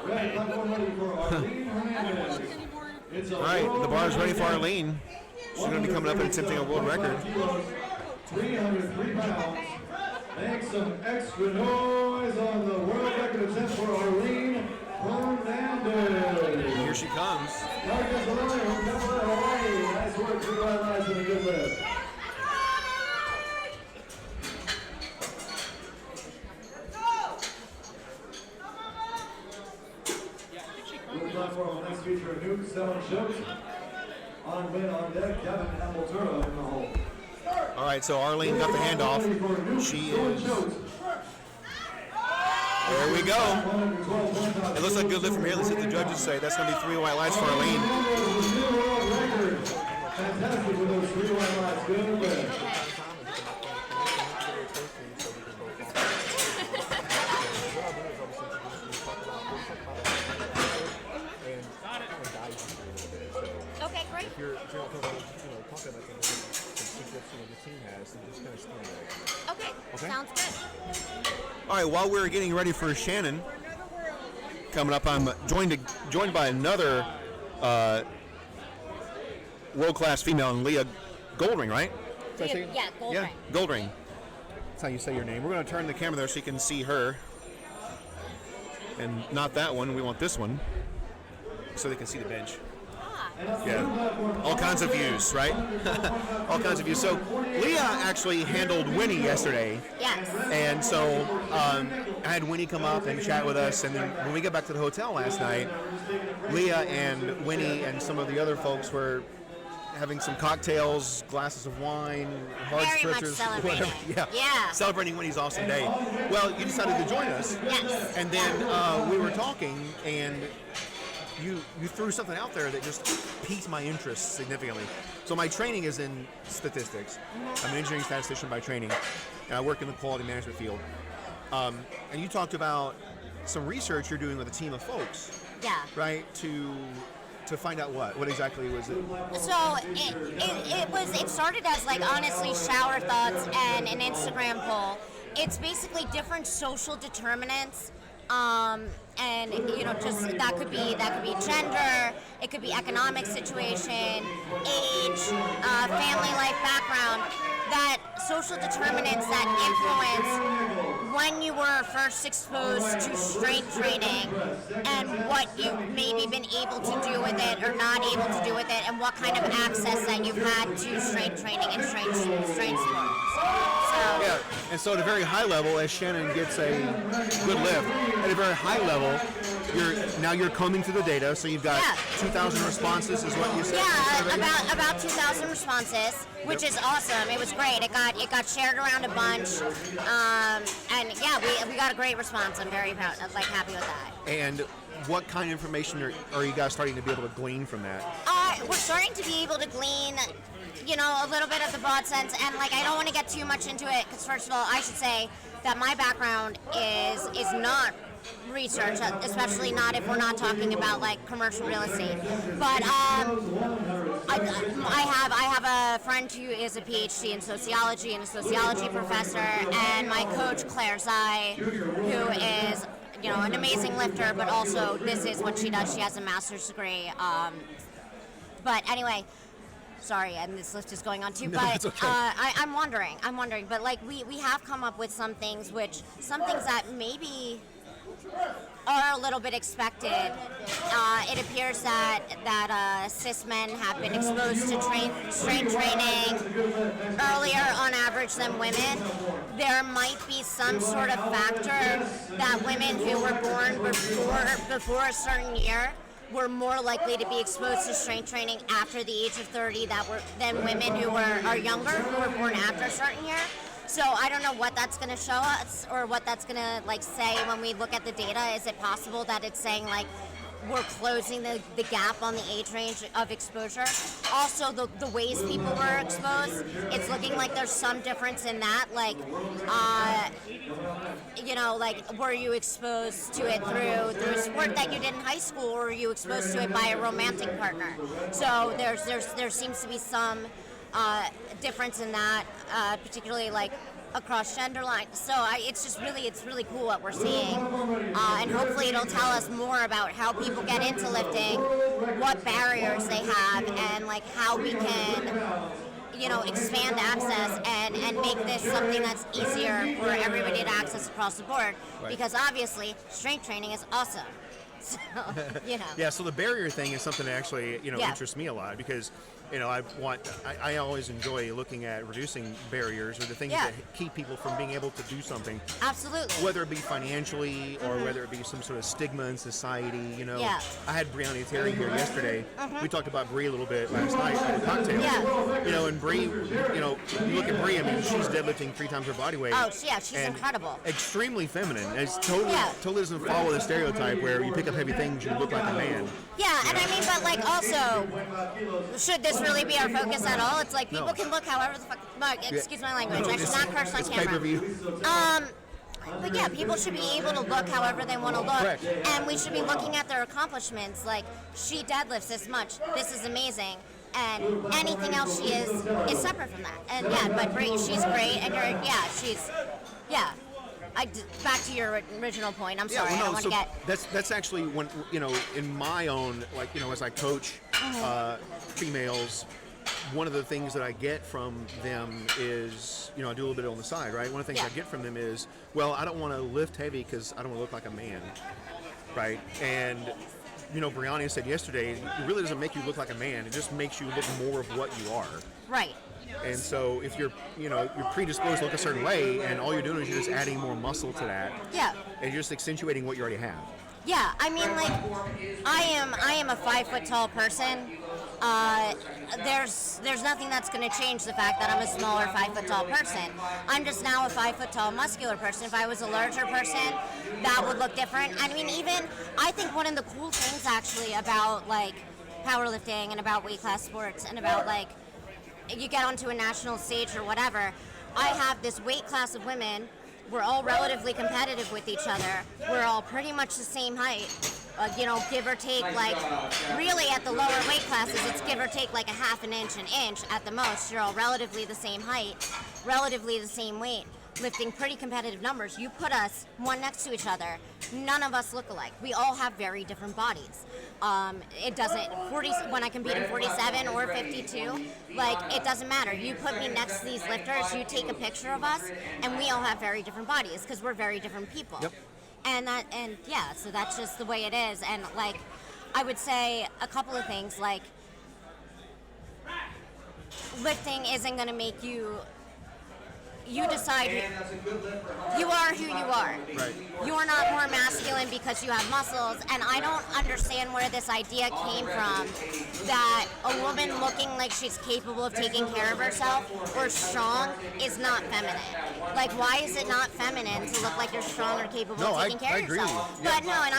S2: Red platform ready for Arlene Hernandez.
S9: All right, the bar is ready for Arlene. She's going to be coming up and attempting a world record.
S2: 303 pounds. Make some extra noise on the world record attempt for Arlene Hernandez.
S9: Here she comes.
S2: Marcus Maloney from Kapolei, Hawaii. Nice work, 3 white lines and a good lift. With the platform will next feature Nuke, Stellan Schultz. On win on deck, Kevin Ameltura in the hole.
S1: All right, so Arlene got the handoff. She is. There we go. It looks like a good lift from here. Let's see what the judges say. That's going to be 3 white lights for Arlene.
S2: Fantastic with those 3 white lights. Good lift.
S15: Okay, great.
S9: If you're talking about some tips the team has, then just kind of stand there.
S15: Okay, sounds good.
S1: All right, while we're getting ready for Shannon, coming up, I'm joined by another world-class female, Leah Goldring, right?
S15: Yeah, Goldring.
S1: Yeah, Goldring. That's how you say your name. We're going to turn the camera there so you can see her. And not that one. We want this one so they can see the bench. Yeah, all kinds of views, right? All kinds of views. So Leah actually handled Winnie yesterday.
S15: Yes.
S1: And so I had Winnie come up and chat with us. And then when we got back to the hotel last night, Leah and Winnie and some of the other folks were having some cocktails, glasses of wine, hard
S15: Very much
S1: spritzers,
S15: celebrating.
S1: whatever.
S15: Yeah.
S1: Celebrating Winnie's awesome day. Well, you decided to join us.
S15: Yes.
S1: And then we were talking, and you threw something out there that just piqued my interest significantly. So my training is in statistics. I'm an engineering statistician by training, and I work in the quality management field. And you talked about some research you're doing with a team of folks.
S15: Yeah.
S1: Right? To find out what exactly was it?
S15: So it started as like honestly shower thoughts and an Instagram poll. It's basically different social determinants. And just that could be gender, it could be economic situation, age, family life background, that social determinants that influence when you were first exposed to strength training and what you've maybe been able to do with it or not able to do with it, and what kind of access that you've had to strength training and strength sports.
S1: Yeah, and so at a very high level, as Shannon gets a good lift, at a very high level, you're combing through the data, so you've got 2,000 responses is what you said?
S15: Yeah, about 2,000 responses, which is awesome. It was great. It got shared around a bunch, and yeah, we got a great response. I'm very proud, happy with that.
S1: And what kind of information are you guys starting to be able to glean from that?
S15: We're starting to be able to glean, a little bit of the broad sense, and I don't want to get too much into it, because first of all, I should say that my background is not research, especially not if we're not talking about commercial real estate. But I have a friend who is a PhD in sociology and a sociology professor, and my coach Claire Zai, who is an amazing lifter, but also this is what she does. She has a master's degree. But anyway. Sorry, and this lift is going on too, but
S1: it's okay.
S15: I'm wondering, but we have come up with some things that maybe are a little bit expected. It appears that cis men have been exposed to strength training earlier on average than women. There might be some sort of factor that women who were born before a certain year were more likely to be exposed to strength training after the age of 30 than women who are younger, who were born after a certain year. So I don't know what that's going to show us or what that's going to say when we look at the data. Is it possible that it's saying we're closing the gap on the age range of exposure? Also, the ways people were exposed, it's looking like there's some difference in that. Were you exposed to it through a sport that you did in high school, or were you exposed to it by a romantic partner? So there seems to be some difference in that, particularly across gender lines. So it's really cool what we're seeing, and hopefully it'll tell us more about how people get into lifting, what barriers they have, and how we can expand access and make this something that's easier for everybody to access across the board.
S1: Right.
S15: Because obviously strength training is awesome. So,
S1: Yeah, so the barrier thing is something that actually interests me a lot, because
S9: I always enjoy looking at reducing barriers or the things that keep people from being able to do something.
S16: Absolutely.
S9: Whether it be financially or whether it be some sort of stigma in society,
S16: Yeah.
S9: I had Brianna Terry here yesterday. We talked about Bree a little bit last night at a cocktail.
S16: Yeah.
S9: And Bree, you look at Bree, I mean, she's deadlifting 3 times her body weight.
S16: Oh, yeah, she's
S9: and
S16: incredible.
S9: Extremely feminine. It's totally doesn't follow the stereotype where you pick up heavy things, you look like a man.
S16: Yeah, and I mean, but like also, should this really be our focus at all? It's like people can look however the fuck. Excuse my language. I should not curse on camera.
S9: Pay-per-view.
S16: But yeah, people should be able to look however they want to look.
S9: Correct.
S16: And we should be looking at their accomplishments. Like, she deadlifts this much. This is amazing. And anything else she is separate from that. And yeah, but Brie, she's great. And back to your original point. I'm sorry, I don't want to get...
S9: That's actually when, in my own, as I coach females, one of the things that I get from them is, I do a little bit on the side, right? One of the things I get from them is, well, I don't want to lift heavy because I don't want to look like a man, right? And, Brianna said yesterday, it really doesn't make you look like a man. It just makes you look more of what you are.
S16: Right.
S9: And so if you're predisposed to look a certain way, and all you're doing is you're just adding more muscle to that.
S16: Yeah.
S9: And you're just accentuating what you already have.
S16: Yeah, I mean, like, I am a 5 foot tall person. There's nothing that's going to change the fact that I'm a smaller 5 foot tall person. I'm just now a 5 foot tall muscular person. If I was a larger person, that would look different. I mean, I think one of the cool things actually about like powerlifting and about weight class sports and about like you get onto a national stage or whatever, I have this weight class of women. We're all relatively competitive with each other. We're all pretty much the same height. Give or take, like, really at the lower weight classes, it's give or take like a half an inch at the most. You're all relatively the same height, relatively the same weight, lifting pretty competitive numbers. You put us one next to each other, none of us look alike. We all have very different bodies. It doesn't, when I compete in 47 or 52, like, it doesn't matter. You put me next to these lifters, you take a picture of us, and we all have very different bodies because we're very different people.
S9: Yep.
S16: So that's just the way it is. And like, I would say a couple of things, like, lifting isn't going to make you decide you are who you are.
S9: Right.
S16: You are not more masculine because you have muscles, and I don't understand where this idea came from that a woman looking like she's capable of taking care of herself or strong is not feminine. Like, why is it not feminine to look like you're strong or capable of taking care of yourself? But no, and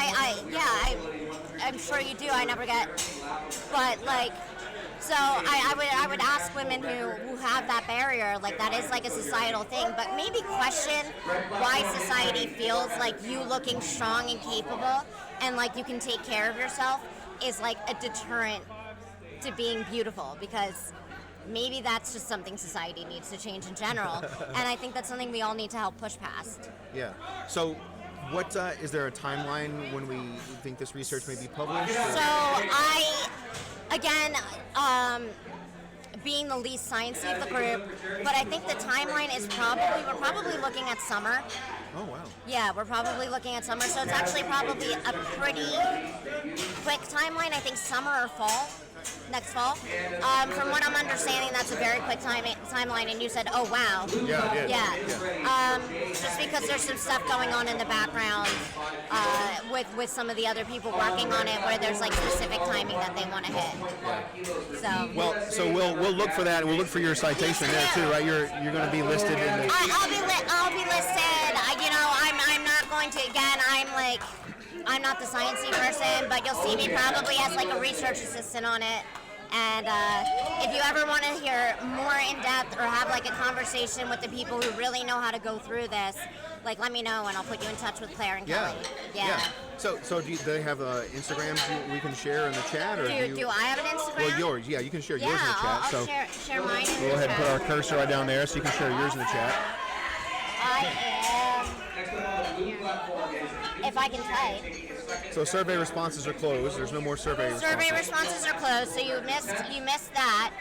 S16: I'm sure you do. I never get, but like. So I would ask women who have that barrier, like that is like a societal thing, but maybe question why society feels like you looking strong and capable and like you can take care of yourself is like a deterrent to being beautiful, because maybe that's just something society needs to change in general, and I think that's something we all need to help push past.
S9: Yeah. So what is there a timeline when we think this research may be published?
S16: So Again, being the least sciencey of the group, but I think the timeline is we're probably looking at summer.
S9: Oh, wow.
S16: Yeah, we're probably looking at summer, so it's actually probably a pretty quick timeline. I think summer or fall, next fall. From what I'm understanding, that's a very quick timeline, and you said, oh, wow.
S9: Yeah, I did.
S16: Yeah. Just because there's some stuff going on in the background with some of the other people working on it where there's like specific timing that they want to hit. So
S9: we'll look for that, and we'll look for your citation there too, right? You're going to be listed in the...
S16: I'll be listed. I'm not going to, again, I'm not the sciencey person, but you'll see me probably as like a research assistant on it. And if you ever want to hear more in depth or have like a conversation with the people who really know how to go through this, like let me know and I'll put you in touch with Claire and Kelly. Yeah.
S9: So do they have Instagrams we can share in the chat? Or
S16: do I have an Instagram?
S9: Well, yours. Yeah, you can share yours in the chat.
S16: I'll share mine in the chat.
S9: We'll go ahead and put our cursor right down there so you can share yours in the chat.
S16: I am... If I can type.
S9: So survey responses are closed. There's no more survey responses.
S16: Survey responses are closed, so you missed that.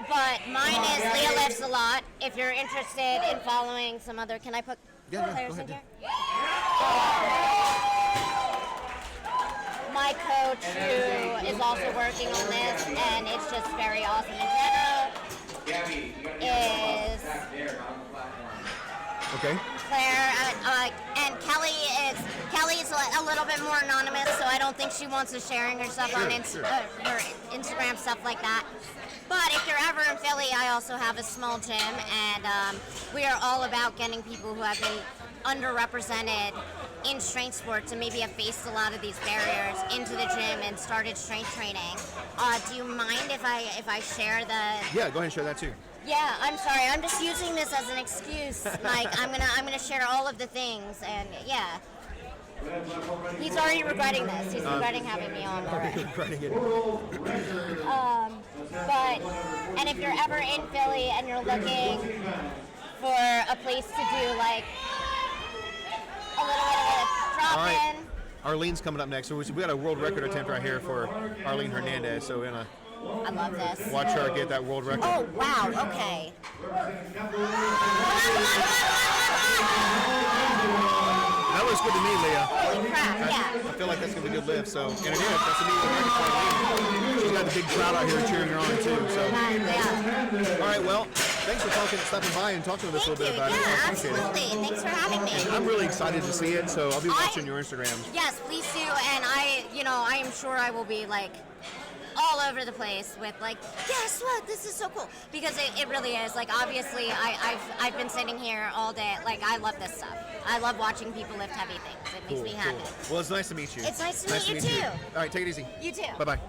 S16: But mine is Leah Lifts a Lot. If you're interested in following some other, can I put players in here? My coach, who is also working on this, and it's just very awesome in general. Is
S1: Okay.
S16: Claire, and Kelly is a little bit more anonymous, so I don't think she wants us sharing her stuff on her Instagram, stuff like that. But if you're ever in Philly, I also have a small gym, and we are all about getting people who have been underrepresented in strength sports and maybe have faced a lot of these barriers into the gym and started strength training. Do you mind if I share the?
S1: Yeah, go ahead and share that too.
S16: Yeah, I'm sorry. I'm just using this as an excuse. Like I'm gonna share all of the things, and yeah. He's already regretting this. He's regretting having me on already.
S1: Regretting it.
S16: And if you're ever in Philly and you're looking for a place to do like a little bit of a drop
S1: All right.
S16: in.
S1: Arlene's coming up next. So we got a world record attempt right here for Arlene Hernandez. So we're gonna
S16: I love this.
S1: watch her get that world record.
S16: Oh wow. Okay.
S1: That looks good to me, Leah.
S16: Holy crap! Yeah.
S1: I feel like that's gonna be a good lift. So, and it is. That's a new record for Arlene. She's got the big crowd out here cheering her on too. So, all right. Well, thanks for stopping by and talking to us a little bit about it.
S16: Yeah,
S1: I appreciate
S16: absolutely. Thanks for having me.
S1: I'm really excited to see it. So I'll be watching your Instagrams.
S16: Yes, please do. And I am sure I will be like all over the place with like, guess what? This is so cool because it really is. Like obviously, I've been sitting here all day. Like I love this stuff. I love watching people lift heavy things. It makes me happy.
S1: Well, it's nice to meet you.
S16: It's nice to meet you too.
S1: All right, take it easy.
S16: You too.
S1: Bye bye.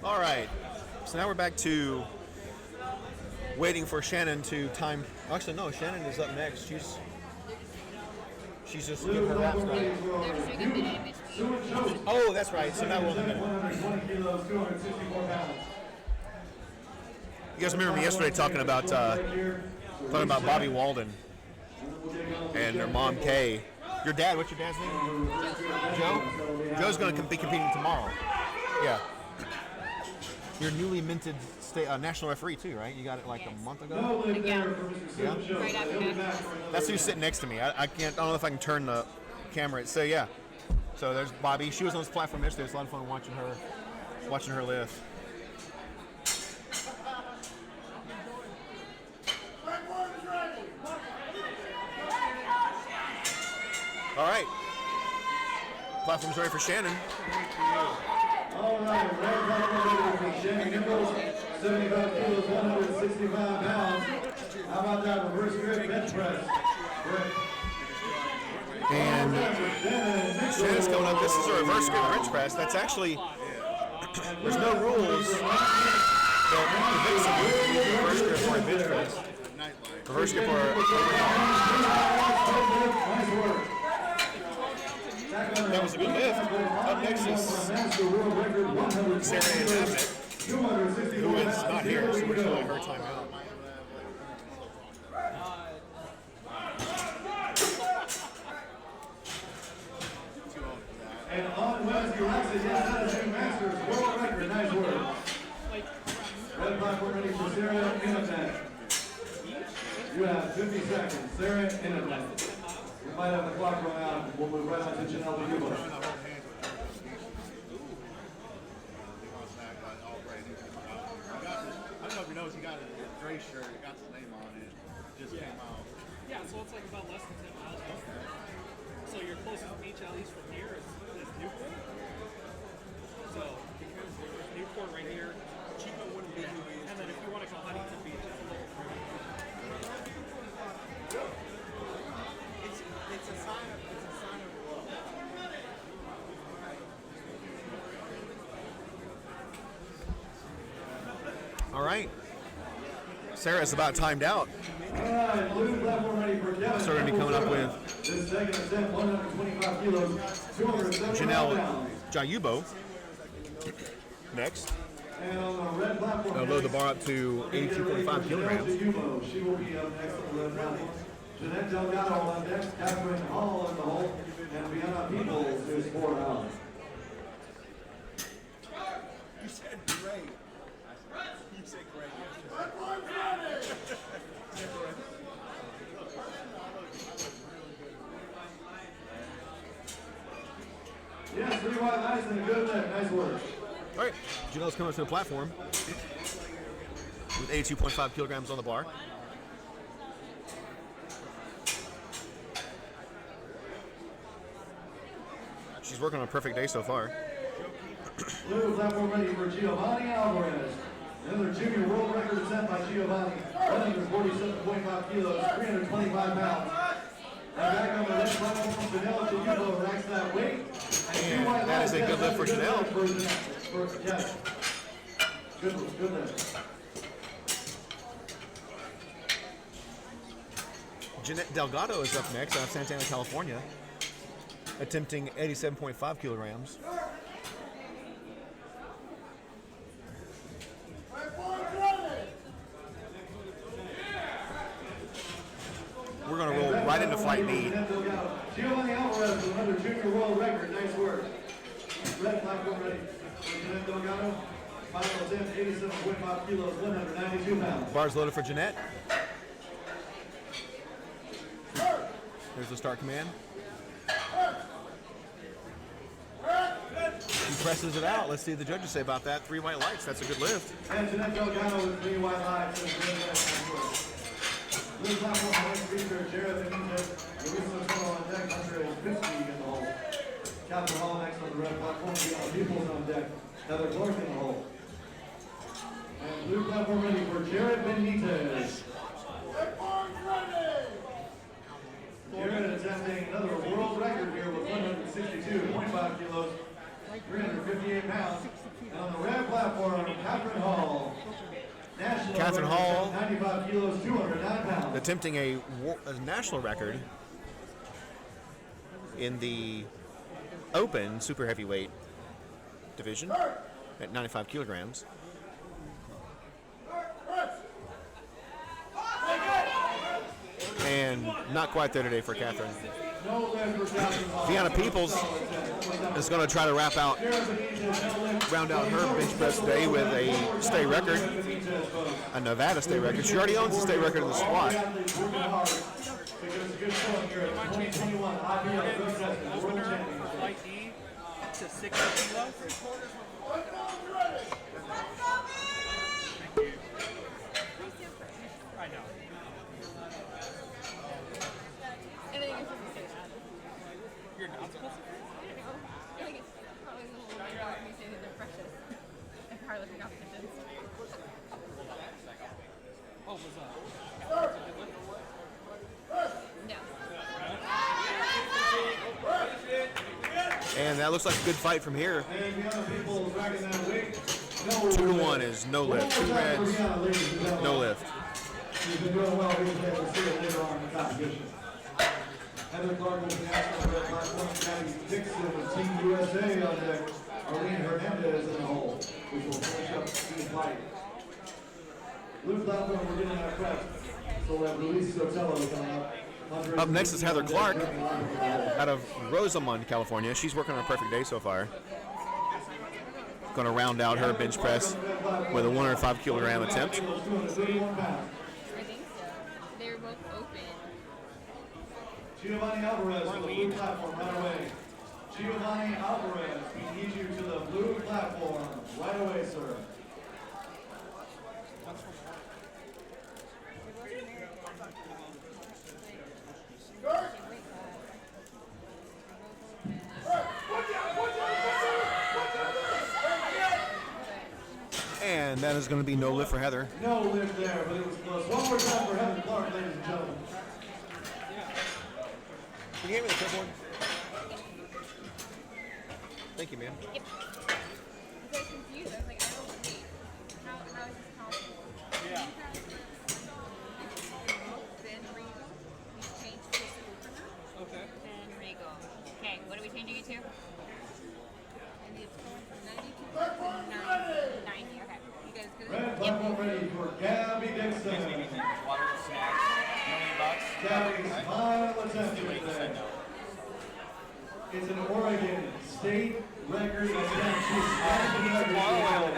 S1: All right, so now we're back to waiting for Shannon to time. Actually, no, Shannon is up next. She's just giving her laps now. Oh, that's right. So now we're on the minute. You guys remember me yesterday talking about Bobby Walden and her mom Kay. Your dad, what's your dad's name? Joe. Joe's going to be competing tomorrow. Yeah. You're newly minted national referee too, right? You got it like a month ago.
S5: Yeah.
S1: Yeah.
S5: Right after that.
S1: That's who's sitting next to me. I don't know if I can turn the camera. So yeah. So there's Bobby. She was on this platform yesterday. It's a lot of fun watching her lift. All right. Platform's ready for Shannon.
S2: All right, red button for Shannon Nichols, 75 kilos, 165 pounds. How about that reverse grip bench press?
S1: And Shannon's coming up. This is a reverse grip bench press. That's actually, there's no rules that prevents someone from using reverse grip for a bench press. Reverse grip or that was a good lift. Up next is Sarah Annette, who is not here, so we're going to let her time out.
S2: And on Wednesday, Alexa, yes, that is your Masters world record. Nice work. Red platform ready for Sarah Annette. You have 50 seconds. Sarah Annette. We might have the clock run out. We'll move right on to Janelle Duba.
S13: I don't know if you noticed, he got a gray shirt. It got his name on it. Just came out.
S3: Yeah, so it's like about less than 10 miles. So your closest beach, at least from here, is Newport. So there's Newport right here. Chico wouldn't be. And then if you want to go Huntington Beach, it's a little further.
S13: It's a sign of love.
S1: All right. Sarah's about timed out.
S2: All right, blue platform ready for Kevin.
S1: So we're going to be coming up with
S2: This second attempt, 125 kilos, 275
S1: Janelle
S2: pounds.
S1: Jayubo next.
S2: And on the red platform,
S1: I'll load the bar up to 82.5 kilograms.
S2: She will be up next on the red platform. Jeanette Delgado on deck, Catherine Hall in the hole, and Vienna Peoples is 4 out.
S13: You said great. You said great.
S2: Jeanette, nice work.
S1: All right, Janelle's coming up to the platform with 82.5 kilograms on the bar. She's working on a perfect day so far.
S2: Blue platform ready for Giovanni Alvarez. Another junior world record attempt by Giovanni. 147.5 kilos, 325 pounds. And back on the red platform, Janelle Chiyubo racks that weight.
S1: And that is a good lift for Janelle.
S2: Yes. Good lift.
S1: Jeanette Delgado is up next out of Santa Ana, California, attempting 87.5 kilograms. We're going to roll right into flight B.
S2: Giovanni Alvarez with another junior world record. Nice work. Red platform ready. Jeanette Delgado, final attempt, 87.5 kilos, 192 pounds.
S1: Bars loaded for Jeanette. There's the start command. She presses it out. Let's see what the judges say about that. 3 white lights. That's a good lift.
S2: And Jeanette Delgado with 3 white lights. Blue platform next feature, Jared Benitez. Luis Soto on deck, 150 in the hole. Captain Hall next on the red platform. Peoples on deck. Heather Clark in the hole. And blue platform ready for Jared Benitez. Jared attempting another world record here with 162.5 kilos, 358 pounds. And on the red platform, Catherine Hall.
S1: Catherine Hall
S2: 95 kilos, 209 pounds.
S1: attempting a national record in the open super heavyweight division at 95 kilograms. And not quite there today for Catherine. Deanna Peoples is going to try to round out her bench press today with a state record, a Nevada state record. She already owns the state record in the squat.
S3: Flight D to 60 kilos. I know. You're not supposed to?
S5: I feel like it's probably a little weird when you say that they're precious in powerlifting competitions.
S3: Oh, what's up?
S5: No.
S1: And that looks like a good fight from here.
S2: And the other people dragging that weight.
S1: 2-1 is no lift. 2 reds, no lift.
S2: She's been doing well here today. We'll see it later on in the competition. Heather Clark with the national red platform. Gabby Dixon with Team USA on deck. Arlene Hernandez in the hole, which will finish up the fight. Blue platform, we're getting our prep. So we'll have Luis Sotelo coming up.
S1: Up next is Heather Clark out of Rosamond, California. She's working on a perfect day so far. Going to round out her bench press with a 105 kilogram attempt.
S5: I think so. They're both open.
S2: Giovanni Alvarez to the blue platform right away. Giovanni Alvarez, we need you to the blue platform right away, sir.
S1: And that is going to be no lift for Heather.
S2: No lift there, but it was close. One more time for Heather Clark, ladies and gentlemen.
S1: Can you hand me the clipboard? Thank you, ma'am.
S5: Yep. I was confused. I was like, I don't see. How is this possible?
S3: Yeah.
S5: Then Regal. We changed to Superna.
S3: Okay.
S5: Then Regal. Okay, what are we changing it to? And it's going from 92 to 90. Okay. You guys good?
S2: Red platform ready for Gabby Dixon.
S14: Water, snacks, $1 million.
S2: Gabby's final attempt today. It's an Oregon state record attempt. She's smashing the record.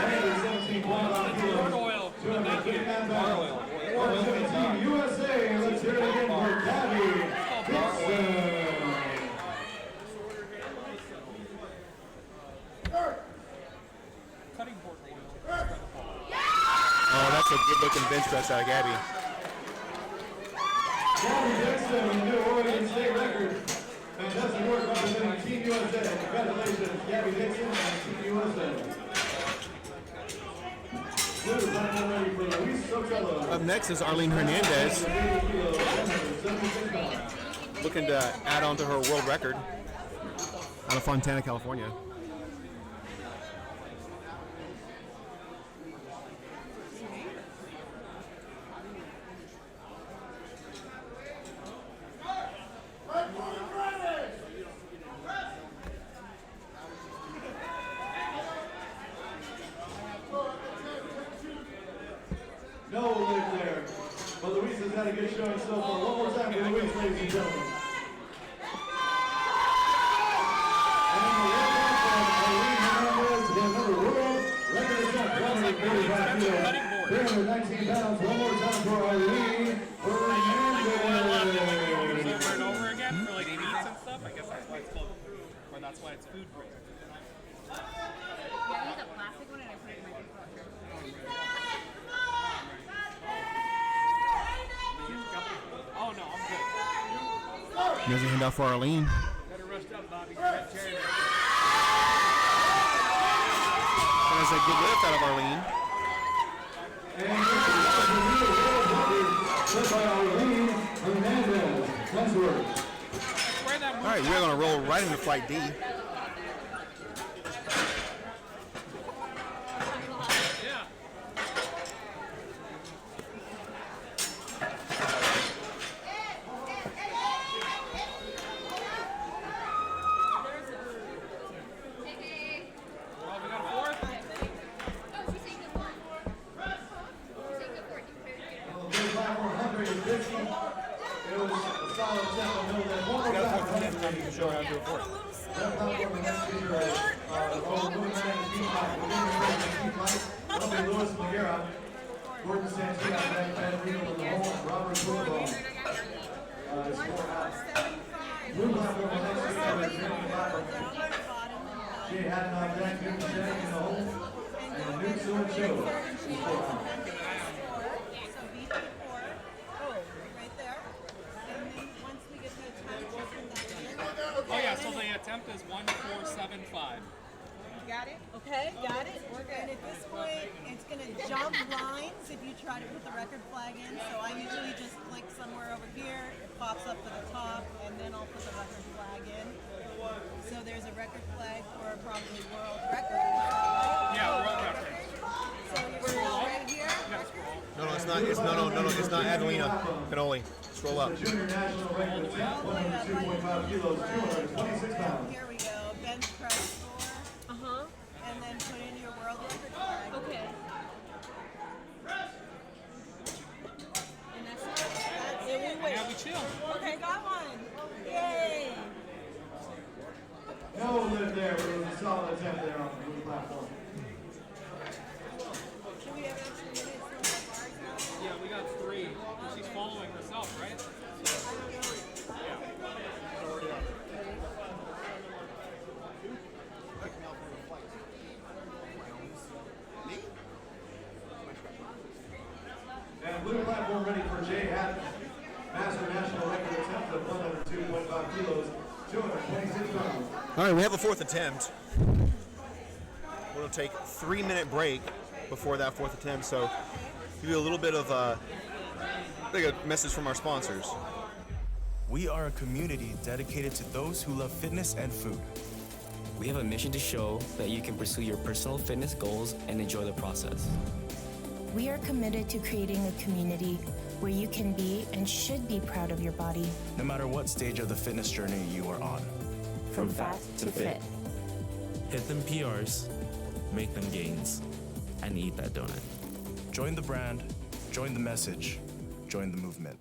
S2: 117.5 kilos. 259 pounds. For Team USA, let's hear it again for Gabby Dixon.
S9: Oh, that's a good-looking bench press out of Gabby.
S2: Gabby Dixon, the new Oregon State record. Fantastic work representing Team USA. Congratulations, Gabby Dixon and Team USA. Blue platform ready for Luis Sotelo.
S9: Up next is Arlene Hernandez, looking to add on to her world record out of Fontana, California.
S2: No lift there. But Luis has had a good showing so far. One more time for Luis, ladies and gentlemen. And the red platform, Arlene Hernandez with another world record attempt, 135 kilos, 319 pounds. One more time for Arlene Hernandez.
S3: Over and over again for like meats and stuff. I guess that's why it's called, or that's why it's food grade.
S5: Yeah, I need a plastic one and I put it in my dishwasher.
S3: Oh no, I'm good.
S1: There's a handout for Arlene.
S3: Better rest up, Bobby. Red cherry.
S1: There's a good lift out of Arlene.
S2: And the new world record set by Arlene Hernandez. Nice work.
S9: All right, we're going to roll right into Flight D.
S3: Oh yeah, so the attempt is 1475.
S4: Got it? Okay, got it. And at this point, it's going to jump lines if you try to put the record flag in. So I usually just click somewhere over here. It pops up to the top, and then I'll put the record flag in. So there's a record flag for probably world record.
S3: Yeah, world record.
S4: So you're right here.
S9: No, it's not. It's not Adelina Canoli. Scroll up.
S2: Junior national record attempt, 102.5 kilos, 226 pounds.
S4: Here we go. Bench press score. And then put in your world record flag. Okay. And that's it. Wait.
S3: Yeah, we chill.
S4: Okay, got one. Yay.
S2: No lift there, but it was a solid attempt there on the blue platform.
S4: Do we have extra minutes for the bars now?
S3: Yeah, we got 3. She's following herself, right?
S2: And blue platform ready for Jay Hatton. Master national record attempt of 102.5 kilos, 226 pounds.
S9: All right, we have a fourth attempt. We'll take a 3-minute break before that fourth attempt, so give you a little bit of a message from our sponsors.
S17: We are a community dedicated to those who love fitness and food.
S18: We have a mission to show that you can pursue your personal fitness goals and enjoy the process.
S19: We are committed to creating a community where you can be and should be proud of your body.
S17: No matter what stage of the fitness journey you are on.
S19: From fat to fit.
S20: Hit them PRs, make them gains, and eat that donut.
S17: Join the brand, join the message, join the movement.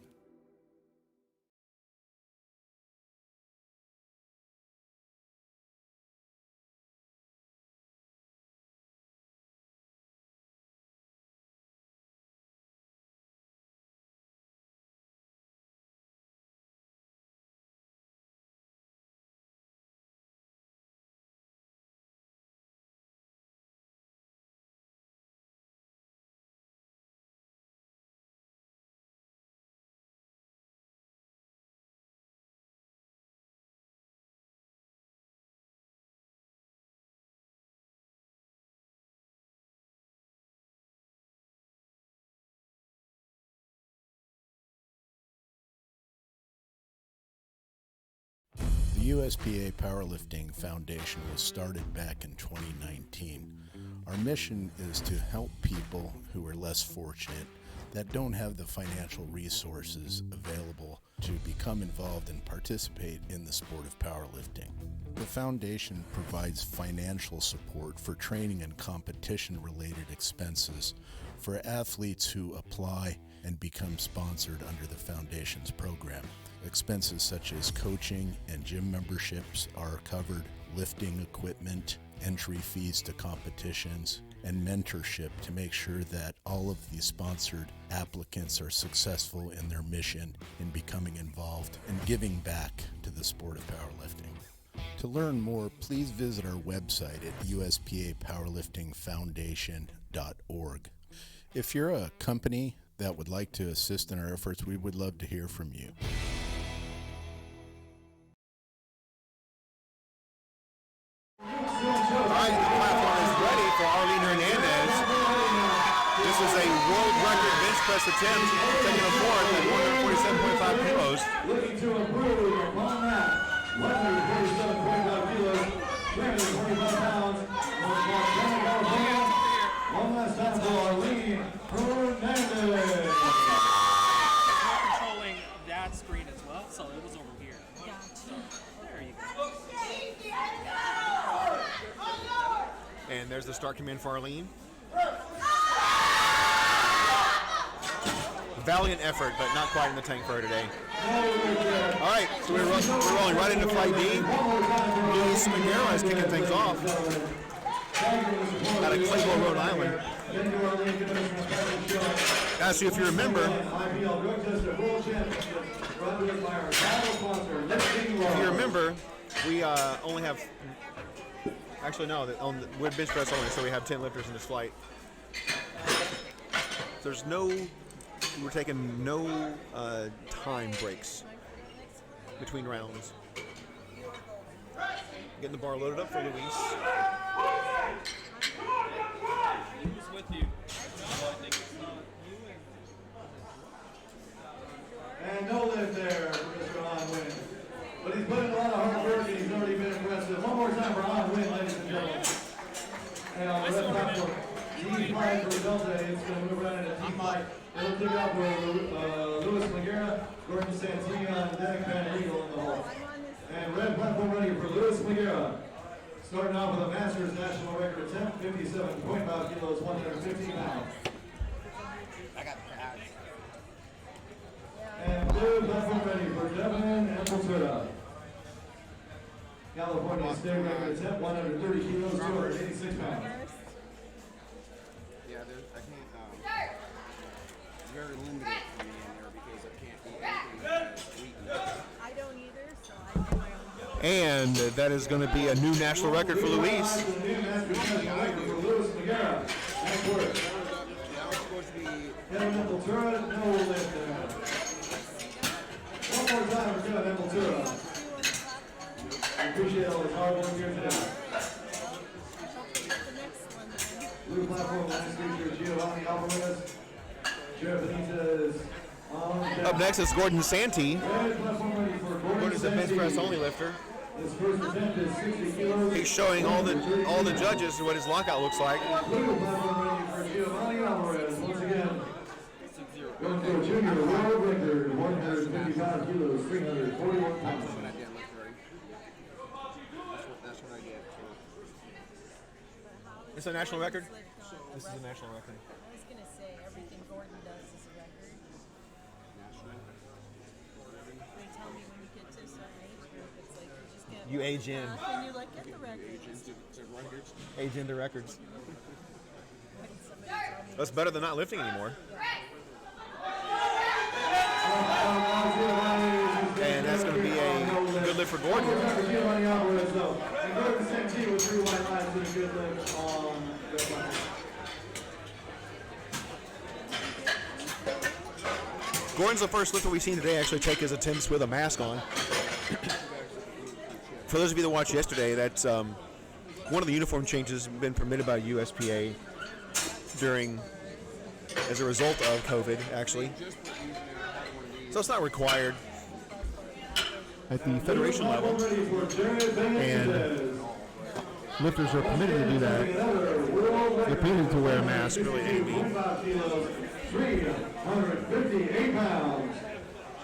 S10: The USPA Powerlifting Foundation was started back in 2019. Our mission is to help people who are less fortunate, that don't have the financial resources available to become involved and participate in the sport of powerlifting. The foundation provides financial support for training and competition-related expenses for athletes who apply and become sponsored under the foundation's program. Expenses such as coaching and gym memberships are covered, lifting equipment, entry fees to competitions, and mentorship to make sure that all of the sponsored applicants are successful in their mission in becoming involved and giving back to the sport of powerlifting. To learn more, please visit our website at uspapowerliftingfoundation.org. If you're a company that would like to assist in our efforts, we would love to hear from you.
S1: All right, the platform is ready for Arlene Hernandez. This is a world record bench press attempt, taking a fourth at 147.5 kilos.
S2: Looking to improve upon that. 147.5 kilos, 325 pounds. One last time for Arlene Hernandez.
S3: Controlling that screen as well, so it was over here. There you go.
S1: And there's the start command for Arlene. Valiant effort, but not quite in the tank for her today. All right, so we're rolling right into Flight D. Luis Miguel is kicking things off out of Claymore, Rhode Island. So if you remember, we only have, actually no, we're bench press only, so we have 10 lifters in this flight. We're taking no time breaks between rounds. Getting the bar loaded up for Luis.
S3: Who's with you?
S2: And no lift there for Mr. Onwin. But he's put in a lot of hard work and he's already been impressive. One more time for Onwin, ladies and gentlemen. And on the red platform, T5 for Delta, it's going to move around into T5. It'll kick off with Luis Miguel, Gordon Santini on the deck, Van Eagle in the hole. And red platform ready for Luis Miguel. Starting off with a Masters national record attempt, 57.5 kilos, 115 pounds.
S14: I got the pads.
S2: And blue platform ready for Devin Empeltura. California state record attempt, 130 kilos, 286 pounds.
S6: Yeah, I can't, very limited for me in there because I can't eat anything sweet.
S4: I don't either, so I do my own.
S1: And that is going to be a new national record for Luis.
S2: New national record for Luis Miguel. Nice work.
S6: That was supposed to be...
S2: Devin Empeltura, no lift there. One more time for Devin Empeltura. I appreciate all his hard work here today. Blue platform, last feature, Giovanni Alvarez.
S1: Up next is Gordon Santee. Gordon's a bench press only lifter. He's showing all the judges what his lockout looks like.
S2: Once again, going for a junior world record, 155 kilos, 341 pounds.
S6: That's what I get.
S1: It's a national record? This is a national record.
S4: I was going to say everything Gordon does is a record. They tell me when you get to a certain age group, it's like you just get
S1: You age in.
S4: and you like get the record.
S1: Age into records. That's better than not lifting anymore. And that's going to be a good lift for Gordon. Gordon's the first lifter we've seen today actually take his attempts with a mask on. For those of you that watched yesterday, that's one of the uniform changes been permitted by USPA as a result of COVID, actually. So it's not required.
S9: at the federation level, and lifters are permitted to do that. They're permitted to wear a mask, really, Amy.
S2: 358 pounds.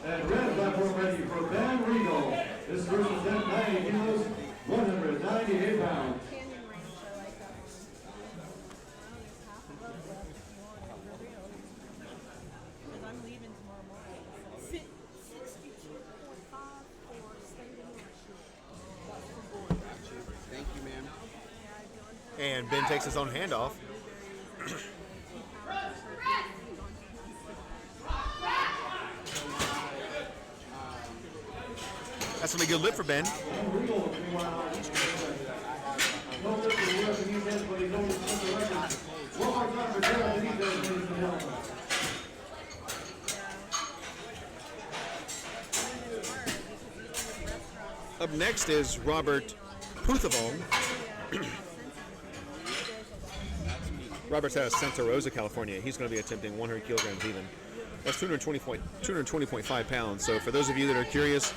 S2: And red platform ready for Van Regal. This first attempt, 90 kilos, 198 pounds.
S6: Thank you, ma'am.
S1: And Ben takes his own handoff. That's going to be a good lift for Ben. Up next is Robert Puthavong. Robert's out of Santa Rosa, California. He's going to be attempting 100 kilograms even. That's 220.5 pounds. So for those of you that are curious,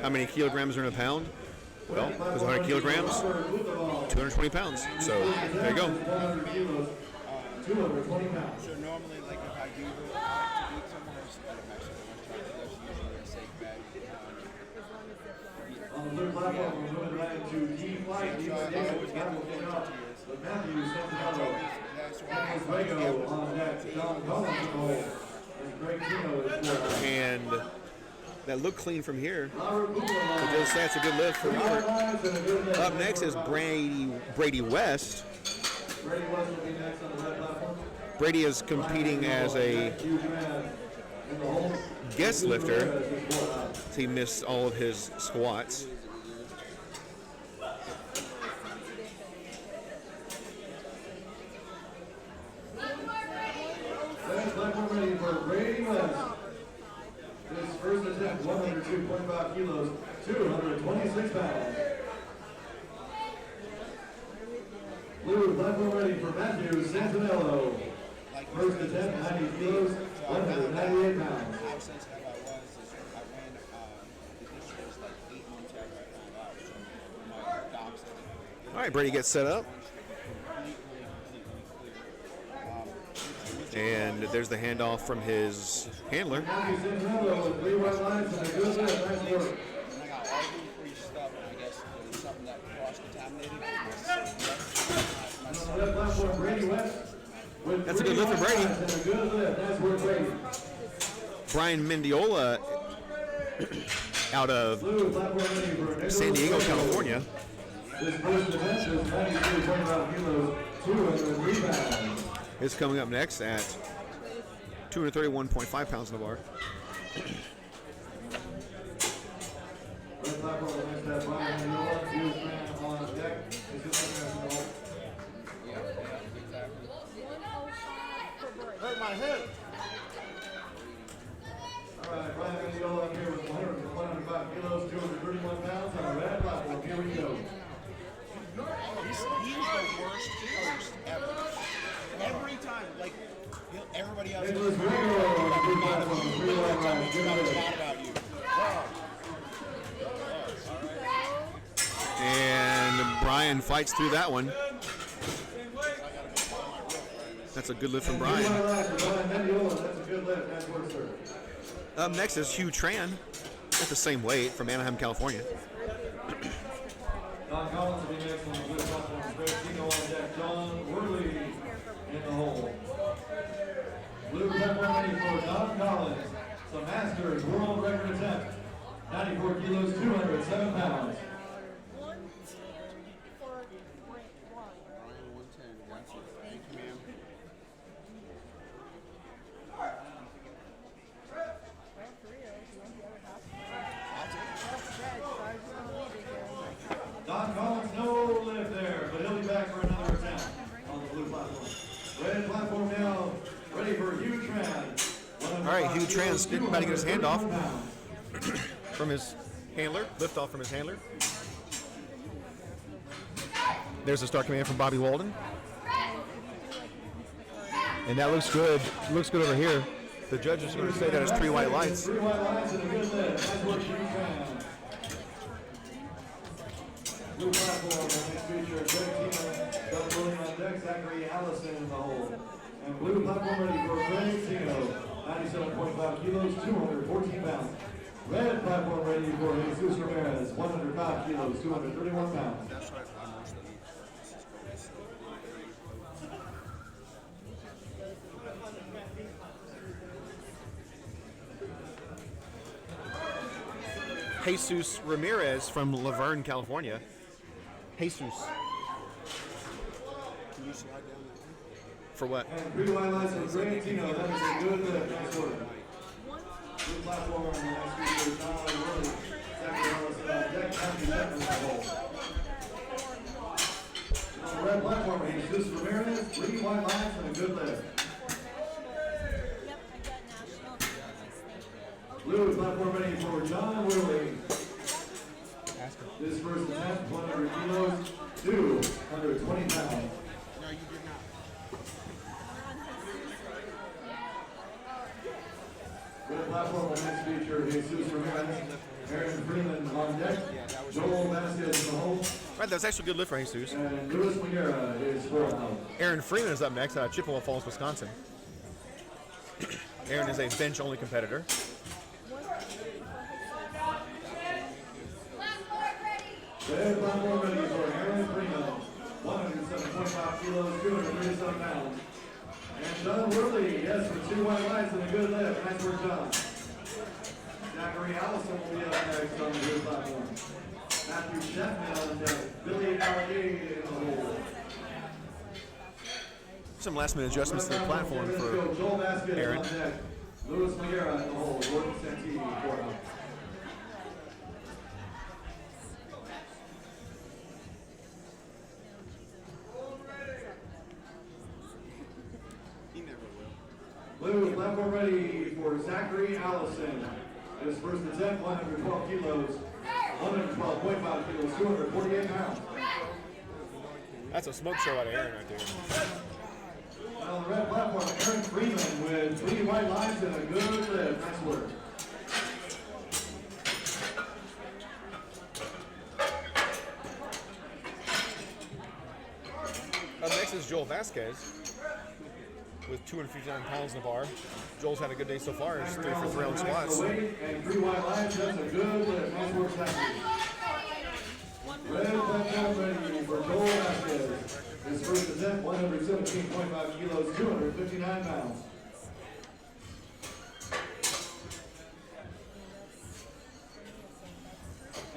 S1: how many kilograms are in a pound? Well, there's 100 kilograms, 220 pounds. So there you go.
S2: 220 pounds.
S6: So normally, like if I do go out to eat somewhere, that's usually a safe bet.
S2: On the third platform, we're moving right into D-Flight. Matthew Santiago. Fuego on deck. John Collins and Greg Tino is there.
S1: And that looked clean from here. So just that's a good lift for Robert. Up next is Brady West.
S2: Brady West will be next on the red platform.
S1: Brady is competing as a guest lifter. He missed all of his squats.
S2: Platform ready for Brady West. His first attempt, 102.5 kilos, 226 pounds. Blue platform ready for Matthew Santinello. First attempt, 90 kilos, 198 pounds.
S1: All right, Brady gets set up. And there's the handoff from his handler. That's a good lift for Brady. Brian Mendiola out of San Diego, California. Is coming up next at 231.5 pounds in the bar.
S2: Hurt my hip. All right, Brian Mendiola up here with 105 kilos, 231 pounds on the red platform. Here we go.
S6: He's the worst host ever. Every time, like, everybody else talks about you.
S1: And Brian fights through that one. That's a good lift from Brian. Up next is Hugh Tran at the same weight from Anaheim, California.
S2: Don Collins will be next on the blue platform. Greg Tino on deck. John Worley in the hole. Blue platform ready for Don Collins. The Masters world record attempt. 94 kilos, 207 pounds. Don Collins, no lift there, but he'll be back for another attempt on the blue platform. Red platform now, ready for Hugh Tran.
S1: All right, Hugh Tran's about to get his hand off from his handler, lift off from his handler. There's a start command from Bobby Walden. And that looks good. Looks good over here. The judges are going to say that it's 3 white lights.
S2: 3 white lights and a good lift. Nice work, Hugh Tran. Blue platform, next feature, Greg Tino, double pulling on deck, Zachary Allison in the hole. And blue platform ready for Greg Tino, 97.5 kilos, 214 pounds. Red platform ready for Jesus Ramirez, 105 kilos, 231 pounds.
S1: Jesus Ramirez from Laverne, California. Jesus. For what?
S2: And green white lights for Greg Tino, that is a good lift, nice work. Blue platform, next feature, John Willie, Zachary Allison, deck, Matthew Chapman in the hole. On the red platform, Jesus Ramirez, green white lights and a good lift. Blue platform ready for John Willie. His first attempt, 100 kilos, 220 pounds.
S6: No, you did not.
S2: Red platform on next feature, Jesus Ramirez, Aaron Freeman on deck, Joel Vasquez in the hole.
S1: Right, that's actually a good lift for Jesus.
S2: And Luis Miguera is for out.
S1: Aaron Freeman is up next out of Chippewa Falls, Wisconsin. Aaron is a bench-only competitor.
S2: Red platform ready for Aaron Freeman, 107.5 kilos, 237 pounds. And John Worley, yes, with two white lights and a good lift. Nice work, John. Zachary Allison will be up next on the blue platform. Matthew Chapman on deck, Billy Allegade in the hole.
S1: Some last-minute adjustments to the platform for
S2: Joel Vasquez
S1: Aaron.
S2: on deck, Luis Miguera in the hole, Gordon Santini for out. Blue platform ready for Zachary Allison. His first attempt, 112 kilos, 112.5 kilos, 248 pounds.
S1: That's a smoke show out of Aaron right there.
S2: On the red platform, Aaron Freeman with 3 white lines and a good lift. Nice work.
S1: Up next is Joel Vasquez with 259 pounds in the bar. Joel's had a good day so far. He's 3 for 3 on squats.
S2: And 3 white lines, that's a good lift. Nice work, Zachary. Red platform ready for Joel Vasquez. His first attempt, 117.5 kilos, 259 pounds.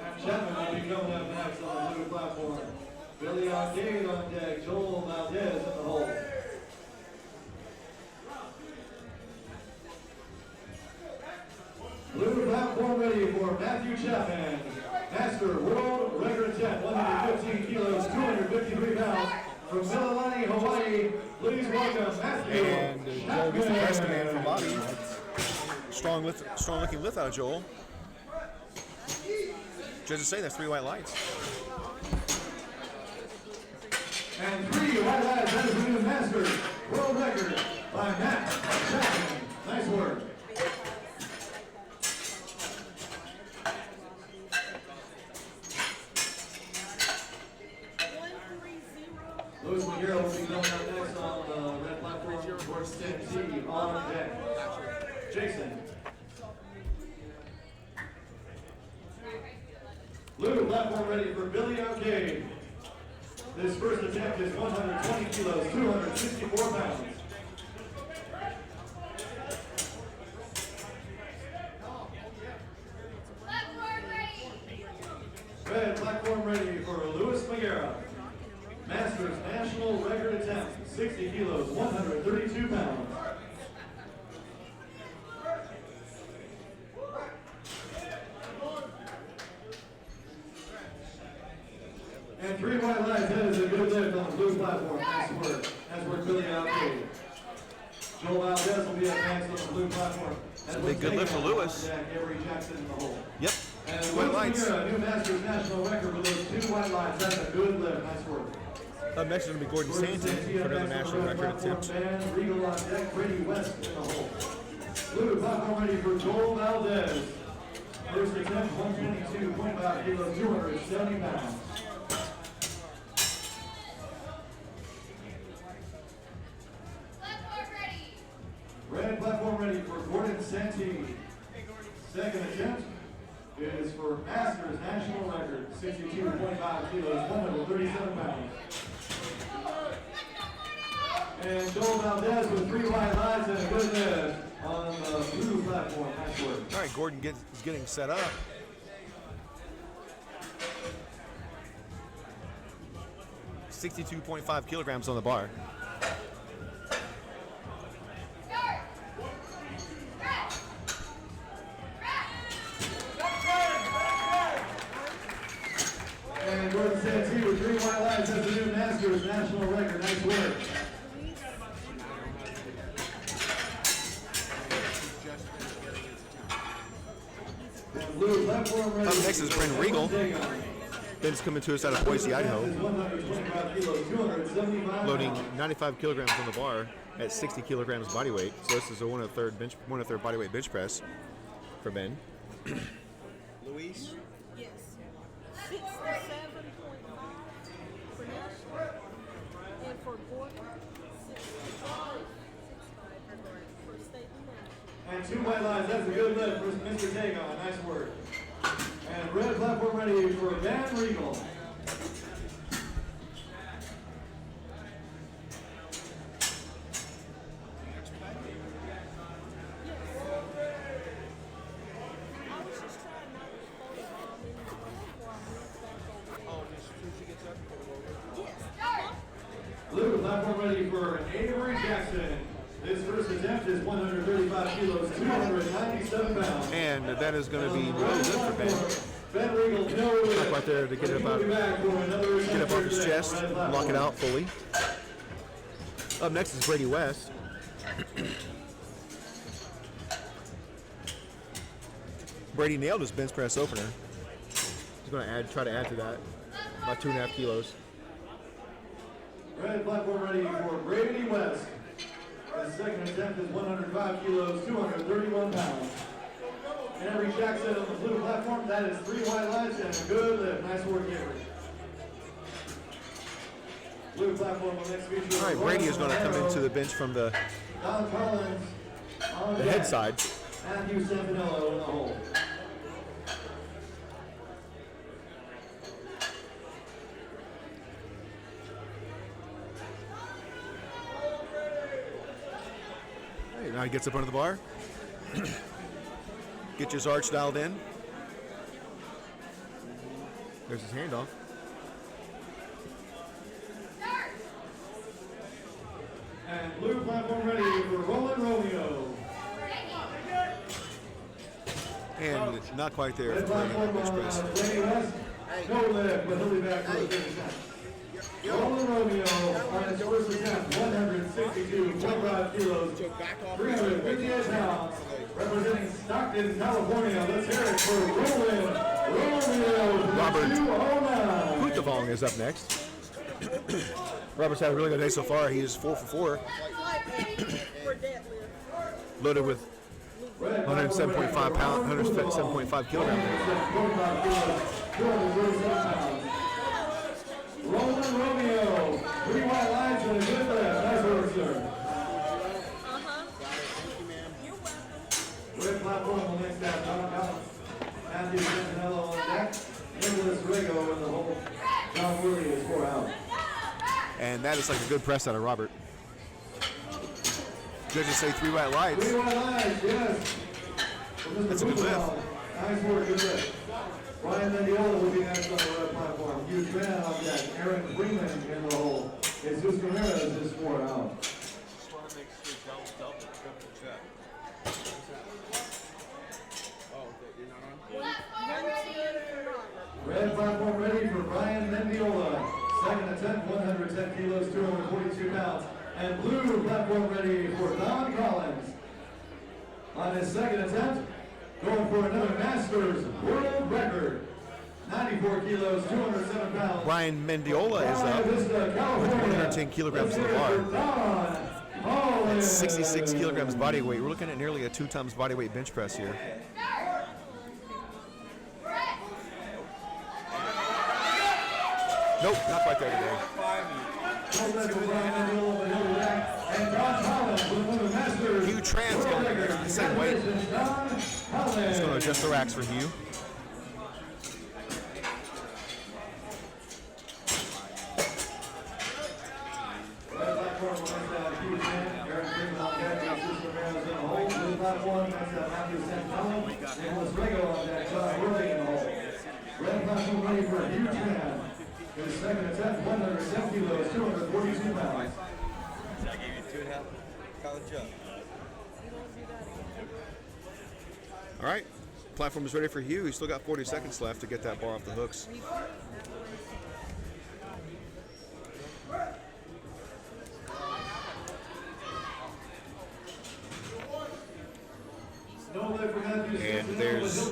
S2: And Chapman will be coming up next on the blue platform. Billy Allegade on deck, Joel Valdez in the hole. Blue platform ready for Matthew Chapman. Master world record attempt, 115 kilos, 253 pounds. From Mililani, Hawaii, please welcome Matthew
S1: And Joel gets the press command from Bobby. Strong looking lift out of Joel. Judges say that's 3 white lights.
S2: And 3 white lights, that is the new master world record by Matt Chapman. Nice work. Luis Miguera will be coming up next on the red platform for Steve on deck. Jason. Blue platform ready for Billy Arcade. His first attempt is 120 kilos, 264 pounds. Red platform ready for Luis Miguera. Masters national record attempt, 60 kilos, 132 pounds. And 3 white lights, that is a good lift on the blue platform. Nice work. Nice work, Billy Alcade. Joel Valdez will be up next on the blue platform.
S1: It's a big good lift for Lewis.
S2: Avery Jackson in the hole.
S1: Yep.
S2: And
S1: 2 white lights.
S2: Miguera, new Masters national record with those 2 white lights. That's a good lift. Nice work.
S1: Up next is going to be Gordon Stanton for another national record attempt.
S2: Regal on deck, Brady West in the hole. Blue platform ready for Joel Valdez. First attempt, 122.5 kilos, 270 pounds. Santee. Second attempt is for Masters National Record, 62.5 kilos, 137 pounds. And Joel Valdez with 3 wide lines and a good lift on the blue platform. Nice work.
S1: All right, Gordon is getting set up. 62.5 kilograms on the bar.
S2: And Gordon Santee with 3 wide lines has the new Masters National Record. Nice work. Blue platform ready.
S1: Up next is Brent Regal. Ben's coming to us out of Boise, Idaho. Loading 95 kilograms on the bar at 60 kilograms body weight. So this is a 1/3 body weight bench press for Ben.
S6: Luis?
S4: Yes. 67.5 for national. And for Gordon, 65 for Gordon. For state and national.
S2: And 2 white lines. That's a good lift for Mr. Tagon. Nice work. And red platform ready for Van Regal. Blue platform ready for Avery Jackson. His first attempt is 135 kilos, 297 pounds.
S1: And that is going to be really good for Ben.
S2: Ben Regal, no
S1: Up right there to get it up off his chest, lock it out fully. Up next is Brady West. Brady nailed his bench press opener. He's going to try to add to that, about 2.5 kilos.
S2: Red platform ready for Brady West. His second attempt is 105 kilos, 231 pounds. And Avery Jackson on the blue platform, that is 3 white lines and a good lift. Nice work, Avery. Blue platform on next feature.
S1: All right, Brady is going to come into the bench from the
S2: Don Collins on
S1: head
S2: deck.
S1: side.
S2: Matthew Santinello in the hole.
S1: Now he gets up under the bar. Get his arch dialed in. There's his handoff.
S2: And blue platform ready for Roland Romeo.
S1: And not quite there
S2: Red
S1: for the
S2: platform
S1: bench
S2: on
S1: press.
S2: Brady West. No lift, but he'll be back for the finish time. Roland Romeo on his first attempt, 162.5 kilos, 358 pounds, representing Stockton, California. Let's hear it for Roland Romeo.
S1: Robert
S2: 209.
S1: Putavong is up next. Robert's had a really good day so far. He is 4 for 4. Loaded with 107.5 pounds, 107.5 kilograms.
S2: Roland Romeo, 3 white lines and a good lift. Nice work, sir. Red platform on the next down. Don Collins, Matthew Santinello on deck. Nicholas Rigo in the hole. John Worley is 4 out.
S1: And that is like a good press out of Robert. Judges say 3 white lights.
S2: 3 white lines, yes.
S1: That's a good lift.
S2: Nice work, good lift. Ryan Mendiola will be next on the red platform. Hugh Tran on deck. Aaron Freeman in the hole. Jesus Ramirez is 4 out. Red platform ready for Ryan Mendiola. Second attempt, 110 kilos, 242 pounds. And blue platform ready for Don Collins. On his second attempt, going for another Masters world record. 94 kilos, 207 pounds.
S1: Ryan Mendiola is up with 110 kilograms on the bar. At 66 kilograms body weight. We're looking at nearly a 2 times body weight bench press here. Nope, not quite there today. Hugh Tran's going Same weight. Just going to adjust the racks for Hugh.
S2: Red platform ready for a huge man. His second attempt, 110 kilos, 242 pounds.
S14: I gave you 2.5 college jump.
S1: All right, platform is ready for Hugh. He's still got 40 seconds left to get that bar off the hooks. And there's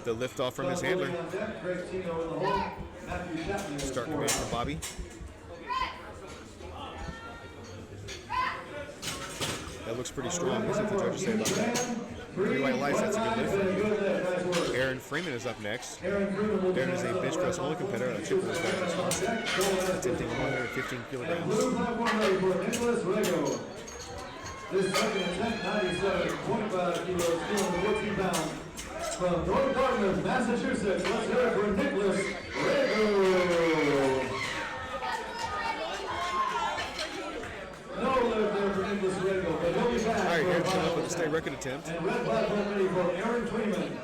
S1: the lift off from his handler. Start command from Bobby. That looks pretty strong. Let's see what the judges say about that. 3 white lights, that's a good lift. Aaron Freeman is up next. Aaron is a bench press only competitor at Chippewa's practice Costa, attempting 115 kilograms.
S2: This second attempt, 97.5 kilos, 214 pounds. From North Dartmouth, Massachusetts, let's hear it for Nicholas Rego. No lift there for Nicholas Rego, but he'll be back.
S1: All right, Aaron's coming up with a state record attempt.
S2: And red platform ready for Aaron Freeman.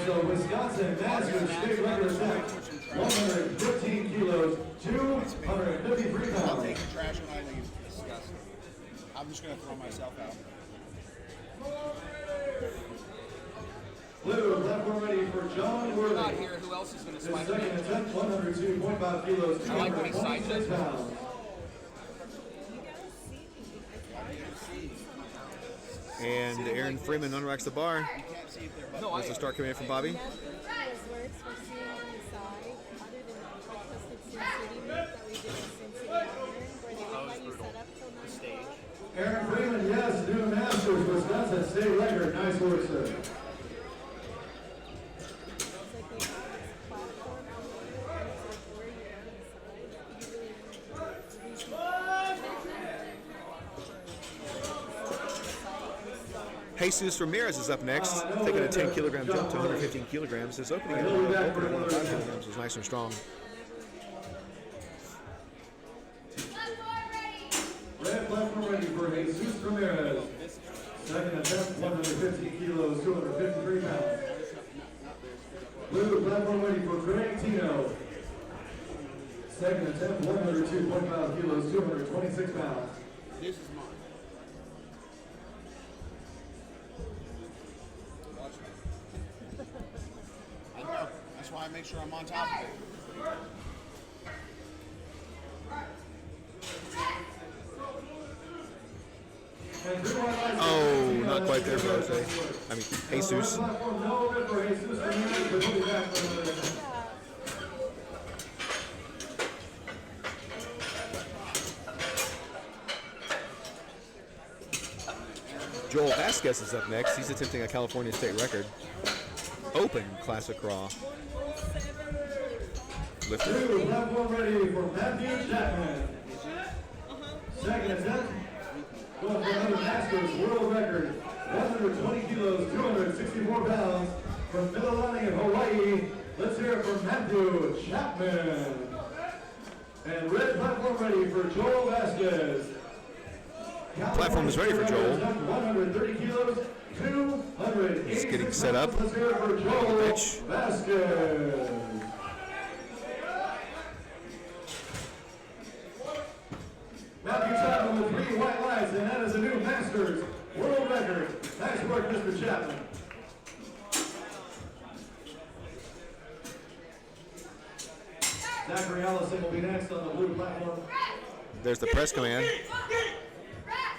S2: So Wisconsin Masters state record attempt, 115 kilos, 253 pounds.
S13: I'll take the trash when I leave. Disgusting. I'm just going to throw myself out.
S2: Blue, platform ready for John Worthy.
S14: Not here. Who else is going to
S2: His
S14: swipe
S2: second attempt, 102.5 kilos,
S14: I like when he sides
S2: 226
S14: it.
S2: pounds.
S1: And Aaron Freeman unracks the bar. There's the start command from Bobby.
S2: Aaron Freeman, yes, new Masters, Wisconsin state record. Nice work, sir.
S1: Jesus Ramirez is up next, taking a 10 kilogram jump to 115 kilograms. His opening at 105 kilograms was nice and strong.
S2: Red platform ready for Jesus Ramirez. Second attempt, 115 kilos, 253 pounds. Blue platform ready for Greg Tino. Second attempt, 102.5 kilos, 226 pounds.
S13: This is mine. I know. That's why I make sure I'm on top of it.
S1: Oh, not quite there, Jose. I mean, Jesus. Joel Vasquez is up next. He's attempting a California state record. Open Classic Raw. Lifter.
S2: Platform ready for Matthew Chapman. Second attempt. Going for another Masters world record. 120 kilos, 264 pounds. From Mililani in Hawaii. Let's hear it from Matthew Chapman. And red platform ready for Joel Vasquez.
S1: Platform is ready for Joel.
S2: 130 kilos, 200.
S1: He's getting set up.
S2: Let's hear it for Joel
S1: Pitch.
S2: Vasquez. Matthew Chapman with 3 white lights, and that is a new Masters world record. Nice work, Mr. Chapman. Zachary Allison will be next on the blue platform.
S1: There's the press command.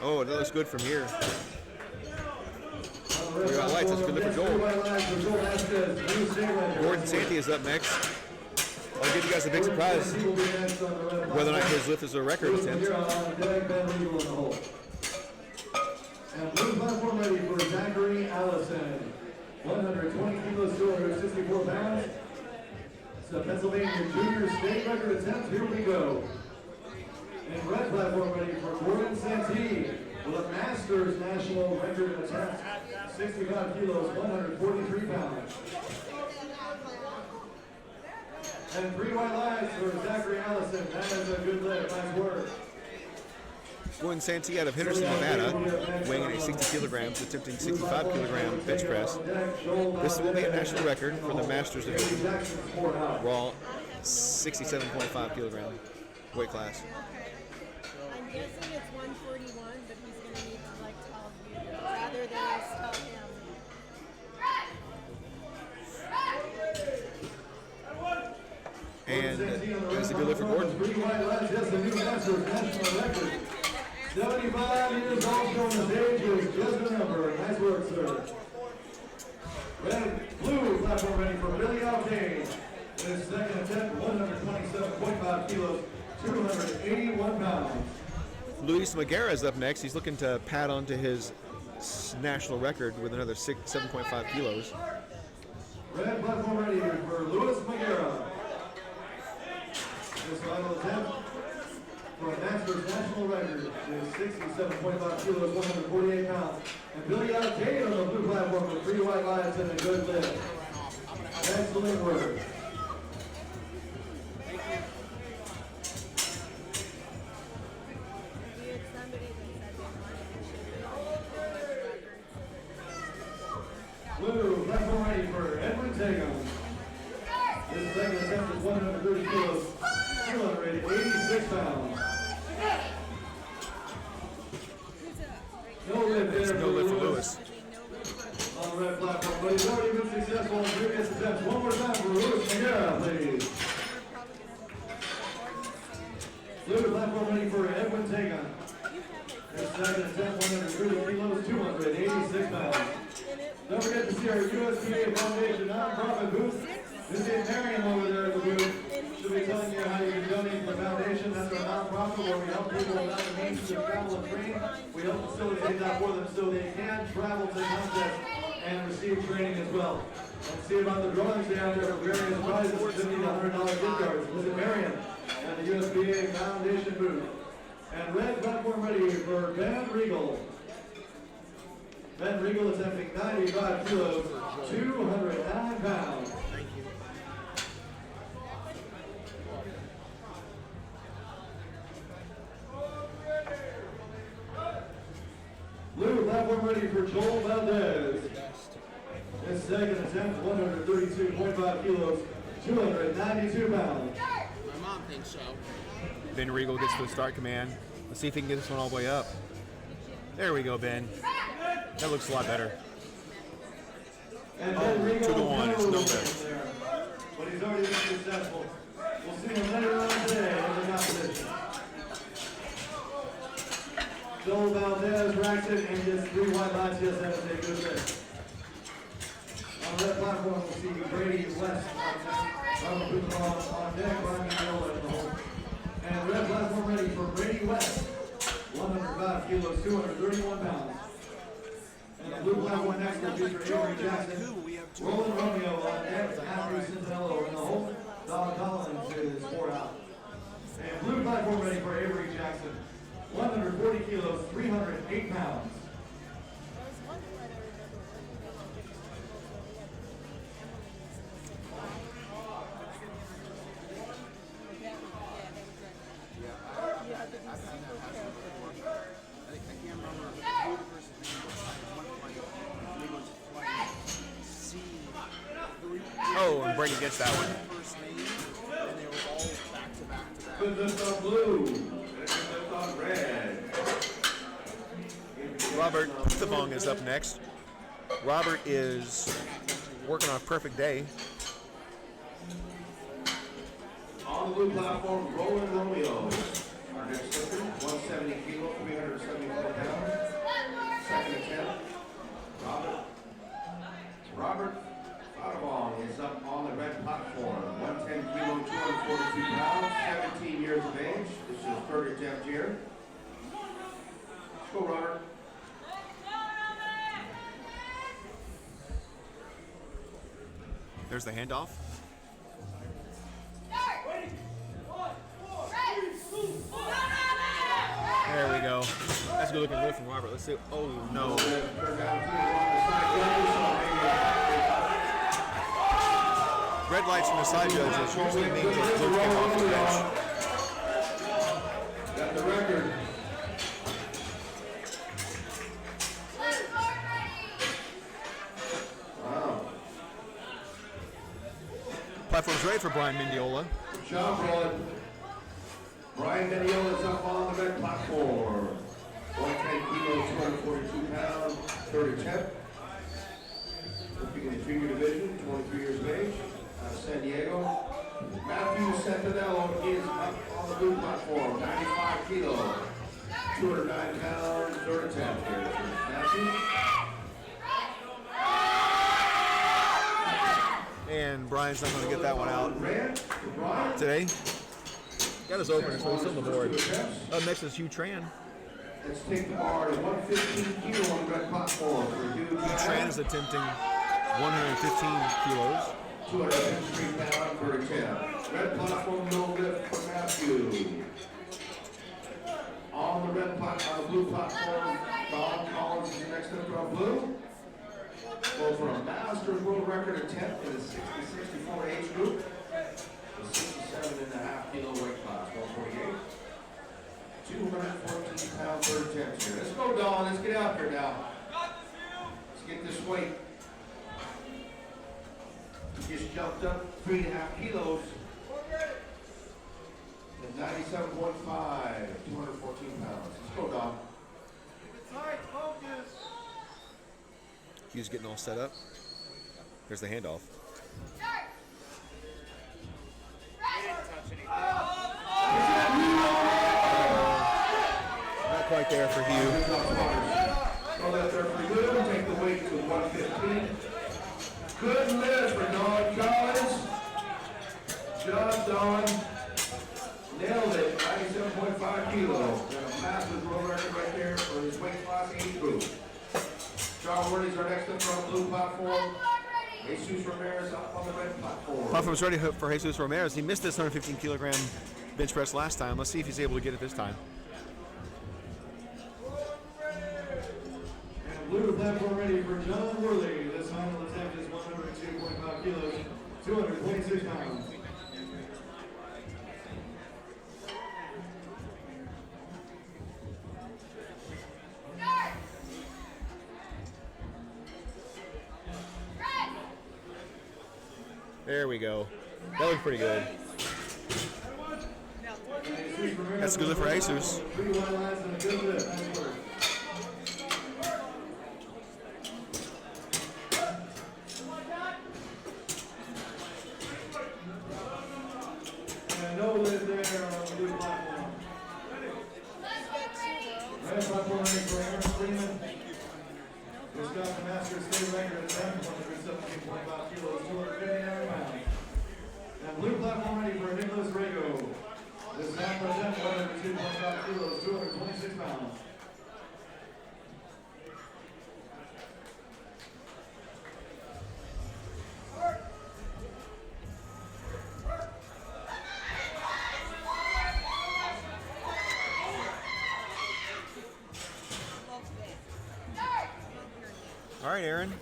S1: Oh, that looks good from here. 3 white lights, that's a good look for Joel. Gordon Santy is up next. I'll give you guys a big surprise whether or not his lift is a record attempt.
S2: And blue platform ready for Zachary Allison. 120 kilos, 264 pounds. the Pennsylvania Junior State Record attempt. Here we go. And red platform ready for Gordon Santee with a Masters National Record attempt. 65 kilos, 143 pounds. And 3 white lines for Zachary Allison. That is a good lift. Nice work.
S1: Gordon Santee out of Henderson, Nevada, weighing in at 60 kilograms, attempting 65 kilogram bench press. This will be a national record for the Masters division. Raw, 67.5 kilogram weight class.
S4: I'm guessing it's 141, but he's going to need to like tell you rather than us tell him.
S1: And that's a good lift for Gordon.
S2: 3 white lines, yes, the new Masters national record. 75 years old on the stage is just a number. Nice work, sir. Red, blue platform ready for Billy Alkane. In his second attempt, 127.5 kilos, 281 pounds.
S1: Luis Magera is up next. He's looking to pad onto his national record with another 7.5 kilos.
S2: Red platform ready for Luis Magera. His final attempt for a Masters national record is 67.5 kilos, 148 pounds. And Billy Alkane on the blue platform with 3 white lines and a good lift. Excellent work. Blue platform ready for Edwin Tatum. His second attempt is 130 kilos, 286 pounds. No lift there
S1: No lift for Lewis.
S2: on the red platform, but he's already been successful in previous attempts. One more time for Lewis Magera, please. Blue platform ready for Edwin Tatum. His second attempt, 130 kilos, 286 pounds. Don't forget to see our USPA Foundation nonprofit booth. This is Marion over there at the booth. She'll be telling you how you can donate to the foundation. That's our nonprofit where we help people without the means to travel and train. We help facilitate that for them so they can travel to contests and receive training as well. And see about the drawings down there for various prizes, $50 to $100 gift cards. Visit Marion at the USPA Foundation booth. And red platform ready for Ben Regal. Ben Regal attempting 95 kilos, 209 pounds. Blue platform ready for Joel Valdez. His second attempt, 132.5 kilos, 292 pounds.
S6: My mom thinks so.
S1: Ben Regal gets the start command. Let's see if he can get this one all the way up. There we go, Ben. That looks a lot better.
S2: And
S1: Oh,
S2: Ben Regal
S1: 2-1, it's no better.
S2: there. But he's already been successful. We'll see him later on today in the competition. Joel Valdez racks it and gets 3 white lines. Yes, that is a good lift. On the red platform, we'll see Brady West on deck, Brian McNeil at the home. And red platform ready for Brady West, 105 kilos, 231 pounds. And the blue platform next will be for Avery Jackson. Roland Romeo on deck, Andrew Centinello in the home. Don Collins is 4 out. And blue platform ready for Avery Jackson, 140 kilos, 308 pounds.
S1: Oh, and Brady gets that one.
S2: Good lift on blue. Good lift on red.
S1: Robert Puttavong is up next. Robert is working on a perfect day.
S2: On the blue platform, Roland Romeo. Our next lifter, 170 kilo, 374 pounds. Second attempt, Robert Puttavong is up on the red platform. 110 kilo, 242 pounds, 17 years of age. This is his third attempt here. Let's go, Robert.
S1: There's the handoff.
S9: a good looking lift from Robert. Let's see. Oh no. Red lights from the side judges usually means it's lifting off the bench.
S2: Got the record. Wow.
S9: Platform's ready for Brian Mendiola.
S2: Good job, Brian. Brian Mendiola's up on the red platform. 110 kilos, 242 pounds, 30 10. Lifting in the junior division, 23 years of age, out of San Diego. Matthew Santanello is up on the blue platform, 95 kilos, 209 pounds, 30 10. Matthew.
S9: And Brian's not going to get that one out today. Got his opener, so he's on the board. Up next is Hugh Tran.
S2: Let's take the bar to 115 kilos on the red platform.
S9: Hugh Tran is attempting 115 kilos.
S2: 253 pounds for a 10. Red platform, no lift for Matthew. On the blue platform, Don Collins is next up to blue. Well, for a Masters world record attempt in the 60-64 age group, the 67.5 kilo weight class, 148. 214 pound third attempt here. Let's go, Don. Let's get out here now. Let's get this weight. He just jumped up 3.5 kilos. And 97.5, 214 pounds. Let's go, Don.
S13: Tight focus.
S9: Hugh's getting all set up. Here's the handoff. Not quite there for Hugh.
S2: So that's there for Hugh. Take the weight to 115. Good lift for Don Collins. Job, Don. Nailed it. 97.5 kilos. Got a massive world record right there for his weight class age group. John Worthy's our next up on the blue platform. Jesus Ramirez up on the red platform.
S9: Platform's ready for Jesus Ramirez. He missed this 115 kilogram bench press last time. Let's see if he's able to get it this time.
S2: And blue platform ready for John Worthy. This final attempt is 102.5 kilos, 226 pounds.
S9: There we go. That looks pretty good. That's a good lift for Jesus.
S2: And no lift there on the blue platform. Red platform ready for Aaron Freeman. Who's got the Masters state record at 117.5 kilos, 259 pounds. And blue platform ready for Nicholas Rego. This man presents 102.5 kilos, 226 pounds.
S9: All right, Aaron.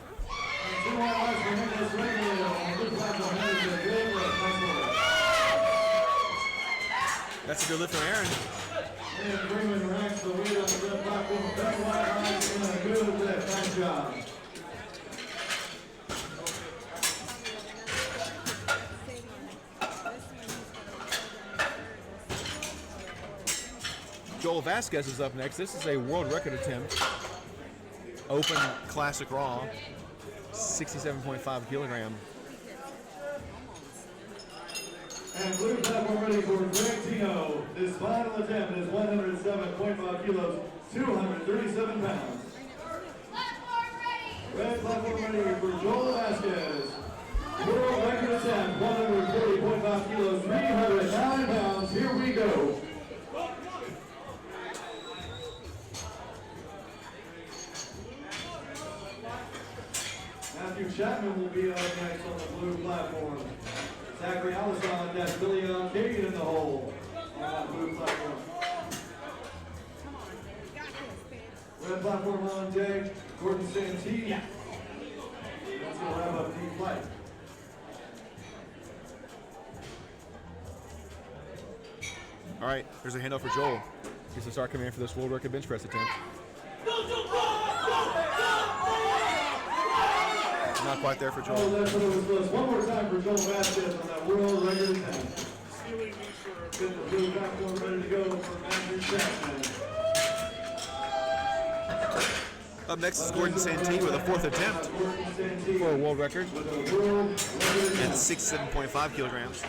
S9: That's a good lift from Aaron.
S2: And Freeman ranks the lead on the red platform. That's why I'm in a good lift. Nice job.
S9: Joel Vasquez is up next. This is a world record attempt. Open classic raw, 67.5 kilogram.
S2: And blue platform ready for Greg Tino. His final attempt is 107.5 kilos, 237 pounds. Red platform ready for Joel Vasquez. World record attempt, 140.5 kilos, 309 pounds. Here we go. Matthew Chapman will be up next on the blue platform. Zachary Allison, that's Billy Arcade in the hole on that blue platform. that platform on deck. Gordon Santee. Yeah. That's going to wrap up the flight.
S9: All right, there's a handoff for Joel. He's to start coming in for this world record bench press attempt. Not quite there for Joel.
S2: One more time for Joel Vasquez on that world record attempt. Get the blue platform ready to go for Matthew Chapman.
S9: Up next is Gordon Santee with a fourth attempt for a world record at 67.5 kilograms.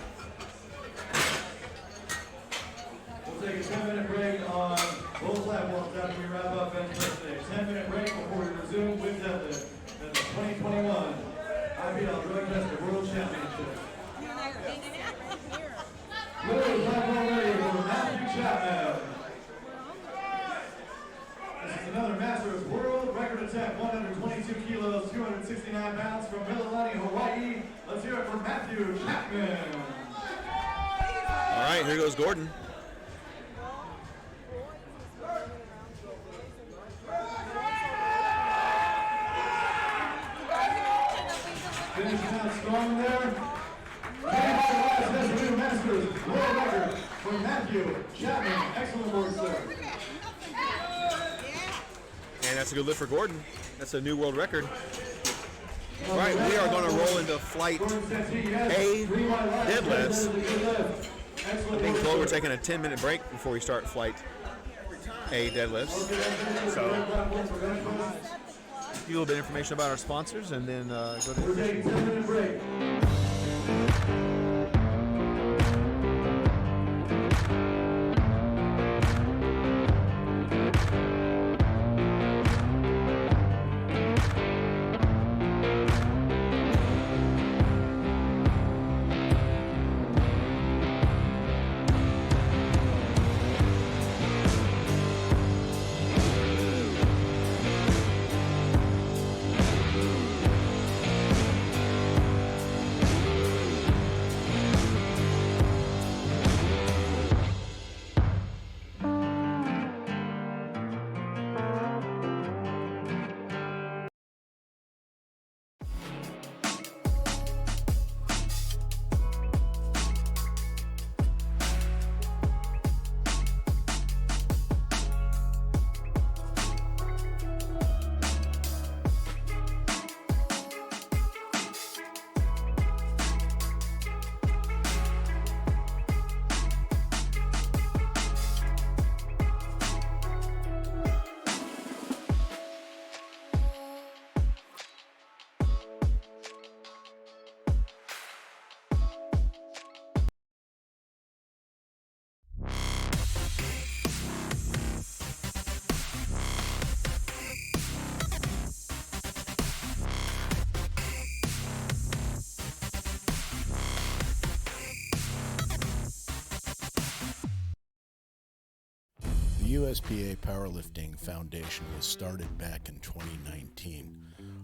S2: We'll take a 10-minute break on both platforms after we wrap up bench press today. 10-minute break before we resume with deadlift at the 2021 IPL Drug Tester World Championship. Middle platform ready for Matthew Chapman. This is another Masters World Record attempt, 122 kilos, 269 pounds from Mililani, Hawaii. Let's hear it for Matthew Chapman.
S9: All right, here goes Gordon.
S2: Finishing out strong there. New Masters World Record for Matthew Chapman. Excellent work, sir.
S9: And that's a good lift for Gordon. That's a new world record. All right, we are going to roll into flight A deadlifts. I think told we're taking a 10-minute break before we start flight A deadlifts. So, a little bit of information about our sponsors, and then go to the
S2: 10-minute break.
S10: The USPA Powerlifting Foundation was started back in 2019.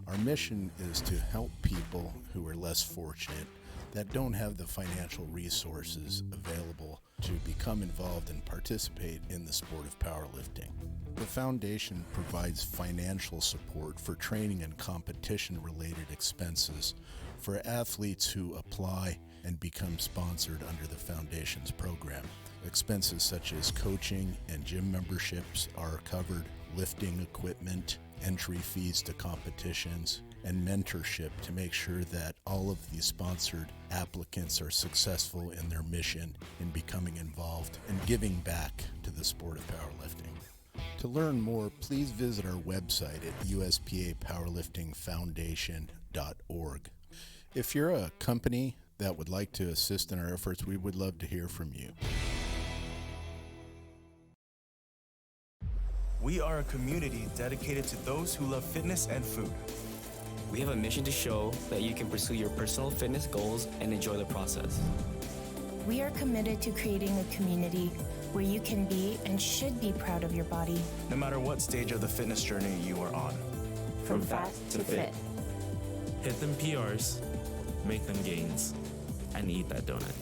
S10: Our mission is to help people who are less fortunate, that don't have the financial resources available to become involved and participate in the sport of powerlifting. The foundation provides financial support for training and competition-related expenses for athletes who apply and become sponsored under the foundation's program. Expenses such as coaching and gym memberships are covered, lifting equipment, entry fees to competitions, and mentorship to make sure that all of the sponsored applicants are successful in their mission in becoming involved and giving back to the sport of powerlifting. To learn more, please visit our website at uspapowerliftingfoundation.org. If you're a company that would like to assist in our efforts, we would love to hear from you.
S17: We are a community dedicated to those who love fitness and food.
S18: We have a mission to show that you can pursue your personal fitness goals and enjoy the process.
S19: We are committed to creating a community where you can be and should be proud of your body.
S17: No matter what stage of the fitness journey you are on.
S19: From fat to fit.
S20: Hit them PRs, make them gains, and eat that donut.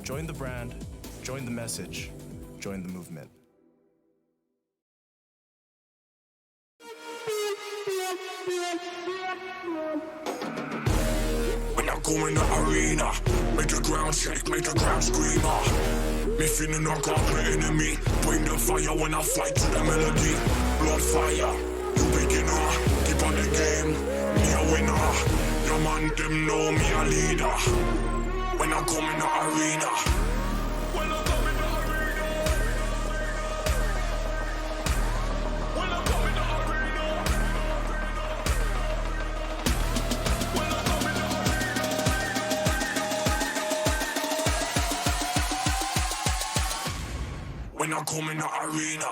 S17: Join the brand, join the message, join the movement.
S11: When I go in the arena, make the ground shake, make the ground scream. Me feeling like I'm an enemy. Bring the fire when I fight to the melody. Blood fire, you beginner. Keep on the game, me a winner. Your man them know me a leader. When I come in the arena. When I come in the arena. When I come in the arena. When I come in the arena. When I come in the arena.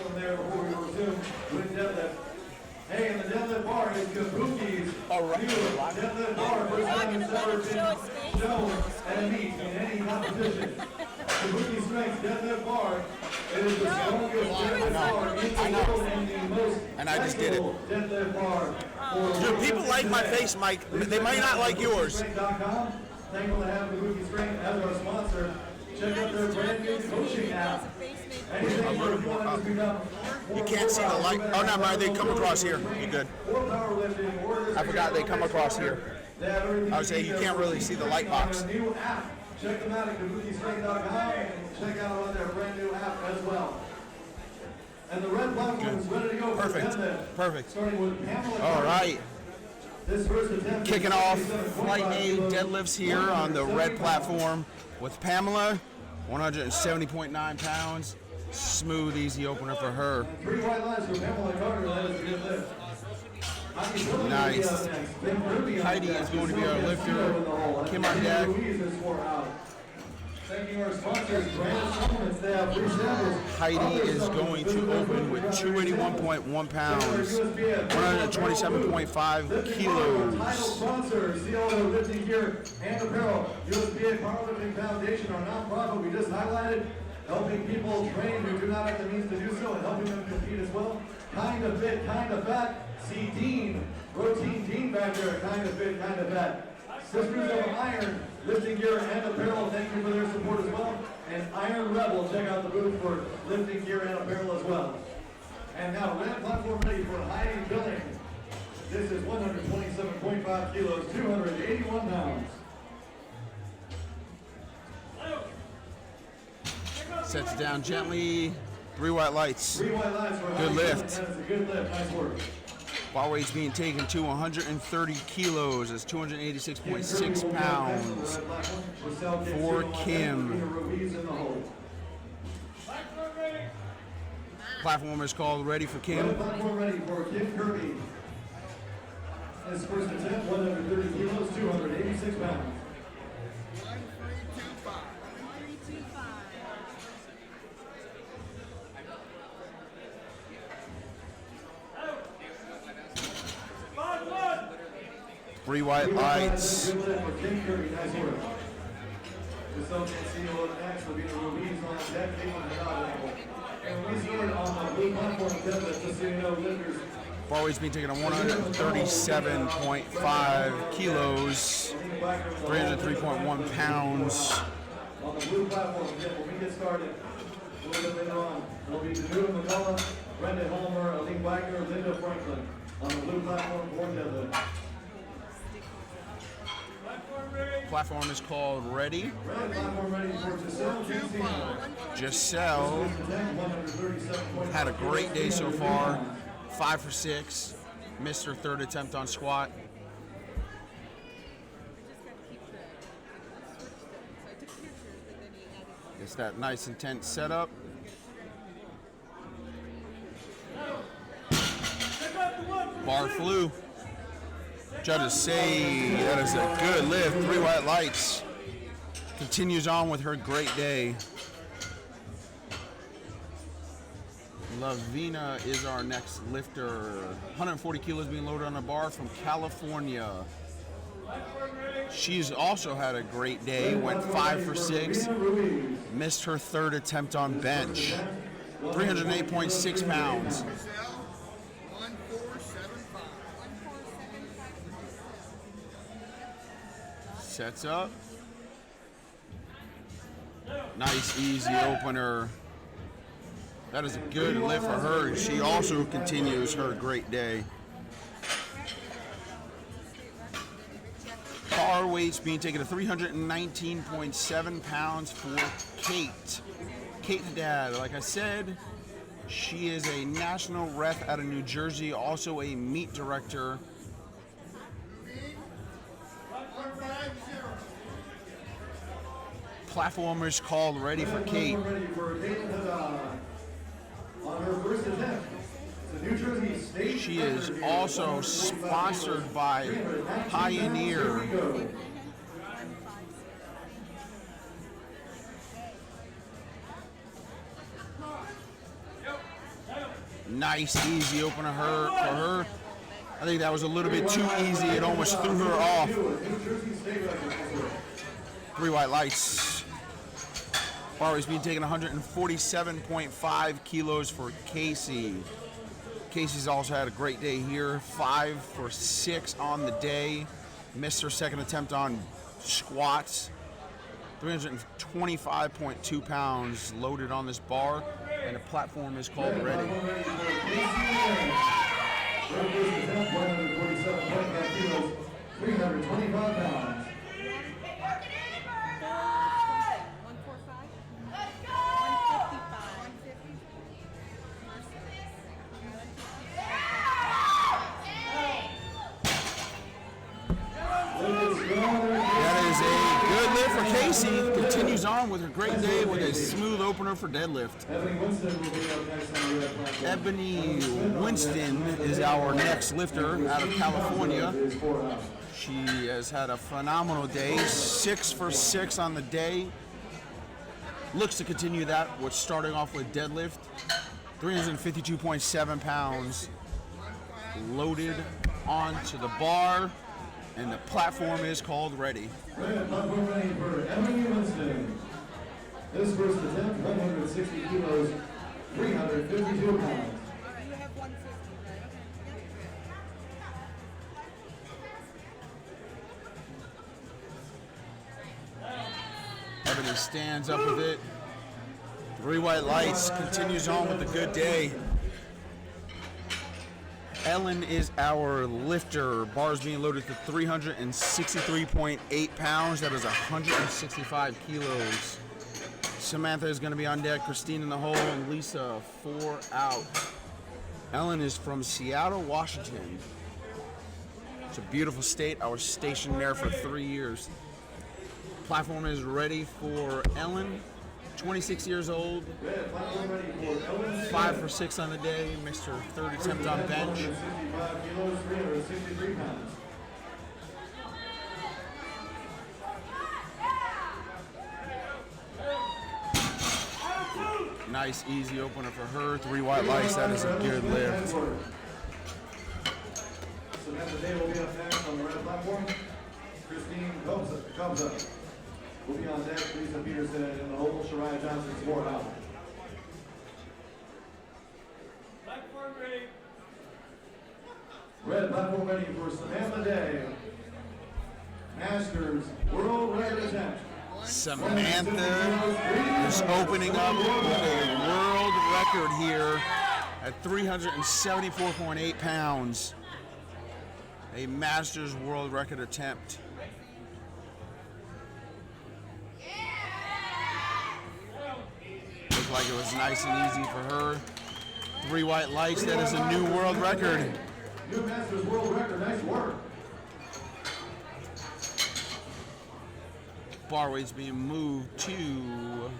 S2: from there before we resume with deadlift. Hey, and the deadlift bar is Kabuki's new deadlift bar. First time it's ever been shown at a meet in any competition. Kabuki Strength deadlift bar. It is the strongest deadlift bar in the world and the most
S6: And I just did it.
S2: deadlift bar.
S6: Dude, people like my face, Mike. They might not like yours.
S2: Thankful to have Kabuki Strength as our sponsor. Check out their brand new coaching app. Anything where if you want to become
S6: You can't see the light. Oh, no, mind. They come across here. You're good. I forgot they come across here. I was saying you can't really see the light box.
S2: New app. Check them out at KabukiStrength.com and check out on their brand new app as well. And the red platform is ready to go.
S6: Perfect. Perfect.
S2: Starting with Pamela.
S6: All right.
S2: This first attempt.
S6: Kicking off Flight A deadlifts here on the red platform with Pamela, 170.9 pounds. Smooth, easy opener for her.
S2: 3 white lines for Pamela Carter. That is a good lift.
S6: Nice. Heidi is going to be our lifter. Kim on deck.
S2: Thanking our sponsors, Brand Supplements. They have free samples.
S6: Heidi is going to open with 281.1 pounds, 127.5 kilos.
S2: Title sponsor, CLO Lifting Gear and Apparel. USPA Powerlifting Foundation, our nonprofit we just highlighted, helping people train who do not have the means to do so and helping them compete as well. Kind of fit, kind of fat. See Dean, Protein Dean back there, kind of fit, kind of fat. Sisters of Iron, Lifting Gear and Apparel, thank you for their support as well. And Iron Rebel, check out the booth for Lifting Gear and Apparel as well. And now, red platform ready for Heidi Billing. This is 127.5 kilos, 281 pounds.
S6: Sets down gently. 3 white lights.
S2: 3 white lights for
S6: Good
S2: Heidi
S6: lift.
S2: Billing. That is a good lift, nice work.
S6: Bar weight's being taken to 130 kilos. That's 286.6 pounds for Kim. Platform is called Ready for Kim.
S2: Platform ready for Kim Kirby. His first attempt, 130 kilos, 286 pounds.
S6: Three white lights. Bar weight's being taken on 137.5 kilos, 303.1 pounds.
S2: On the blue platform, when we get started, a little bit later on, it'll be Danuta McCullough, Brenda Homer, Aline Wagner, Linda Franklin on the blue platform for deadlift.
S6: Platform is called Ready.
S2: Red platform ready for
S6: Giselle had a great day so far. 5 for 6. Missed her third attempt on squat. It's that nice intense setup. Bar flew. Judges say that is a good lift. 3 white lights. Continues on with her great day. Lavina is our next lifter. 140 kilos being loaded on a bar from California. She's also had a great day. Went 5 for 6. Missed her third attempt on bench. 308.6 pounds. Sets up. Nice, easy opener. That is a good lift for her. She also continues her great day. Bar weight's being taken to 319.7 pounds for Kate. Kate the dad, like I said, she is a national ref out of New Jersey, also a meet director. Platform is called Ready for Kate.
S2: On her first attempt, the New Jersey State.
S6: She is also sponsored by Pioneer.
S8: Nice, easy opener for her. I think that was a little bit too easy. It almost threw her off. 3 white lights. Bar weight being taken 147.5 kilos for Casey. Casey's also had a great day here. 5 for 6 on the day. Missed her second attempt on squats. 325.2 pounds loaded on this bar, and the platform is called Ready.
S2: 325 pounds.
S8: That is a good lift for Casey. Continues on with her great day with a smooth opener for deadlift. Ebony Winston is our next lifter out of California. She has had a phenomenal day. 6 for 6 on the day. Looks to continue that with starting off with deadlift. 352.7 pounds loaded onto the bar. And the platform is called Ready.
S2: Platform ready for Ebony Winston. This first attempt, 160 kilos, 352 pounds.
S4: You have 150, right?
S8: Ebony stands up with it. 3 white lights, continues on with a good day. Ellen is our lifter. Bars being loaded to 363.8 pounds. That is 165 kilos. Samantha is going to be on deck. Christine in the hole, and Lisa 4 out. Ellen is from Seattle, Washington. It's a beautiful state. I was stationed there for 3 years. Platform is ready for Ellen. 26 years old, 5 for 6 on the day, missed her third attempt on bench. Nice, easy opener for her. 3 white lights, that is a good lift.
S2: Samantha Day will be up next on the red platform. Christine Costa will be on deck. Lisa Peterson in the hole. Shariah Johnson, 4 out.
S3: Platform ready.
S2: Red platform ready for Samantha Day. Masters World Record attempt.
S8: Samantha is opening up with a world record here at 374.8 pounds. A Masters World Record attempt. Looked like it was nice and easy for her. 3 white lights, that is a new world record.
S2: New Masters World Record, nice work.
S8: Bar weight's being moved to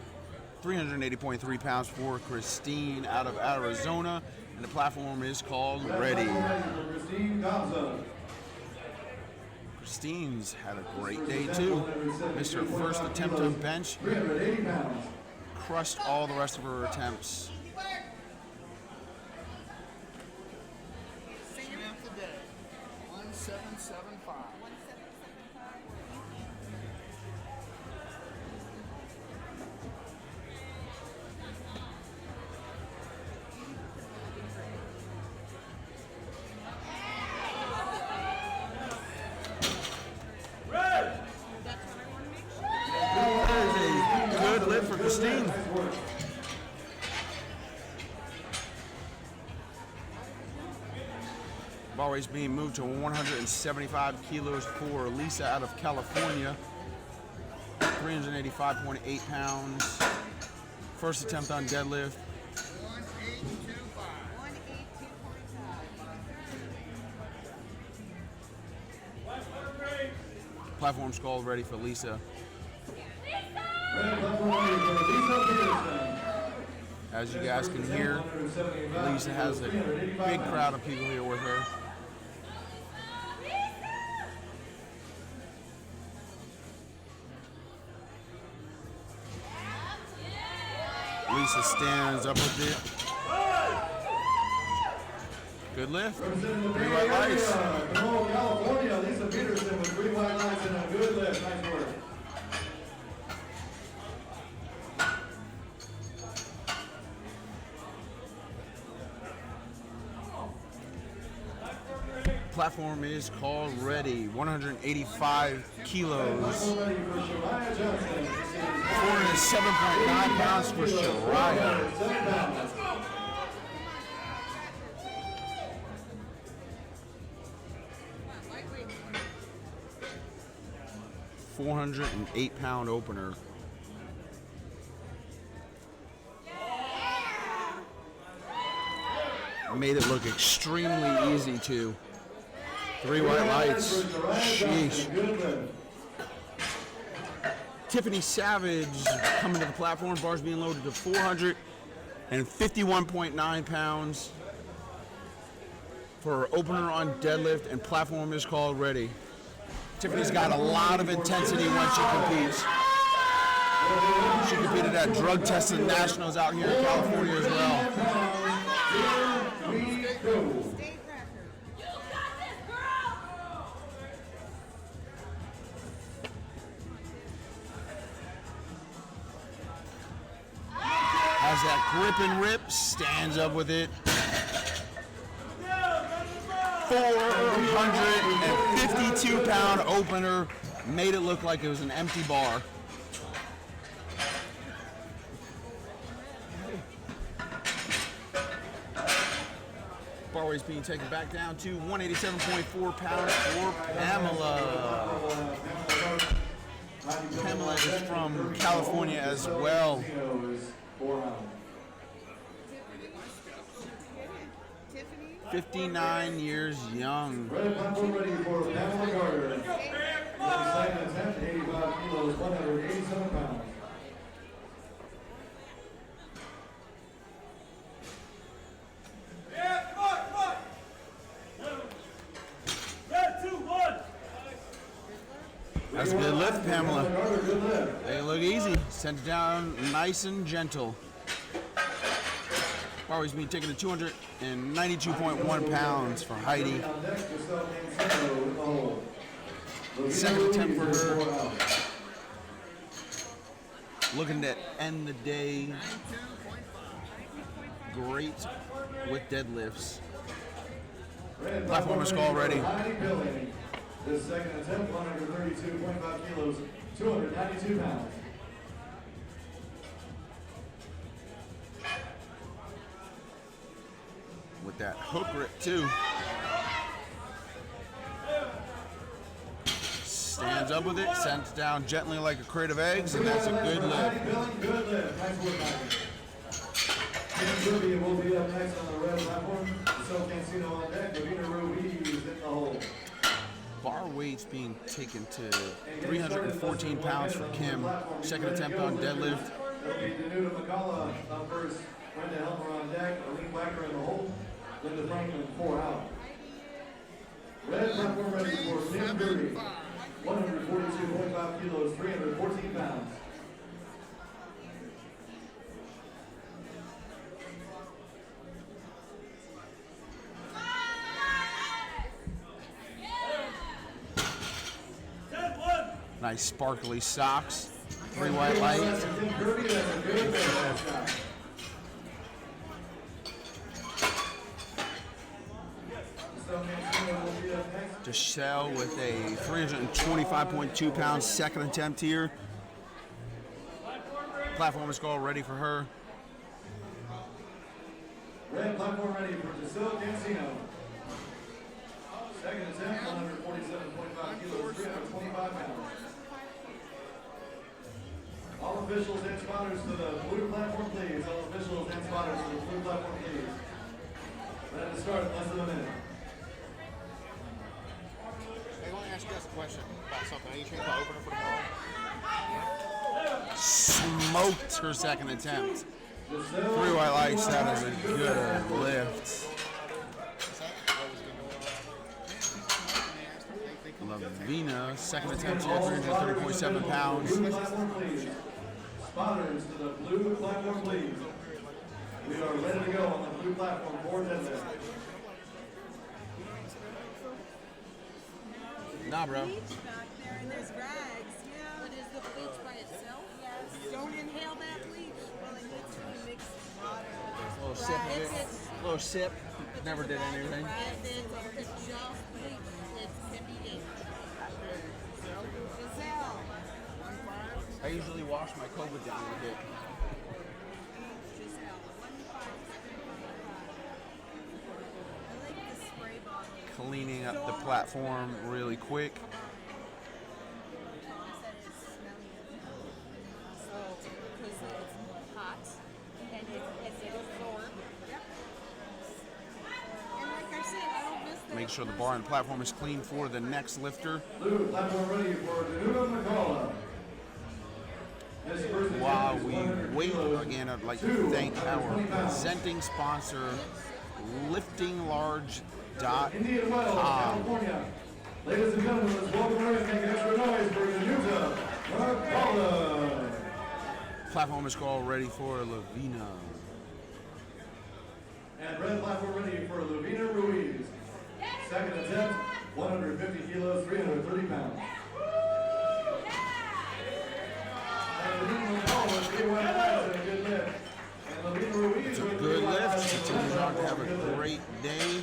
S8: 380.3 pounds for Christine out of Arizona, and the platform is called Ready. Christine's had a great day too. Missed her first attempt on bench. Crushed all the rest of her attempts.
S21: Samantha Day, 1775.
S8: Good lift for Christine. Bar weight's being moved to 175 kilos for Lisa out of California. 385.8 pounds. First attempt on deadlift. Platform's called Ready for Lisa. As you guys can hear, Lisa has a big crowd of people here with her. Lisa stands up with it. Good lift. 3
S2: Representing the Bay
S8: white
S2: Area,
S8: lights.
S2: Monroe, California, Lisa Peterson with 3 white lights and a good lift. Nice work.
S8: Platform is called ready. 185 kilos. 407.9 pounds for Shariah. 408-pound opener. Made it look extremely easy too. 3 white lights. Sheesh. Tiffany Savage coming to the platform. Bars being loaded to 451.9 pounds for her opener on deadlift, and platform is called ready. Tiffany's got a lot of intensity when she competes. She competed at drug testing nationals out here in California as well. Has that grip and rip, stands up with it. 452-pound opener, made it look like it was an empty bar. Bar weight's being taken back down to 187.4 pounds for Pamela. Pamela is from California as well. 59 years young.
S2: Red platform ready for Pamela Carter. The second attempt, 85 kilos, 187 pounds.
S8: That's a good lift, Pamela. They look easy. Sent it down nice and gentle. Barway's being taken to 292.1 pounds for Heidi. Second attempt for her. Looking to end the day great with deadlifts. Platform is called ready.
S2: The second attempt, 132.5 kilos, 292 pounds.
S8: With that hook grip too. Stands up with it, sends down gently like a crate of eggs, and that's a good lift.
S2: Good lift. Nice work, Michael. Ruby will be up next on the red platform. So Cancino on deck. Davina Ruby is in the hole.
S8: Bar weight's being taken to 314 pounds for Kim. Second attempt on deadlift.
S2: Danuta McCullough up first. Brenda Helmer on deck. Aline Blacker in the hole. Linda Franklin 4 out. Red platform ready for Kim Derby. 142.5 kilos, 314 pounds.
S8: Nice sparkly socks. 3 white lights. Giselle with a 325.2 pound second attempt here. Platform is called ready for her.
S2: Red platform ready for Giselle Cancino. Second attempt, 147.5 kilos, 325 pounds. All officials and spotters to the blue platform, please. All officials and spotters to the blue platform, please. Ready to start in less than a minute.
S7: Hey, I want to ask you guys a question about something. Any chance about opening for tomorrow?
S8: Smoked her second attempt. 3 white lights, that is a good lift. Lavina, second attempt here, 330.7 pounds.
S2: Spotters to the blue platform, please. We are ready to go on the blue platform for deadlift.
S6: Nah, bro.
S4: Bleach back there, and there's rags. Yeah.
S21: But is the bleach by itself?
S4: Yes. Don't inhale that bleach. Well, it needs to be mixed with water.
S6: A little sip of it. A little sip. Never did anything.
S21: If it's just bleach, it can be dangerous.
S4: Giselle.
S6: I usually wash my COVID down with it.
S4: Giselle. 1575. I like the spray bottle.
S6: Cleaning up the platform really quick.
S4: Tom said it's smelly.
S21: So, because it's hot and it's absorbed.
S4: Yep. And like I said, I don't miss that.
S6: Make sure the bar and platform is clean for the next lifter.
S2: Blue platform ready for Danuta McCullough.
S6: While we wait, again, I'd like to thank our presenting sponsor, LiftingLarge.com.
S2: Indian Wells, California. Ladies and gentlemen, let's welcome her and make extra noise for Danuta McCullough.
S6: Platform is called ready for Lavina.
S2: And red platform ready for Lavina Ruiz. Second attempt, 150 kilos, 330 pounds.
S6: It's a good lift. Continues on to have a great day.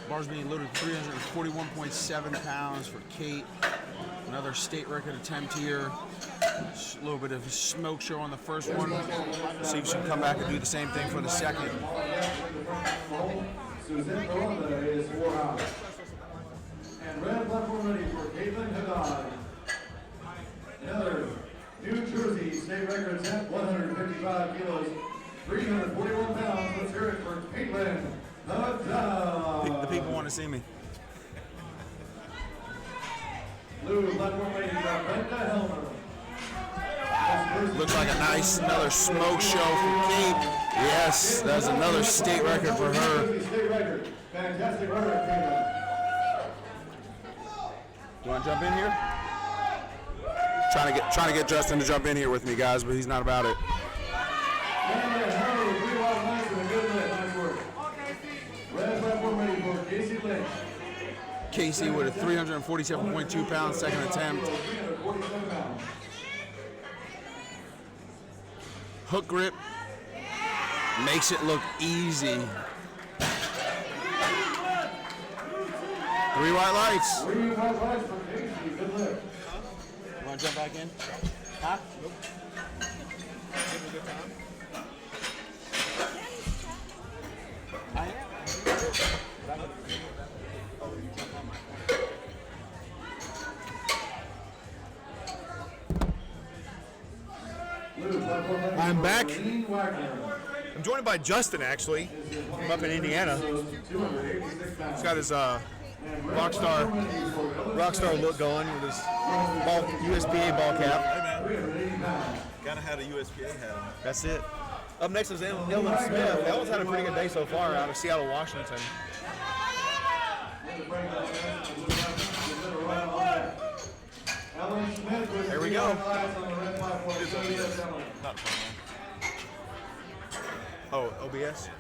S6: Bar's being loaded 341.7 pounds for Kate. Another state record attempt here. A little bit of a smoke show on the first one. See if she can come back and do the same thing for the second.
S2: Suzanne Miranda is 4 hours. And red platform ready for Caitlin Haddad. Another New Jersey state record attempt, 155 kilos, 341 pounds. Let's hear it for Caitlin Haddad.
S9: The people want to see me.
S2: Blue platform ready for Brenda Helmer.
S6: Looks like another smoke show for Kate. Yes, that's another state record for her.
S2: State record. Fantastic work, Caitlin.
S6: You want to jump in here? Trying to get Justin to jump in here with me, guys, but he's not about it.
S2: Red platform ready for Casey Lynch.
S6: Casey with a 347.2 pound second attempt. Hook grip makes it look easy. 3 white lights.
S2: 3 white lights for Casey. Good lift.
S6: You want to jump back in? Huh? Nope. I am.
S9: I'm back. I'm joined by Justin, actually, from up in Indiana. He's got his rockstar look going with his USPA ball cap.
S13: Gotta have a USPA hat on.
S9: That's it. Up next is Hilton Smith. Ellen's had a pretty good day so far out of Seattle, Washington. There we go. Oh, OBS?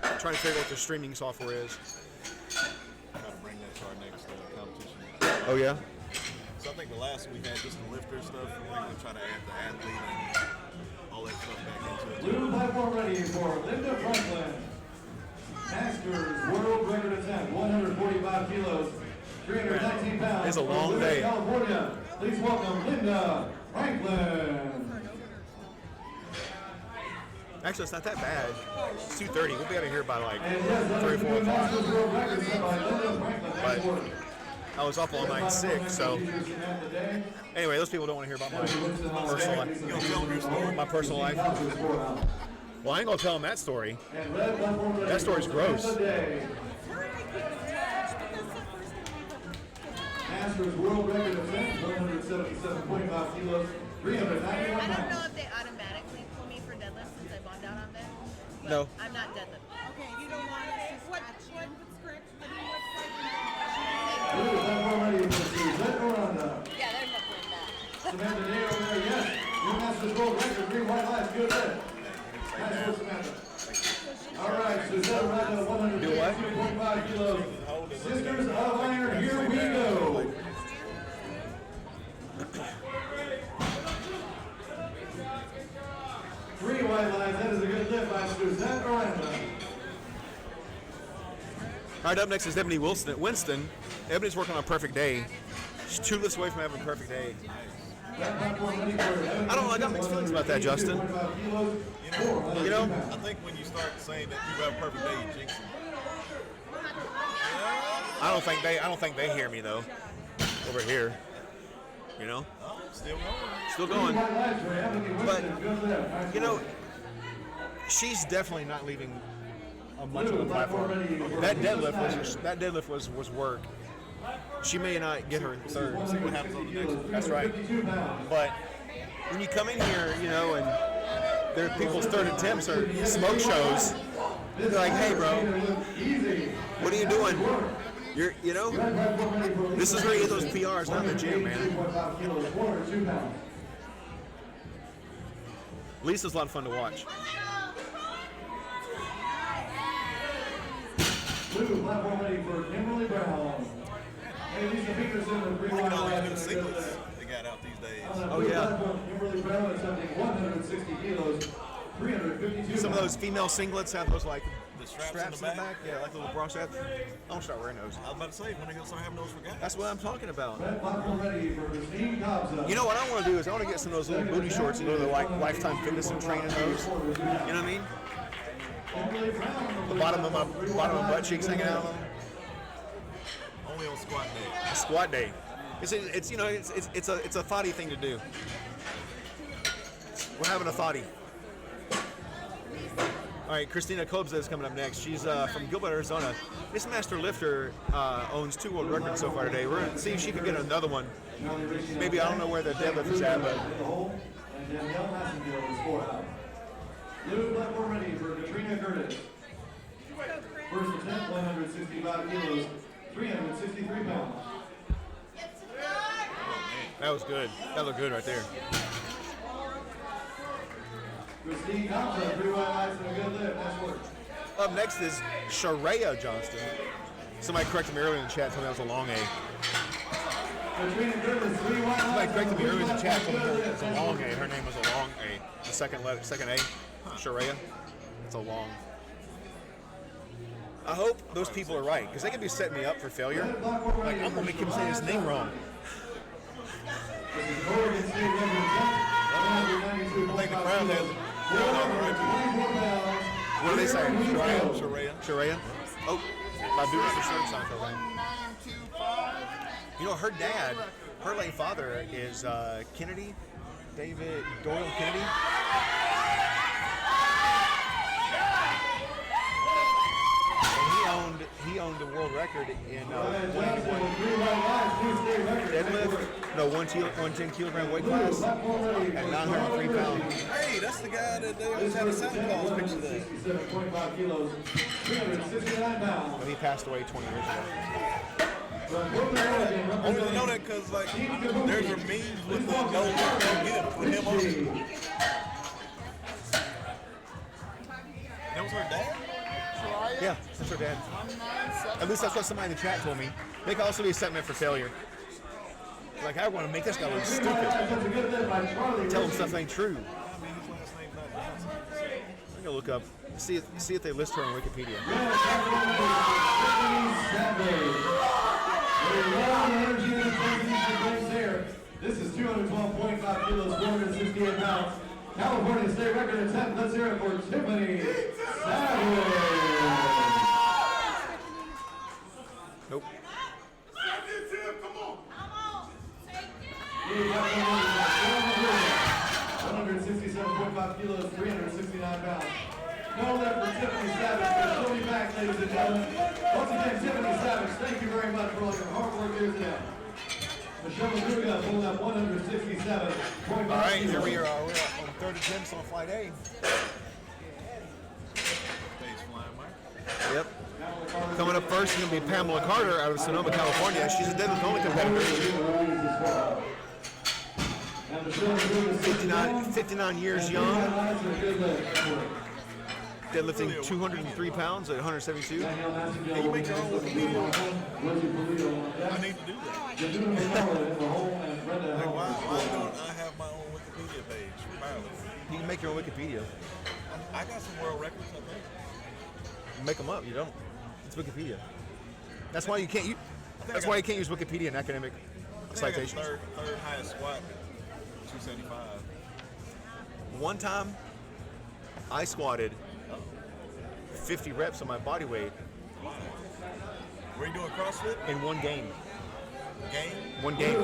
S9: I'm trying to figure out what the streaming software is.
S13: Try to bring that to our next competition.
S9: Oh, yeah?
S13: So I think the last we had just the lifter stuff. We're going to try to add the athlete and all that stuff back into it.
S2: Blue platform ready for Linda Franklin. Masters world record attempt, 145 kilos, 319 pounds.
S9: It's a long
S2: from
S9: day.
S2: California. Please welcome Linda Franklin.
S9: Actually, it's not that bad. It's 2:30. We'll be out of here by like
S2: And yes, that
S9: 3 or
S2: is
S9: 4
S2: the
S9: o'clock.
S2: Masters world record set by Linda Franklin.
S9: But
S2: Nice work.
S9: I was up all night sick, so anyway, those people don't want to hear about my personal life. My personal life. Well, I ain't gonna tell them that story. That story's gross.
S2: Masters world record attempt, 177.5 kilos, 391
S4: I don't know
S2: pounds.
S4: if they automatically pull me for deadlift since I bombed out on them. But
S9: No.
S4: I'm not deadlift. Okay, you don't want us to what script?
S2: Blue platform ready for Suzanne Miranda.
S5: Yeah, there's no point in that.
S2: Samantha Day over there, yes. New Masters world record, 3 white lights, good lift. Nice work, Samantha. All right, Suzette Randa, 152.5 kilos. Sisters of Iron, here we go. Three white lines, that is a good lift by Suzette Randa.
S1: All right, up next is Ebony Winston. Ebony's working on a perfect day. She's 2 lifts away from having a perfect day. I don't know, I got mixed feelings about that, Justin. You know?
S13: I think when you start saying that you have a perfect day, you jinx it.
S1: I don't think they hear me though. Over here. You know? Still going. But you know, she's definitely not leaving much on the platform. That deadlift was work. She may not get her third. See what happens on the next one. That's right. But when you come in here, you know, and there are people's third attempts or smoke shows, they're like, hey, bro, what are you doing? You know, this is where you get those PRs, not in the gym, man. Lisa's a lot of fun to watch.
S2: Blue platform ready for Kimberly Brown. Hey, Lisa Peterson with 3 white lines.
S13: They got out these days.
S1: Oh, yeah.
S2: Kimberly Brown accepting 160 kilos, 352
S1: Some of those female singlets have those like
S13: the straps in the back.
S1: Yeah, like little bra straps. I'm gonna start wearing those.
S13: I was about to say, when are they gonna start having those for guys?
S1: That's what I'm talking about.
S2: ready for Christine Costa.
S1: You know what I want to do is I want to get some of those little booty shorts and go to the Lifetime Fitness and train in those. You know what I mean? The bottom of my butt cheeks hanging out of them.
S13: Only on squat day.
S1: A squat day. It's you know it's a thoughty thing to do. We're having a thoughty. All right, Christina Kobza is coming up next. She's from Gilbert, Arizona. This master lifter owns 2 world records so far today. We're going to see if she can get another one. Maybe, I don't know where the deadlift is at, but...
S2: Blue platform ready for Katrina Curtis. First attempt, 165 kilos, 363 pounds.
S1: That was good. That looked good right there.
S2: Christine Thompson, 3 white lines and a good lift. Nice work.
S1: Up next is Sharia Johnston. Somebody corrected me earlier in the chat, told me that was a long A. Somebody corrected me earlier in the chat, told me it was a long A. Her name was a long A. The second letter, second A. Sharia. It's a long. I hope those people are right, because they could be setting me up for failure. Like, I'm going to make him say his name wrong.
S13: I think the crowd has.
S1: What are they saying?
S13: Sharia.
S1: Sharia? Oh, my dude's for sure sign for that. You know, her dad, her late father is Kennedy, David Doyle Kennedy. And he owned the world record in deadlift. No, 110 kilogram weight class at 903 pounds.
S13: Hey, that's the guy that they always had a Santa Claus picture there.
S2: 67.5 kilos, 369 pounds.
S1: But he passed away 20 years ago.
S13: I only know that because like there's a meme with the no get him with him on it. That was her dad?
S1: Yeah, that's her dad. At least that's what somebody in the chat told me. They could also be setting me for failure. Like, I want to make this guy look stupid. Tell him stuff ain't true. I'm gonna look up, see if they list her on Wikipedia.
S2: This is 212.5 kilos, 468 pounds. California state record attempt. Let's hear it for Tiffany Savage.
S1: Nope.
S2: 167.5 kilos, 369 pounds. No left for Tiffany Savage, but she'll be back, ladies and gentlemen. Once again, Tiffany Savage, thank you very much for all your hard work here today. Michelle Madruga pulling up 167.5
S1: All right, here we are. We're on third attempts on flight A. Yep. Coming up first is going to be Pamela Carter out of Sonoma, California. She's a deadlift only competitor. 59 years young.
S9: deadlifting 203 pounds at 172.
S13: Yeah, you make your own Wikipedia. I need to do that. Like, why don't I have my own Wikipedia page for powerlifting?
S9: You can make your own Wikipedia.
S13: I got some world records, I think.
S9: Make them up. You don't. It's Wikipedia. That's why you can't. That's why you can't use Wikipedia in academic citations.
S13: Third highest squat, 275.
S9: One time, I squatted 50 reps on my body weight.
S13: Were you doing CrossFit?
S9: In one game.
S13: Game?
S9: One game.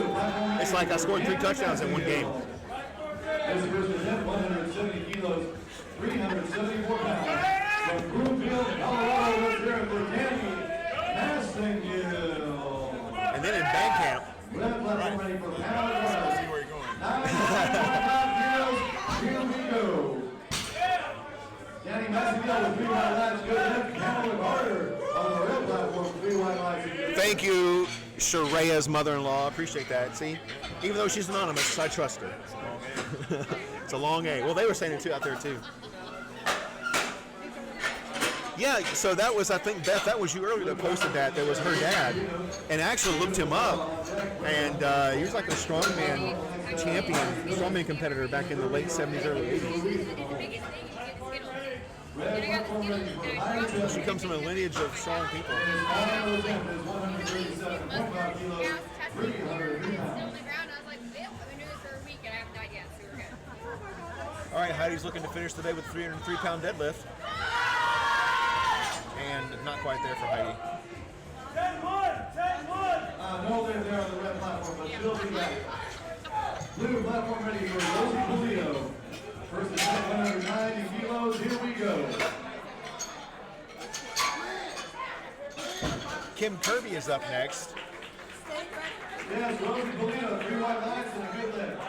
S9: It's like I scored 3 touchdowns in one game.
S2: This person is 170 kilos, 374 pounds. From Broomfield, Colorado, let's hear it for Kenny Massengill.
S9: And then in band camp.
S2: Red platform ready for pound and
S13: Let's see where you're going.
S2: 9.5 kilos, here we go. Kenny Massengill with 3 white lights, good left, Cameron Carter on the red platform, 3 white lights.
S9: Thank you, Sharea's mother-in-law. Appreciate that. See, even though she's anonymous, I trust her. It's a long A. Well, they were saying it too out there too. Yeah, so that was, I think, Beth, that was you earlier that posted that. That was her dad, and I actually looked him up, and he was like a strongman champion, strongman competitor back in the late 70s, early 80s. She comes from a lineage of strong people. All right, Heidi's looking to finish the day with a 303-pound deadlift. And not quite there for Heidi.
S2: 10-1! No lift there on the red platform, but still be ready. Blue platform ready for Rosie Julio. First is 190 kilos, here we go.
S9: Kim Kirby is up next.
S2: Yes, Rosie Julio, 3 white lights and a good lift.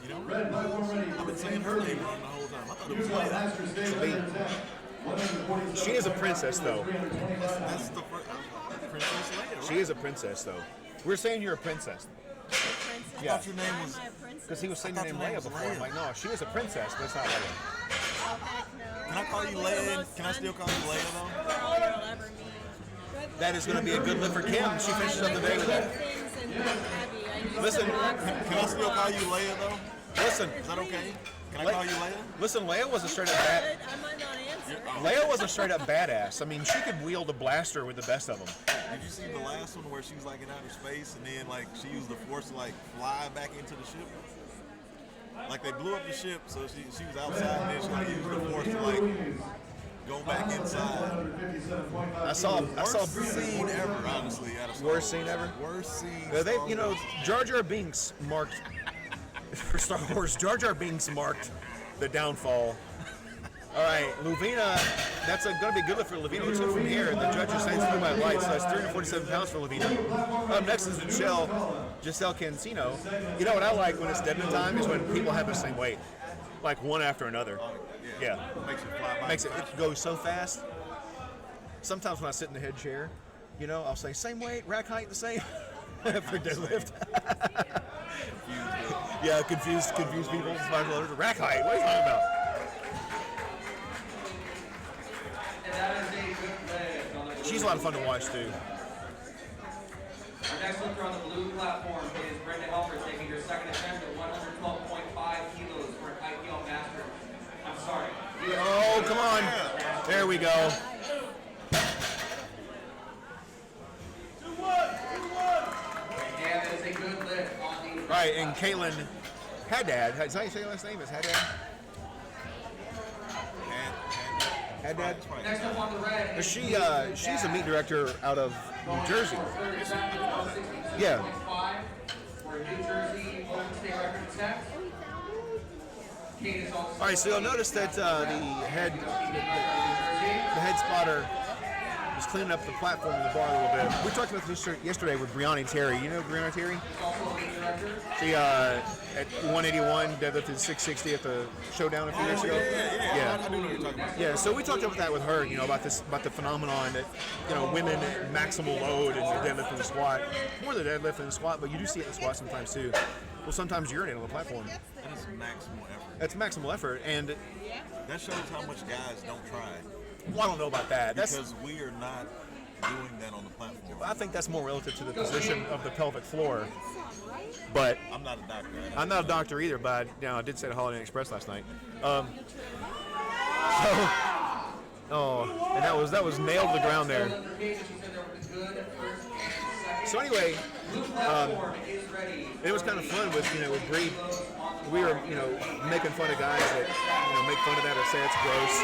S13: You know,
S2: Red platform ready for
S13: I've been saying her name wrong the whole time. I thought it was
S2: Utah
S13: Leia.
S2: Master State record 10.
S9: She is a princess, though.
S13: That's the Princess Leia, right?
S9: She is a princess, though. We're saying you're a princess.
S13: I thought your name was...
S9: Because he was saying your name Leia before. I'm like, no, she is a princess, but it's not Leia.
S13: Can I call you Leia? Can I still call you Leia, though?
S9: That is going to be a good lift for Kim. She finishes up the day with that. Listen,
S13: can I still call you Leia, though?
S9: Listen.
S13: Is that okay? Can I call you Leia?
S9: Listen, Leia was a straight up bad. Leia was a straight up badass. I mean, she could wield a blaster with the best of them.
S13: Did you see the last one where she was like in outer space and then like she used the force to like fly back into the ship? Like they blew up the ship, so she was outside and then she like used the force to like go back inside.
S9: I saw
S13: Worst scene ever, honestly. Out of Star
S9: worst scene ever.
S13: Worst scene.
S9: They, you know, Jar Jar Binks marked for Star Wars. Jar Jar Binks marked the downfall. All right, Luvina, that's going to be a good lift for Luvina. Who took from here? The judge is saying 3 by light, so that's 347 pounds for Luvina. Up next is Giselle Cancino. You know what I like when it's deadlift time is when people have the same weight, like one after another. Yeah. Makes it goes so fast. Sometimes when I sit in the head chair, you know, I'll say same weight, rack height the same for deadlift. Yeah, confused people. Rack height. What are you talking about? She's a lot of fun to watch too.
S12: Our next lifter on the blue platform is Brenda Helper, taking her second attempt at 112.5 kilos for an IPL master. I'm sorry.
S9: Oh, come on. There we go.
S12: 2-1. And that is a good lift on the...
S9: Right, and Caitlin Haddad. Is that how you say her last name? Is Haddad? Haddad?
S12: Next up on the red.
S9: She's a meet director out of New Jersey. Yeah.
S12: For New Jersey Golden State record set.
S9: All right, so you'll notice that the head spotter was cleaning up the platform in the bar a little bit. We talked about this yesterday with Brianna Terry. You know Brianna Terry? She at 181 deadlifted 660 at the showdown a few years ago. Yeah.
S13: I do know what you're talking about.
S9: Yeah, so we talked about that with her, about the phenomenon that, women at maximal load and the deadlift and the squat, more the deadlift and the squat, but you do see it in the squat sometimes too. Will sometimes urinate on the platform.
S13: That is maximal effort.
S9: That's maximal effort, and
S13: that shows how much guys don't try.
S9: Well, I don't know about that.
S13: Because we are not doing that on the platform.
S9: I think that's more relative to the position of the pelvic floor. But
S13: I'm not a doctor.
S9: I'm not a doctor either, but I did say to Holiday Inn Express last night. And that was nailed to the ground there. So anyway, it was kind of fun with Bree. We were making fun of guys that make fun of that or say it's gross.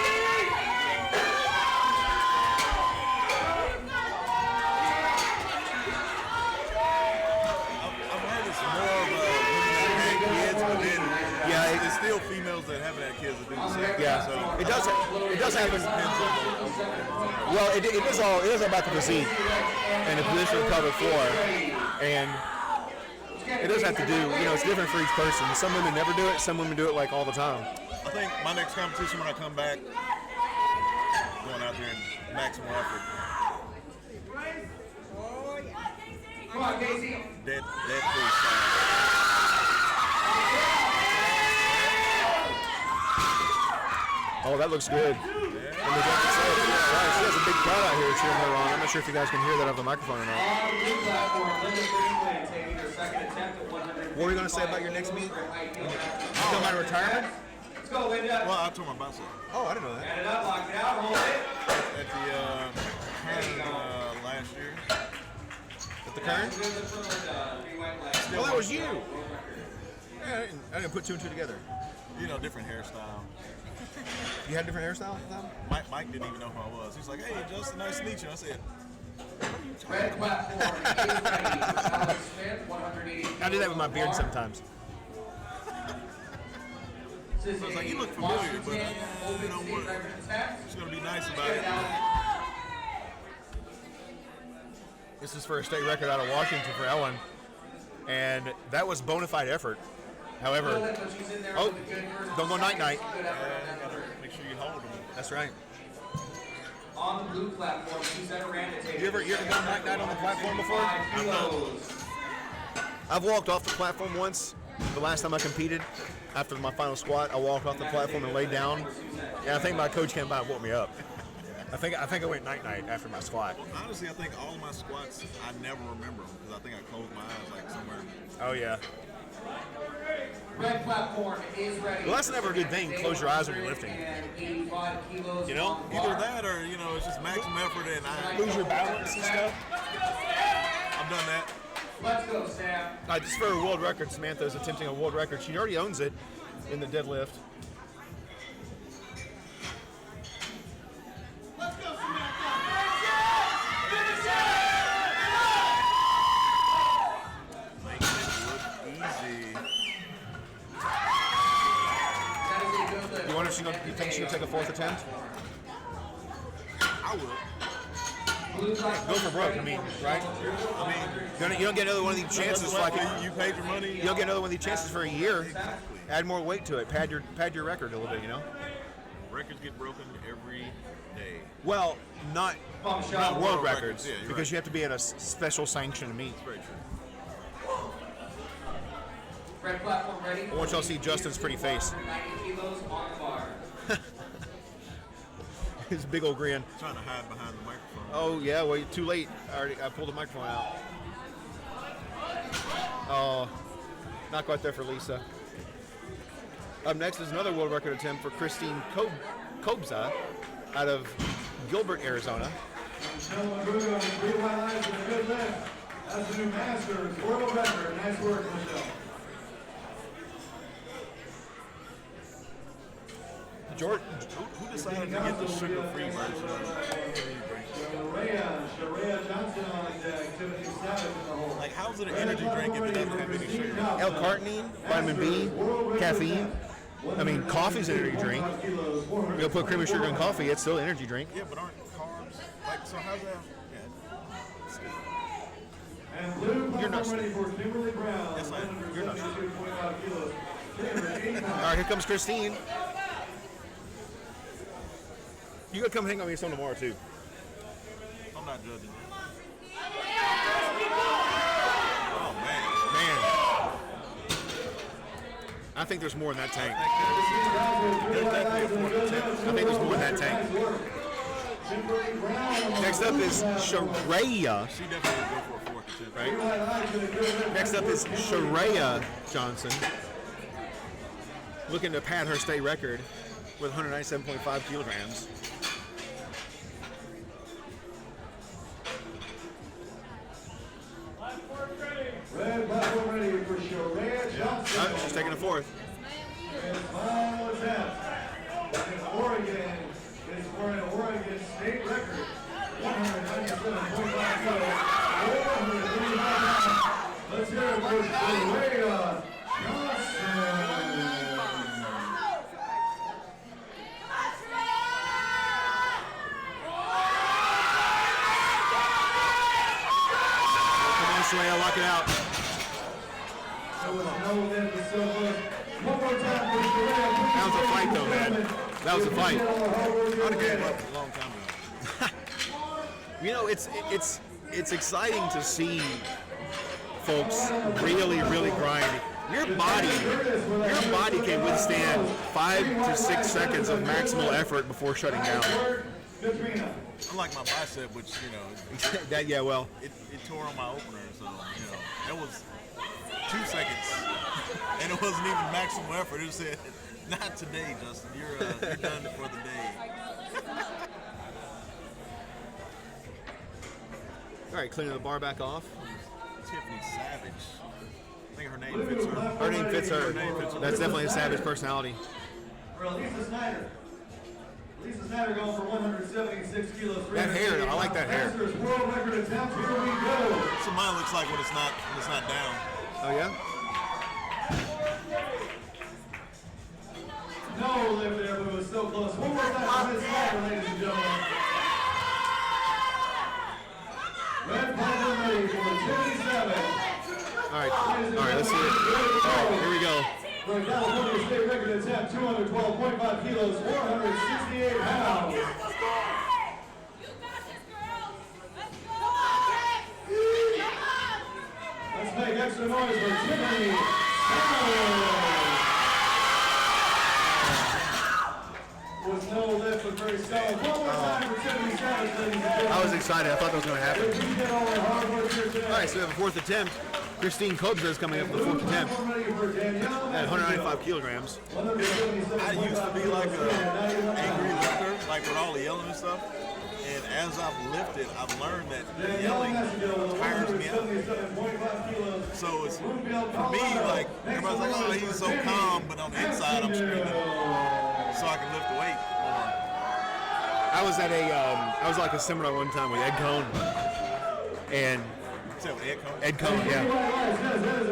S13: It's still females that haven't had kids that do the same.
S9: Yeah,
S13: so
S9: it does happen. Well, it is all about the physique and the position of the pelvic floor, and it does have to do. It's different for each person. Some women never do it. Some women do it like all the time.
S13: I think my next competition when I come back, going out there and maximal effort.
S12: Come on, Casey.
S13: Dead freestyle.
S9: Oh, that looks good. And the judge said, wow, she has a big crowd out here cheering her on. I'm not sure if you guys can hear that over the microphone or not. What were you going to say about your next meet? You talking about retirement?
S12: Let's go, Linda.
S13: Well, I told my bicep.
S9: Oh, I didn't know that.
S12: Get it up, lock it out, hold it.
S13: At the last year.
S9: At the Kern? Well, that was you. Yeah, I didn't put two and two together.
S13: Different hairstyle.
S9: You had a different hairstyle at the time?
S13: Mike didn't even know who I was. He's like, "Hey, Justin, nice to meet you." I said,
S12: Red platform is ready. Smith, 180.
S9: I do that with my beard sometimes.
S13: I was like, "You look familiar, but I don't want to." Just gonna be nice about it.
S9: This is for a state record out of Washington for Ellen, and that was bona fide effort. However, don't go night-night.
S13: Make sure you hold them.
S9: That's right.
S12: On the blue platform,
S9: You ever go night-night on the platform before? I've walked off the platform once. The last time I competed, after my final squat, I walked off the platform and laid down. And I think my coach came by and woke me up. I think I went night-night after my squat.
S13: Honestly, I think all of my squats, I never remember them because I think I closed my eyes like somewhere.
S9: Oh, yeah.
S12: Red platform is ready.
S9: Well, that's never a good thing. Close your eyes when you're lifting.
S13: Either that or it's just maximum effort and I
S9: lose your balance and stuff.
S13: I've done that.
S12: Let's go, Sam.
S9: Just for a world record, Samantha's attempting a world record. She already owns it in the deadlift.
S12: Let's go, Samantha.
S9: You think she'll take a fourth attempt?
S13: I would.
S9: Go for broke, right? You don't get another one of these chances like
S13: you paid your money.
S9: You don't get another one of these chances for a year. Add more weight to it. Pad your record a little bit,
S13: Records get broken every day.
S9: Well, not world records,
S13: yeah,
S9: because you have to be at a special sanctioned meet.
S13: That's very true.
S12: Red platform ready.
S9: I want y'all to see Justin's pretty face.
S12: 90 kilos on the bar.
S9: His big old grin.
S13: Trying to hide behind the microphone.
S9: Oh yeah, well too late. I pulled the microphone out. Oh, not quite there for Lisa. Up next is another world record attempt for Christine Kobza out of Gilbert, Arizona.
S2: That's the new Masters world record. Nice work, Michelle.
S9: Jordan,
S13: who decided to get the sugar-free version of
S2: Sharia Johnson on activity status in the hole.
S13: Like, how's it an energy drink if it doesn't have any sugar?
S9: L-carnitine, vitamin B, caffeine. Coffee's an energy drink. You'll put cream and sugar in coffee, it's still an energy drink.
S13: Yeah, but aren't carbs, like
S9: So how's that?
S2: And blue
S9: You're not
S2: platform ready for Kimberly Brown.
S9: Yes, I am. You're not
S2: 172.5 kilos.
S1: All right, here comes Christine. You gotta come hang out with me some tomorrow too.
S9: I'm not judging.
S1: Oh man. I think there's more in that tank. I think there's more in that tank. Next up is Sharaya.
S9: She definitely would go for a fourth attempt.
S1: Right? Next up is Sharaya Johnson. Looking to pad her state record with 197.5 kilograms.
S2: Red platform ready for Sharaya Johnson.
S1: She's taking a fourth.
S2: And final attempt. In Oregon, is for an Oregon state record. 197.5 kilos. 435 pounds. Let's hear it for Sharaya Johnson.
S1: Sharaya, lock it out.
S2: One more time for Sharaya.
S1: That was a fight, though, man. That was a fight.
S9: I'd have gave up a long time ago.
S1: You know, it's exciting to see folks really grind. Your body can withstand 5 to 6 seconds of maximal effort before shutting down.
S9: Unlike my bicep, which, you know,
S1: That yeah, well,
S9: it tore on my opener, so, you know, that was 2 seconds. And it wasn't even maximal effort. It said, not today, Justin. You're done for the day.
S1: all right, cleaning the bar back off.
S9: Tiffany Savage. I think her name fits her.
S1: Her name fits her.
S9: Her name fits her.
S1: That's definitely a Savage personality.
S2: For Lisa Snyder. Lisa Snyder going for 176 kilos.
S1: That hair, I like that hair.
S2: Masters world record attempt. Here we go.
S9: So mine looks like when it's not down.
S1: Oh yeah.
S2: No lift there, but it was so close. One more time for Miss Snyder, ladies and gentlemen. Red platform ready for Tiffany Savage.
S1: All right, let's see it. All right, here we go.
S2: For a California state record attempt, 212.5 kilos, 468 pounds. Let's make extra noise for Tiffany Savage. Was no lift, but very solid. One more time for Tiffany Savage, ladies and gentlemen.
S1: I was excited. I thought that was going to happen.
S2: We did all our hard work here today.
S1: All right, so we have a fourth attempt. Christine Kobza is coming up with the fourth attempt at 195 kilograms.
S9: I used to be like an angry lifter, like with all the yelling and stuff. And as I've lifted, I've learned that yelling tires me out. So it's, for me, like, everybody's like, oh, he's so calm, but on the inside, I'm screaming so I can lift the weight more.
S1: I was at like a seminar one time with Ed Cohn, and Ed Cohn, yeah.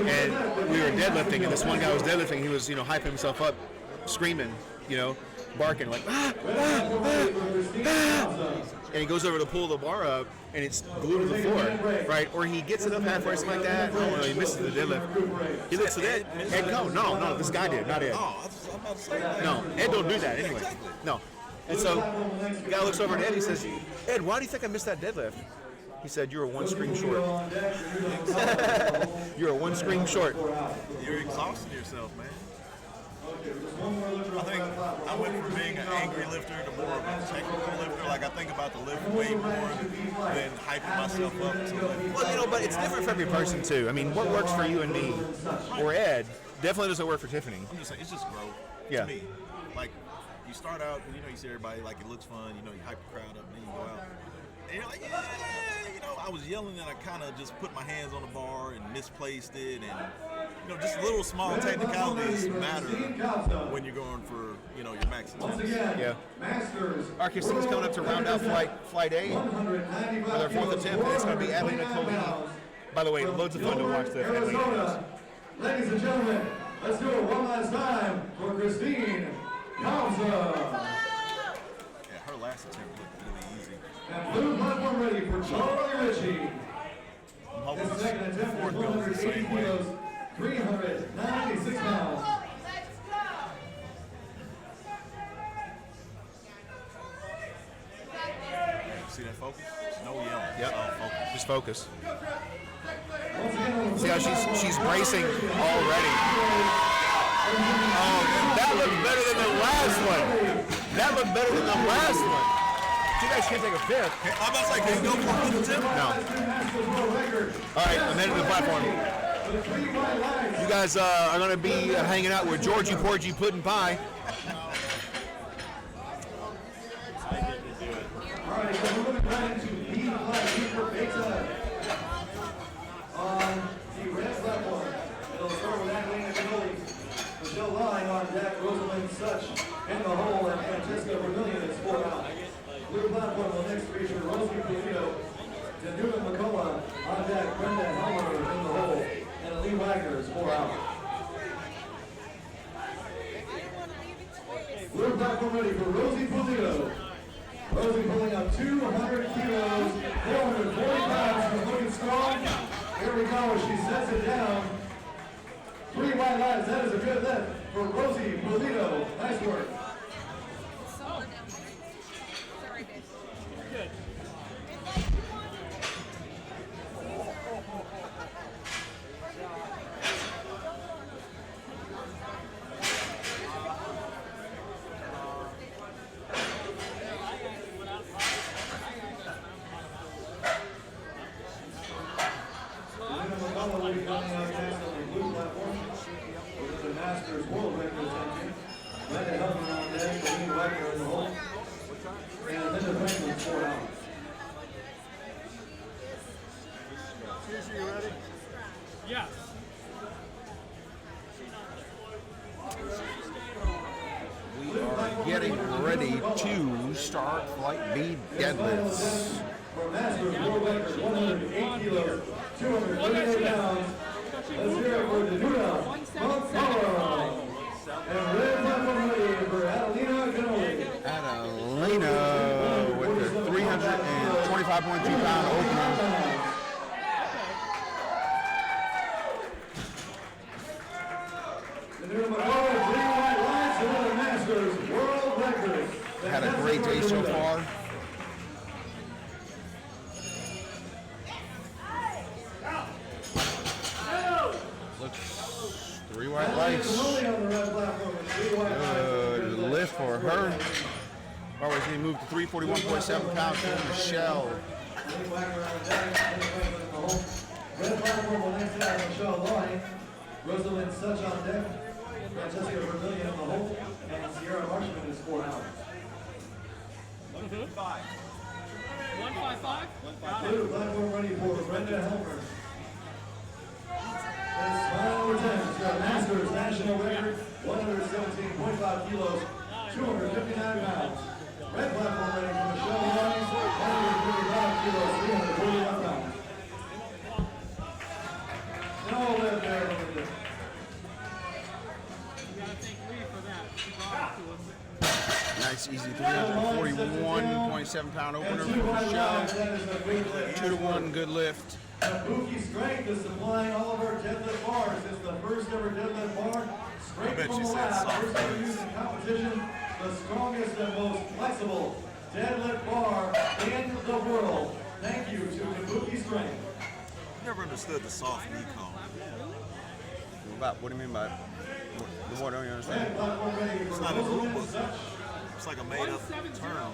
S1: And we were deadlifting, and this one guy was deadlifting. He was, hyping himself up, screaming, barking like, and he goes over to pull the bar up, and it's glued to the floor, right? Or he gets it up halfway, something like that. I don't know. He misses the deadlift. He looks at Ed. Ed Cohn. No, this guy did, not Ed. No, Ed don't do that anyway. No. And so the guy looks over at Ed. He says, Ed, why do you think I missed that deadlift? He said, you're one screen short. You're one screen short.
S9: You're exhausting yourself, man. I think I went from being an angry lifter to more of a technical lifter. Like, I think about the lift way more than hyping myself up to lift.
S1: Well, but it's different for every person, too. I mean, what works for you and me, or Ed, definitely doesn't work for Tiffany.
S9: I'm just saying, it's just growth.
S1: Yeah.
S9: To me. Like, you start out, you see everybody, like, it looks fun, you hype the crowd up, and then you go out. And you're like, yeah, I was yelling and I kind of just put my hands on the bar and misplaced it. And, just little small technicalities matter when you're going for, your max attempts.
S1: Yeah. Our Christine's coming up to round out flight A with our fourth attempt, and it's going to be Atlanta Colleen. By the way, loads of fun to watch the Atlanta.
S2: Ladies and gentlemen, let's do it one last time for Christine Kobza.
S9: Yeah, her last attempt looked really easy.
S2: And blue platform ready for Charlie Ritchie. His second attempt at 180 kilos, 396 pounds.
S9: See that focus? No yelling.
S6: Yep.
S9: All focus.
S6: Just focus. See how she's bracing already.
S9: Oh, that looked better than the last one. That looked better than the last one. You guys can't take a fifth. I'm about to say, can you go for a fifth attempt?
S6: No.
S9: All right, I'm headed to the platform. You guys are going to be hanging out with Georgie Porgy Puddin' Pie.
S2: Alright, so we're moving right into the flag for Mesa. On the red platform, it'll start with Adelina Canoli, Michelle Line on deck, Rosalind Such in the hole, and Francesca Vermillion is 4 out. Blue platform will next feature Rosie Polito, Danuna McCullough on deck, Brenda Helmer in the hole, and Lee Wagner is 4 out. Blue platform ready for Rosie Polito. Rosie pulling up 200 kilos, 440 pounds, she's looking strong. Here we go, she sets it down. 3 white lines, that is a good lift for Rosie Polito. Nice work. Will be coming up next on the blue platform with the Masters World Record attention. Brenda Helmer on deck, Lee Wagner in the hole, and Linda Franklin's 4 out.
S3: Susie, you ready? Yes.
S6: We are getting ready to start Flight B deadlifts.
S2: For Masters World Record, 108 kilos, 238 pounds. Let's hear it for Danuna McCullough. And red platform ready for Adelina Canoli.
S6: Adelina with the 325.2 pound opener.
S2: Danuna McCullough, 3 white lines to the Masters World Record.
S6: Had a great day so far. Looks 3 white lights. Good lift for her. Always need to move to 341.7 pounds for Michelle.
S2: Red platform will next have Michelle Line, Rosalind Such on deck, Francesca Vermillion in the hole, and Sierra Marshman is 4 out.
S3: 155. 155?
S2: Blue platform ready for Brenda Helmer. His final attempt to the Masters National Record, 117.5 kilos, 259 pounds. Red platform ready for Michelle Line, 155 kilos, 341 pounds. No lift there on the lift.
S3: You gotta thank Lee for that. She brought it to us.
S6: Nice, easy 341.7 pound opener for Michelle. 2-to-1, good lift.
S2: Kabuki Strength is supplying all of our deadlift bars. It's the first ever deadlift bar. Straight from the lab, first ever used in competition. The strongest and most flexible deadlift bar in the world. Thank you to Kabuki Strength.
S9: Never understood the soft knee call.
S6: What do you mean by it? What don't you understand?
S9: It's not a rule book. It's like a made up term.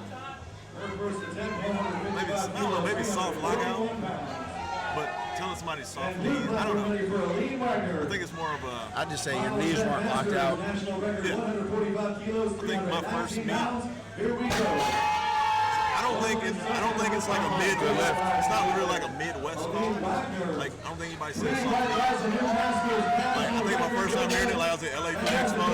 S9: Maybe, I don't know, maybe soft lockout. But telling somebody soft knees, I don't know. I think it's more of a...
S6: I'd just say your knees weren't locked out.
S9: Yeah. I think my first knee... I don't think it's like a Midwest. It's not really like a Midwest call. Like I don't think anybody says soft knee. Like I think my first time hearing it, like I was at LA for Expo,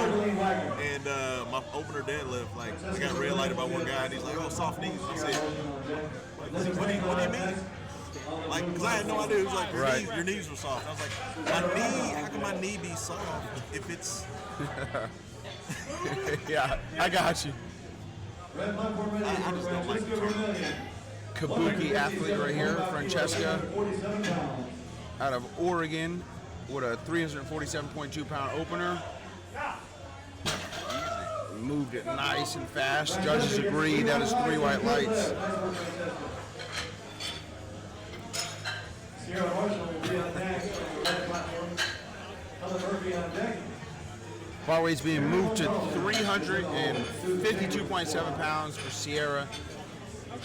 S9: and my opener deadlift, like I got red lighted by one guy, and he's like, "Oh, soft knees." I said, "What do you mean?" Like, because I had no idea. He was like, your knees were soft. I was like, my knee, how can my knee be soft if it's...
S6: Yeah, I got you.
S2: Red platform ready for Francesca Vermillion.
S6: Kabuki athlete right here, Francesca, out of Oregon, with a 347.2 pound opener. Moved it nice and fast. Judges agree that is 3 white lights.
S2: Sierra Marshall will be on deck on the red platform. Helen Murphy on deck.
S6: Bar weight's being moved to 352.7 pounds for Sierra.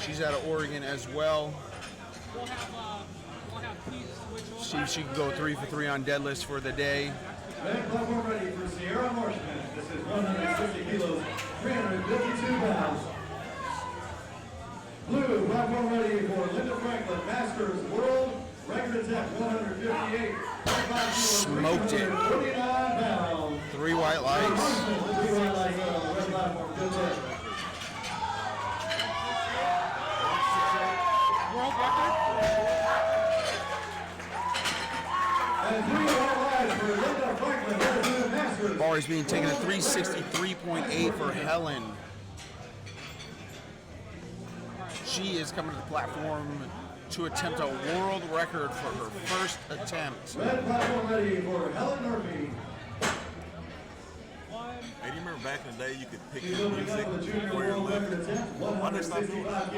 S6: She's out of Oregon as well. See if she can go 3 for 3 on deadlifts for the day.
S2: Red platform ready for Sierra Marshman. This is 160 kilos, 352 pounds. Blue platform ready for Linda Franklin, Masters World Record attempt 158.
S6: Smoked it.
S2: 49 pounds.
S6: 3 white lights.
S2: 3 white lights on the red platform. Good work.
S3: World record?
S2: And 3 white lights for Linda Franklin. Here's the Masters.
S6: Bar is being taken at 363.8 for Helen. She is coming to the platform to attempt a world record for her first attempt.
S2: Red platform ready for Helen Murphy.
S15: Hey, do you remember back in the day you could pick your music for your lift? Why did they stop doing that?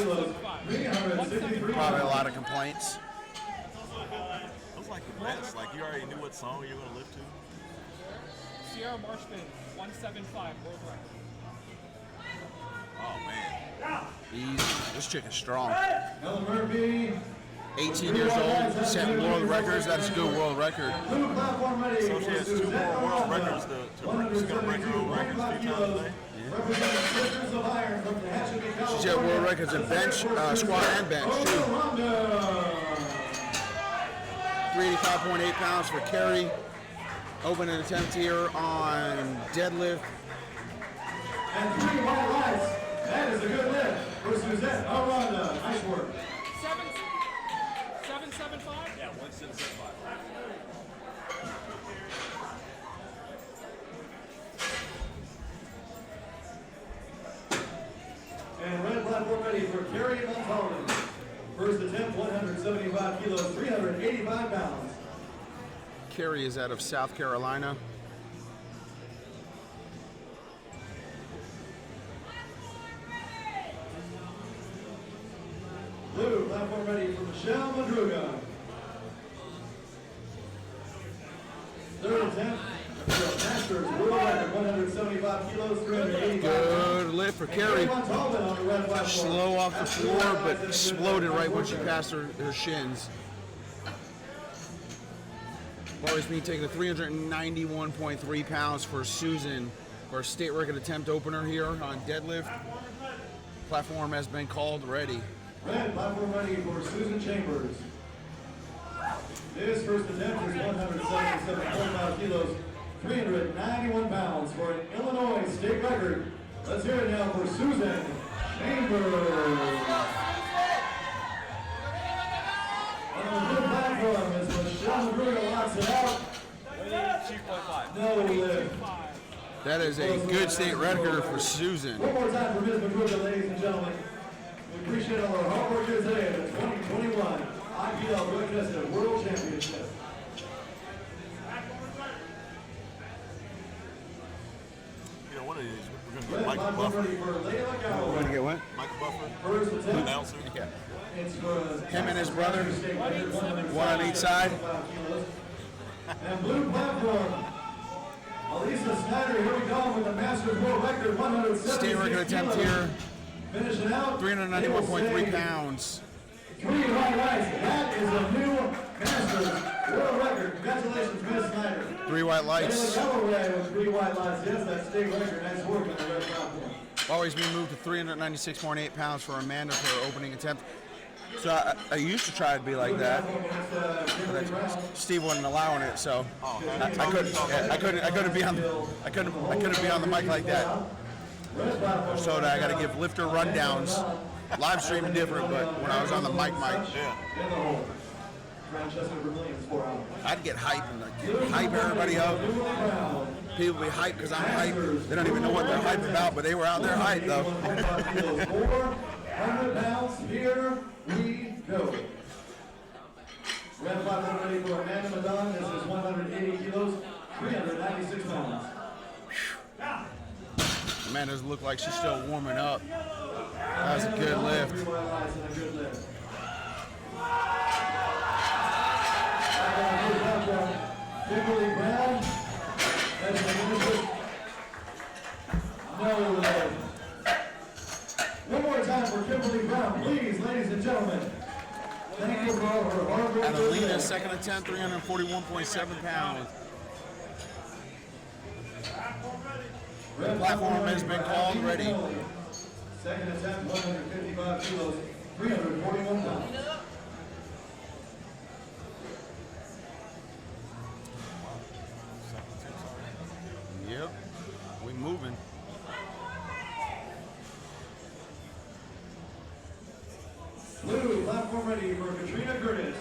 S6: Probably a lot of complaints.
S15: It was like the best. Like you already knew what song you were going to lift to.
S3: Sierra Marshman, 175, world record.
S15: Oh, man.
S6: Easy. This chick is strong.
S2: Helen Murphy.
S6: 18 years old, setting world records. That's a good world record.
S2: Blue platform ready
S15: So she
S2: for
S15: has 2
S2: Suzanne
S15: more world
S2: Aranda.
S15: records to break. She's going to break her own records 2 times a day.
S2: Representing Sisters of Iron from Tehachapi, California.
S6: She's got world records in bench, squat, and bench, too. 385.8 pounds for Carrie. Open an attempt here on deadlift.
S2: And 3 white lights. That is a good lift for Suzanne Aranda. Nice work.
S3: 775?
S15: Yeah, 1775.
S2: And red platform ready for Carrie Montalvan. First attempt, 175 kilos, 385 pounds.
S6: Carrie is out of South Carolina.
S2: Blue platform ready for Michelle Madruga. Third attempt, Masters world record, 175 kilos, 385 pounds.
S6: Good lift for Carrie.
S2: Montalvan on the red platform.
S6: Slow off the floor, but exploded right when she passed her shins. Bar is being taken to 391.3 pounds for Susan for a state record attempt opener here on deadlift. Platform has been called ready.
S2: Red platform ready for Susan Chambers. This first attempt is 177.5 kilos, 391 pounds for an Illinois state record. Let's hear it now for Susan Chambers. On the blue platform is Michelle Madruga locks it out.
S12: 2.5.
S2: No lift.
S6: That is a good state record for Susan.
S2: One more time for Ms. Madruga, ladies and gentlemen. We appreciate all our hard work here today at the 2021 IPL Costa World Championship.
S15: You know, one of these, we're going to get Michael Buffer.
S6: We're going to get what?
S15: Michael Buffer,
S2: First attempt.
S15: announcer.
S6: Yeah.
S2: It's for
S6: Him and his brother, one on each side.
S2: And blue platform, Elisa Snyder, here we go with the Masters World Record, 176
S6: State record attempt here,
S2: Finishing out,
S6: 391.3 pounds.
S2: 3 white lights. That is a new Masters World Record. Congratulations, Ms. Snyder.
S6: 3 white lights.
S2: Taylor Galloway with 3 white lights. Yes, that's state record. Nice work on the red platform.
S6: Always being moved to 396.8 pounds for Amanda for her opening attempt. So I used to try to be like that, but Steve wasn't allowing it, so I couldn't be on the mic like that. So I got to give lifter rundowns. Live streaming different, but when I was on the mic, I'd get hyped and hype everybody up. People be hyped because I'm hyped. They don't even know what they're hyped about, but they were out there hyped though.
S2: 400 pounds here we go. Red platform ready for Amanda Madon. This is 180 kilos, 396 pounds.
S8: Amanda's look like she's still warming up. That was a good lift.
S2: Kimberly Brown. No lift. One more time for Kimberly Brown, please, ladies and gentlemen. Thank you for all her hard work.
S8: And Alina's second attempt, 341.7 pounds. The platform has been called ready.
S2: Second attempt, 155 kilos, 341 pounds.
S8: Yep, we moving.
S2: Blue, platform ready for Katrina Curtis.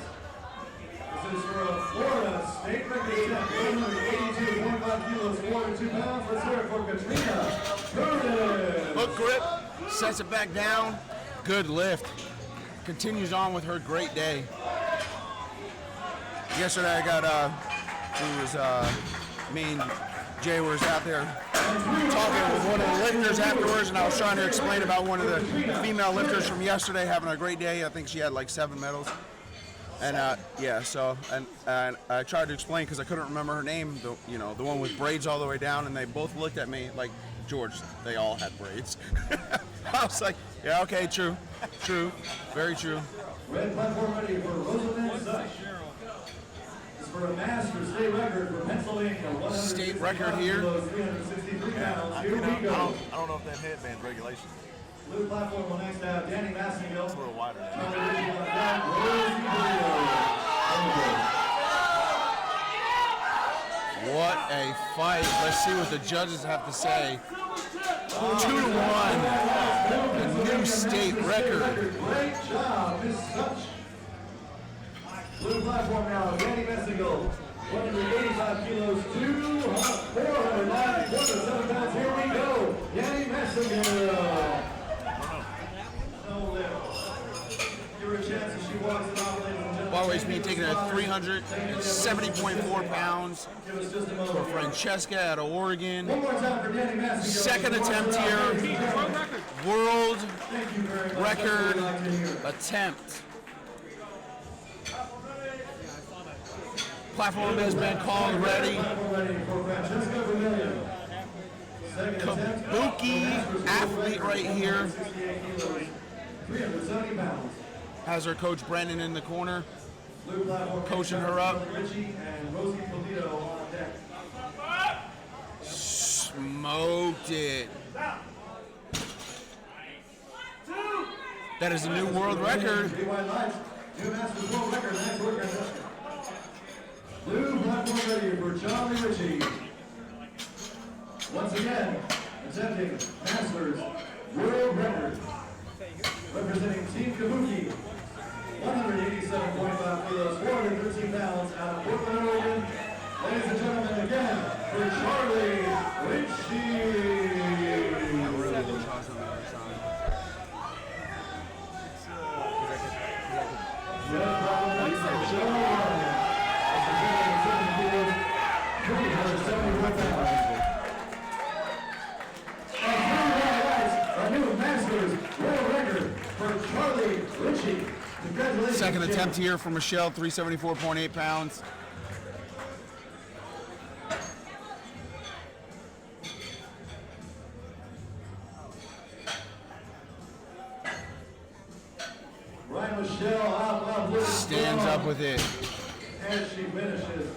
S2: This is for a Florida state record attempt, 182.5 kilos, 402 pounds. Let's hear it for Katrina Curtis.
S8: Hook grip, sets it back down. Good lift. Continues on with her great day. Yesterday I got, me and Jay was out there talking with one of the lifters afterwards, and I was trying to explain about one of the female lifters from yesterday having a great day. I think she had like 7 medals. And and I tried to explain because I couldn't remember her name, the one with braids all the way down, and they both looked at me like, George, they all had braids. I was like, yeah, okay, true, very true.
S2: Red platform ready for Rosamund Such. For a master state record for Pennsylvania.
S8: State record here.
S2: 363 pounds. Here we go.
S15: I don't know if that headband's regulation.
S2: Blue platform will next have Danny Massingill.
S15: It's a little wider.
S8: What a fight. Let's see what the judges have to say. 2-1. The new state record.
S2: Great job, Miss Such. Blue platform now, Danny Massingill. 185 kilos, 409.7 pounds. Here we go. Danny Massingill. No lift. Give her a chance as she walks it off, ladies and gentlemen.
S8: Bar weights being taken at 370.4 pounds for Francesca out of Oregon.
S2: One more time for Danny Massingill.
S8: Second attempt here. World record attempt. Platform has been called ready. Kabuki athlete right here. Has her coach Brandon in the corner, coaching her up. Smoked it. That is a new world record.
S2: Blue platform ready for Charlie Ritchie. Once again, attempting Masters World Record. Representing Team Kabuki, 187.5 kilos, 413 pounds, out of Portland, Oregon. Ladies and gentlemen, again, for Charlie Ritchie.
S8: Second attempt here for Michelle, 374.8 pounds.
S2: Right, Michelle,
S8: stands up with it.
S2: As she finishes.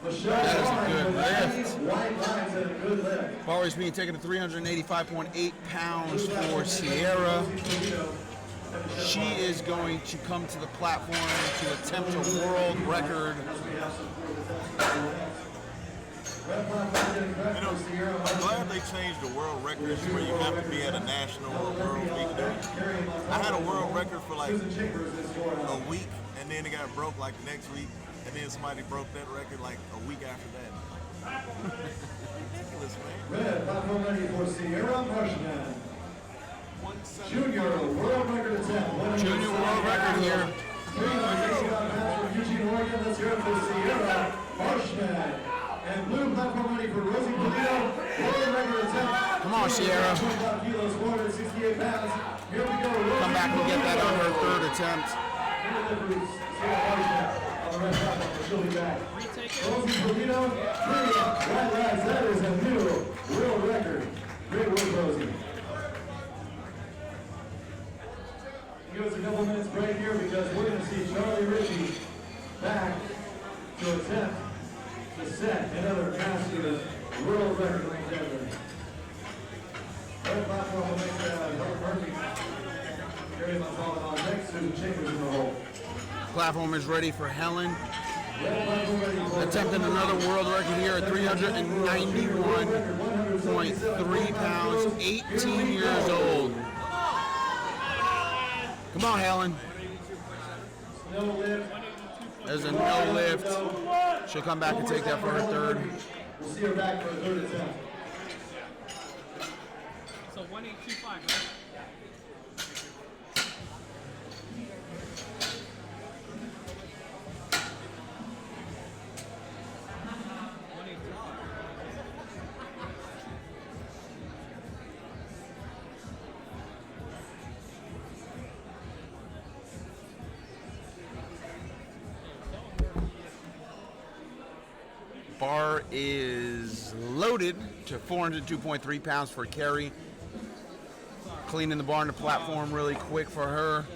S2: Michelle,
S8: that is a good lift.
S2: White lines and a good lift.
S8: Bar weight being taken to 385.8 pounds for Sierra. She is going to come to the platform to attempt a world record.
S15: You know, I'm glad they changed the world records where you have to be at a national or world meet. I had a world record for like a week, and then it got broke like the next week, and then somebody broke that record like a week after that. Ridiculous, man.
S2: Red platform ready for Sierra Marshman. Junior world record attempt.
S8: Junior world record here.
S2: 385 pounds from Eugene, Oregon. Let's hear it for Sierra Marshman. And blue platform ready for Rosie Polito. World record attempt.
S8: Come on, Sierra.
S2: 25 kilos, 468 pounds. Here we go.
S8: Come back and get that on her third attempt.
S2: Sierra Marshman on the red platform. She'll be back. Rosie Polito. Right, lads, that is a new world record. Great work, Rosie. Give us a couple minutes break here because we're going to see Charlie Ritchie back to attempt to set another master world record endeavor. Red platform will make Helen Murphy carry my ball on next to Chambers in the hole.
S8: Platform is ready for Helen. Attempting another world record here at 391.3 pounds, 18 years old. Come on, Helen. There's a no lift. She'll come back and take that for her third.
S2: We'll see her back for a third attempt.
S3: So 1825, right?
S8: Bar is loaded to 402.3 pounds for Carrie. Cleaning the bar and the platform really quick for her.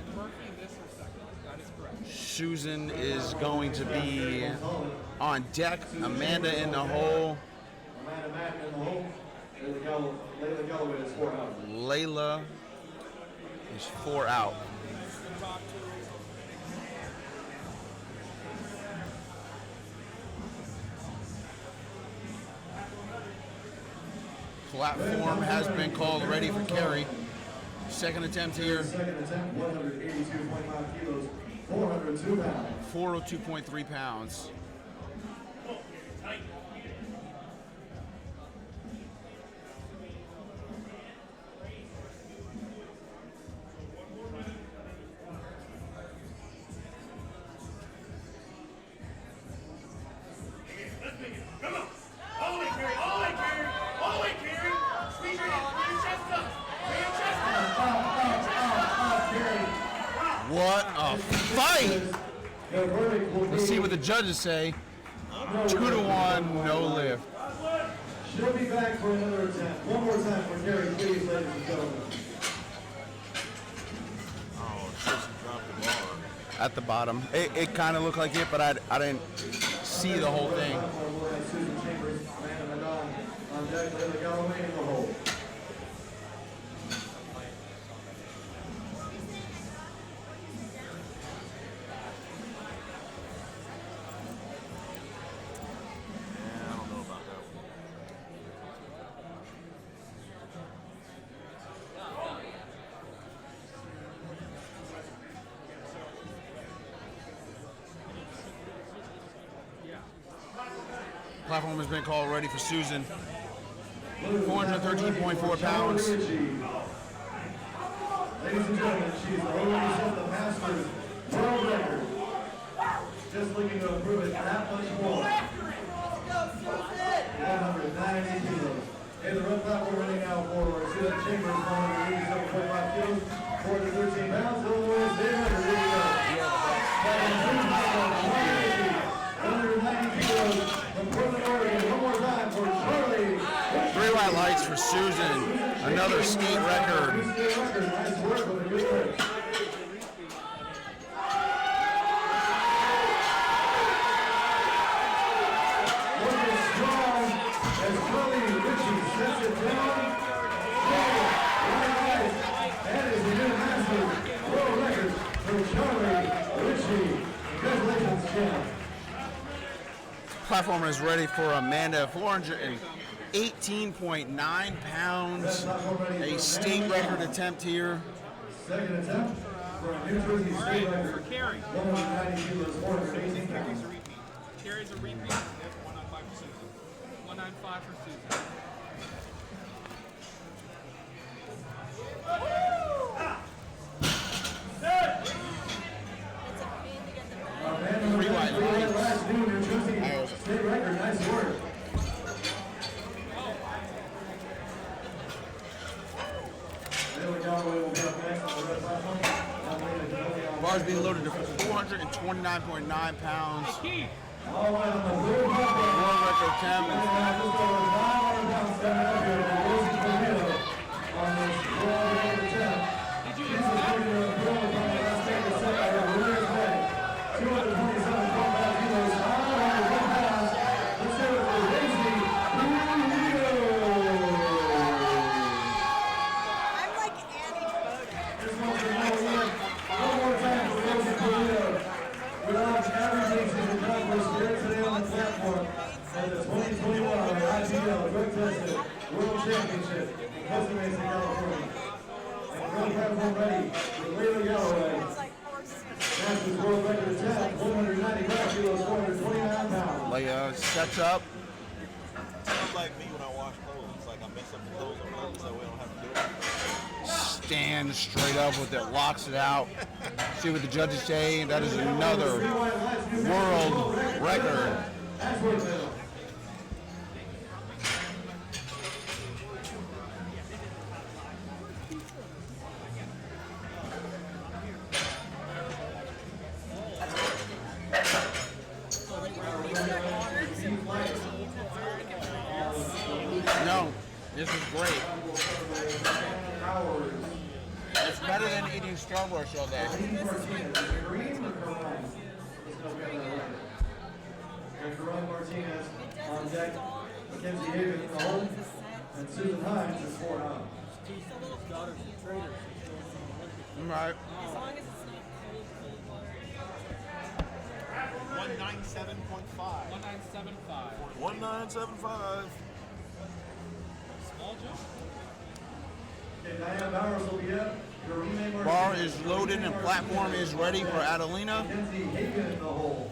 S8: Susan is going to be on deck. Amanda in the hole.
S2: Amanda in the hole. Layla Galloway is 4 out.
S8: Layla is 4 out. Platform has been called ready for Carrie. Second attempt here.
S2: Second attempt, 182.5 kilos, 402 pounds.
S8: 402.3 pounds. What a fight! Let's see what the judges say. 2-1, no lift.
S2: She'll be back for another attempt. One more time for Carrie, please, ladies and gentlemen.
S15: Oh, Tristan dropped the bar.
S8: At the bottom. It kind of looked like it, but I didn't see the whole thing.
S2: Susan Chambers, Amanda Madon on deck, Layla Galloway in the hole.
S8: Platform has been called ready for Susan. 413.4 pounds.
S2: Ladies and gentlemen, she's already set the Masters world record. Just looking to improve it that much more. 190 kilos. Okay, the red platform running now for Susan Chambers, 187.5 kilos, 413 pounds. Illinois state record. Here we go. 190 kilos from Portland, Oregon. One more time for Charlie.
S8: 3 white lights for Susan. Another state record.
S2: Nice work with a good work. Looking strong as Charlie Ritchie sets it down. That is the new Masters world record for Charlie Ritchie. Congratulations, champ.
S8: Platform is ready for Amanda. 418.9 pounds. A state record attempt here.
S2: Second attempt for a New Jersey state record.
S3: For Carrie.
S2: 190 kilos, 418 pounds.
S3: Carrie's a repeat. 195 for Susan. 195 for Susan.
S8: bars being loaded to 429.9 pounds. World record attempt.
S2: At the 2021 IPL Drug Tested World Championship in Costa Mesa, California. And drug platform ready for Layla Galloway. Masters world record attempt, 195 kilos, 429 pounds.
S8: Leia sets up.
S15: Sounds like me when I wash clothes. It's like I mess up the clothes on purpose so we don't have to do it.
S8: Stands straight up with it, locks it out. See what the judges say. That is another world record. No, this is great. It's better than eating Starburst all day.
S2: Kabuki Martinez on deck, Mackenzie Haven in the hole, and Susan Hines is 4 out.
S8: Right.
S3: 197.5. 1975.
S15: 1975.
S3: Small jump.
S2: Okay, Diane Bowers will be up.
S8: Bar is loaded and platform is ready for Adelina.
S2: Mackenzie Haven in the hole.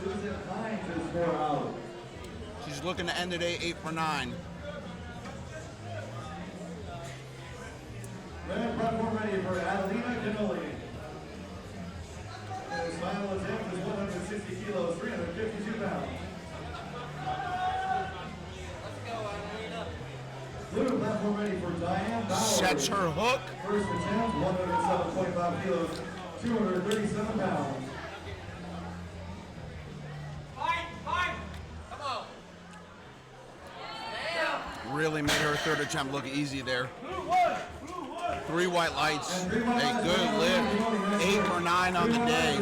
S2: Susan Hines is 4 out.
S8: She's looking to end the day 8 for 9.
S2: Red platform ready for Adelina Cannoli. His final attempt is 160 kilos, 352 pounds. Blue platform ready for Diane Bowers.
S8: Sets her hook.
S2: First attempt, 107.5 kilos, 237 pounds.
S8: Really made her third attempt look easy there. 3 white lights, a good lift, 8 for 9 on the day.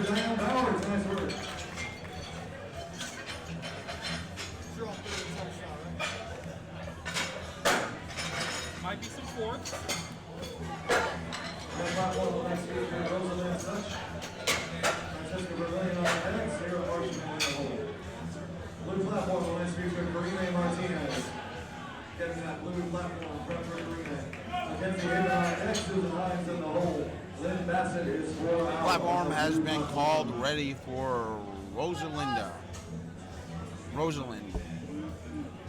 S3: Might be some fourths.
S2: Blue platform, the last feature, Kabuki Martinez. Getting that blue platform from Kabuki. Mackenzie Haven on X, Susan Hines in the hole. Lynn Bassett is 4 out.
S8: Platform has been called ready for Rosalind.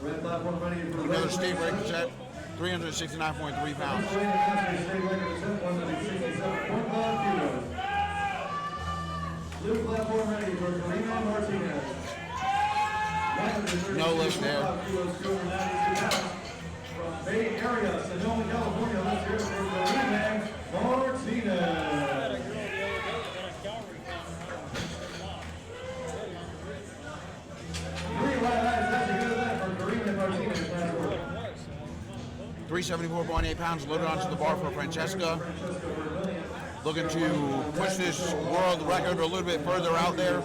S2: Red platform ready for
S8: Another state record set, 369.3 pounds.
S2: Blue platform ready for Kabuki Martinez.
S8: No lift there.
S2: From Bay Area, Sonoma, California, let's hear it for Kabuki Martinez. Three white eyes, that's a good event for Kabuki Martinez.
S8: 374.8 pounds loaded onto the bar for Francesca. Looking to push this world record a little bit further out there.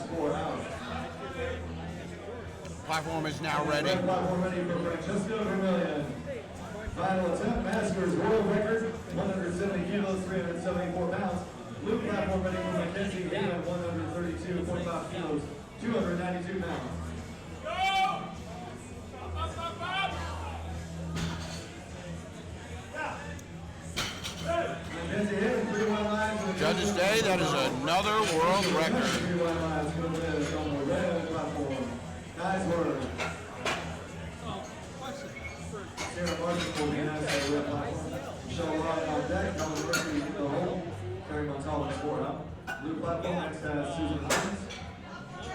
S8: Platform is now ready.
S2: Platform ready for Francesca Vermillion. Final attempt, Masters world record, 170 kilos, 374 pounds. Blue platform ready for Mackenzie Haven, 132.5 kilos, 292 pounds. Mackenzie Haven, 3 white lines.
S8: Judges say that is another world record.
S2: 3 white lines comes in on the red platform. Nice work. Sarah Martin will be nice at the red platform. Michelle Ryan on deck, coming ready to get the hole. Terry Montalvo is 4 out. Blue platform next has Susan Hines.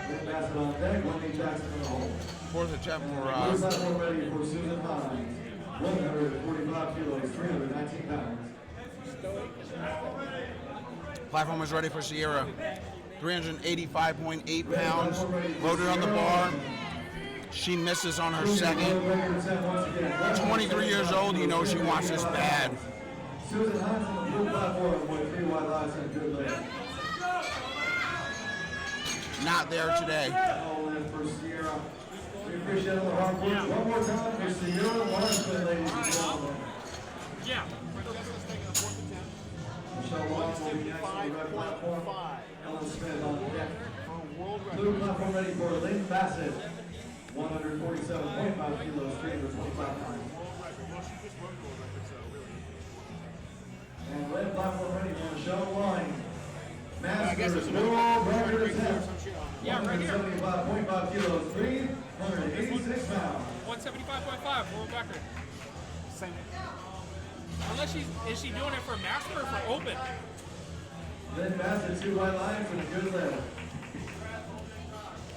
S2: Lynn Bassett on deck, Wendy Jackson in the hole.
S8: Fourth attempt for
S2: Blue platform ready for Susan Hines. 145 kilos, 319 pounds.
S8: Platform is ready for Sierra. 385.8 pounds, loaded on the bar. She misses on her second. 23 years old, you know she wants this bad.
S2: Susan Hines on the blue platform with 3 wide lines and a good leg.
S8: Not there today.
S2: All in for Sierra. We appreciate all the hard work. One more time for Sierra Marston, ladies and gentlemen.
S3: Yeah.
S2: Michelle Long will be next on the red platform. Ellen Smith on deck. Blue platform ready for Lynn Bassett. 147.5 kilos, 325 pounds. And red platform ready for Michelle Line. Masters world record attempt.
S3: Yeah, right here.
S2: 175.5 kilos, 386 pounds.
S3: 175.5 world record. Same. Unless is she doing it for master or for open?
S2: Lynn Bassett, 2 wide lines and a good leg.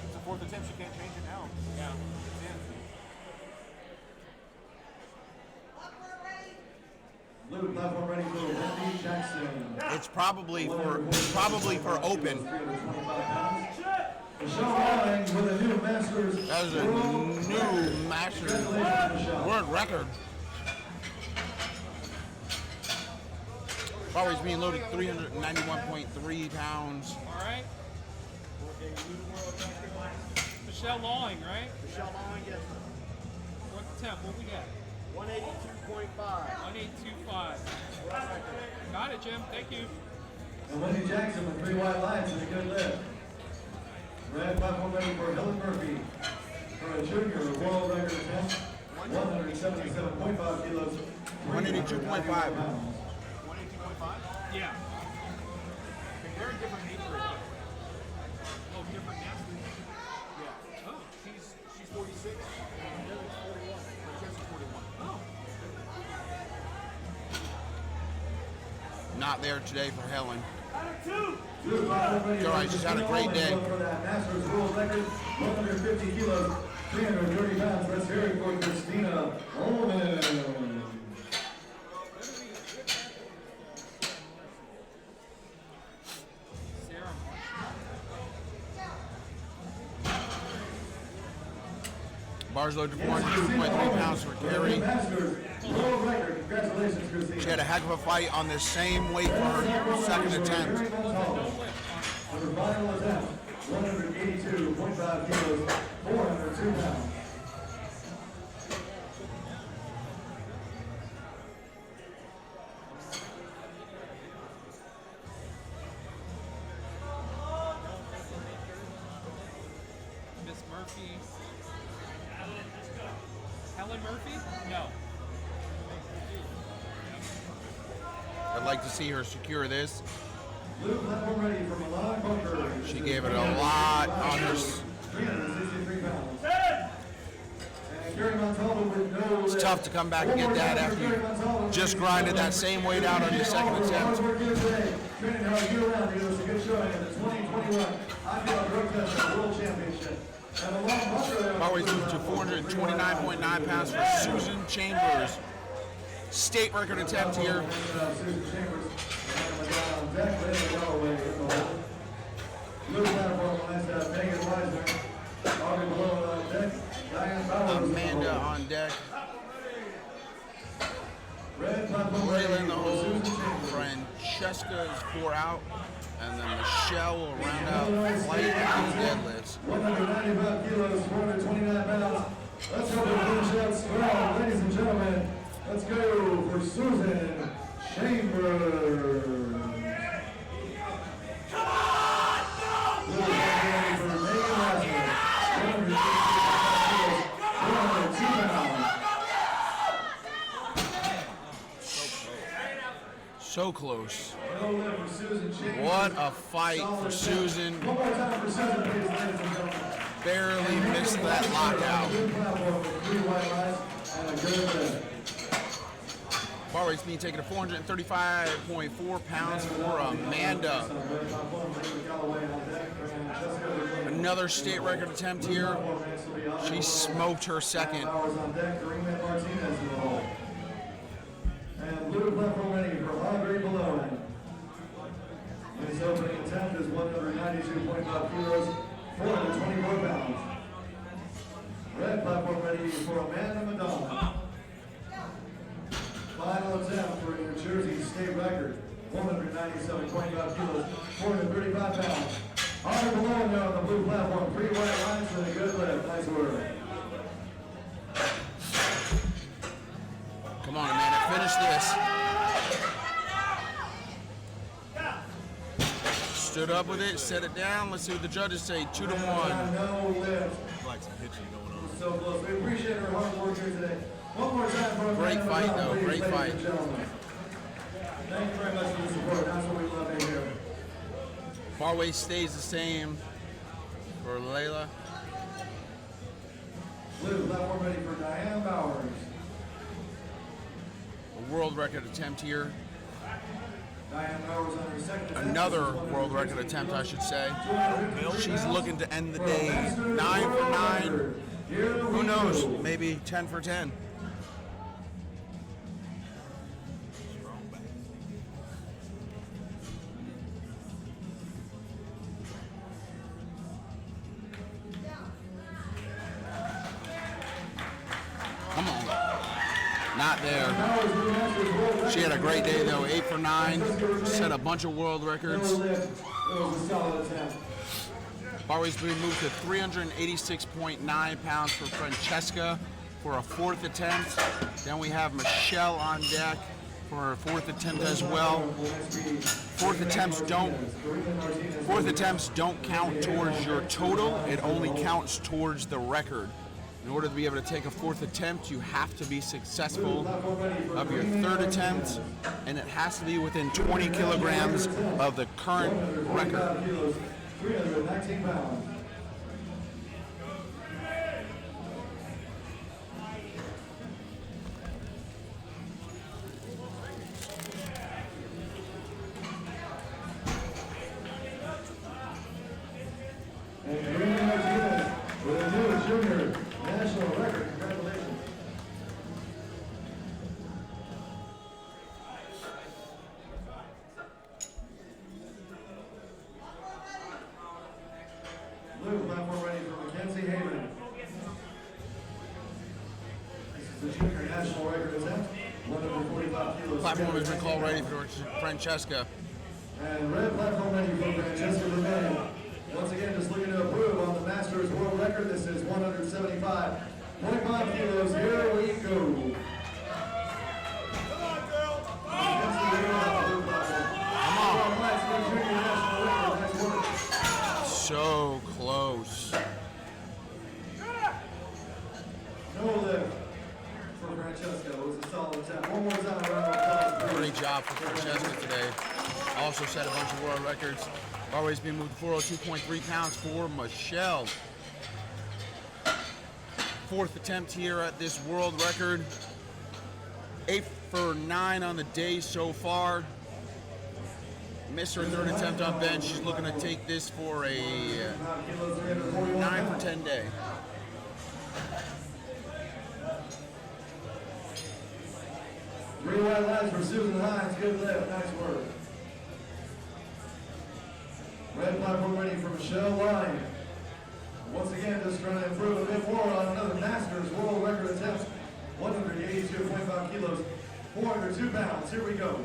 S7: It's a fourth attempt. She can't change it now.
S3: Yeah.
S2: Blue platform ready for Wendy Jackson.
S8: It's probably for open.
S2: Michelle Line with a new Masters.
S8: That is a new Masters world record. Always being loaded 391.3 pounds.
S3: All right. Michelle Lawing, right?
S7: Michelle Long, yes.
S3: Fourth attempt. What we got?
S7: 182.5.
S3: 182.5. Got it, Jim. Thank you.
S2: And Wendy Jackson with 3 wide lines and a good lift. Red platform ready for Helen Murphy. For a junior world record attempt, 177.5 kilos.
S8: 182.5.
S7: 182.5?
S3: Yeah.
S7: Very different age group.
S3: Oh, different masters.
S7: Yeah. Oh, she's 46 and Helen's 41. But Jesse's 41.
S3: Oh.
S8: Not there today for Helen.
S2: All
S8: right, she's had a great day.
S2: For that Masters world record, 150 kilos, 330 pounds. Let's hear it for Christina Ullman.
S8: Bars loaded 402.3 pounds for Carrie.
S2: World record. Congratulations, Christina.
S8: She had a heck of a fight on the same weight for her second attempt.
S2: Her final attempt, 182.5 kilos, 402 pounds.
S3: Miss Murphy. Helen Murphy? No.
S8: I'd like to see her secure this.
S2: Blue platform ready for Milan Bunker.
S8: She gave it a lot on her.
S2: 363 pounds. And Gary Montalvo with no
S8: It's tough to come back and get that after you just grinded that same weight out on your second attempt.
S2: Training hard year-round to give us a good showing at the 2021 IPL Drug Test World Championship. And Milan Bunker.
S8: Always moved to 429.9 pounds for Susan Chambers. State record attempt here.
S2: Susan Chambers. And deck, ready to go away in the hole. Blue platform on that Megan Weisner. Aubrey below on deck. Diane Bowers.
S8: Amanda on deck.
S2: Red platform
S8: Layla in the
S2: ready for
S8: hole.
S2: Susan Chambers.
S8: Francesca is 4 out. And then Michelle will round out flight and deadlifts.
S2: 195 kilos, 429 pounds. Let's hope we finish out strong, ladies and gentlemen. Let's go for Susan Chambers. Come on, no! For Megan Weisner, 402 pounds.
S8: So close.
S2: No lift for Susan Chambers.
S8: What a fight for Susan.
S2: One more time for Susan, please, ladies and gentlemen.
S8: Barely missed that lockout. Bar weight's being taken to 435.4 pounds for Amanda. Another state record attempt here. She smoked her second.
S2: And blue platform ready for Audrey below. His opening attempt is 192.5 kilos, 424 pounds. Red platform ready for Amanda Madonna. Final attempt for New Jersey state record, 197.5 kilos, 435 pounds. On below now on the blue platform, 3 white lines and a good lift. Nice work.
S8: Come on, Amanda, finish this. Stood up with it, set it down. Let's see what the judges say. 2-1.
S2: No lift.
S15: Like some pitching going on.
S2: So close. We appreciate her hard work here today. One more time for
S8: Great
S2: Amanda
S8: fight,
S2: Madonna,
S8: though.
S2: please,
S8: Great
S2: ladies
S8: fight.
S2: and gentlemen. Thank you very much for the support. That's what we love to hear.
S8: Bar weight stays the same for Layla.
S2: Blue platform ready for Diane Bowers.
S8: A world record attempt here.
S2: Diane Bowers on her second attempt.
S8: Another world record attempt, I should say. She's looking to end the day 9 for 9. Who knows? Maybe 10 for 10. Come on. Not there. She had a great day though, 8 for 9. Set a bunch of world records. Bar weight's been moved to 386.9 pounds for Francesca for a 4th attempt. Then we have Michelle on deck for a 4th attempt as well. 4th attempts don't count towards your total. It only counts towards the record. In order to be able to take a 4th attempt, you have to be successful of your 3rd attempt, and it has to be within 20 kilograms of the current record.
S2: 319 pounds. And Karina Martinez with a new junior national record. Congratulations. Blue platform ready for Mackenzie Haven. This is the junior national record attempt. 145 kilos.
S8: Platform has been called ready for Francesca.
S2: And red platform ready for Francesca Remain. Once again, just looking to improve on the Masters World Record. This is 175.5 kilos. Here we go. Come on, girl.
S8: So close.
S2: No lift for Francesca. It was a solid attempt. One more time, round of applause.
S8: Great job for Francesca today. Also set a bunch of world records. Always being moved to 402.3 pounds for Michelle. 4th attempt here at this world record. 8 for 9 on the day so far. Missed her 3rd attempt on bench. She's looking to take this for a 9 for 10 day.
S2: Three white lines for Susan Hines. Good lift. Nice work. Red platform ready for Michelle Lyon. Once again, just trying to improve a bit more on another Masters World Record attempt. 182.5 kilos, 402 pounds. Here we go.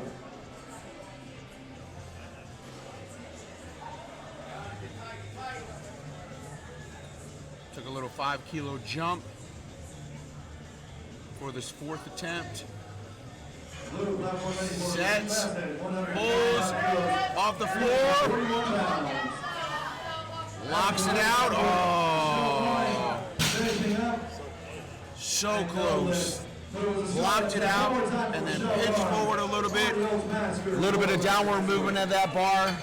S8: Took a little 5-kilo jump for this 4th attempt. Sets, pulls off the floor, locks it out. Oh, so close. Blocked it out and then pitched forward a little bit of downward movement at that bar.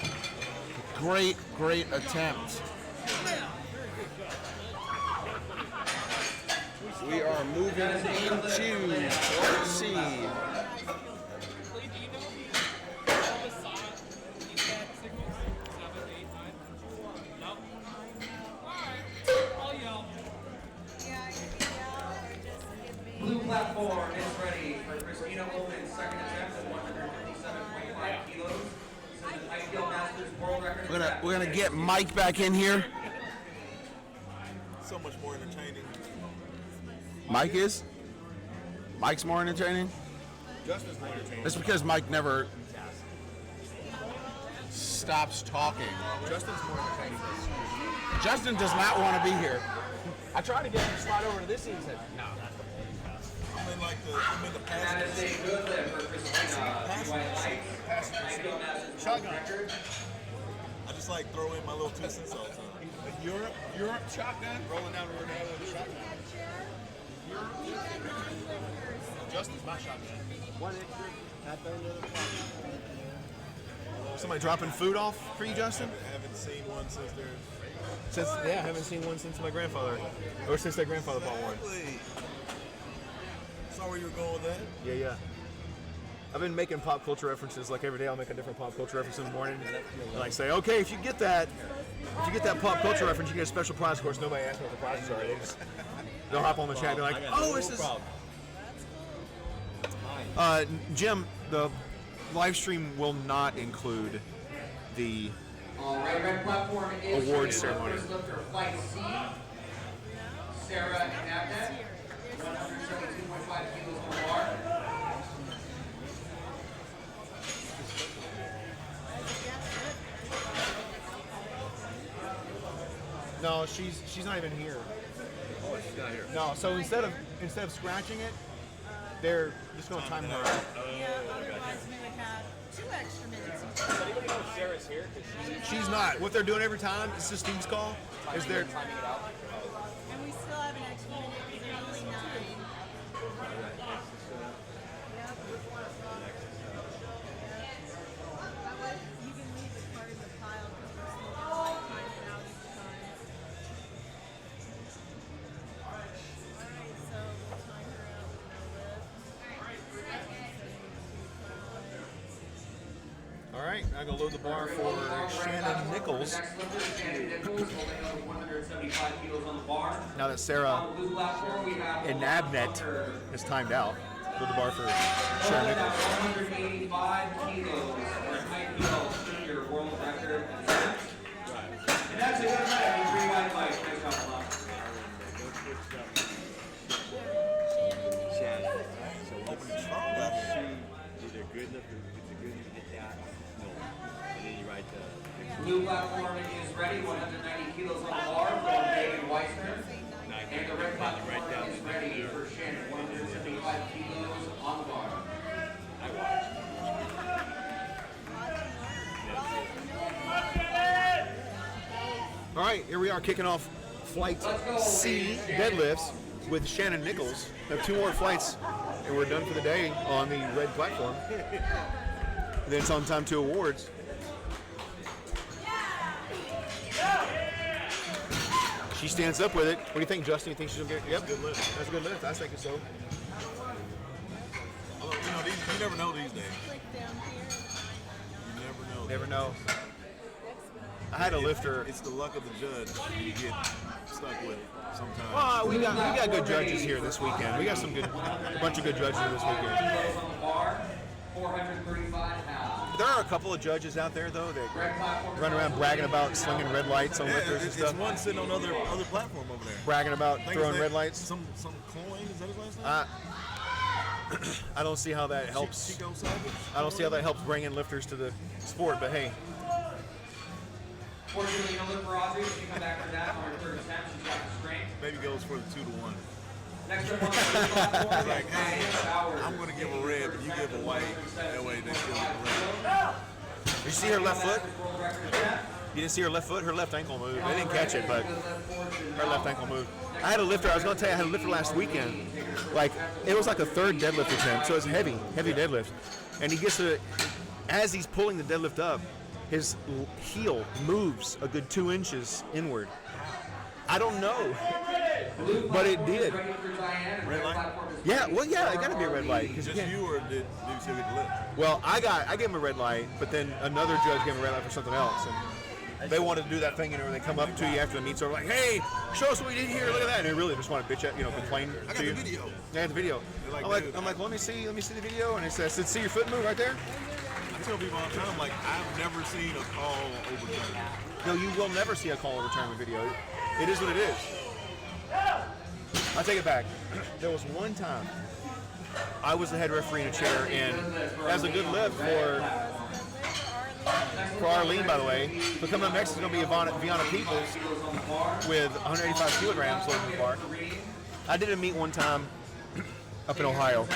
S8: Great, great attempt. We are moving into, let's see.
S12: Blue platform is ready for Christina Ullman's 2nd attempt at 157.5 kilos. This is an IPL Masters World Record.
S8: We're gonna get Mike back in here.
S15: So much more entertaining.
S8: Mike's more entertaining.
S15: Justin's more entertaining.
S8: That's because Mike never stops talking.
S15: Justin's more entertaining.
S8: Justin does not want to be here. I tried to get him to slide over to this seat. He said, no.
S15: I'm in the
S12: That is a good lift for Christina.
S15: Shotgun. I just like throw in my little 2 cents all the time.
S7: Europe shotgun, rolling down the road with a shotgun. Justin's my shotgun. One extra, not the other.
S9: Somebody dropping food off for you, Justin?
S15: I haven't seen one since they're.
S9: I haven't seen one since my grandfather, or since their grandfather bought one.
S15: Exactly. Saw where you were going with that.
S9: Yeah. I've been making pop culture references like every day. I'll make a different pop culture reference in the morning, and I say, okay, if you get that pop culture reference, you get a special prize. Of course, nobody asks me what the prizes are. They'll hop on the chat and be like, oh, this is. Jim, the live stream will not include the
S12: Red platform is
S9: awards ceremony.
S12: First lifter, flight C, Sarah Nabnet, 172.5 kilos on the bar.
S9: No, she's not even here.
S15: Oh, she's not here.
S9: No, so instead of scratching it, they're just going to time her out.
S4: Yeah, otherwise we would have 2 extra minutes.
S3: Does anybody know if Sarah's here?
S9: She's not. What they're doing every time, it's just Steve's call, is they're
S3: timing it out.
S4: And we still have an extra minute because there's only 9. That way you can leave the card in the pile because we're still time it out each time. Alright, so we'll time her out with no lift.
S9: all right. I'm gonna load the bar for Shannon Nichols.
S12: Next lifter, Shannon Nichols, holding over 175 kilos on the bar.
S9: Now that Sarah
S12: On the blue platform, we have
S9: and Nabnet is timed out, load the bar for Shannon Nichols.
S12: 185 kilos for an IPL junior world record. And that's a good night. 3 wide lights. Nice job, Alon.
S15: Opening strong.
S16: Either good enough to get that, no. And then you write the
S12: Blue platform is ready. 190 kilos on the bar from David Weissner. And the red platform is ready for Shannon. 175 kilos on the bar.
S9: All right, here we are kicking off flight C deadlifts with Shannon Nichols. We have 2 more flights, and we're done for the day on the red platform. And then it's on time to awards. She stands up with it. What do you think, Justin? You think she's gonna get? Yep,
S15: Good lift.
S9: that's a good lift. I think so.
S15: Although, you never know these days. You never know.
S9: Never know. I had a lifter.
S15: It's the luck of the judge you get stuck with sometimes.
S9: Well, we got good judges here this weekend. We got a bunch of good judges here this weekend.
S12: 435 pounds.
S9: There are a couple of judges out there though that run around bragging about slinging red lights on lifters and stuff.
S15: It's one sitting on other platform over there.
S9: Bragging about
S15: I think
S9: throwing
S15: his
S9: red
S15: name-
S9: lights.
S15: Some coin, is that his last name?
S9: I don't see how that helps.
S15: Chico Savage?
S9: I don't see how that helps bring in lifters to the sport. But hey,
S12: Fortunately, you don't look for Audrey. She come back for that on her third attempt. She's got the strength.
S15: Maybe goes for the 2-to-1.
S12: Next up on the platform is
S15: Like, hey,
S12: Howard.
S15: I'm going to give a red, but you give a white. That way they still get the red.
S9: did you see her left foot? You didn't see her left foot? Her left ankle moved. They didn't catch it, but her left ankle moved. I had a lifter. I was going to tell you, I had a lifter last weekend. Like, it was like a 3rd deadlift attempt, so it's heavy deadlift. And he gets to, as he's pulling the deadlift up, his heel moves a good 2 inches inward. I don't know, but it did.
S15: Red light?
S9: Yeah, well, yeah, it got to be a red light.
S15: Just you or did you still get the lift?
S9: Well, I gave him a red light, but then another judge gave him a red light for something else. And they wanted to do that thing, where they come up to you after the meet, so like, hey, show us what we did here, look at that. And they really just want to bitch at, complain
S15: I got
S9: to you.
S15: the video.
S9: They had the video.
S15: Like,
S9: I'm like, let me see the video. And I said, see your foot move right there?
S15: I tell people all the time, like, I've never seen a call overturned.
S1: No, you will never see a call overturned video. It is what it is. I take it back. There was one time I was the head referee in a chair, and that was a good lift for Arlene, by the way. But coming up next is going to be Viana Peoples with 185 kilograms loading the bar. I did a meet one time up in Ohio.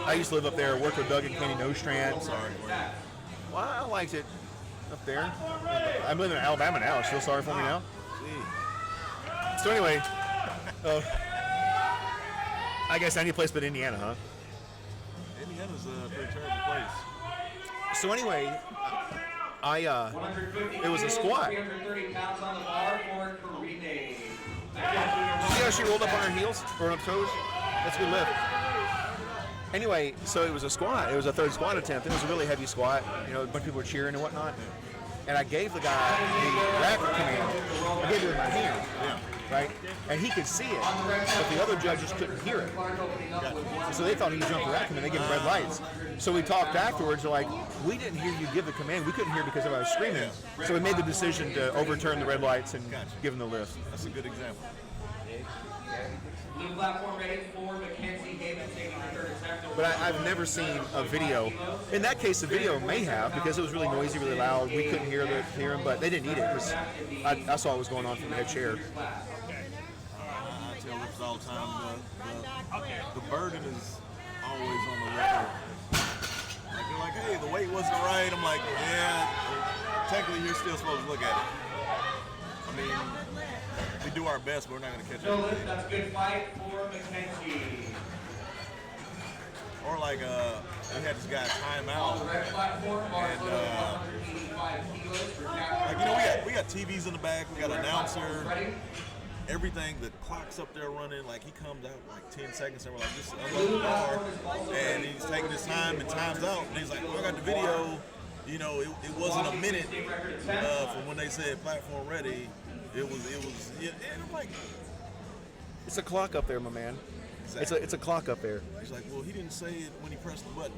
S1: I used to live up there, worked with Doug and Kenny Nostrand. Well, I liked it up there. I'm living in Alabama now. Feel sorry for me now? So anyway, I guess any place but Indiana, huh?
S15: Indiana's a pretty terrible place.
S1: So anyway, it was a squat.
S12: 330 pounds on the bar for Karine.
S1: See how she rolled up on her heels or on her toes? That's a good lift. Anyway, so it was a squat. It was a third squat attempt. It was a really heavy squat. You know, a bunch of people were cheering and whatnot. And I gave the guy the racket command. I gave it with my hand, right? And he could see it, but the other judges couldn't hear it. So they thought he jumped the racket command. They gave him red lights. So we talked afterwards. They're like, we didn't hear you give the command. We couldn't hear because I was screaming. So we made the decision to overturn the red lights and give him the lift.
S15: That's a good example.
S12: Blue platform ready for Mackenzie Haven taking her third attempt.
S1: But I've never seen a video. In that case, the video may have, because it was really noisy, really loud. We couldn't hear him, but they didn't need it because I saw what was going on from the head chair.
S15: I tell lifters all the time, the burden is always on the lifter. Like, they're like, hey, the weight wasn't right. I'm like, yeah, technically you're still supposed to look at it. I mean, we do our best, but we're not going to catch it.
S12: That's a good fight for Mackenzie.
S15: Or like, we had this guy time out, and like, you know, we got TVs in the back, we got an announcer, everything. The clock's up there running. Like, he comes out like 10 seconds, and we're like, just unload the bar, and he's taking his time, and time's out, and he's like, well, I got the video. You know, it wasn't a minute from when they said platform ready. It was, yeah, and I'm like,
S1: it's a clock up there, my man.
S15: Exactly.
S1: It's a clock up there.
S15: He's like, well, he didn't say it when he pressed the button.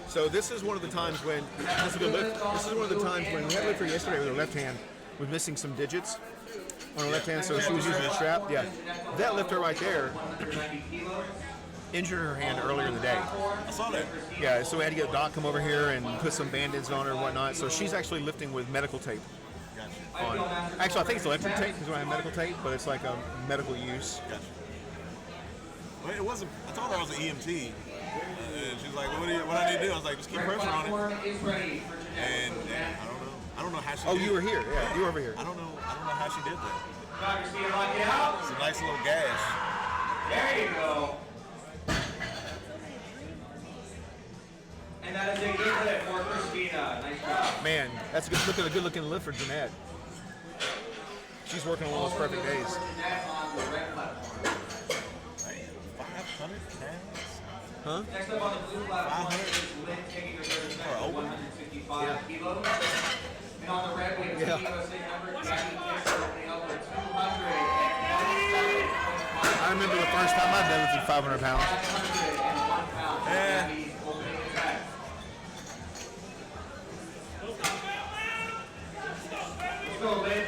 S1: So this is one of the times when this is one of the times when we had a lifter yesterday with her left hand was missing some digits on her left hand, so she was using a strap. Yeah, that lifter right there injured her hand earlier in the day.
S15: I saw that.
S1: Yeah, so we had to get a doc come over here and put some band-aids on her and whatnot. So she's actually lifting with medical tape. On. Actually, I think it's electric tape because we have medical tape, but it's like a medical use.
S15: Gotcha. Well, it wasn't. I told her I was an EMT, and she was like, "What I need to do?" I was like, "Just keep pressure on it." And I don't know how she.
S1: Oh,
S15: did
S1: you were here. Yeah, you were over here.
S15: I don't know how she did that. It's a nice little gash.
S12: There you go. And that is a good lift for Christina. Nice job.
S1: Man, that's a good looking lift for Jeanette. She's working on one of those perfect days.
S15: 500 pounds.
S1: Huh?
S12: Next up on the blue platform is Lynn taking her third attempt at 155 kilos. And on the red, we have Team USA number Jackie Kessler opening up with 200.
S1: I remember the first time I deadlifted 500 pounds.
S12: 501 pounds.
S1: Yeah. Let's
S12: go, Lynn.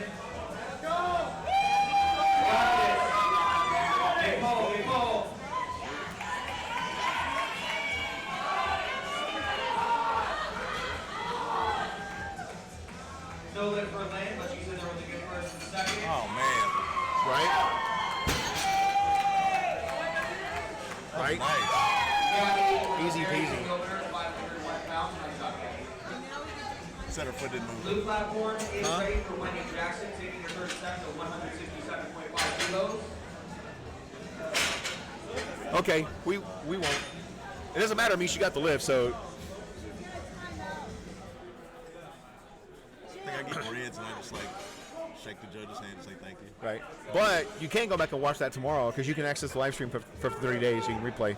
S12: Go! Got it. Hey, Paul, hey, Paul. No lift for Lynn, but she said there was a good first and second.
S15: Oh, man.
S1: Right?
S15: Nice.
S1: Easy peasy.
S15: Said her foot didn't move.
S12: Blue platform is ready for Wendy Jackson, taking her first step to 167.5 kilos.
S1: Okay, we won't. It doesn't matter to me. She got the lift, so.
S15: I think I get reds and I just like shake the judge's hand and say thank you.
S1: Right. But you can go back and watch that tomorrow because you can access the live stream for 30 days. You can replay.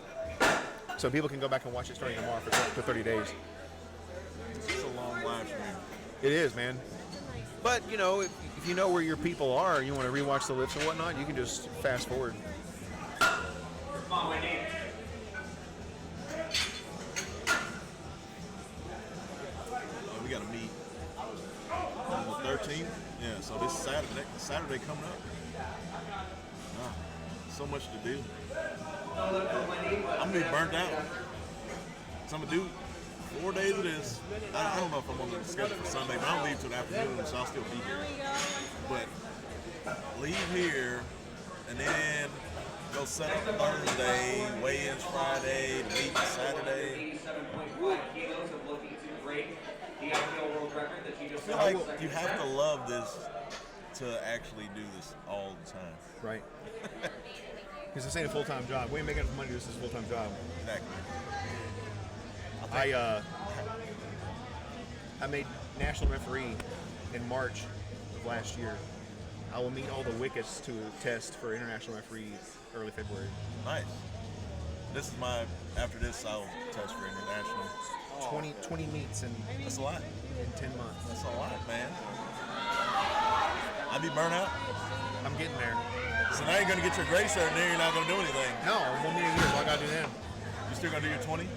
S1: So people can go back and watch it starting tomorrow for 30 days.
S15: It's a long live stream.
S1: It is, man. But, you know, if if you know where your people are and you want to rewatch the lifts and whatnot, you can just fast forward.
S12: Come on, Wendy.
S15: We got to meet on the 13th. Yeah, so this Saturday coming up. Wow, so much to do. I'm gonna be burnt out. So I'm gonna do 4 days of this. I don't know if I'm on the schedule for Sunday, but I don't leave till the afternoon, so I'll still be here. But leave here and then go set up Thursday, weigh-ins Friday, meet Saturday.
S12: 87.5 kilos of looking to break the IPL world record that you
S15: I
S12: just
S15: feel like you have to love this to actually do this all the time.
S1: Right. Because this ain't a full-time job. We ain't making enough money to do this as a full-time job.
S15: Exactly.
S1: I made national referee in March of last year. I will meet all the wickets to test for international referee early February.
S15: Nice. This is after this I'll test for international.
S1: 20 meets in
S15: That's a lot.
S1: in 10 months.
S15: That's a lot, man. I'd be burnt out.
S1: I'm getting there.
S15: So now you're gonna get your gray shirt and then you're not gonna do anything.
S1: No, 1 million years. What I gotta do then?
S15: You still gonna do your 20?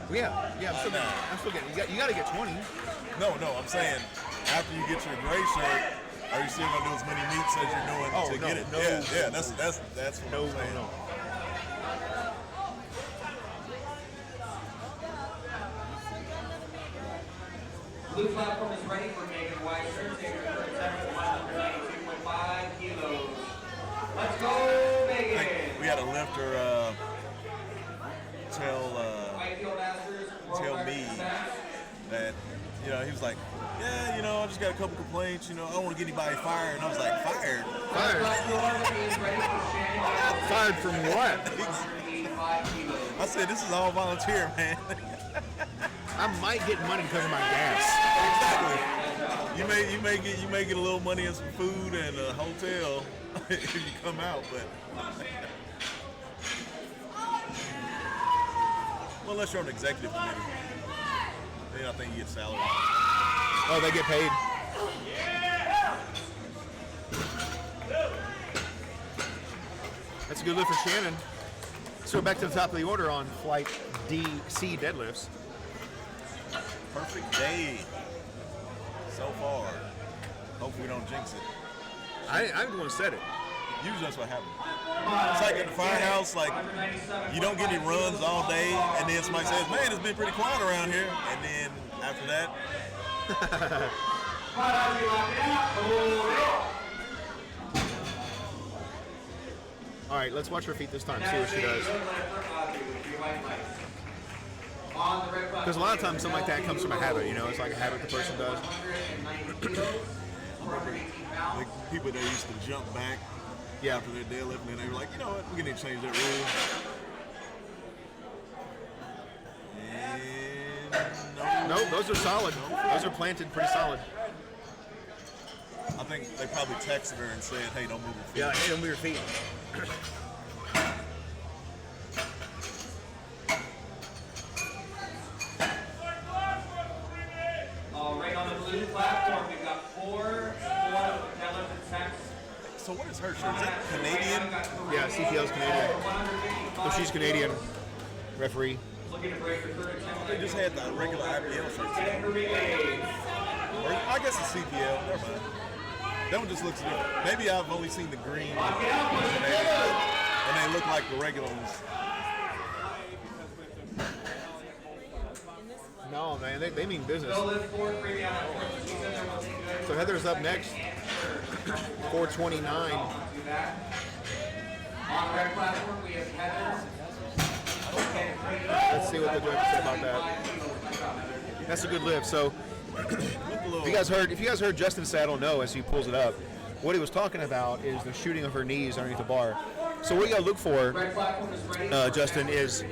S1: Yeah. I'm still getting. You gotta get 20.
S15: No, I'm saying after you get your gray shirt, are you still gonna do as many meets as you're doing to get it?
S1: No.
S15: Yeah, that's what I'm saying.
S1: No.
S12: Blue platform is ready for Megan Weiser. Take her for 192.5 kilos. Let's go, Megan.
S15: We had a lifter tell me that, he was like, yeah, I just got a couple complaints, I don't want to get anybody fired. And I was like, fired?
S1: Fired from what?
S15: I said, this is all volunteer, man.
S1: I might get money because of my gas.
S15: Exactly. You may get a little money and some food and a hotel if you come out, but well, unless you're on the executive committee, then I think you get salary.
S1: Oh, they get paid. That's a good lift for Shannon. Let's go back to the top of the order on flight DC deadlifts.
S15: Perfect day so far. Hopefully we don't jinx it.
S1: I'm the one who said it.
S15: Usually that's what happens. It's like at the firehouse, like you don't get any runs all day, and then somebody says, man, it's been pretty quiet around here. And then after that,
S1: all right, let's watch her feet this time, see what she does. Because a lot of times something like that comes from a habit, it's like a habit the person does.
S15: like people that used to jump back after their deadlift, and they were like, you know what, we're going to change that rule. And
S1: no, those are solid. Those are planted pretty solid.
S15: I think they probably texted her and said, hey, don't move your feet.
S1: Yeah, hey, don't move your feet.
S12: All right, on the blue platform, we've got four deadlift attempts.
S15: So what is her shirt? Is that Canadian?
S1: Yeah, CPL's Canadian. So she's Canadian referee.
S12: Looking to break the third attempt.
S15: They just had the regular IPL shirt. Or I guess it's CPL. Never mind. That one just looks different. Maybe I've only seen the green and they look like the regular ones.
S1: No, man, they mean business. So Heather's up next. 429.
S12: On the red platform, we have Heather.
S1: Let's see what the judges say about that. That's a good lift. So if you guys heard Justin Saddle as he pulls it up, what he was talking about is the shooting of her knees underneath the bar. So what you gotta look for, Justin, is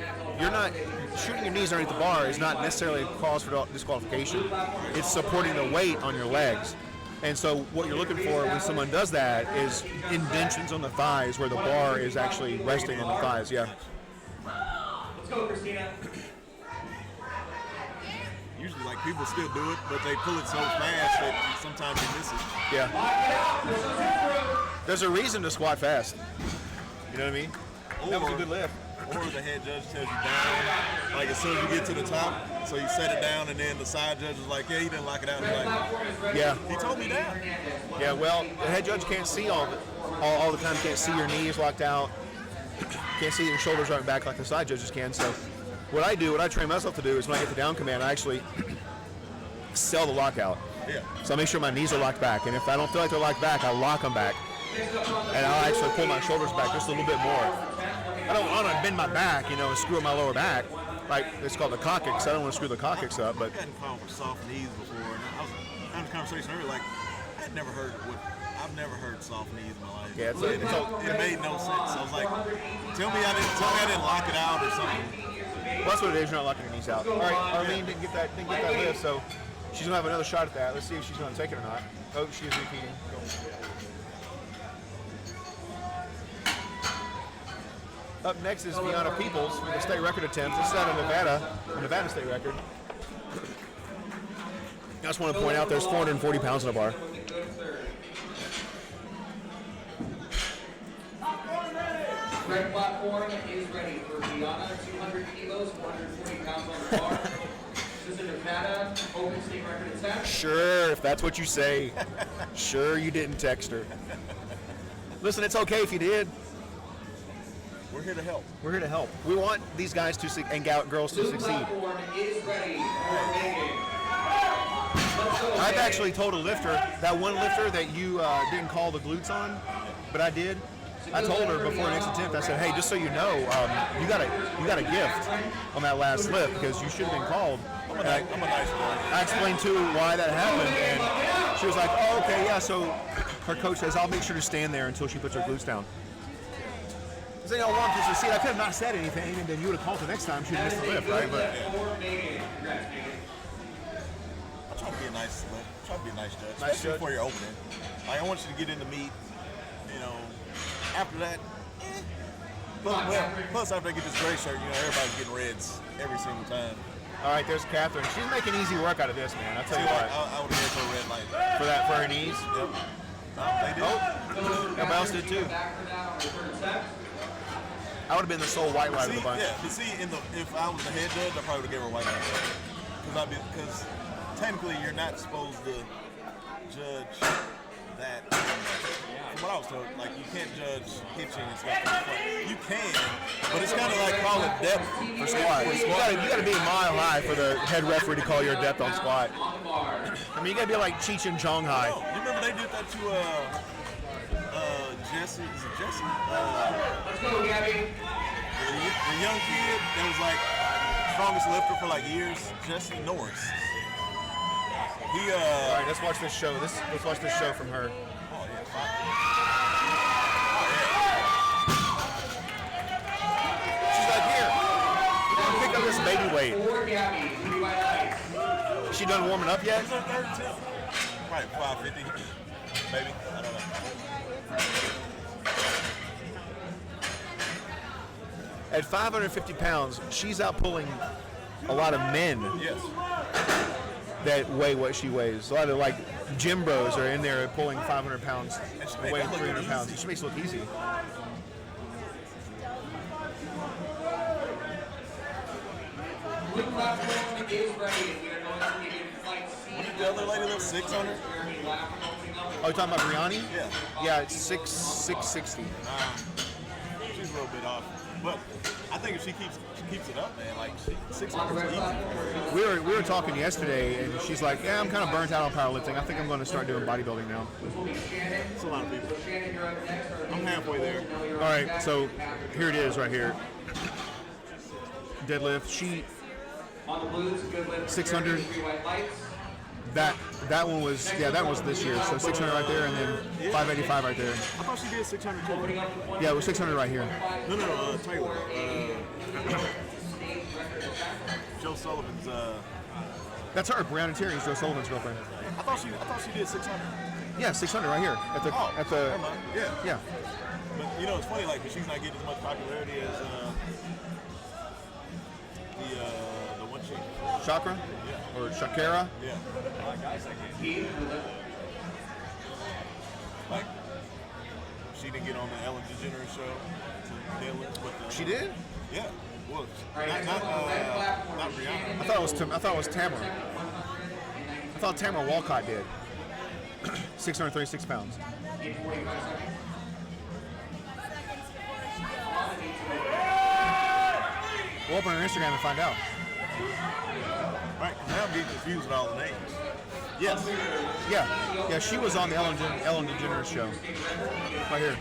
S1: you're not shooting your knees underneath the bar is not necessarily a cause for disqualification. It's supporting the weight on your legs. And so what you're looking for when someone does that is indentions on the thighs where the bar is actually resting on the thighs. Yeah.
S12: Let's go, Christina.
S15: Usually, like, people still do it, but they pull it so fast that sometimes you miss it.
S1: Yeah. There's a reason to squat fast. You know what I mean? That was a good lift.
S15: Or the head judge tells you down, like as soon as you get to the top, so you set it down, and then the side judge is like, yeah, he didn't lock it out. He's like,
S1: yeah.
S15: He told me down.
S1: Yeah, well, the head judge can't see all the time. Can't see your knees locked out. Can't see your shoulders right back like the side judges can. So what I train myself to do is when I get the down command, I actually sell the lockout.
S15: Yeah.
S1: So I make sure my knees are locked back. And if I don't feel like they're locked back, I lock them back. And I'll actually pull my shoulders back just a little bit more. I don't want to bend my back, and screw up my lower back. Like, it's called the coccyx. I don't want to screw the coccyx up, but...
S15: I hadn't called for soft knees before. And I was having a conversation earlier, like, I've never heard soft knees in my life.
S1: Yeah,
S15: it made no sense. I was like, tell me I didn't lock it out or something.
S1: Well, that's what it is. You're not locking your knees out. All right, Arlene didn't get that lift, so she's gonna have another shot at that. Let's see if she's gonna take it or not. Oh, she's repeating. Up next is Fiona Peoples with the state record attempt. This is out of Nevada, a Nevada state record. I just want to point out there's 440 pounds in a bar.
S12: Red platform is ready for Fiona, 200 kilos, 440 pounds on the bar. This is a Nevada open state record attempt.
S1: Sure, if that's what you say. Sure, you didn't text her. Listen, it's okay if you did.
S15: We're here to help.
S1: We're here to help. We want these guys and girls to succeed.
S12: Platform is ready for Megan.
S1: I've actually told a lifter, that one lifter that you didn't call the glutes on, but I did. I told her before the next attempt, I said, hey, just so you know, you got a gift on that last lift because you should have been called.
S15: I'm a nice boy.
S1: I explained to her why that happened, and she was like, oh, okay, yeah. So her coach says, I'll make sure to stand there until she puts her glutes down. Because they all want us to see. I could have not said anything, and then you would have called the next time. She'd have missed the lift, right? But
S15: I try to be a nice lift. Try to be a nice judge,
S1: Nice
S15: especially
S1: judge.
S15: before your opening. Like, I want you to get in the meet. After that, plus after I get this gray shirt, everybody's getting reds every single time.
S1: All right, there's Catherine. She's making easy work out of this, man. I'll tell you what.
S15: I would have gave her a red light.
S1: For her knees?
S15: Yep. No, they did.
S1: Oh, everybody else did too. I would have been the sole white light of the bunch.
S15: Yeah, but see, if I was the head judge, I probably would give her a white light. Because technically you're not supposed to judge that. From what I was told, like, you can't judge hitching and stuff from the front. You can, but it's kind of like call it depth
S1: For squat. You got to be a mile high for the head referee to call your depth on squat. I mean, you got to be like Cheech and Chong Hai.
S15: No, you remember they did that to Jesse? Is it Jesse?
S12: Let's go, Gabby.
S15: The young kid that was like strongest lifter for like years, Jesse Norris.
S1: All right, let's watch this show. Let's watch this show from her.
S15: Oh yeah.
S1: She's like, here, pick up this baby weight. Is she done warming up yet?
S15: Probably 550, maybe. I don't know.
S1: At 550 pounds, she's out pulling a lot of men.
S15: Yes.
S1: That weigh what she weighs. A lot of like gym bros are in there pulling 500 pounds, weighing 300 pounds. She makes it look easy.
S12: Blue platform is ready. We are going to begin flight C.
S15: What did the other lady lift, 600?
S1: Oh, you talking about Brianni?
S15: Yeah.
S1: Yeah, it's 660.
S15: She's a little bit off. But I think if she keeps it up, man, like 600 is easy.
S1: We were talking yesterday, and she's like, yeah, I'm kind of burnt out on powerlifting. I think I'm going to start doing bodybuilding now.
S15: It's a lot of people. I'm halfway there.
S1: All right, so here it is right here. Deadlift. She 600. That one was that was this year. So 600 right there, and then 585 right there.
S15: I thought she did 600 too.
S1: Yeah, it was 600 right here.
S15: No, Taylor. Joe Sullivan's.
S1: That's her. Brianna Terry's Joe Sullivan's girlfriend.
S15: I thought she did 600.
S1: Yeah, 600 right here at the
S15: never mind.
S1: yeah.
S15: But it's funny, like, she's not getting as much popularity as the one chick.
S1: Chakra?
S15: Yeah.
S1: Or Shakira?
S15: Yeah. didn't get on the Ellen DeGeneres show to deal with the,
S1: She did?
S15: Yeah. Well, not Brianna.
S1: I thought it was Tamara. I thought Tamara Walcott did. 636 pounds. We'll open her Instagram and find out.
S15: Right, now I'm getting confused with all the names.
S1: Yes. Yeah, she was on the Ellen DeGeneres show. Right here.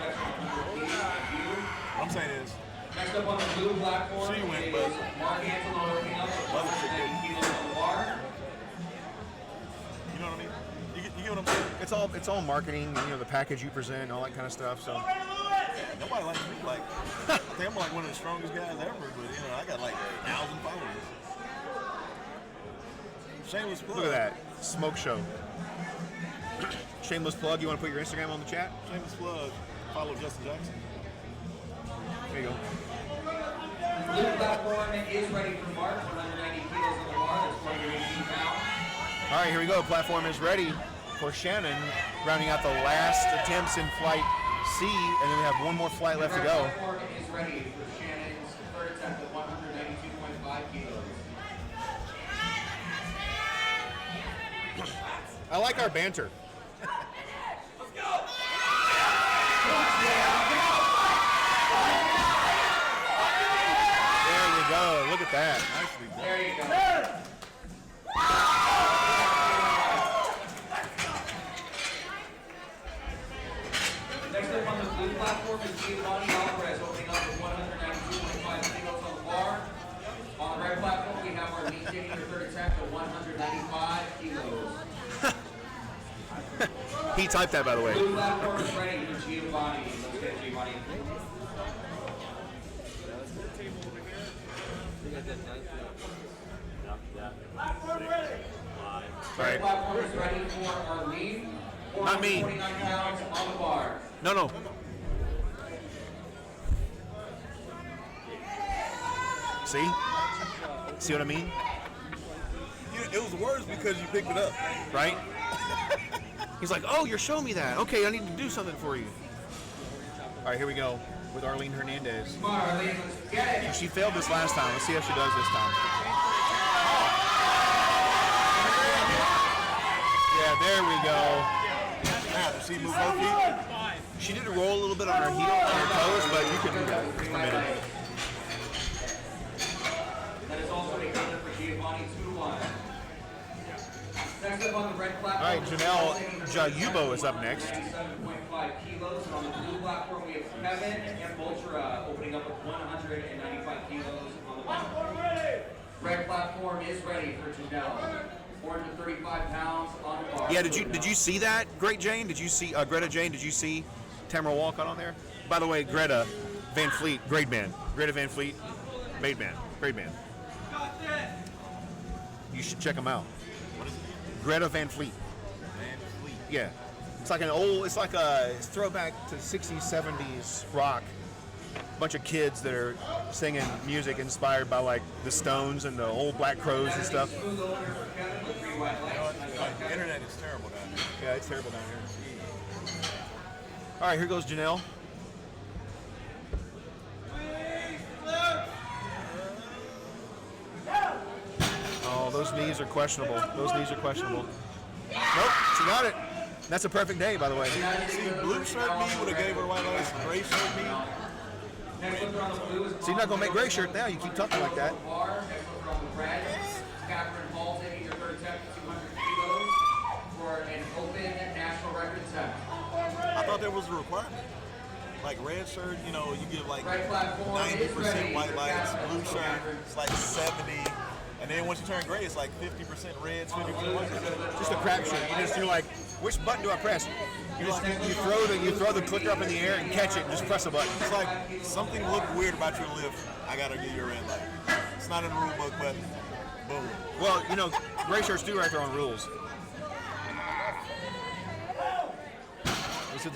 S15: What I'm saying is,
S12: Next up on the blue platform,
S15: she went, but
S12: Mark Angelo opening up with 190 kilos on the bar.
S15: You know what I mean? You get what I'm saying?
S1: It's all marketing, the package you present, all that kind of stuff. So
S15: nobody likes me. Like, I think I'm like one of the strongest guys ever, but I got like 1,000 followers. Shameless plug.
S1: Look at that smoke show. Shameless plug. You want to put your Instagram on the chat?
S15: Shameless plug. Follow Justin Jackson.
S1: There you go.
S12: Blue platform is ready for Mark. 190 kilos on the bar. That's 118 pounds.
S1: All right, here we go. Platform is ready for Shannon, rounding out the last attempts in flight C, and then we have one more flight left to go.
S12: Platform is ready for Shannon's third attempt at 192.5 kilos.
S1: I like our banter. There you go. Look at that.
S15: Nicely done.
S12: There you go. Next up on the blue platform is Giovanni Alvarez opening up with 192.5 kilos on the bar. On the red platform, we have our lead taking their third attempt at 195 kilos.
S1: He typed that, by the way.
S12: Blue platform is ready for Giovanni. Let's get Giovanni.
S1: Right.
S12: Platform is ready for Arlene.
S1: Not me.
S12: 49 pounds on the bar.
S1: No. See? See what I mean?
S15: It was worse because you picked it up.
S1: Right? He's like, oh, you're showing me that. Okay, I need to do something for you. All right, here we go with Arlene Hernandez.
S12: Come on, Arlene, let's get it.
S1: She failed this last time. Let's see how she does this time. Yeah, there we go.
S15: Now, did she move her feet?
S1: She did roll a little bit on her heel, on her toes, but you can do that. It's permitted.
S12: That is also a good for Giovanni 2-1. Next up on the red platform.
S1: All right, Janelle Jayubo is up next.
S12: 97.5 kilos. And on the blue platform, we have Kevin and Voltura opening up with 195 kilos on the platform. Red platform is ready for Janelle. 435 pounds on the bar.
S1: Yeah, did you see that, Great Jane? Did you see Greta Jane? Did you see Tamara Walcott on there? By the way, Greta Van Fleet, great man. Greta Van Fleet, great man. You should check him out. Greta Van Fleet. Yeah, it's like a throwback to 60s, 70s rock. Bunch of kids that are singing music inspired by like the Stones and the old Black Crows and stuff.
S15: The internet is terrible down here.
S1: Yeah, it's terrible down here. All right, here goes Janelle. Oh, those knees are questionable. Nope, she got it. That's a perfect day, by the way.
S15: See, blue shirt me would have gave her white lights. Gray shirt me.
S1: So you're not going to make gray shirt now. You keep talking like that.
S12: Catherine Hall taking her third attempt at 200 kilos for an open national record attempt.
S15: I thought there was a requirement. Like red shirt, you give like
S12: Red platform
S15: 90% white lights. Blue shirt, it's like 70. And then once you turn gray, it's like 50% reds, 50% white.
S1: Just a crapshoot. You're like, which button do I press? You throw the clicker up in the air and catch it and just press a button.
S15: It's like something looked weird about your lift. I gotta give you a red light. It's not in the rule book, but boom.
S1: Well, gray shirts do write their own rules. Let's see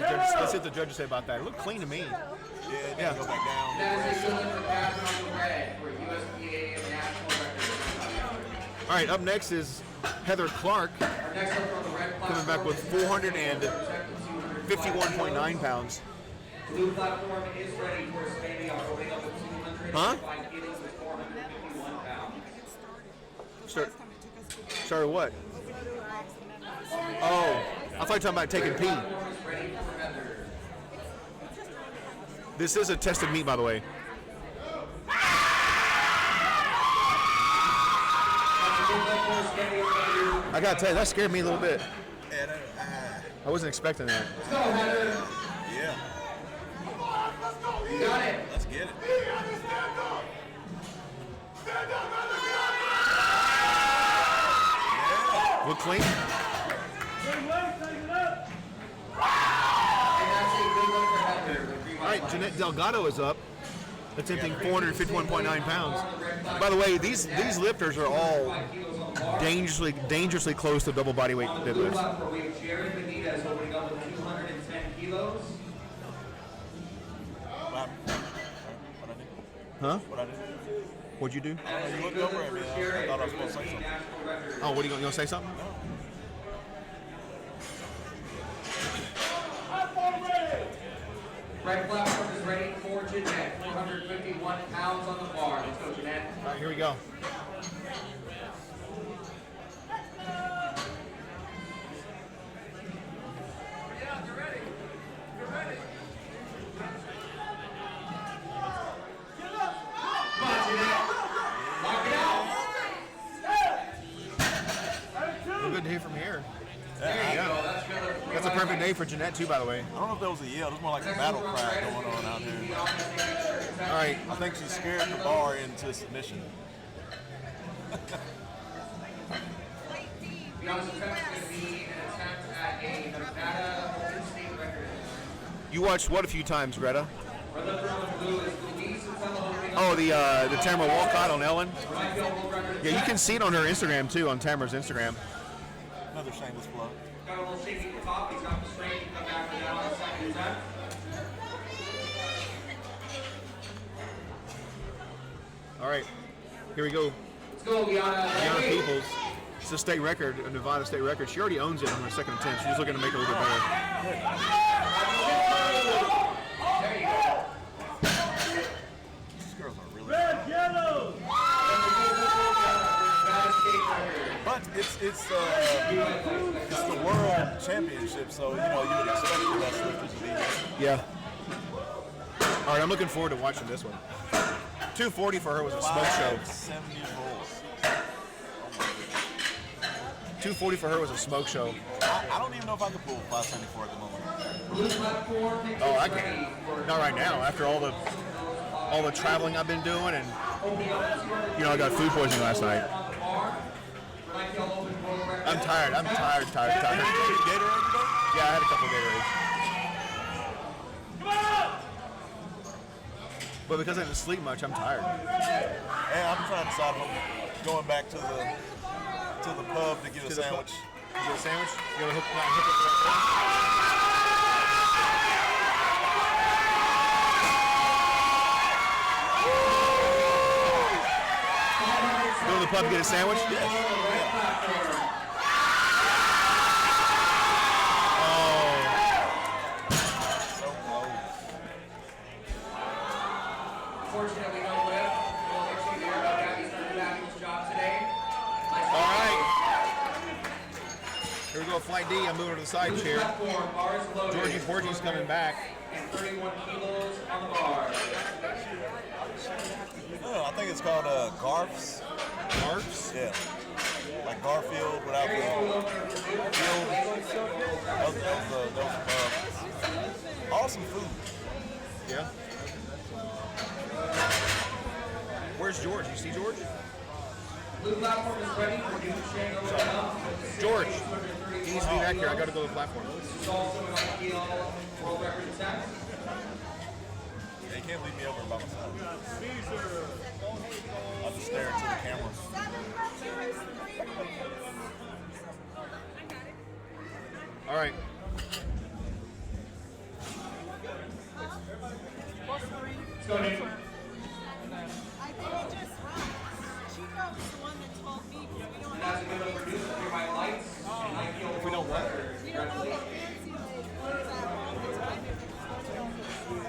S1: what the judges say about that. It looked clean to me.
S15: Yeah. Go back down.
S12: That is a good for Catherine on the red for USPA national record.
S1: All right, up next is Heather Clark,
S12: Next up on the red
S1: coming back with 451.9 pounds.
S12: Blue platform is ready for expanding our opening up with 205 kilos with 451 pounds.
S1: Sorry, what? Oh, I thought you were talking about taking pee. This is a tested meat, by the way. I gotta tell you, that scared me a little bit. I wasn't expecting that.
S15: Yeah.
S12: You got it.
S15: Let's get it.
S1: Look clean. All right, Jeanette Delgado is up, attempting 451.9 pounds. By the way, these lifters are all dangerously close to double body weight deadlifts.
S12: We have Jared Benitez opening up with 210 kilos.
S1: Huh?
S15: What I did?
S1: What'd you do?
S15: You looked over at me. I thought I was supposed to say something.
S1: Oh, what are you gonna say something?
S12: Red platform is ready for Jeanette. 451 pounds on the bar. Let's go, Jeanette.
S1: All right, here we go. Good day from here. Yeah. That's a perfect day for Jeanette too, by the way.
S15: I don't know if that was a yell. It was more like a battle cry going on out here.
S1: All right.
S15: I think she scared the bar into submission.
S12: The other attempt is going to be an attempt at a Nevada Open State record.
S1: You watched what a few times, Greta?
S12: Red lifter on the blue is Louise opening up.
S1: Oh, the Tamara Walcott on Ellen. Yeah, you can see it on her Instagram too, on Tamara's Instagram.
S15: Another shameless plug.
S12: Got a little shaky at the top. He's got the strength to come back to that on the second attempt.
S1: All right, here we go.
S12: Let's go, Liana.
S1: Liana Peoples. It's a state record, a Nevada state record. She already owns it on her second attempt. She's looking to make it a little bit better.
S12: There you go.
S15: These girls are really
S7: Red, yellow.
S15: But it's the world championship, so you would expect the best lifters to be here.
S1: Yeah. All right, I'm looking forward to watching this one. 240 for her was a smoke show.
S15: 70 rolls.
S1: 240 for her was a smoke show.
S15: I don't even know if I could pull 574 at the moment.
S1: Oh, I can. Not right now. After all the traveling I've been doing, and I got food poisoning last night. I'm tired. I'm tired.
S15: Gatorade today?
S1: Yeah, I had a couple of Gatorades. But because I didn't sleep much, I'm tired.
S15: Hey, I'm trying to decide if I'm going back to the pub to get a sandwich.
S1: Get a sandwich? You want to hook it Go to the pub and get a sandwich?
S15: Yes.
S12: Fortunately, no whip. We'll make sure you hear about Gabby's done a fabulous job today.
S1: All right. Here we go, Flight D. I'm moving to the side chair. Georgie's coming back.
S12: And 31 kilos on the bar.
S15: Oh, I think it's called Garfs.
S1: Garfs?
S15: Yeah. Like Garfield without the field. Awesome food.
S1: Yeah. Where's George? You see George?
S12: Blue platform is ready for new Shango.
S1: George, he needs to be back here. I got to go to the platform.
S12: This is also an IPL world record attempt.
S15: Yeah, you can't leave me over by myself. I'll just stare into the camera.
S1: All right.
S12: Let's go, Nick.
S4: I think it just Chico was the one that told me we don't
S12: That's a good one for news. Here my lights. And IPL
S1: If we don't what?
S4: we don't know how fancy they close out all the time if it's going to go.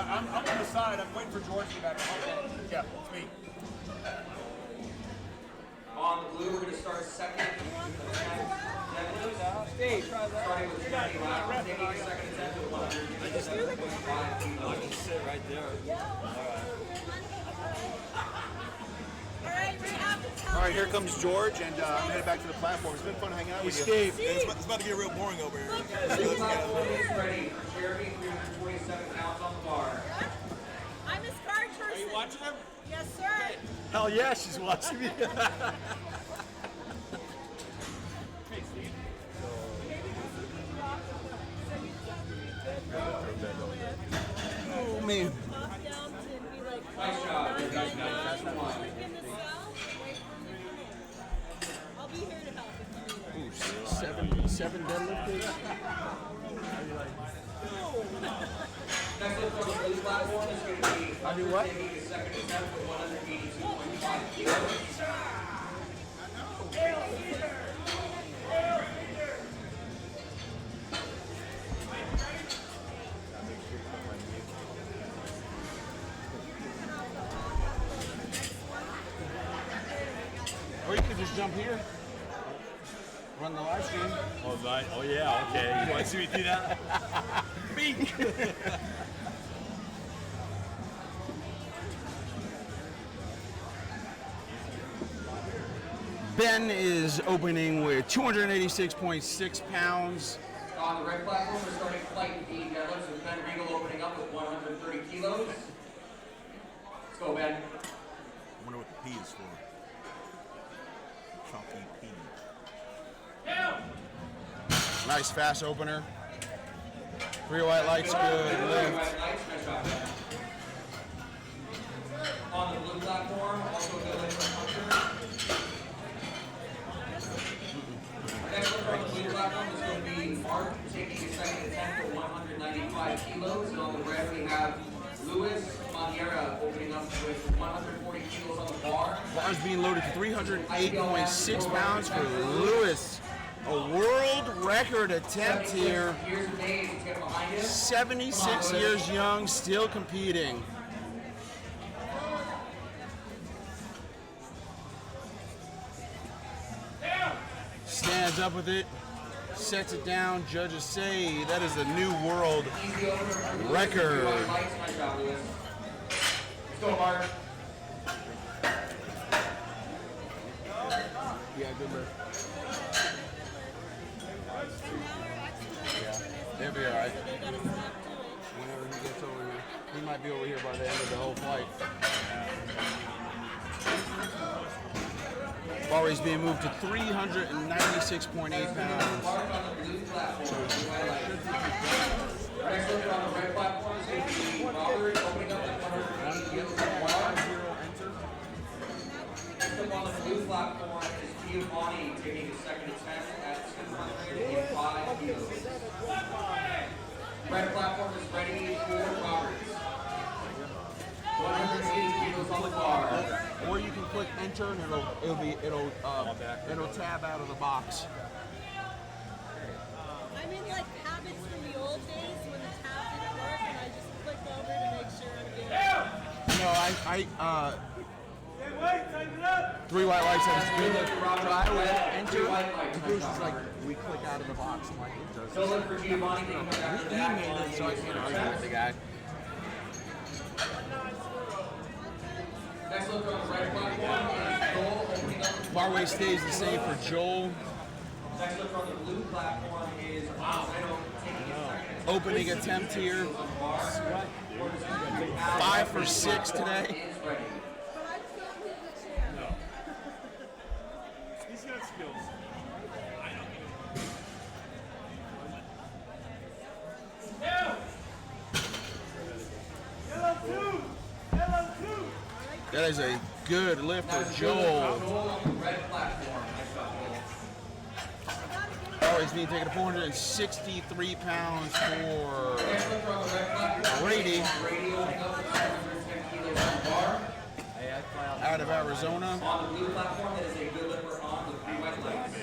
S7: I'm on the side. I'm waiting for George to get back. Yeah, it's me.
S12: On the blue, we're going to start second.
S3: Steve, try that.
S12: Starting with Johnny Lyle, taking a second attempt at 157.5 kilos.
S16: I can sit right there.
S9: All right, here comes George, and I'm headed back to the platform. It's been fun hanging out with you.
S13: Steve. It's about to get real boring over here.
S12: The platform is ready for Jeremy, 327 pounds on the bar.
S4: I'm his card person.
S3: Are you watching him?
S4: Yes, sir.
S9: Hell yeah, she's watching me.
S8: Oh, man.
S12: Nice job. You guys got it.
S4: I'll be here to help if you need it.
S8: Seven deadlifters.
S12: Next up on the blue platform is going to be Hunter taking a second attempt with 182.5 kilos.
S8: Or you could just jump here. Run the live stream.
S16: Oh, right. Oh, yeah. Okay. You want to see me do that? Beak.
S8: Ben is opening with 286.6 pounds.
S12: On the red platform, we're starting flight B deadlifts with Ben Regal opening up with 130 kilos. Let's go, Ben.
S13: I wonder what the P is for. Chunky P.
S8: Nice fast opener. 3 white lights, good lift.
S12: On the blue platform, also good lift from Hunter. Next up on the blue platform is going to be Mark taking a second attempt at 195 kilos. And on the red, we have Luis Maniera opening up with 140 kilos on the bar.
S8: Bar's being loaded to 308.6 pounds for Lewis. A world record attempt here. 76 years young, still competing. Stands up with it, sets it down. Judges say that is a new world record.
S12: Let's go, Mark.
S8: Yeah, good lift. They'll be all right. Whenever he gets over here. He might be over here by the end of the whole flight. Bar weight's being moved to 396.8 pounds.
S12: Next up on the red platform is going to be Robert opening up with 180 kilos on the bar. Next up on the blue platform is Giovanni taking a second attempt at 205 kilos. Red platform is ready for Roberts. 180 kilos on the bar.
S8: Or you can click enter and it'll tab out of the box.
S4: I'm in like habits from the old days when the tab didn't work and I just click over to make sure I'm doing it.
S8: No, three white lights has to be try with enter. And Bruce is like, we click out of the box. I'm like, it does.
S12: So look for Giovanni to come after
S8: He
S12: that.
S8: made it, so I can't argue with the guy.
S12: Next look on the red platform is Joel opening up.
S8: Bar weight stays the same for Joel.
S12: Next look on the blue platform is Reno taking a second.
S8: Opening attempt here. 5 for 6 today.
S12: Is ready.
S16: He's got skills.
S8: That is a good lift for Joel.
S12: Red platform.
S8: Oh, he's being taken to 463 pounds for Brady out of Arizona.
S12: On the blue platform, that is a good lifter on the 3 white lights.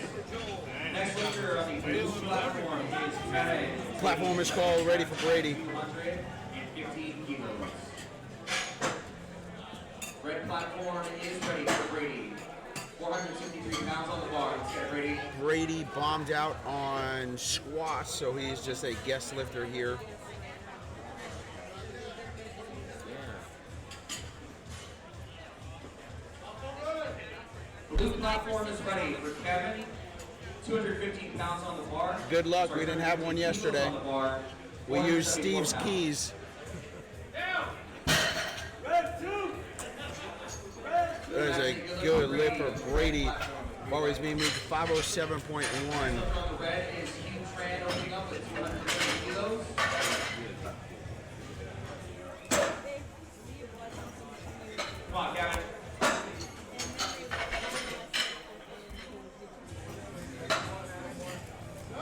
S12: Next lifter on the blue platform is Fede.
S8: Platform is called Ready for Brady.
S12: 115 kilos. 463 pounds on the bar. Let's get ready.
S6: Brady bombed out on squats, so he's just a guest lifter here.
S12: Blue platform is ready for Kevin. 215 pounds on the bar.
S6: Good luck. We didn't have one yesterday.
S12: On the bar.
S6: We used Steve's keys. There's a good lift for Brady. Bar is being moved to 507.1.
S12: The red is Hugh Tran opening up with 230 kilos. Come on, Kevin.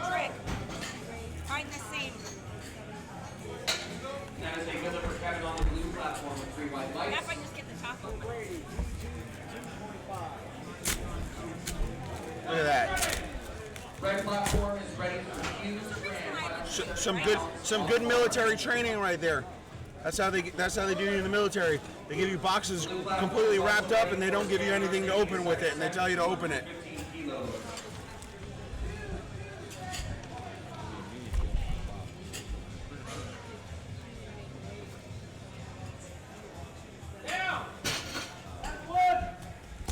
S14: Trick. Find the seam.
S12: That is a good lift for Kevin on the blue platform with 3 white lights.
S14: If I just get the top open.
S6: Look at that.
S12: Red platform is ready for Hugh Tran.
S6: Some good military training right there. That's how they do you in the military. They give you boxes completely wrapped up, and they don't give you anything to open with it, and they tell you to open it.
S12: 15 kilos.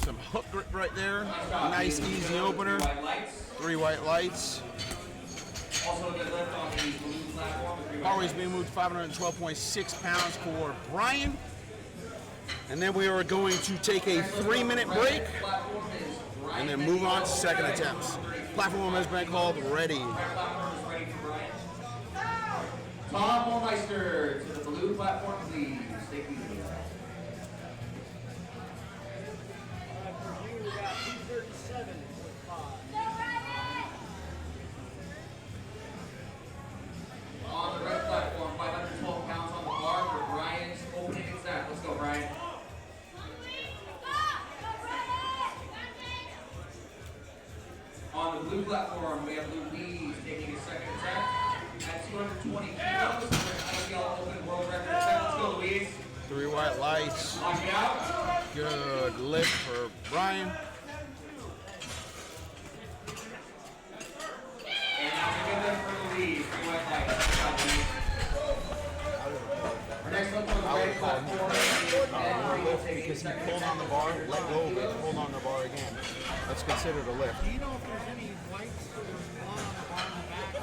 S6: Some hook grip right there. Nice, easy opener. 3 white lights.
S12: Also a good lift on the blue platform with 3 white
S6: Always
S12: lights.
S6: being moved 512.6 pounds for Brian. And then we are going to take a 3-minute break and then move on to second attempts. Platform has been called ready.
S12: Tom Holmeister to the blue platform, please. Take it easy. On the red platform, 512 pounds on the bar for Brian's opening exact. Let's go, Brian. On the blue platform, we have Louise taking a second attempt at 220 kilos. IPL Open World Record attempt. Let's go, Louise.
S6: 3 white lights.
S12: Lock it out.
S6: Good lift for Brian.
S12: And that's a good lift for Louise. 3 white lights. Good job, Louise. Our next one for the red platform is
S6: Because he pulled on the bar, let go of it, pulled on the bar again. That's considered a lift.
S3: Do you know if there's any lights on the back?
S14: I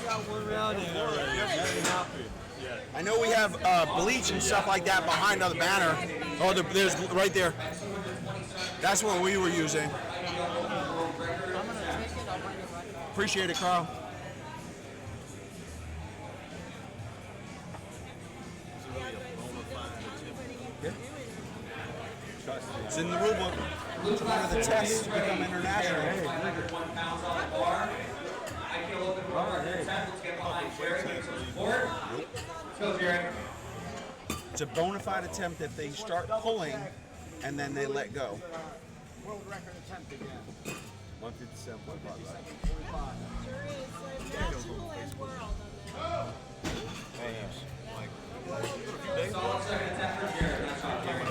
S14: got one round in already.
S6: I know we have bleach and stuff like that behind on the banner. Oh, there's right there. That's what we were using. Appreciate it, Carl. It's in the rule book. It's one of the tests to become international.
S12: 501 pounds on the bar. IPL Open World Record attempt. Let's get behind Jerry. Give some support. Let's go, Jerry.
S6: It's a bona fide attempt that they start pulling and then they let go.
S3: World record attempt again.
S12: 157.5. Solid second attempt for Jerry. Nice job, Jerry.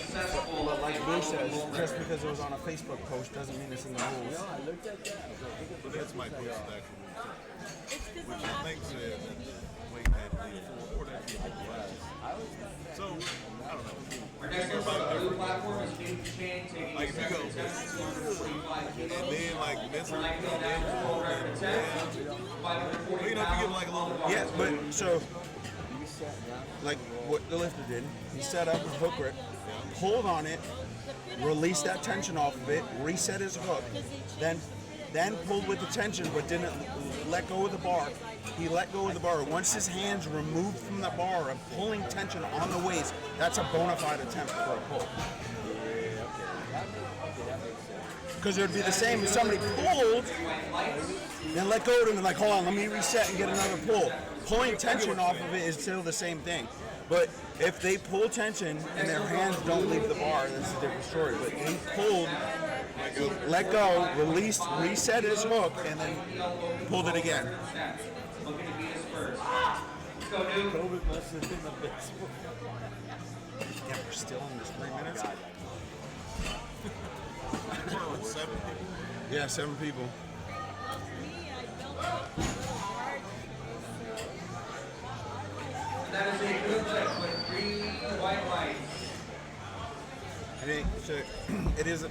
S12: Successful.
S6: Like Bruce says, just because it was on a Facebook post doesn't mean it's in the rules.
S15: But that's my post actually, which I think said that the weight had to be 4 that So, I don't know.
S12: Our next one on the blue platform is Hugh Tran taking
S15: Like
S12: a
S15: if you
S12: second
S15: go,
S12: attempt at 245 kilos.
S15: and then like Mesa,
S12: For an IPL National World Record attempt. 540
S15: you know, if you give like a little,
S6: Yeah, but so, like what the lifter did, he set up his hook grip, pulled on it, released that tension off of it, reset his hook, then pulled with the tension but didn't let go of the bar. He let go of the bar. Once his hands removed from the bar of pulling tension on the waist, that's a bona fide attempt for a pull. Because it would be the same if somebody pulled, then let go of them and like, hold on, let me reset and get another pull. Pulling tension off of it is still the same thing. But if they pull tension and their hands don't leave the bar, that's a different story. But he pulled, let go, released, reset his hook, and then pulled it again.
S12: Looking to beat us first. go, dude.
S16: COVID must have been the best one.
S6: Yeah, we're still in this 3 minutes. Yeah, 7 people.
S12: That is a good lift with 3 white lights.
S6: It is.
S12: On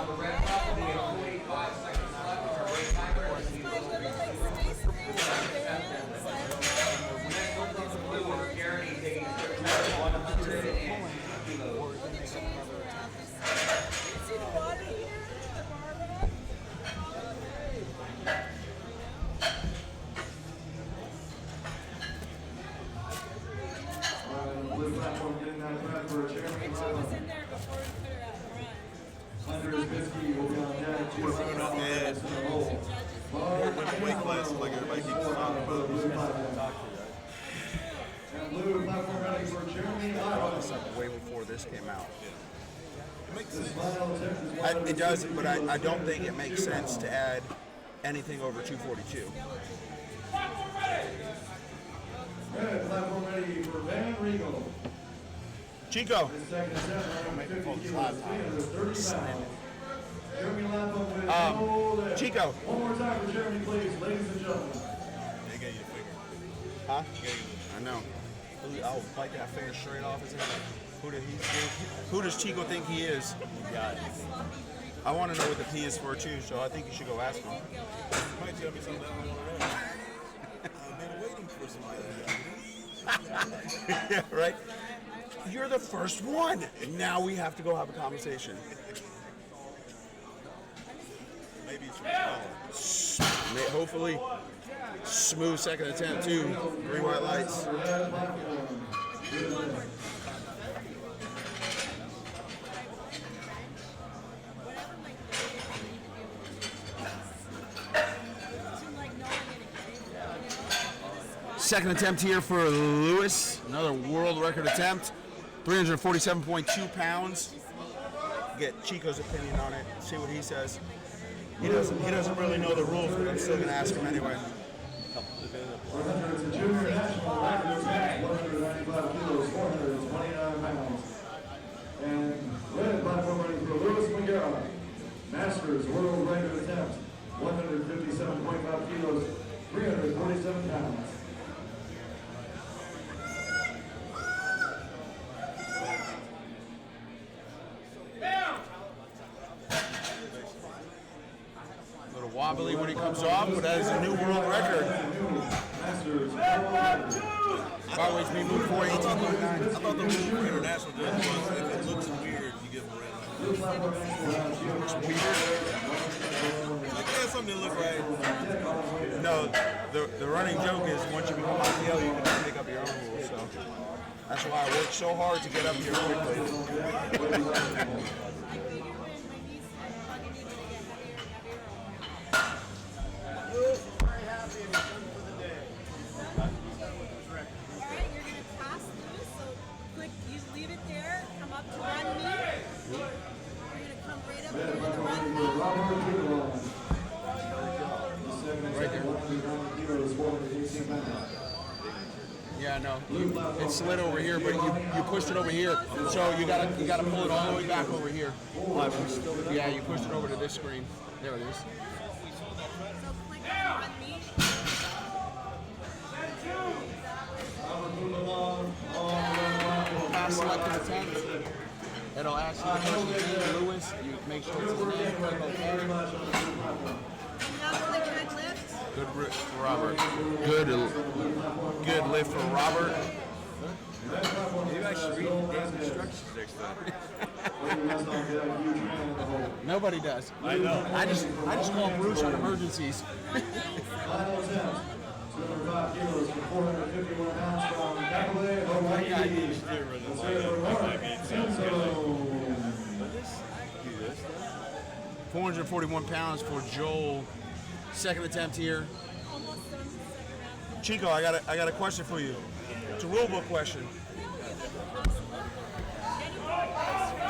S12: the red platform, we have 45 seconds left. Our race timer is next over on the blue is Gary taking 102 kilos.
S2: Blue platform getting out of breath for Jeremy Lyle. Hunter Bisky will be on deck.
S15: Weight class like everybody keeps talking about.
S2: And blue platform ready for Jeremy Lyle.
S6: Way before this came out.
S15: It makes sense.
S6: It does, but I don't think it makes sense to add anything over 242.
S2: Red platform ready for Van Regal.
S6: Chico.
S2: The second attempt running 50 kilos, 330 pounds. Jeremy Lapham with no lift.
S6: Chico.
S2: One more time for Jeremy, please, ladies and gentlemen.
S15: They got you a finger.
S6: Huh? I know. I'll bite that finger straight off his head. Who does Chico think he is? I want to know what the P is for too, so I think you should go ask him.
S15: You might tell me something I don't want to know. I've been waiting for somebody.
S6: Yeah, right? You're the first one. Now we have to go have a conversation.
S15: Maybe it's
S6: Hopefully, smooth second attempt too. 3 white lights. Second attempt here for Lewis. Another world record attempt. 347.2 pounds. Get Chico's opinion on it. See what he says. He doesn't really know the rules, but I'm still gonna ask him anyway.
S2: 100 is a junior national record attempt, 195 kilos, 429 pounds. And red platform ready for Louis McGarrett. Masters world record attempt, 157.5 kilos, 347 pounds.
S6: Wobbly when he comes off, but that is a new world record. Always we move 418.9.
S15: I thought the rule for international judges was if it looks weird, you give them a red light.
S6: Looks weird.
S15: Like, yeah, something that look right.
S6: No, the running joke is once you become IPL, you can just pick up your own rules. So that's why I worked so hard to get up here quickly. Yeah, no, it slid over here, but you pushed it over here, so you gotta pull it all the way back over here. Yeah, you pushed it over to this screen. There it is. Pass selected attempt. It'll ask you the person's name, Lewis. You make sure it's his name, click OK. Good lift for Robert. Good lift for Robert.
S16: Maybe I should read the damn instructions next time.
S6: Nobody does.
S16: I know.
S6: I just call Bruce on emergencies.
S2: Final attempt, 205 kilos for 451 pounds from Kabuki Strength.
S6: 441 pounds for Joel. Second attempt here. Chico, I got a question for you. It's a rule book question.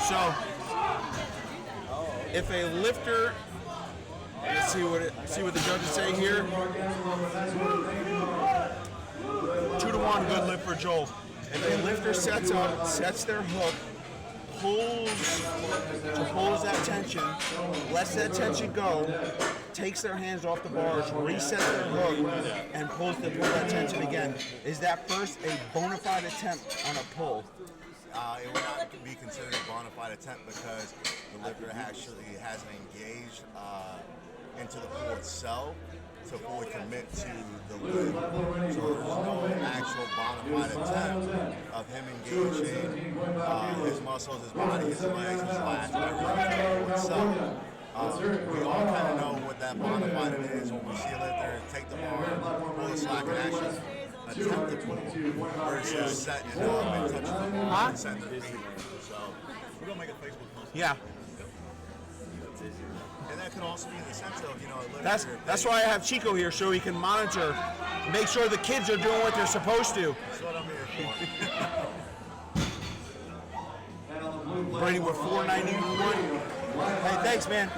S6: So, if a lifter, let's see what the judges say here. 2-to-1 good lift for Joel. If a lifter sets up, sets their hook, pulls that tension, lets that tension go, takes their hands off the bars, resets their hook, and pull that tension again. Is that first a bona fide attempt on a pull?
S13: It would not be considered a bona fide attempt because the lifter actually hasn't engaged into the pull itself to fully commit to the lift. So there's no actual bona fide attempt of him engaging his muscles, his body, his legs, his lats, everything to the pull itself. We all kind of know what that bona fide is when we see a lifter take the bar, pull the slack, and actually attempt to pull versus setting it up and touching the bar and setting their feet. So we're gonna make a Facebook post.
S6: Yeah.
S13: And that could also be in the sense of, you know,
S6: That's why I have Chico here so he can monitor, make sure the kids are doing what they're supposed to.
S13: That's what I'm here for.
S6: Brady with 491. Hey, thanks, man.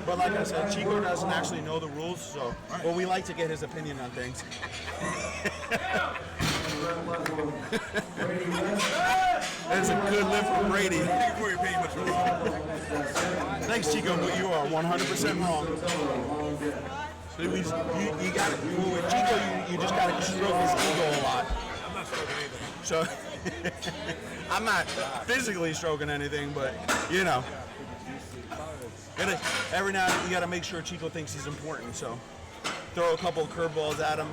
S6: But like I said, Chico doesn't actually know the rules, so but we like to get his opinion on things. That's a good lift from Brady. Thanks, Chico, but you are 100% wrong. So you got it. With Chico, you just got to stroke his ego a lot.
S15: I'm not stroking anything.
S6: So I'm not physically stroking anything, but you know. Every now and then you got to make sure Chico thinks he's important, so throw a couple of curveballs at him.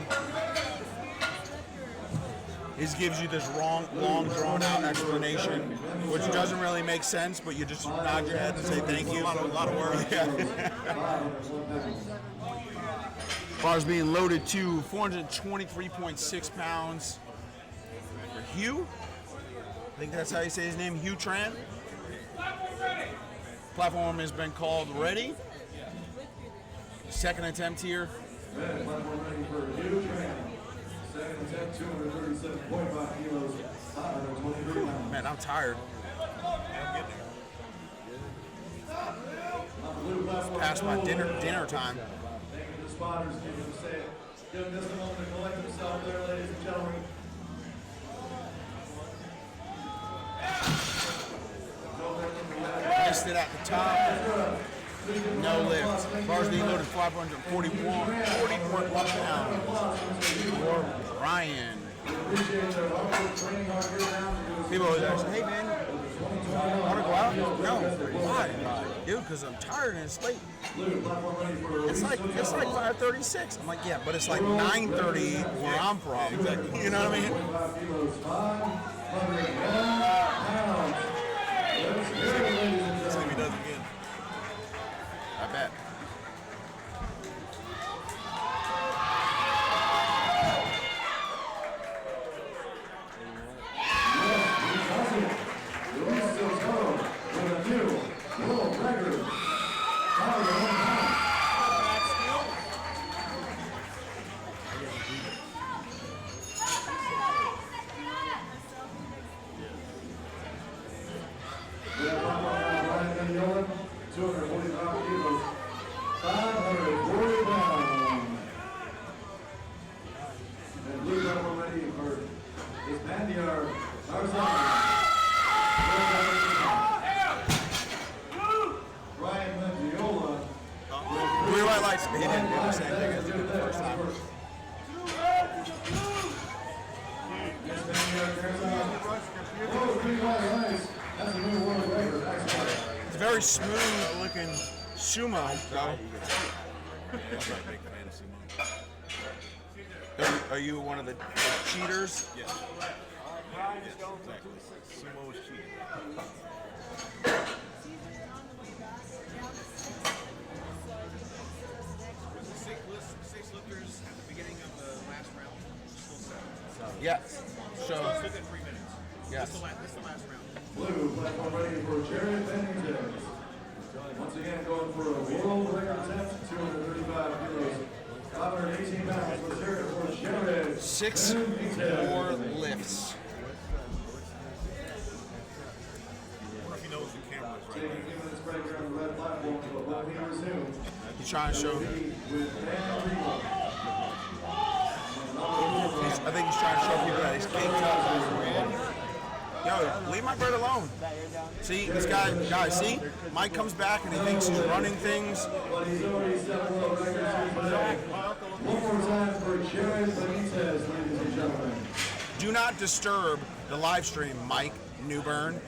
S6: He gives you this long drawn-out explanation, which doesn't really make sense, but you just nod your head and say thank you. A lot of work. Yeah. Bar's being loaded to 423.6 pounds for Hugh. I think that's how you say his name, Hugh Tran. Platform has been called ready. Second attempt here.
S2: Platform ready for Hugh Tran. Second attempt, 237.5 kilos, 523 pounds.
S6: Man, I'm tired. It's past my dinner time.
S2: Thank you to the spotters. Give them just a moment to collect themselves there, ladies and gentlemen.
S6: Missed it at the top. No lift. Bars being loaded 541 pounds. For Ryan. People always ask, hey man, want to go out? No. Why? Dude, because I'm tired and it's late. It's like 5:36. I'm like, yeah, but it's like 9:30 where I'm from. You know what I mean?
S15: Let's see if he does again.
S6: I bet. It's very smooth looking sumo, though. Are you one of the cheaters?
S15: Yes. Yes, exactly. Sumo is cheating. Six lifters at the beginning of the last round. Still seven.
S6: Yes. So
S15: still within 3 minutes.
S6: Yes.
S15: This is the last round.
S2: Blue platform ready for Jared Bennington. Once again, going for a world record attempt, 235 kilos, 518 pounds. Let's hear it for Jared.
S6: 6 more lifts.
S15: I wonder if he knows the camera is right
S2: Taking a few minutes break here on the red platform, but when we resume,
S6: He's trying to show.
S2: with Dan Regal.
S6: I think he's trying to show people that he's caked up. Yo, leave my bird alone. See, this guy, guys, see? Mike comes back and he thinks he's running things.
S2: But he's already set world records. One more time for Jared Benitez, ladies and gentlemen.
S6: Do not disturb the live stream, Mike Newburn.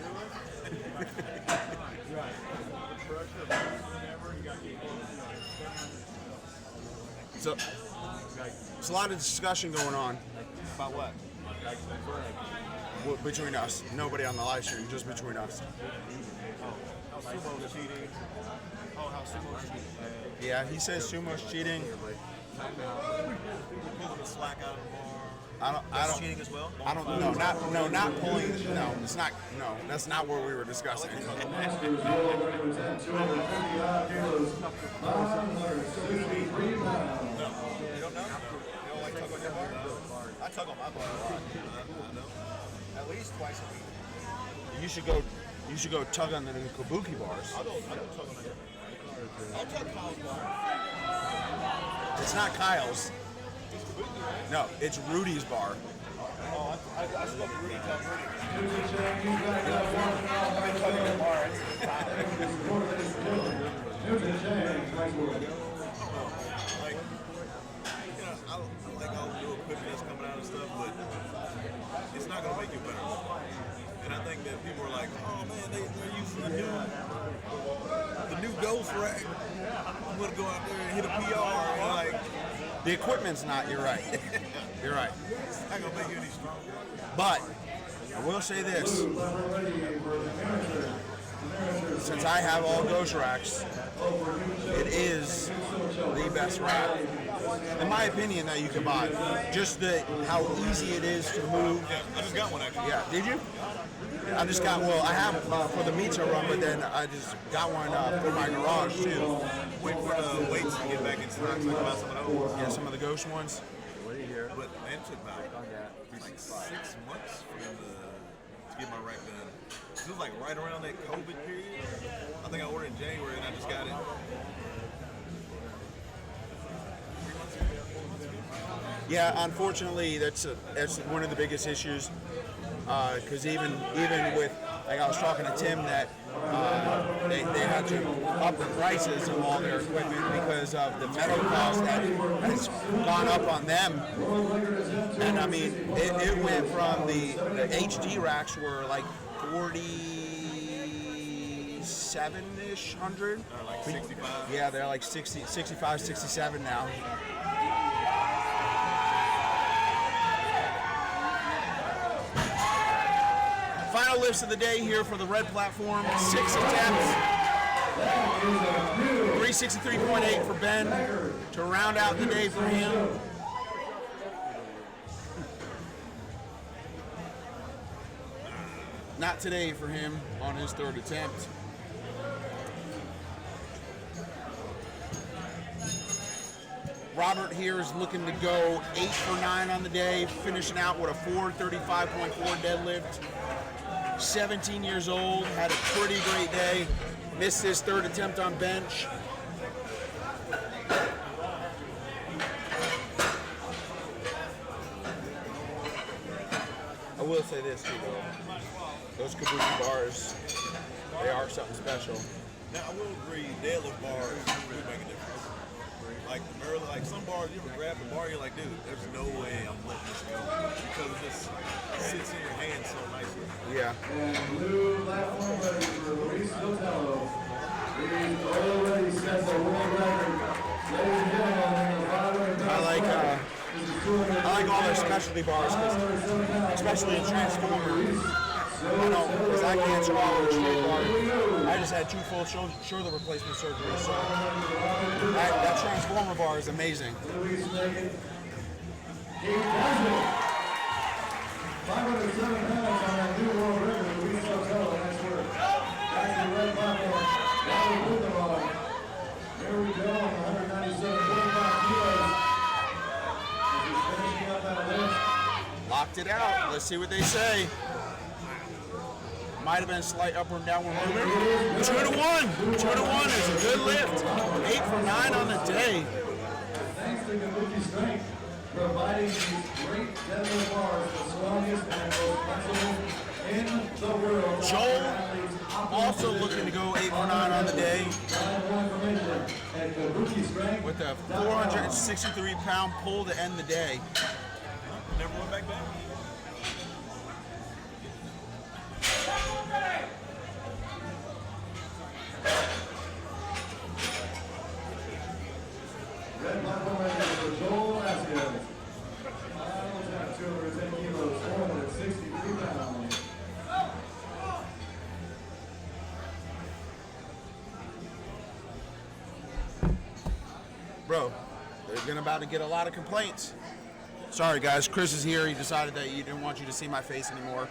S6: So, there's a lot of discussion going on.
S15: About what?
S6: Between us. Nobody on the live stream, just between us.
S15: How Sumo's cheating. Oh, how Sumo's cheating.
S6: Yeah, he says Sumo's cheating.
S15: Pulling the slack out of the bar.
S6: I don't.
S15: Cheating as well?
S6: I don't. Not pulling. No, it's not. No, that's not what we were discussing.
S2: Masters world records at 255 kilos, 563 pounds.
S15: You don't know? You don't like tug on your bar? I tug on my bar a lot. I know. At least twice a week.
S6: You should go tug on the Kabuki bars.
S15: I don't tug on it. I'll tug Kyle's bar.
S6: It's not Kyle's. No, it's Rudy's bar.
S15: Oh, I spoke to Rudy. Tell Rudy. I like all the new equipment that's coming out and stuff, but it's not going to make you better. And I think that people are like, oh man, they're using the new Ghost Rack. I'm going to go out there and hit a PR. And like,
S6: the equipment's not. You're right. You're right.
S15: It's not going to make you any stronger.
S6: But I will say this. Since I have all Ghost Racks, it is the best rack, in my opinion, that you can buy. Just how easy it is to move.
S15: Yeah, I just got one actually.
S6: Yeah, did you? I just got, well, I have for the Mesa run, but then I just got one for my garage too.
S15: Wait for the weights to get back in stock so I can buy some of those.
S6: Yeah, some of the Ghost ones.
S15: But man, it took about like 6 months for them to get my rack done. It was like right around that COVID period. I think I ordered in January and I just got it.
S6: Yeah, unfortunately, that's one of the biggest issues. Because even with, like I was talking to Tim, that they had to up the prices of all their equipment because of the metal cost that has gone up on them. And I mean, it went from the HD racks were like 47-ish hundred.
S15: Like 65.
S6: Yeah, they're like 60, 65, 67 now. Final lifts of the day here for the red platform. 6 attempts. 363.8 for Ben to round out the day for him. Not today for him on his third attempt. Robert here is looking to go 8 for 9 on the day, finishing out with a 435.4 deadlift. 17 years old, had a pretty great day. Missed his third attempt on bench. I will say this too, though. Those Kabuki bars, they are something special.
S15: Now I will agree, deadlift bars really make a difference. Like early, like some bars, you ever grab the bar, you're like, dude, there's no way I'm letting this go because it just sits in your hand so nicely.
S6: Yeah.
S2: And blue platform ready for Luis Sotelo. He's already set the world record. Ladies and gentlemen, the following
S6: I like all their specialty bars, especially in Transformer. I know, because I can't swallow a straight bar. I just had 2 full shoulder replacement surgeries, so that Transformer bar is amazing.
S2: 507 pounds on that new world record, Luis Sotelo. Nice work. Back to the red platform. Robert Buchenwald. Here we go on 197.5 kilos. He's finishing up that lift.
S6: Locked it out. Let's see what they say. Might have been a slight upward and downward movement. 2 to 1. 2 to 1 is a good lift. 8 for 9 on the day.
S2: Thanks to Kabuki Strength. providing these great deadlift bars, the strongest and most flexible in the world.
S6: Joel also looking to go 8 for 9 on the day
S2: At Kabuki Strength
S6: with a 463-pound pull to end the day.
S15: Never went back down.
S2: Red platform ready for Joel Vasquez. Final tap, 210 kilos, 463 pounds.
S6: Bro, they're about to get a lot of complaints. Sorry guys, Chris is here. He decided that he didn't want you to see my face anymore.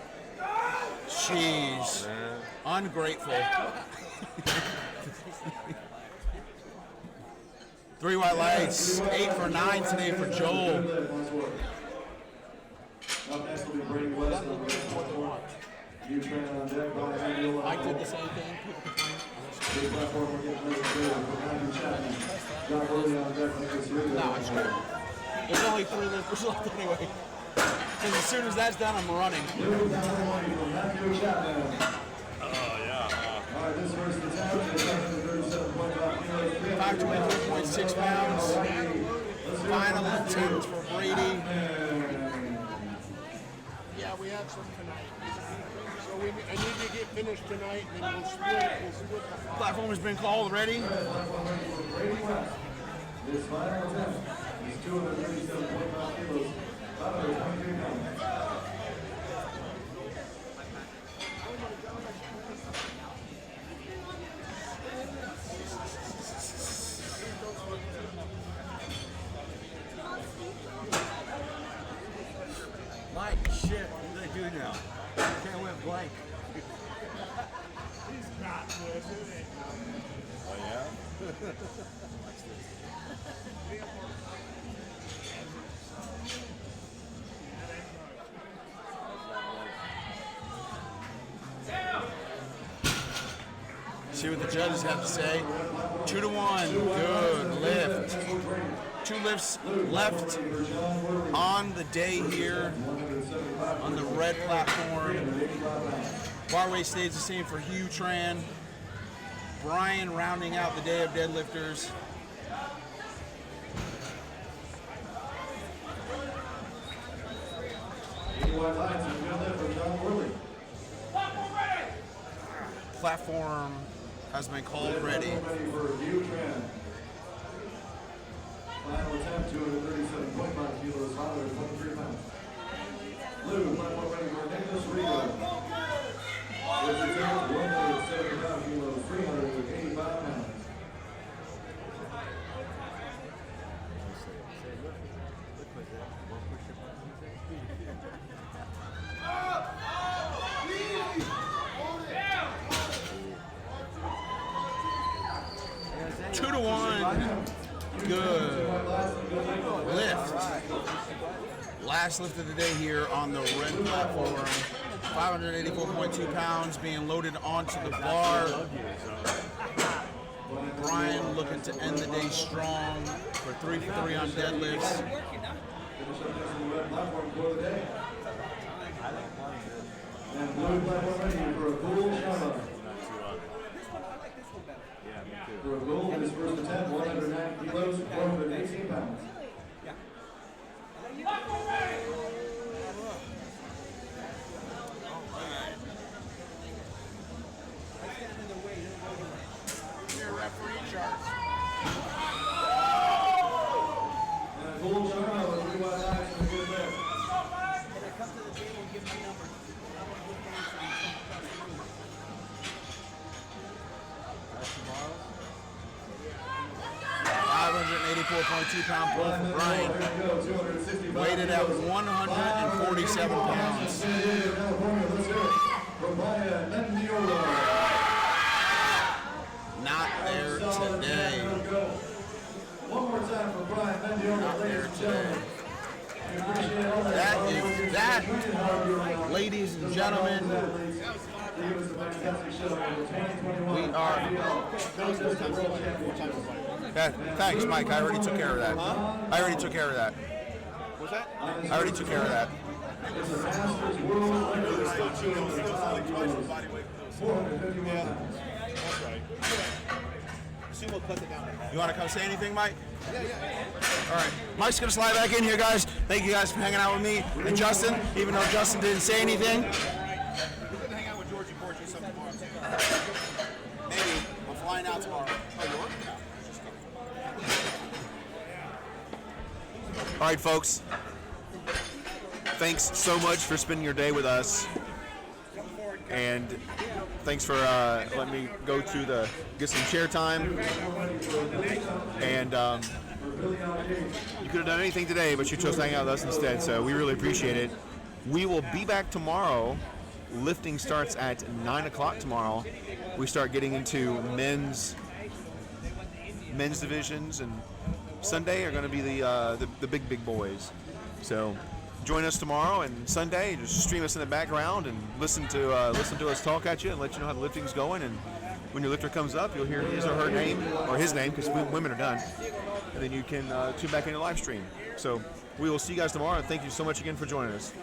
S6: Jeez. Ungrateful. 3 white lights, 8 for 9 today for Joel.
S2: Up next will be Brady West. You train on deck by Andy.
S8: I did the same thing.
S2: Big platform, we're getting ready to go. We're going to be chatting. John Burley on deck with us here.
S8: No, it's good. There's only 3 lifters left anyway. And as soon as that's done, I'm running.
S2: Oh,
S15: yeah.
S2: All right, this first attempt is 137.5 kilos.
S8: 523.6 pounds. Final attempt for Brady.
S7: Yeah, we have some tonight. So I need to get finished tonight, and then we'll split the
S6: Platform has been called ready.
S2: This final attempt is 237.5 kilos. 523 pounds.
S16: Mike, shit, what do they do now? Can't win blank.
S7: He's not with it.
S16: Oh, yeah?
S6: See what the judges have to say. 2 to 1. Good lift. 2 lifts left on the day here on the red platform. Bar weight stays the same for Hugh Tran. Brian rounding out the day of deadlifters. Platform has been called ready.
S2: Final attempt, 237.5 kilos, 523 pounds. Blue, platform ready for Nicholas Rigo. This attempt, 175 kilos, 385 pounds.
S6: Two to 1. Good lift. Last lift of the day here on the red platform. 584.2 pounds being loaded onto the bar. Brian looking to end the day strong for 3 for 3 on deadlifts.
S2: Finish up this on the red platform for the day. And blue platform ready for a cool Sharma. For a goal in his first attempt, 109 kilos, 418 pounds.
S7: Here, referee charge.
S2: And Gould Sharma with 3 wide eyes and a good lift.
S10: Can I come to the table and give my number?
S6: 584.2 pound pull for Brian. Weighted at 147 pounds. Not there today.
S2: One more time for Brian Mendiola.
S6: Not there today. That, ladies and gentlemen, we are. Thanks, Mike. I already took care of that. I already took care of that. What's that? I already took care of that. You want to come say anything, Mike? All right. Mike's going to slide back in here, guys. Thank you guys for hanging out with me. And Justin, even though Justin didn't say anything. We're going to hang out with Georgie Porgy something tomorrow. Maybe. I'm flying out tomorrow. Oh, you are?
S1: All right, folks. Thanks so much for spending your day with us. And thanks for letting me go to get some chair time. And you could have done anything today, but you chose to hang out with us instead, so we really appreciate it. We will be back tomorrow. Lifting starts at 9 o'clock tomorrow. We start getting into men's divisions, and Sunday are going to be the big boys. So join us tomorrow, and Sunday just stream us in the background and listen to us talk at you and let you know how the lifting's going. And when your lifter comes up, you'll hear his or her name, or his name, because women are done, and then you can tune back in your live stream. So we will see you guys tomorrow, and thank you so much again for joining us.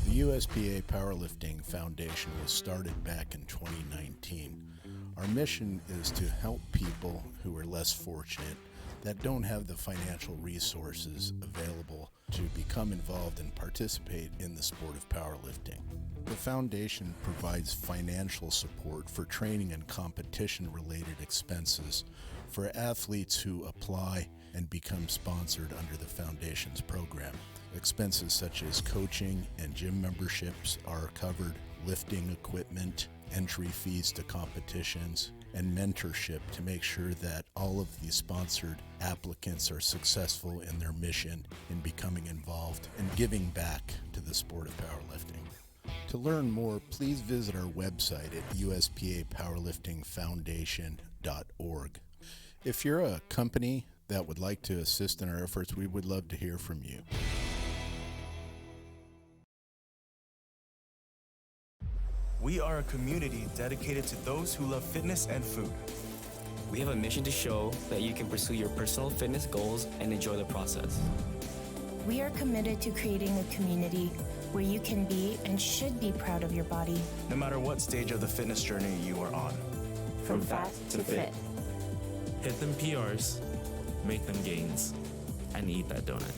S18: The USPA Powerlifting Foundation was started back in 2019. Our mission is to help people who are less fortunate, that don't have the financial resources available to become involved and participate in the sport of powerlifting. The foundation provides financial support for training and competition-related expenses for athletes who apply and become sponsored under the foundation's program. Expenses such as coaching and gym memberships are covered, lifting equipment, entry fees to competitions, and mentorship to make sure that all of the sponsored applicants are successful in their mission in becoming involved and giving back to the sport of powerlifting. To learn more, please visit our website at uspapowerliftingfoundation.org. If you're a company that would like to assist in our efforts, we would love to hear from you.
S17: We are a community dedicated to those who love fitness and food.
S22: We have a mission to show that you can pursue your personal fitness goals and enjoy the process.
S19: We are committed to creating a community where you can be and should be proud of your body.
S17: No matter what stage of the fitness journey you are on.
S19: From fat to fit.
S20: Hit them PRs, make them gains, and eat that donut.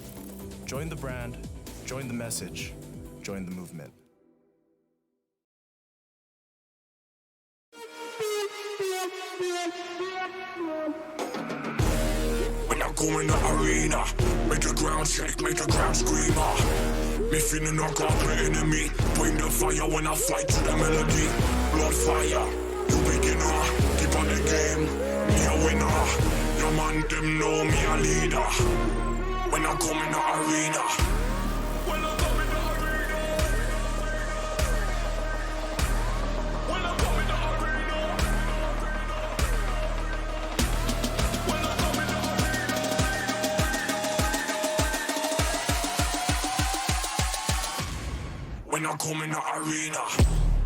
S17: Join the brand, join the message, join the movement.
S11: When I go in the arena, make the ground shake, make the ground scream. Me feeling knock off my enemy. Bring the fire when I fight to the melody. Blood fire, you beginner. Keep on the game, me a winner. Your man them know me a leader. When I come in the arena. When I come in the arena. When I come in the arena. when I come in the arena.